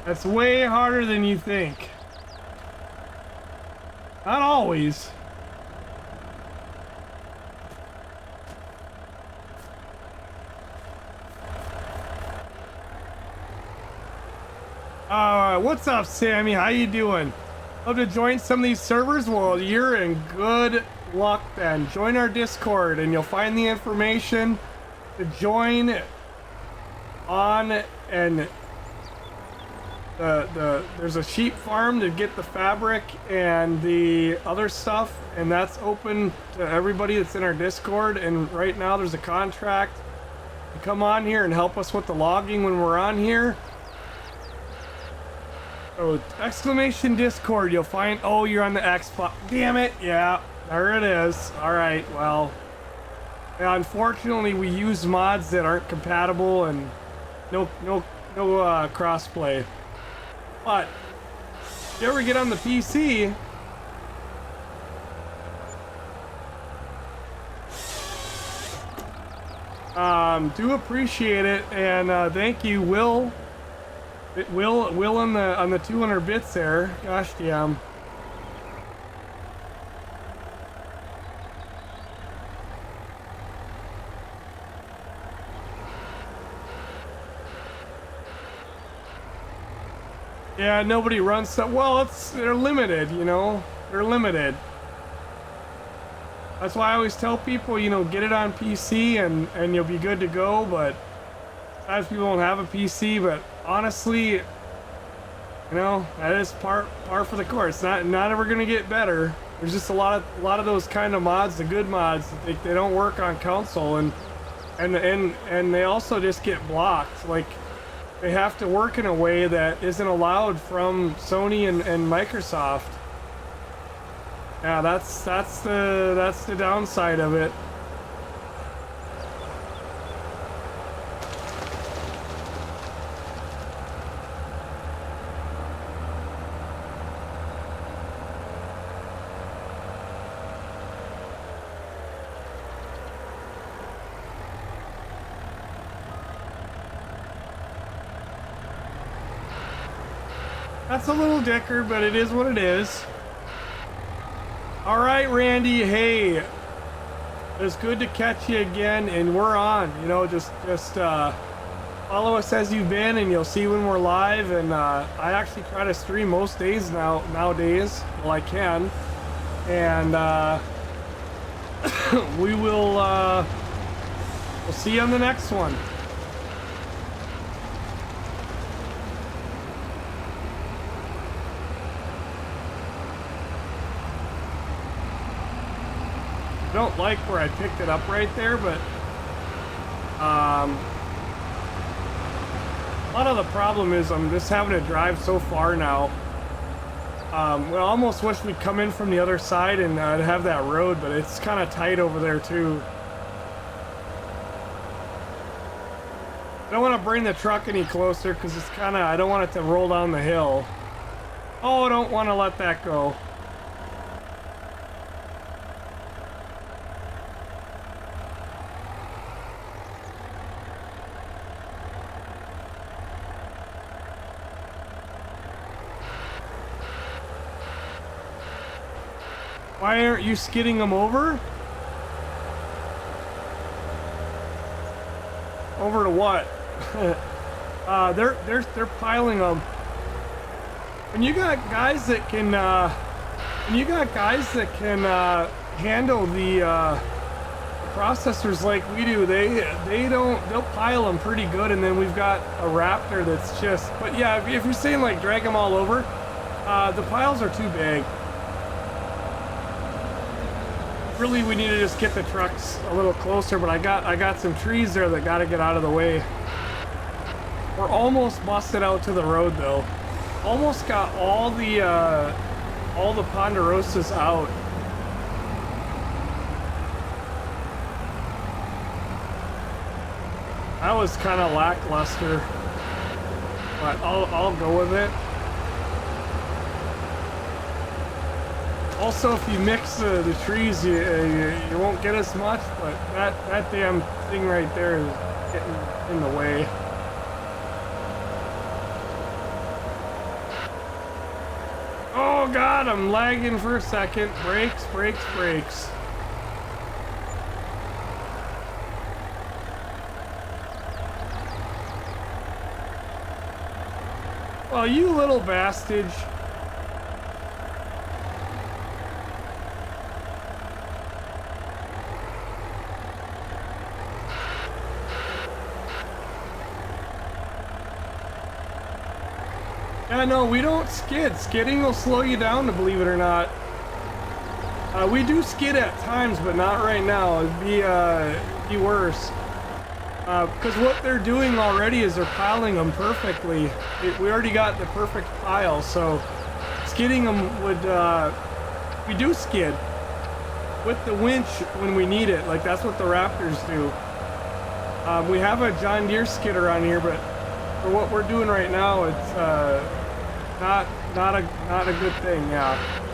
That's way harder than you think. Not always. What's up, Sammy? How you doing? Love to join some of these servers? Well, you're in good luck then. Join our Discord and you'll find the information to join on, and there's a sheep farm to get the fabric and the other stuff, and that's open to everybody that's in our Discord. And right now there's a contract to come on here and help us with the logging when we're on here. So exclamation Discord, you'll find, oh, you're on the X. Damn it. Yeah, there it is. All right. Well, yeah, unfortunately we use mods that aren't compatible and no crossplay. But if you ever get on the PC, do appreciate it, and thank you, Will on the 200 bits there. Gosh damn. Yeah, nobody runs stuff. Well, they're limited, you know. They're limited. That's why I always tell people, you know, get it on PC and you'll be good to go. But sometimes people don't have a PC. But honestly, you know, that is par for the course. Not ever gonna get better. There's just a lot of those kind of mods, the good mods, they don't work on console, and they also just get blocked. Like, they have to work in a way that isn't allowed from Sony and Microsoft. Yeah, that's the downside of it. That's a little dicker, but it is what it is. All right, Randy. Hey, it's good to catch you again, and we're on. You know, just follow us as you've been, and you'll see when we're live. And I actually try to stream most days nowadays, well, I can. And we'll see you on the next one. I don't like where I picked it up right there, but a lot of the problem is I'm just having to drive so far now. Well, I almost wish we'd come in from the other side and have that road, but it's kind of tight over there too. I don't want to bring the truck any closer because it's kind of, I don't want it to roll down the hill. Oh, I don't want to let that go. Why aren't you skidding them over? Over to what? They're piling them. When you got guys that can, handle the processors like we do, they'll pile them pretty good, and then we've got a Raptor that's just. But yeah, if you're saying like drag them all over, the piles are too big. Really, we need to just get the trucks a little closer, but I got some trees there that got to get out of the way. We're almost busted out to the road though. Almost got all the Ponderosas out. That was kind of lackluster, but I'll go with it. Also, if you mix the trees, you won't get as much, but that damn thing right there is getting in the way. Oh God, I'm lagging for a second. Brakes, brakes, brakes. Well, you little bastard. Yeah, no, we don't skid. Skidding will slow you down, to believe it or not. We do skid at times, but not right now. It'd be worse. Because what they're doing already is they're piling them perfectly. We already got the perfect pile, so skidding them would, we do skid with the winch when we need it. Like that's what the Raptors do. We have a John Deere skidder on here, but for what we're doing right now, it's not a good thing. Yeah.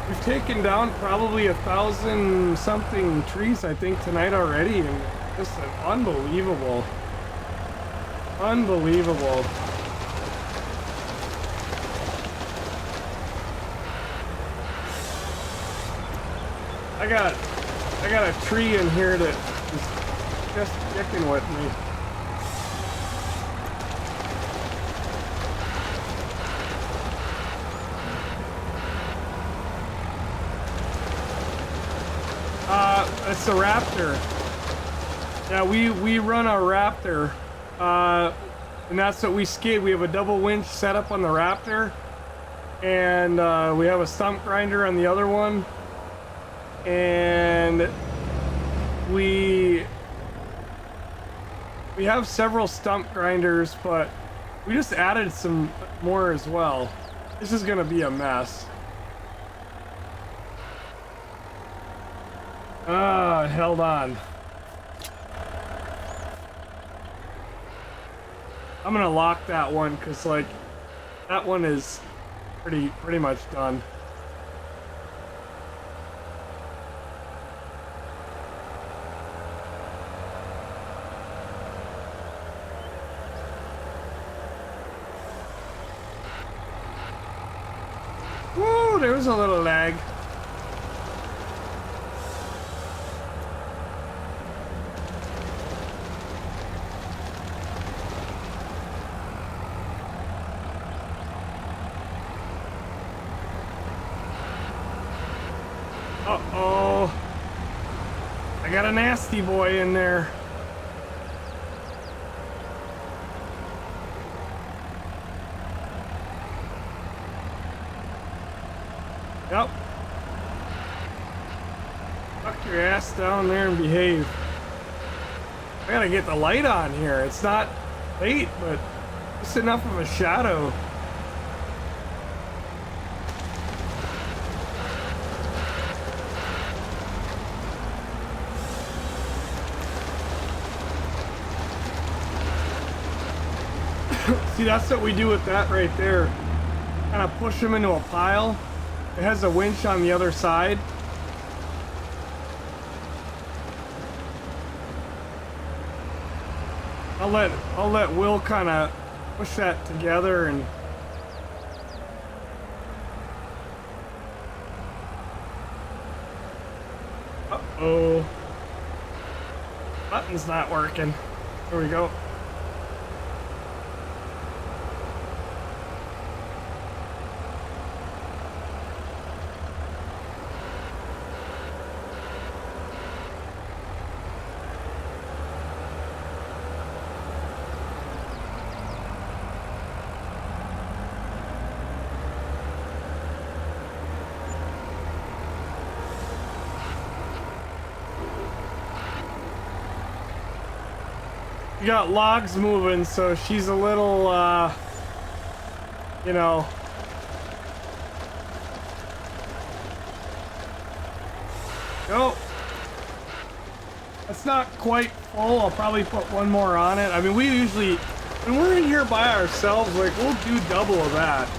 We've taken down probably 1,000 something trees, I think, tonight already, and just unbelievable. Unbelievable. I got a tree in here that is just sticking with me. It's a Raptor. Yeah, we run a Raptor, and that's what we skid. We have a double winch set up on the Raptor, and we have a stump grinder on the other one, and we have several stump grinders, but we just added some more as well. This is gonna be a mess. Held on. I'm gonna lock that one because like that one is pretty much done. Woo, there was a little lag. Uh-oh. I got a nasty boy in there. Yep. Tuck your ass down there and behave. I gotta get the light on here. It's not late, but just enough of a shadow. See, that's what we do with that right there. Kind of push them into a pile. It has a winch on the other side. I'll let Will kind of push that together and uh-oh. Button's not working. There we go. We got logs moving, so she's a little, you know. Go. It's not quite full. I'll probably put one more on it. I mean, we usually, when we're in here by ourselves, like, we'll do double of that.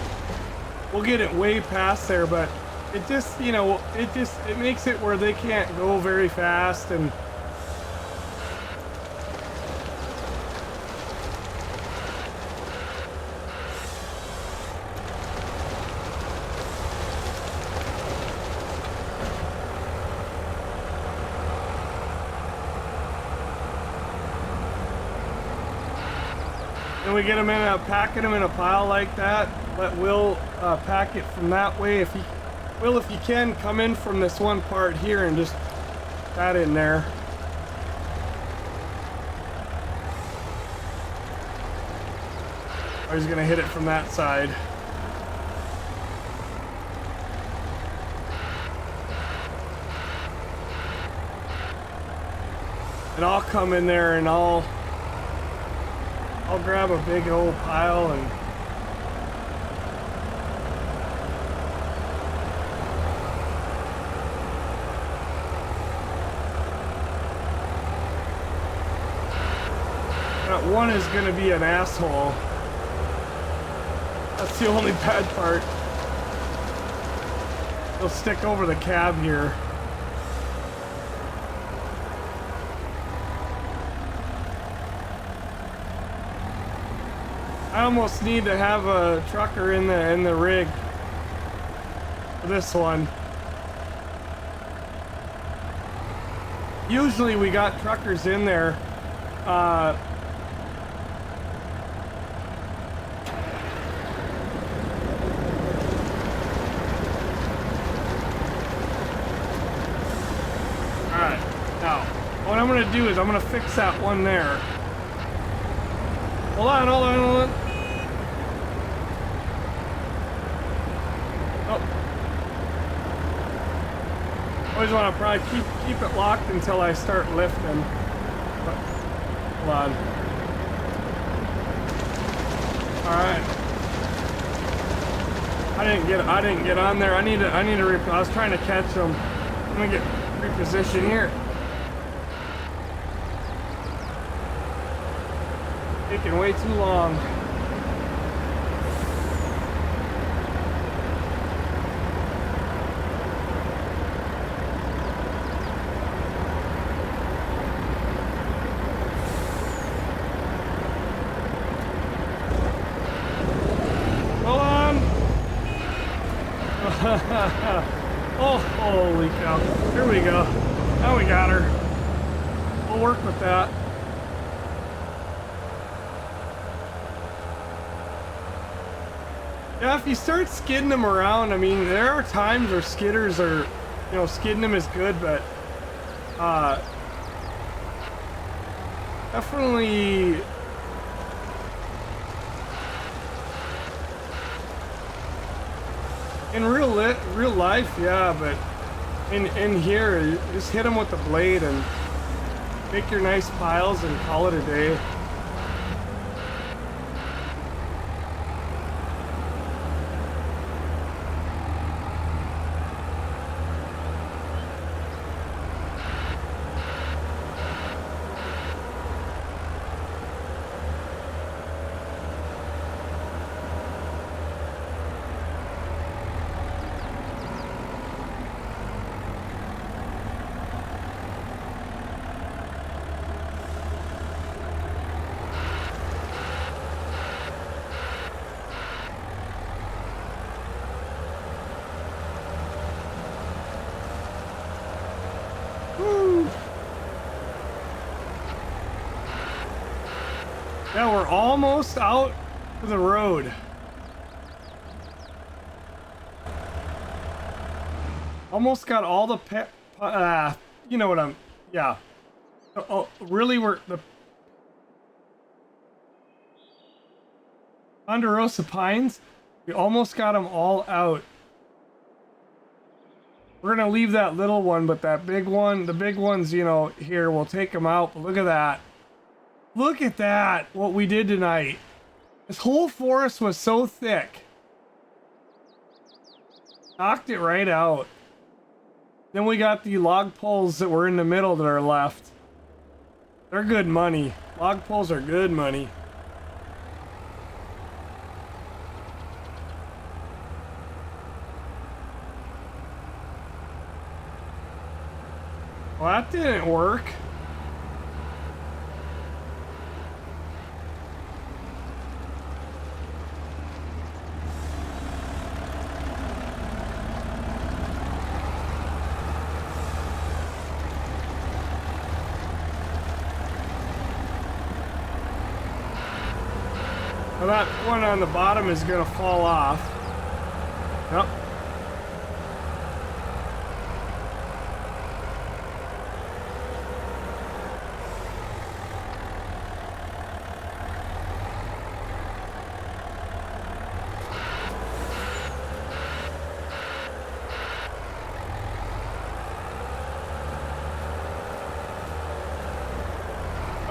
We'll get it way past there, but it just, you know, it makes it where they can't go very fast and we get them in packing them in a pile like that. Let Will pack it from that way. If you can, come in from this one part here and just that in there. Or he's gonna hit it from that side. and I'll come in there and I'll grab a big old pile and that one is gonna be an asshole. That's the only bad part. He'll stick over the cab here. I almost need to have a trucker in the rig for this one. Usually we got truckers in there. Alright, now what I'm gonna do is I'm gonna fix that one there. Hold on. Always want to probably keep it locked until I start lifting. But, hold on. All right. I didn't get on there. I need to. I was trying to catch them. I'm gonna get repositioned here. Taking way too long. Oh, holy cow. Here we go. Now we got her. We'll work with that. Yeah, if you start skidding them around, I mean, there are times where skidders are, you know, skidding them is good, but definitely in real life, yeah, but in here, you just hit them with the blade and make your nice piles and call it a day. Yeah, we're almost out to the road. Almost got all the you know what I'm, yeah. Oh, really, we're the Ponderosa Pines, we almost got them all out. We're gonna leave that little one, but that big one, the big ones, you know, here, we'll take them out. But look at that. Look at that, what we did tonight. This whole forest was so thick. Knocked it right out. Then we got the log poles that were in the middle that are left. They're good money. Log poles are good money. Well, that didn't work. Well, that one on the bottom is gonna fall off. Yep.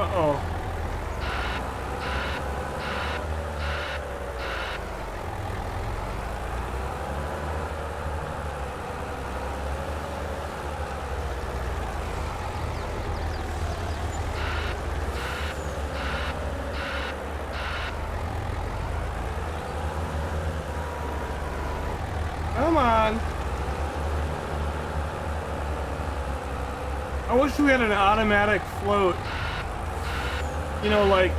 Uh-oh. Come on. I wish we had an automatic float. You know, like,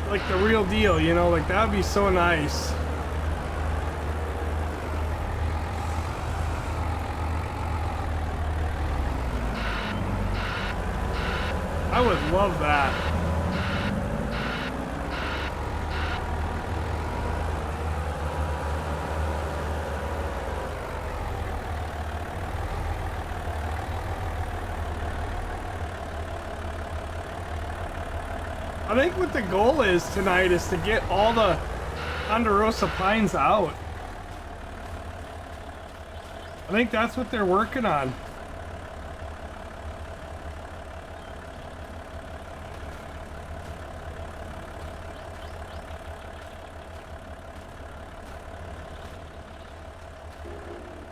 like the real deal, you know, like that would be so nice. I would love that. I think what the goal is tonight is to get all the Ponderosa pines out. I think that's what they're working on.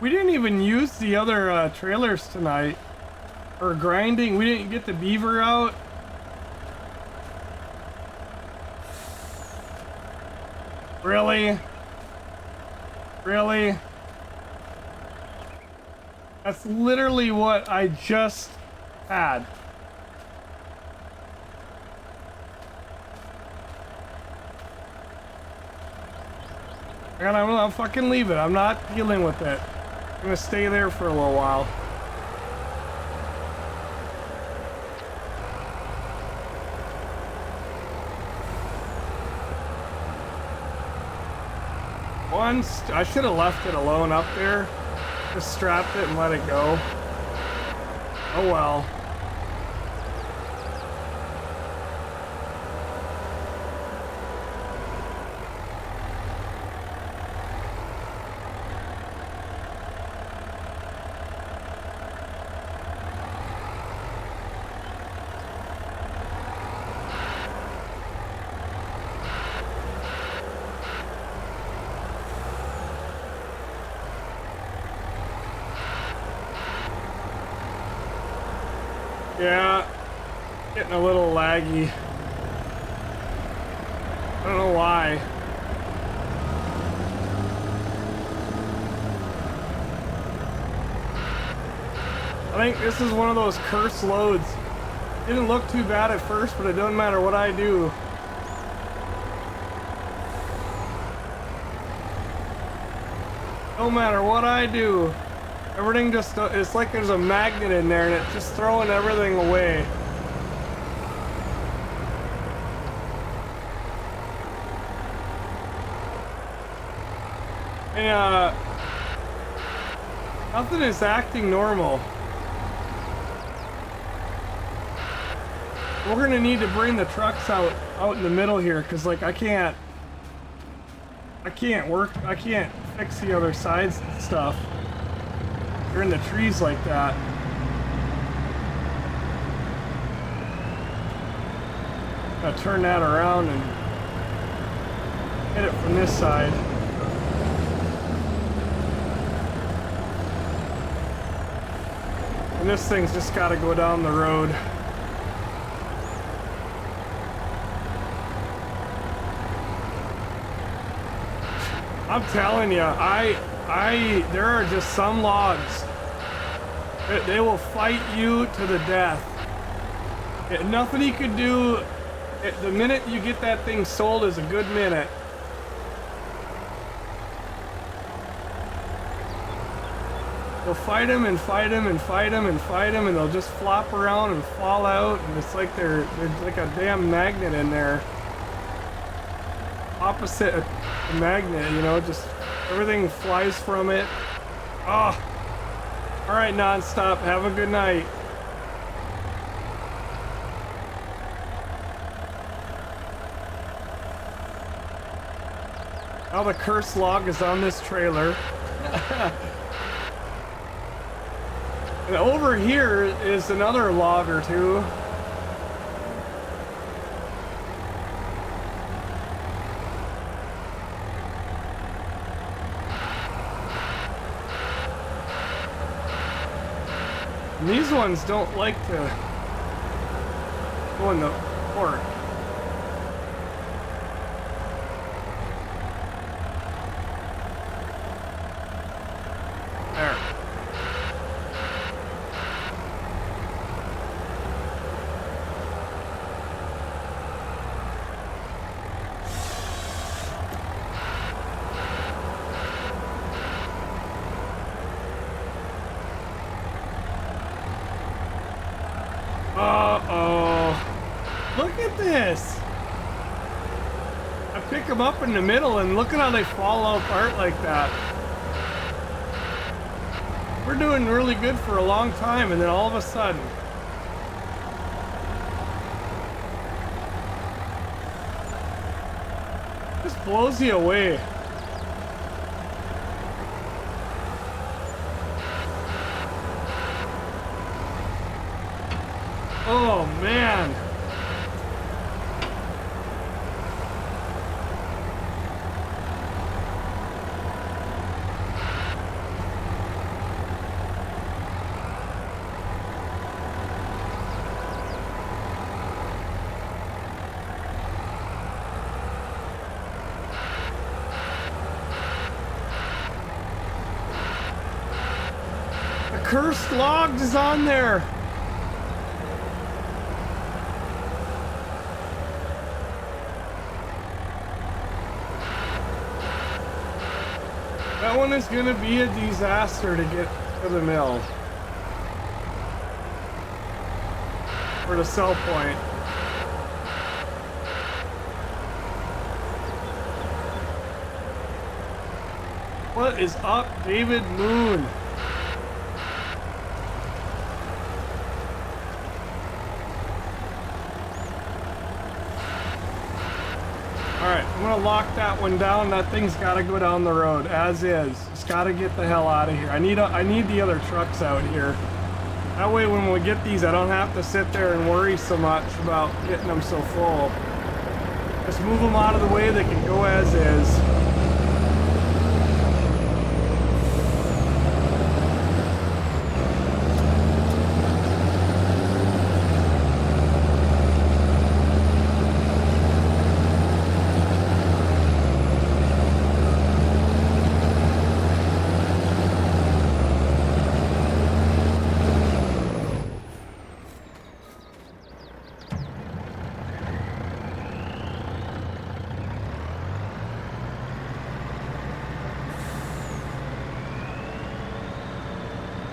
We didn't even use the other trailers tonight. Or grinding, we didn't get the beaver out. Really? Really? That's literally what I just had. And I'll fucking leave it. I'm not dealing with it. I'm gonna stay there for a little while. I should have left it alone up there. Just strapped it and let it go. Oh well. Yeah, getting a little laggy. I don't know why. I think this is one of those cursed loads. Didn't look too bad at first, but it doesn't matter what I do. No matter what I do. Everything just, it's like there's a magnet in there and it's just throwing everything away. And, nothing is acting normal. We're gonna need to bring the trucks out in the middle here, cause like I can't fix the other sides and stuff. They're in the trees like that. Gotta turn that around and hit it from this side. And this thing's just gotta go down the road. I'm telling you, there are just some logs that they will fight you to the death. Nothing you could do. The minute you get that thing sold is a good minute. They'll fight him and fight him and fight him and fight him, and they'll just flop around and fall out, and it's like there's like a damn magnet in there. Opposite a magnet, you know, just everything flies from it. Oh. All right, nonstop. Have a good night. Now the cursed log is on this trailer. And over here is another log or two. And these ones don't like to go in the port. There. Uh-oh. Look at this. I pick them up in the middle and look at how they fall apart like that. We're doing really good for a long time and then all of a sudden. Just blows you away. Oh man. The cursed log is on there. That one is gonna be a disaster to get to the mill. Or the sell point. What is up, David Moon? Alright, I'm gonna lock that one down. That thing's gotta go down the road, as is. It's gotta get the hell out of here. I need the other trucks out here. That way when we get these, I don't have to sit there and worry so much about getting them so full. Just move them out of the way, they can go as is.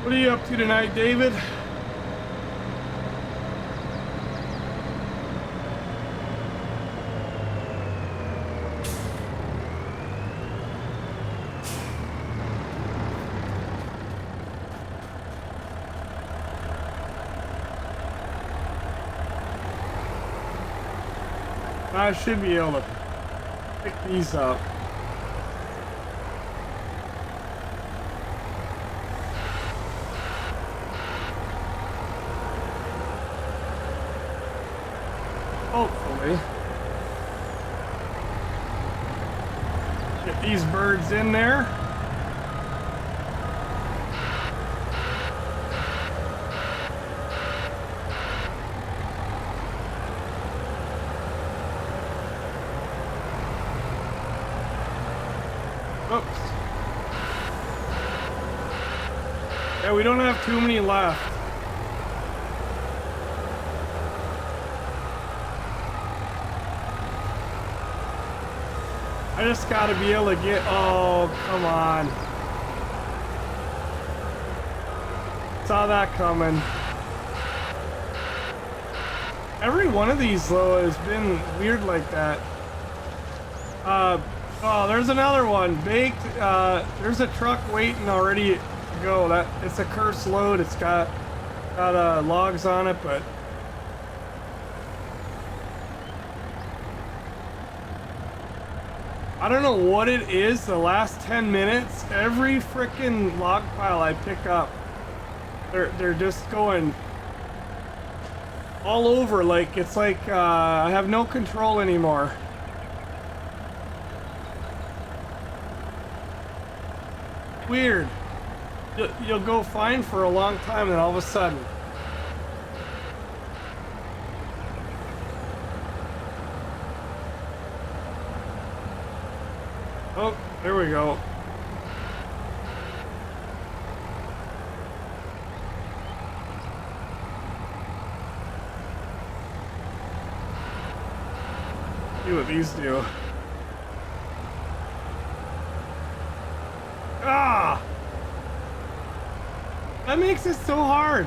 What are you up to tonight, David? I should be able to pick these up. Hopefully. Get these birds in there. Oops. Yeah, we don't have too many left. I just gotta be able to get, oh, come on. Saw that coming. Every one of these, though, has been weird like that. Oh, there's another one. Baked, there's a truck waiting already to go. It's a cursed load. It's got logs on it, but I don't know what it is. The last 10 minutes, every freaking log pile I pick up, they're just going all over. Like it's like I have no control anymore. Weird. You'll go fine for a long time, and then all of a sudden. Oh, there we go. See what these do. Ah! That makes it so hard.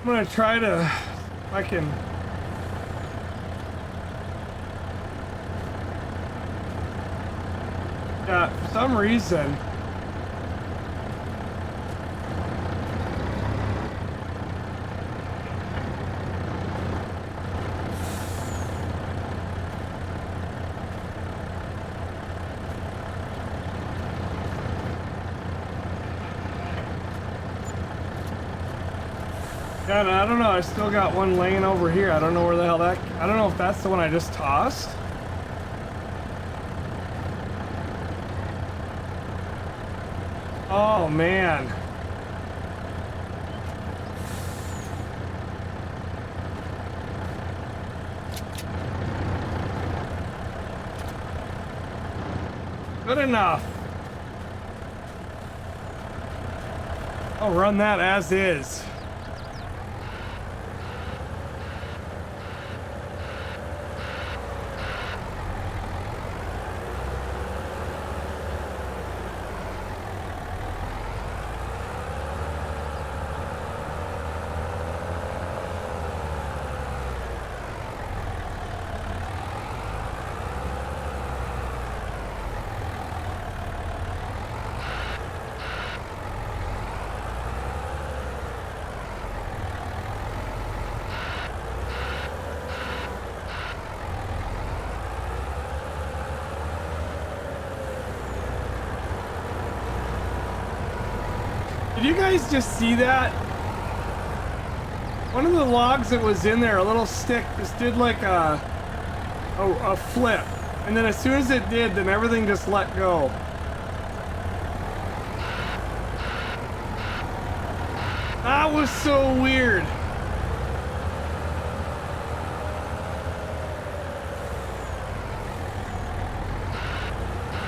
I'm gonna try to, if I can. Yeah, for some reason. God, I don't know, I still got one laying over here. I don't know where the hell that, I don't know if that's the one I just tossed. Oh man. Good enough. I'll run that as is. Did you guys just see that? One of the logs that was in there, a little stick, just did like a flip. And then as soon as it did, then everything just let go. That was so weird.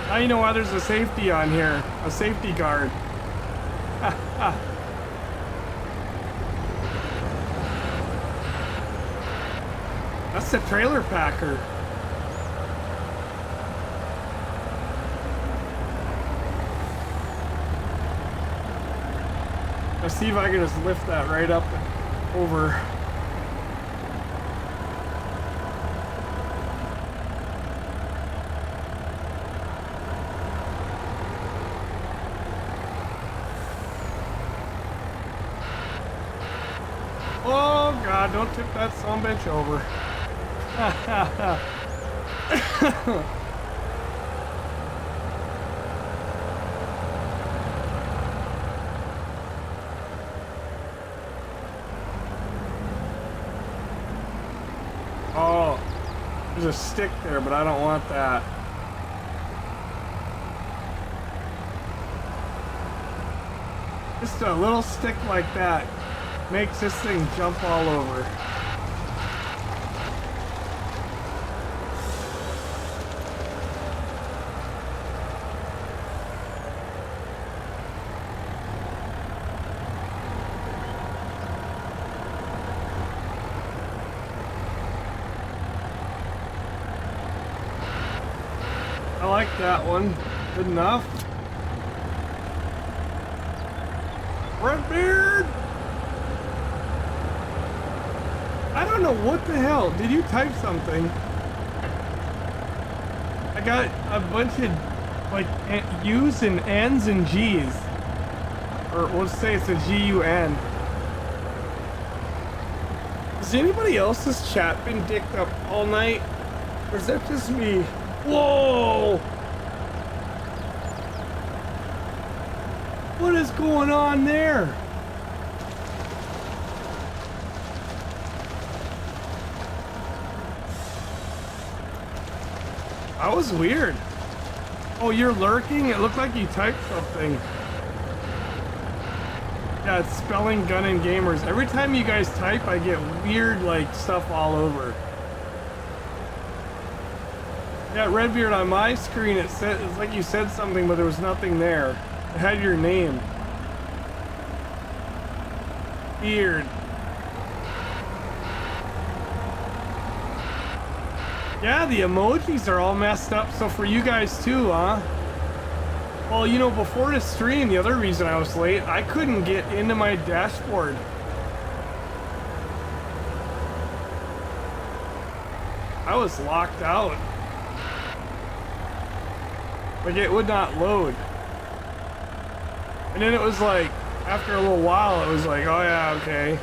Now you know why there's a safety on here, a safety guard. That's the trailer packer. Let's see if I can just lift that right up and over. Oh God, don't tip that sumbitch over. Oh, there's a stick there, but I don't want that. Just a little stick like that makes this thing jump all over. I like that one. Good enough. Redbeard! I don't know what the hell. Did you type something? I got a bunch of like U's and N's and G's. Or let's say it's a G-U-N. Has anybody else's chat been dicked up all night? Or is that just me? Whoa! What is going on there? That was weird. Oh, you're lurking? It looked like you typed something. Yeah, it's spelling GunninGamerz. Every time you guys type, I get weird, like, stuff all over. Yeah, Redbeard, on my screen, it's like you said something, but there was nothing there. It had your name. Weird. Yeah, the emojis are all messed up, so for you guys too, huh? Well, you know, before the stream, the other reason I was late, I couldn't get into my dashboard. I was locked out. Like, it would not load. And then it was like, after a little while, it was like, oh yeah, okay.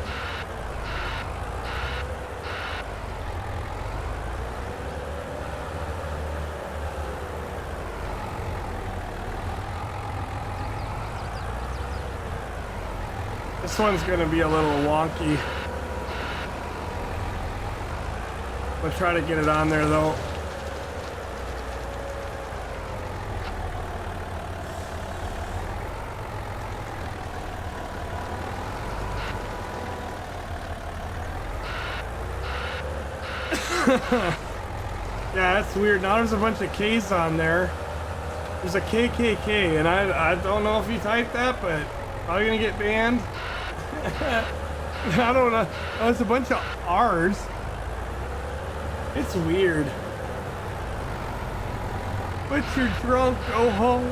This one's gonna be a little wonky. I'll try to get it on there though. Yeah, that's weird. Now there's a bunch of K's on there. There's a KKK, and I don't know if you typed that, but probably gonna get banned. I don't know. Oh, it's a bunch of R's. It's weird. But you're drunk, go home.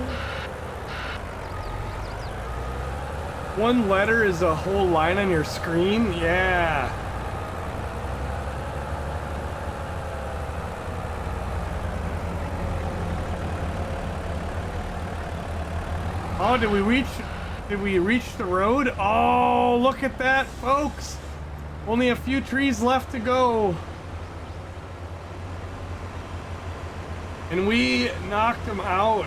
One letter is a whole line on your screen? Yeah. Oh, did we reach the road? Oh, look at that, folks. Only a few trees left to go. And we knocked them out.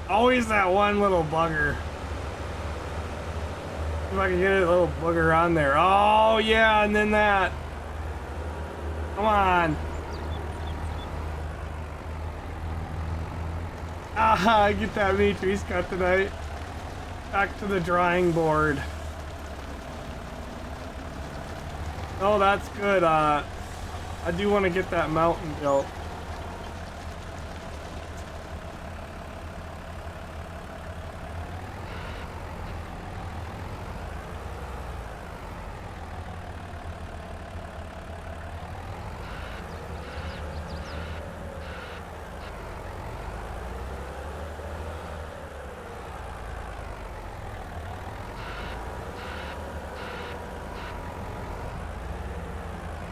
Always that one little bugger. If I can get a little bugger on there. Oh, yeah, and then that. Come on. Ah, get that many trees cut tonight. Back to the drawing board. Oh, that's good. I do want to get that mountain built.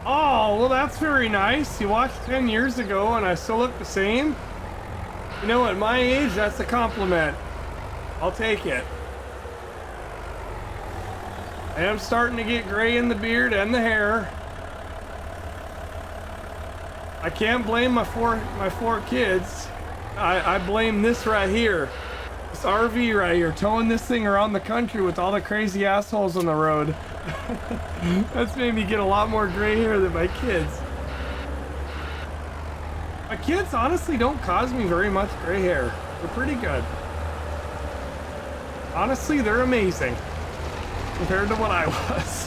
Oh, well, that's very nice. You watched 10 years ago and I still look the same. You know, at my age, that's a compliment. I'll take it. I am starting to get gray in the beard and the hair. I can't blame my four kids. I blame this right here. This RV right here, towing this thing around the country with all the crazy assholes on the road. That's made me get a lot more gray hair than my kids. My kids honestly don't cause me very much gray hair. They're pretty good. Honestly, they're amazing compared to what I was.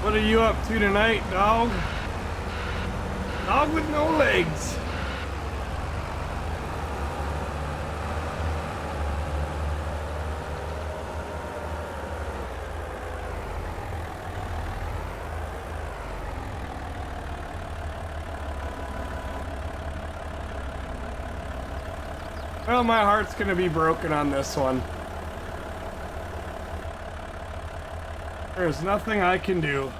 What are you up to tonight, dog? Dog with no legs. Well, my heart's gonna be broken on this one. There's nothing I can do.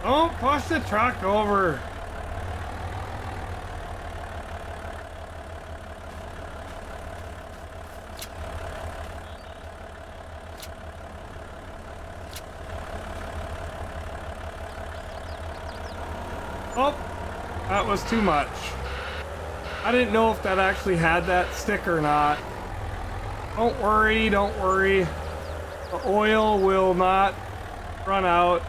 Don't push the truck over. Oh, that was too much. I didn't know if that actually had that stick or not. Don't worry, don't worry. The oil will not run out.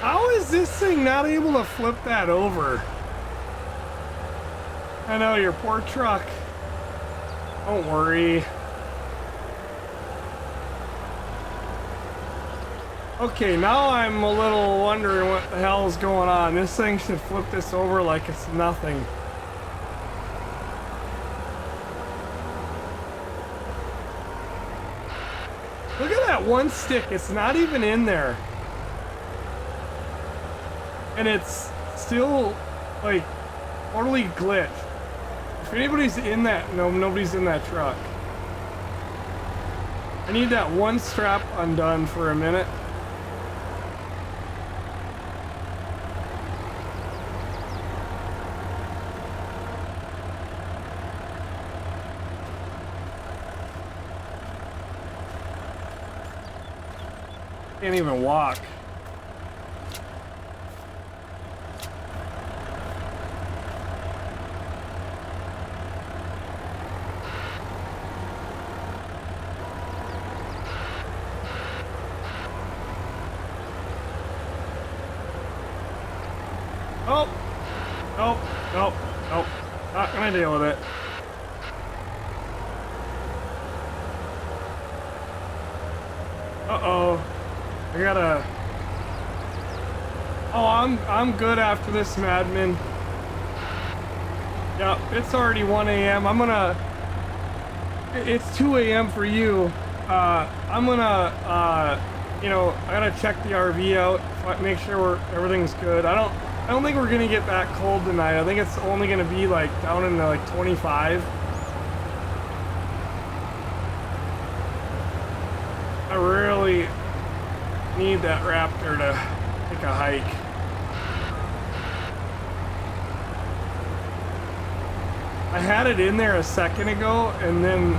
How is this thing not able to flip that over? I know, your poor truck. Don't worry. Okay, now I'm a little wondering what the hell is going on. This thing should flip this over like it's nothing. Look at that one stick, it's not even in there. And it's still, like, totally glitched. If anybody's in that, no, nobody's in that truck. I need that one strap undone for a minute. Can't even walk. Oh, nope, nope, nope. Not gonna deal with it. Uh-oh. I gotta... Oh, I'm good after this, Madman. Yep, it's already 1 a.m. I'm gonna... It's 2 a.m. for you. I'm gonna, you know, I gotta check the RV out, make sure everything's good. I don't think we're gonna get that cold tonight. I think it's only gonna be like down in the, like 25. I really need that Raptor to take a hike. I had it in there a second ago and then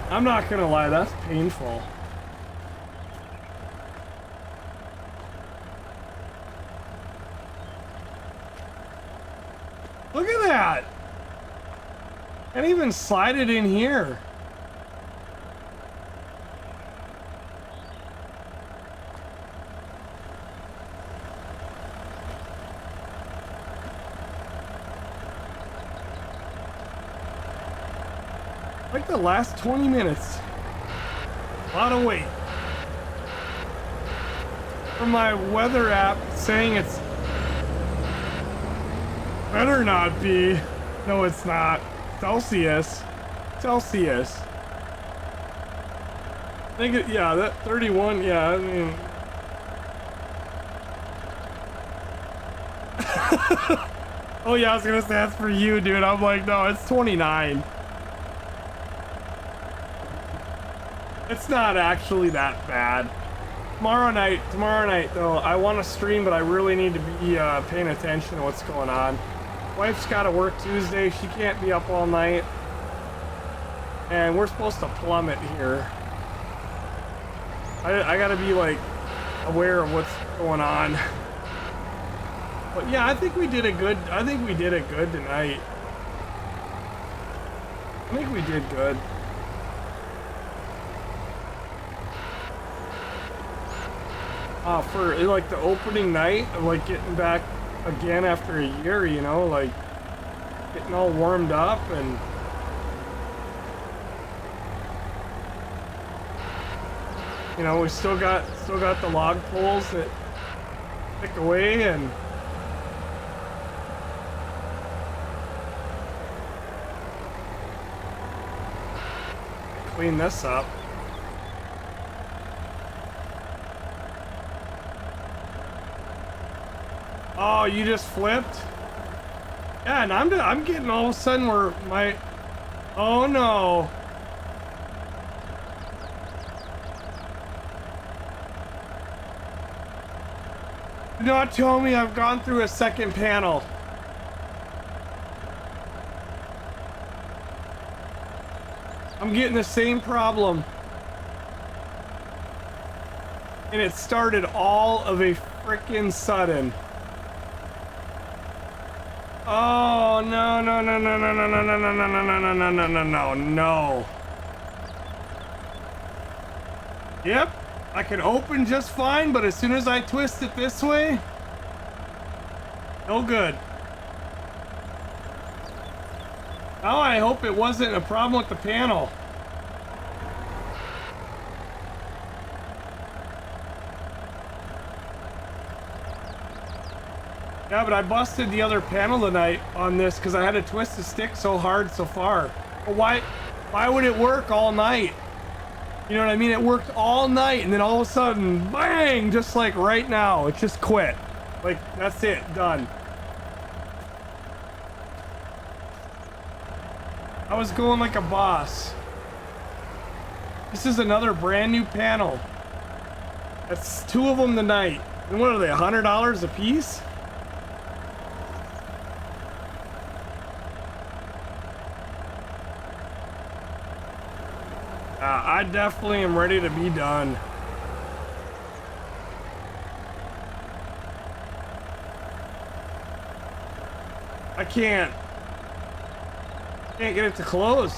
I'm not gonna lie, that's painful. Look at that! Can't even slide it in here. Like the last 20 minutes. A lot of weight. From my weather app saying it's better not be. No, it's not. Celsius. Celsius. I think it, yeah, that 31, yeah, I mean. Oh yeah, I was gonna say that's for you, dude. I'm like, no, it's 29. It's not actually that bad. Tomorrow night though, I want to stream, but I really need to be paying attention to what's going on. Wife's got to work Tuesday. She can't be up all night. And we're supposed to plummet here. I got to be like aware of what's going on. But yeah, I think we did it good. I think we did it good tonight. I think we did good. For like the opening night of like getting back again after a year, you know, like getting all warmed up and you know, we still got the log poles that stick away and clean this up. Oh, you just flipped? Yeah, and I'm getting all of a sudden where my... Oh no. Do not tell me I've gone through a second panel. I'm getting the same problem. And it started all of a frickin' sudden. Oh no no no no no no no no no no no no no no no no no. Yep, I can open just fine, but as soon as I twist it this way, no good. Now I hope it wasn't a problem with the panel. Yeah, but I busted the other panel tonight on this because I had to twist the stick so hard so far. But why would it work all night? You know what I mean? It worked all night and then all of a sudden, bang, just like right now, it just quit. Like, that's it, done. I was going like a boss. This is another brand new panel. That's 2 of them tonight. And what are they, $100 a piece? I definitely am ready to be done. I can't get it to close.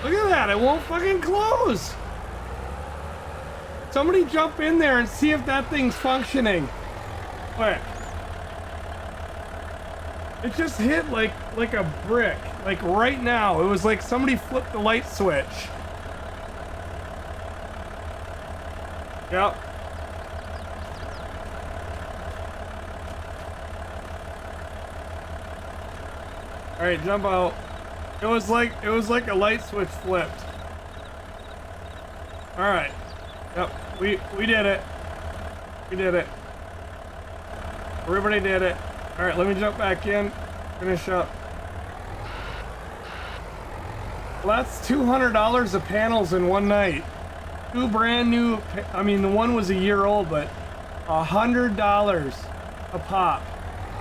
Look at that, it won't fucking close. Somebody jump in there and see if that thing's functioning. Wait. It just hit like a brick. Like right now, it was like somebody flipped the light switch. Yep. All right, jump out. It was like a light switch flipped. All right. Yep. We did it. We did it. Everybody did it. All right, let me jump back in. Finish up. Well, that's $200 of panels in one night. 2 brand new, I mean, the one was a year old, but $100 a pop.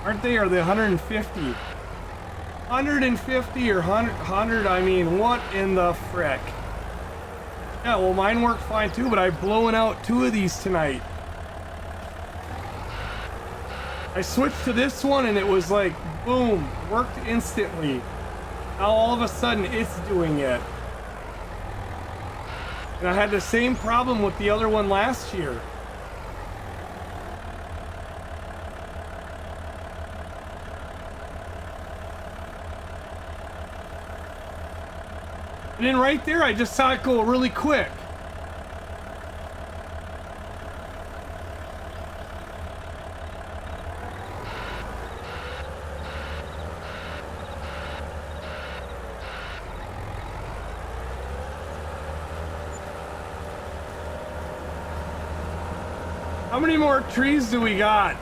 Aren't they? Are they 150? 150 or 100, I mean, what in the frick? Yeah, well, mine worked fine too, but I've blown out 2 of these tonight. I switched to this one and it was like, boom, worked instantly. Now all of a sudden it's doing it. And I had the same problem with the other one last year. And then right there, I just saw it go really quick. How many more trees do we got?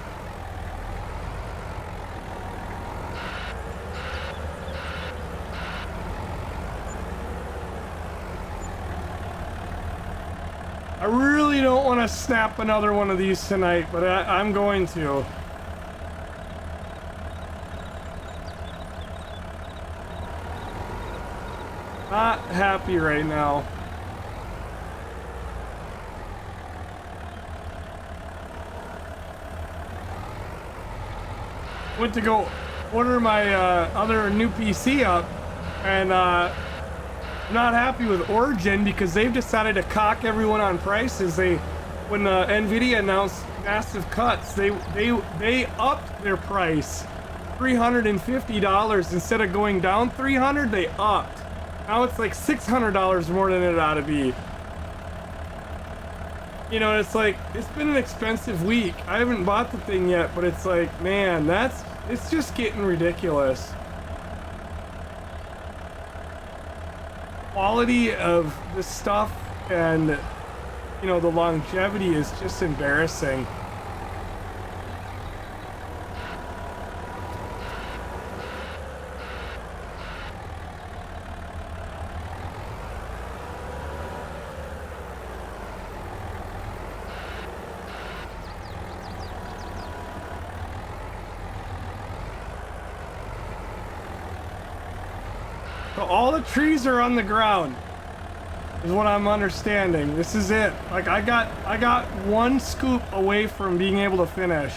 I really don't want to snap another one of these tonight, but I'm going to. Not happy right now. order my other new PC up, and I'm not happy with Origin because they've decided to cock everyone on prices. When Nvidia announced massive cuts, they upped their price $350 instead of going down $300. They upped. Now it's like $600 more than it ought to be. You know, it's like, it's been an expensive week. I haven't bought the thing yet, but it's like, man, it's just getting ridiculous. Quality of the stuff and, you know, the longevity is just embarrassing. So all the trees are on the ground, is what I'm understanding. This is it. Like I got one scoop away from being able to finish.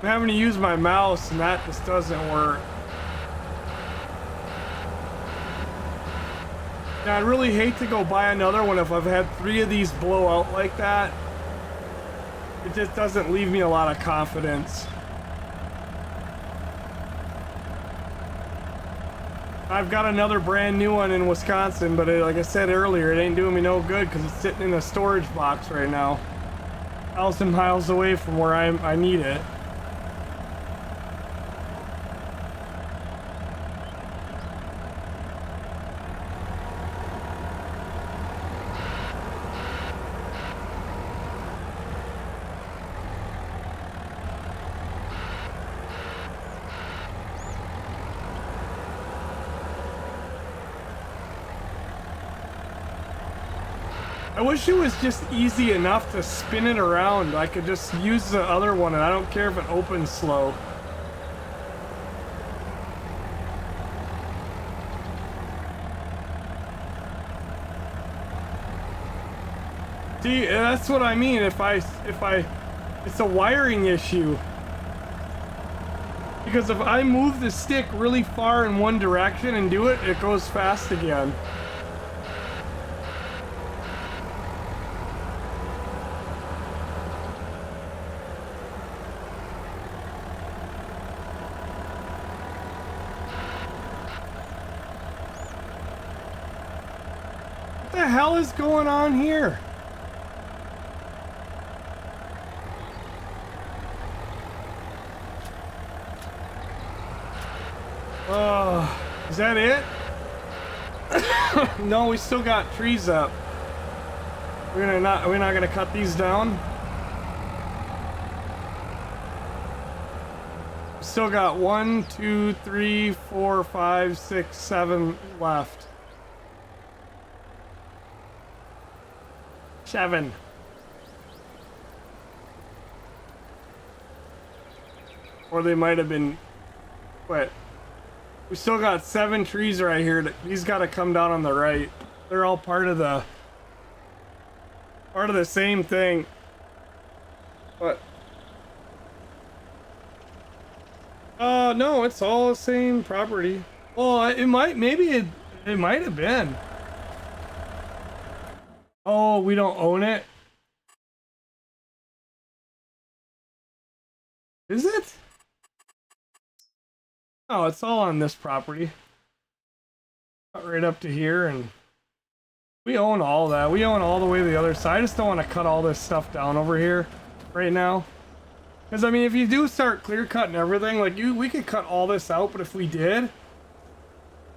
I'm having to use my mouse and that just doesn't work. Now, I'd really hate to go buy another one if I've had 3 of these blow out like that. It just doesn't leave me a lot of confidence. I've got another brand new one in Wisconsin, but like I said earlier, it ain't doing me no good because it's sitting in a storage box right now. 1,000 miles away from where I need it. I wish it was just easy enough to spin it around. I could just use the other one and I don't care if it opens slow. See, that's what I mean. If I, it's a wiring issue. Because if I move the stick really far in one direction and do it, it goes fast again. What the hell is going on here? Is that it? No, we still got trees up. We're not gonna cut these down. Still got 1, 2, 3, 4, 5, 6, 7 left. 7. Or they might have been, what? We still got 7 trees right here. These got to come down on the right. They're all part of the same thing. But no, it's all the same property. Well, it might have been. Oh, we don't own it? Is it? Oh, it's all on this property. Right up to here, and we own all that. We own all the way to the other side. I just don't want to cut all this stuff down over here right now. Because, I mean, if you do start clear cutting everything, like we could cut all this out, but if we did,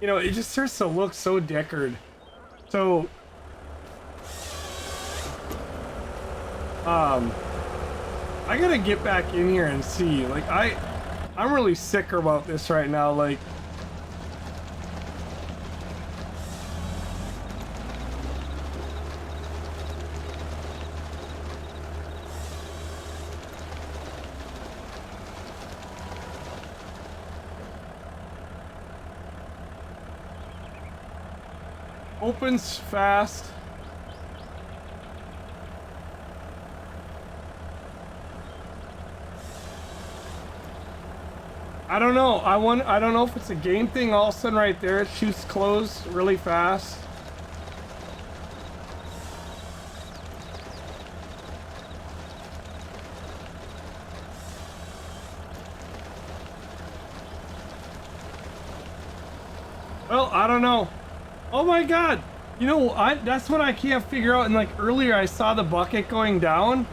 you know, it just starts to look so dickered. So, I gotta get back in here and see. Like, I'm really sick about this right now. Like, opens fast. I don't know. I don't know if it's a game thing. All of a sudden, right there, it shoots close really fast. Well, I don't know. Oh my God! You know, that's what I can't figure out. And like earlier, I saw the bucket going down.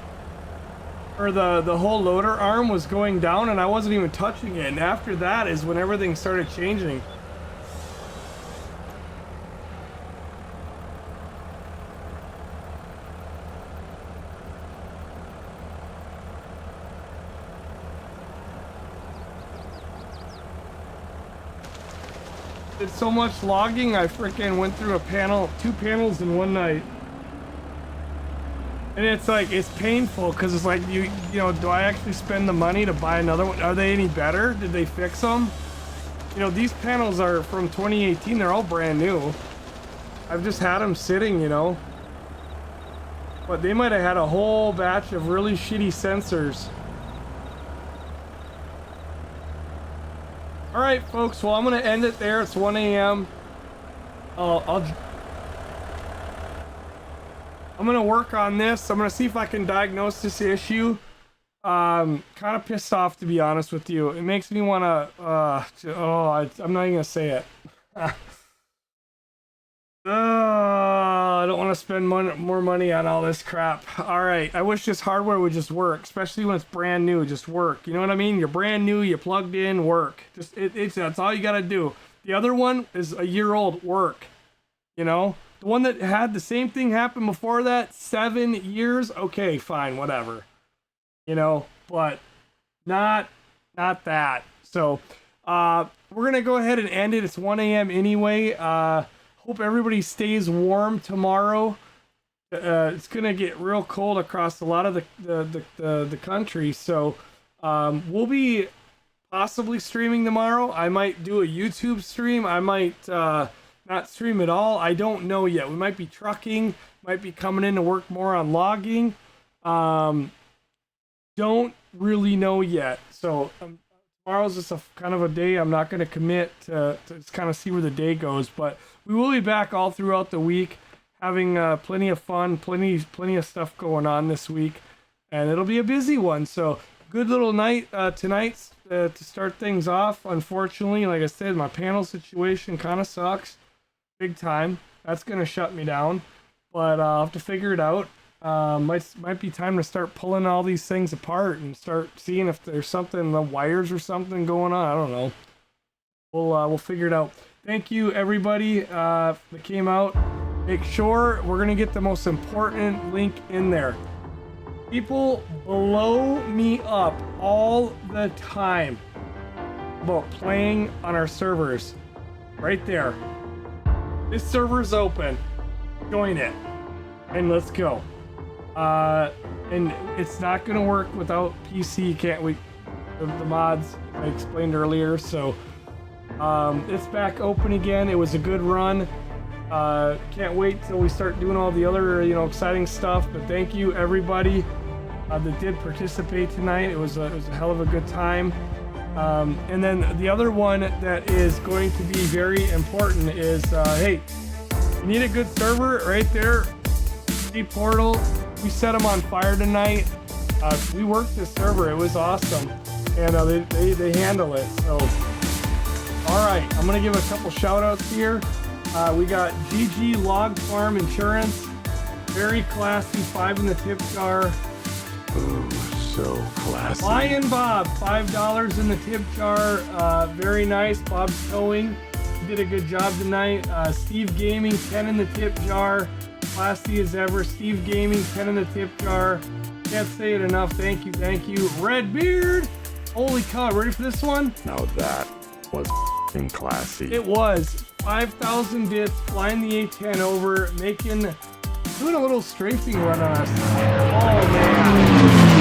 Or the whole loader arm was going down and I wasn't even touching it, and after that is when everything started changing. Did so much logging, I freaking went through two panels in one night. And it's like, it's painful because it's like, you know, do I actually spend the money to buy another one? Are they any better? Did they fix them? You know, these panels are from 2018. They're all brand new. I've just had them sitting, you know. But they might have had a whole batch of really shitty sensors. All right, folks. Well, I'm going to end it there. It's 1 a.m. I'm gonna work on this. I'm gonna see if I can diagnose this issue. Kind of pissed off, to be honest with you. It makes me wanna, I'm not even gonna say it. I don't want to spend more money on all this crap. All right, I wish this hardware would just work, especially when it's brand new. Just work. You know what I mean? You're brand new. You plugged in. Work. Just that's all you gotta do. The other one is a year old. Work. You know. The one that had the same thing happen before that, 7 years, okay, fine, whatever. You know, but not that. So, we're going to go ahead and end it. It's 1 a.m. anyway. Hope everybody stays warm tomorrow. It's going to get real cold across a lot of the country. So, we'll be possibly streaming tomorrow. I might do a YouTube stream. I might... not stream at all. I don't know yet. We might be trucking, might be coming in to work more on logging. Don't really know yet. So tomorrow's just a kind of a day I'm not going to commit to just kind of see where the day goes. But we will be back all throughout the week, having plenty of fun, plenty of stuff going on this week, and it'll be a busy one. So good little night tonight to start things off. Unfortunately, like I said, my panel situation kind of sucks. Big time. That's gonna shut me down, but I'll have to figure it out. Might be time to start pulling all these things apart and start seeing if there's something, the wires or something going on. I don't know. We'll figure it out. Thank you everybody that came out. Make sure we're gonna get the most important link in there. People blow me up all the time about playing on our servers. Right there. This server's open. Join it. And let's go. And it's not going to work without PC. The mods I explained earlier. So it's back open again. It was a good run. Can't wait till we start doing all the other exciting stuff. But thank you everybody that did participate tonight. It was a hell of a good time. And then the other one that is going to be very important is, hey, you need a good server right there. See Portal. We set them on fire tonight. We worked this server. It was awesome. And they handle it. So, all right. I'm going to give a couple shout outs here. We got GG Log Farm Insurance. Very classy. 5 in the tip jar. Ooh, so classy. Lion Bob, $5 in the tip jar. Very nice. Bob's towing. He did a good job tonight. Steve Gaming, 10 in the tip jar. Classy as ever. Steve Gaming, 10 in the tip jar. Can't say it enough. Thank you, thank you. Redbeard. Holy cow, ready for this one? Now that was f***ing classy. It was. 5,000 bits, flying the A10 over, doing a little strafing run on us. Oh, man.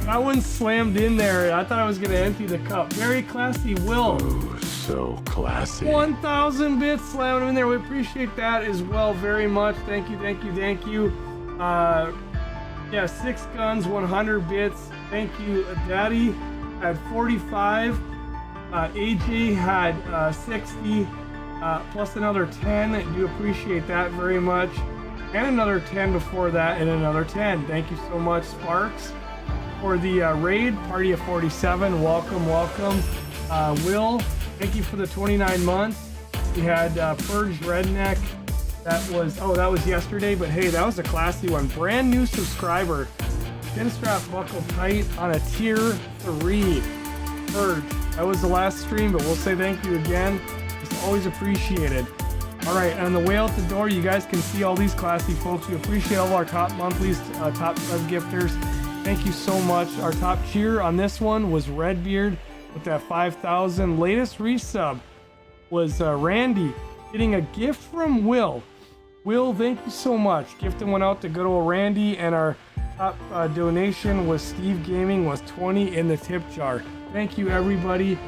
That one slammed in there. I thought I was going to empty the cup. Very classy, Will. Oh, so classy. 1,000 bits slamming them in there. We appreciate that as well very much. Thank you, thank you, thank you. Yeah, 6 guns, 100 bits. Thank you, Daddy had 45. AJ had 60, plus another 10. I do appreciate that very much. And another 10 before that, and another 10. Thank you so much, Sparks, for the raid. Party of 47, welcome, welcome. Will, thank you for the 29 months. We had Purge Redneck. That was yesterday, but hey, that was a classy one. Brand new subscriber. Chin strap buckled tight on a tier 3. Purge. That was the last stream, but we'll say thank you again. It's always appreciated. All right, on the way out the door, you guys can see all these classy folks. We appreciate all of our top monthlies, top sub gifters. Thank you so much. Our top cheer on this one was Redbeard with that 5,000. Latest resub was Randy getting a gift from Will. Will, thank you so much. Gifting went out to good old Randy, and our top donation was Steve Gaming with 20 in the tip jar. Thank you, everybody.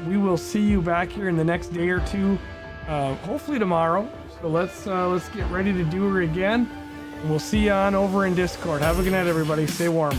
We will see you back here in the next day or two. Hopefully tomorrow. So let's get ready to do her again. And we'll see you on over in Discord. Have a good night, everybody. Stay warm.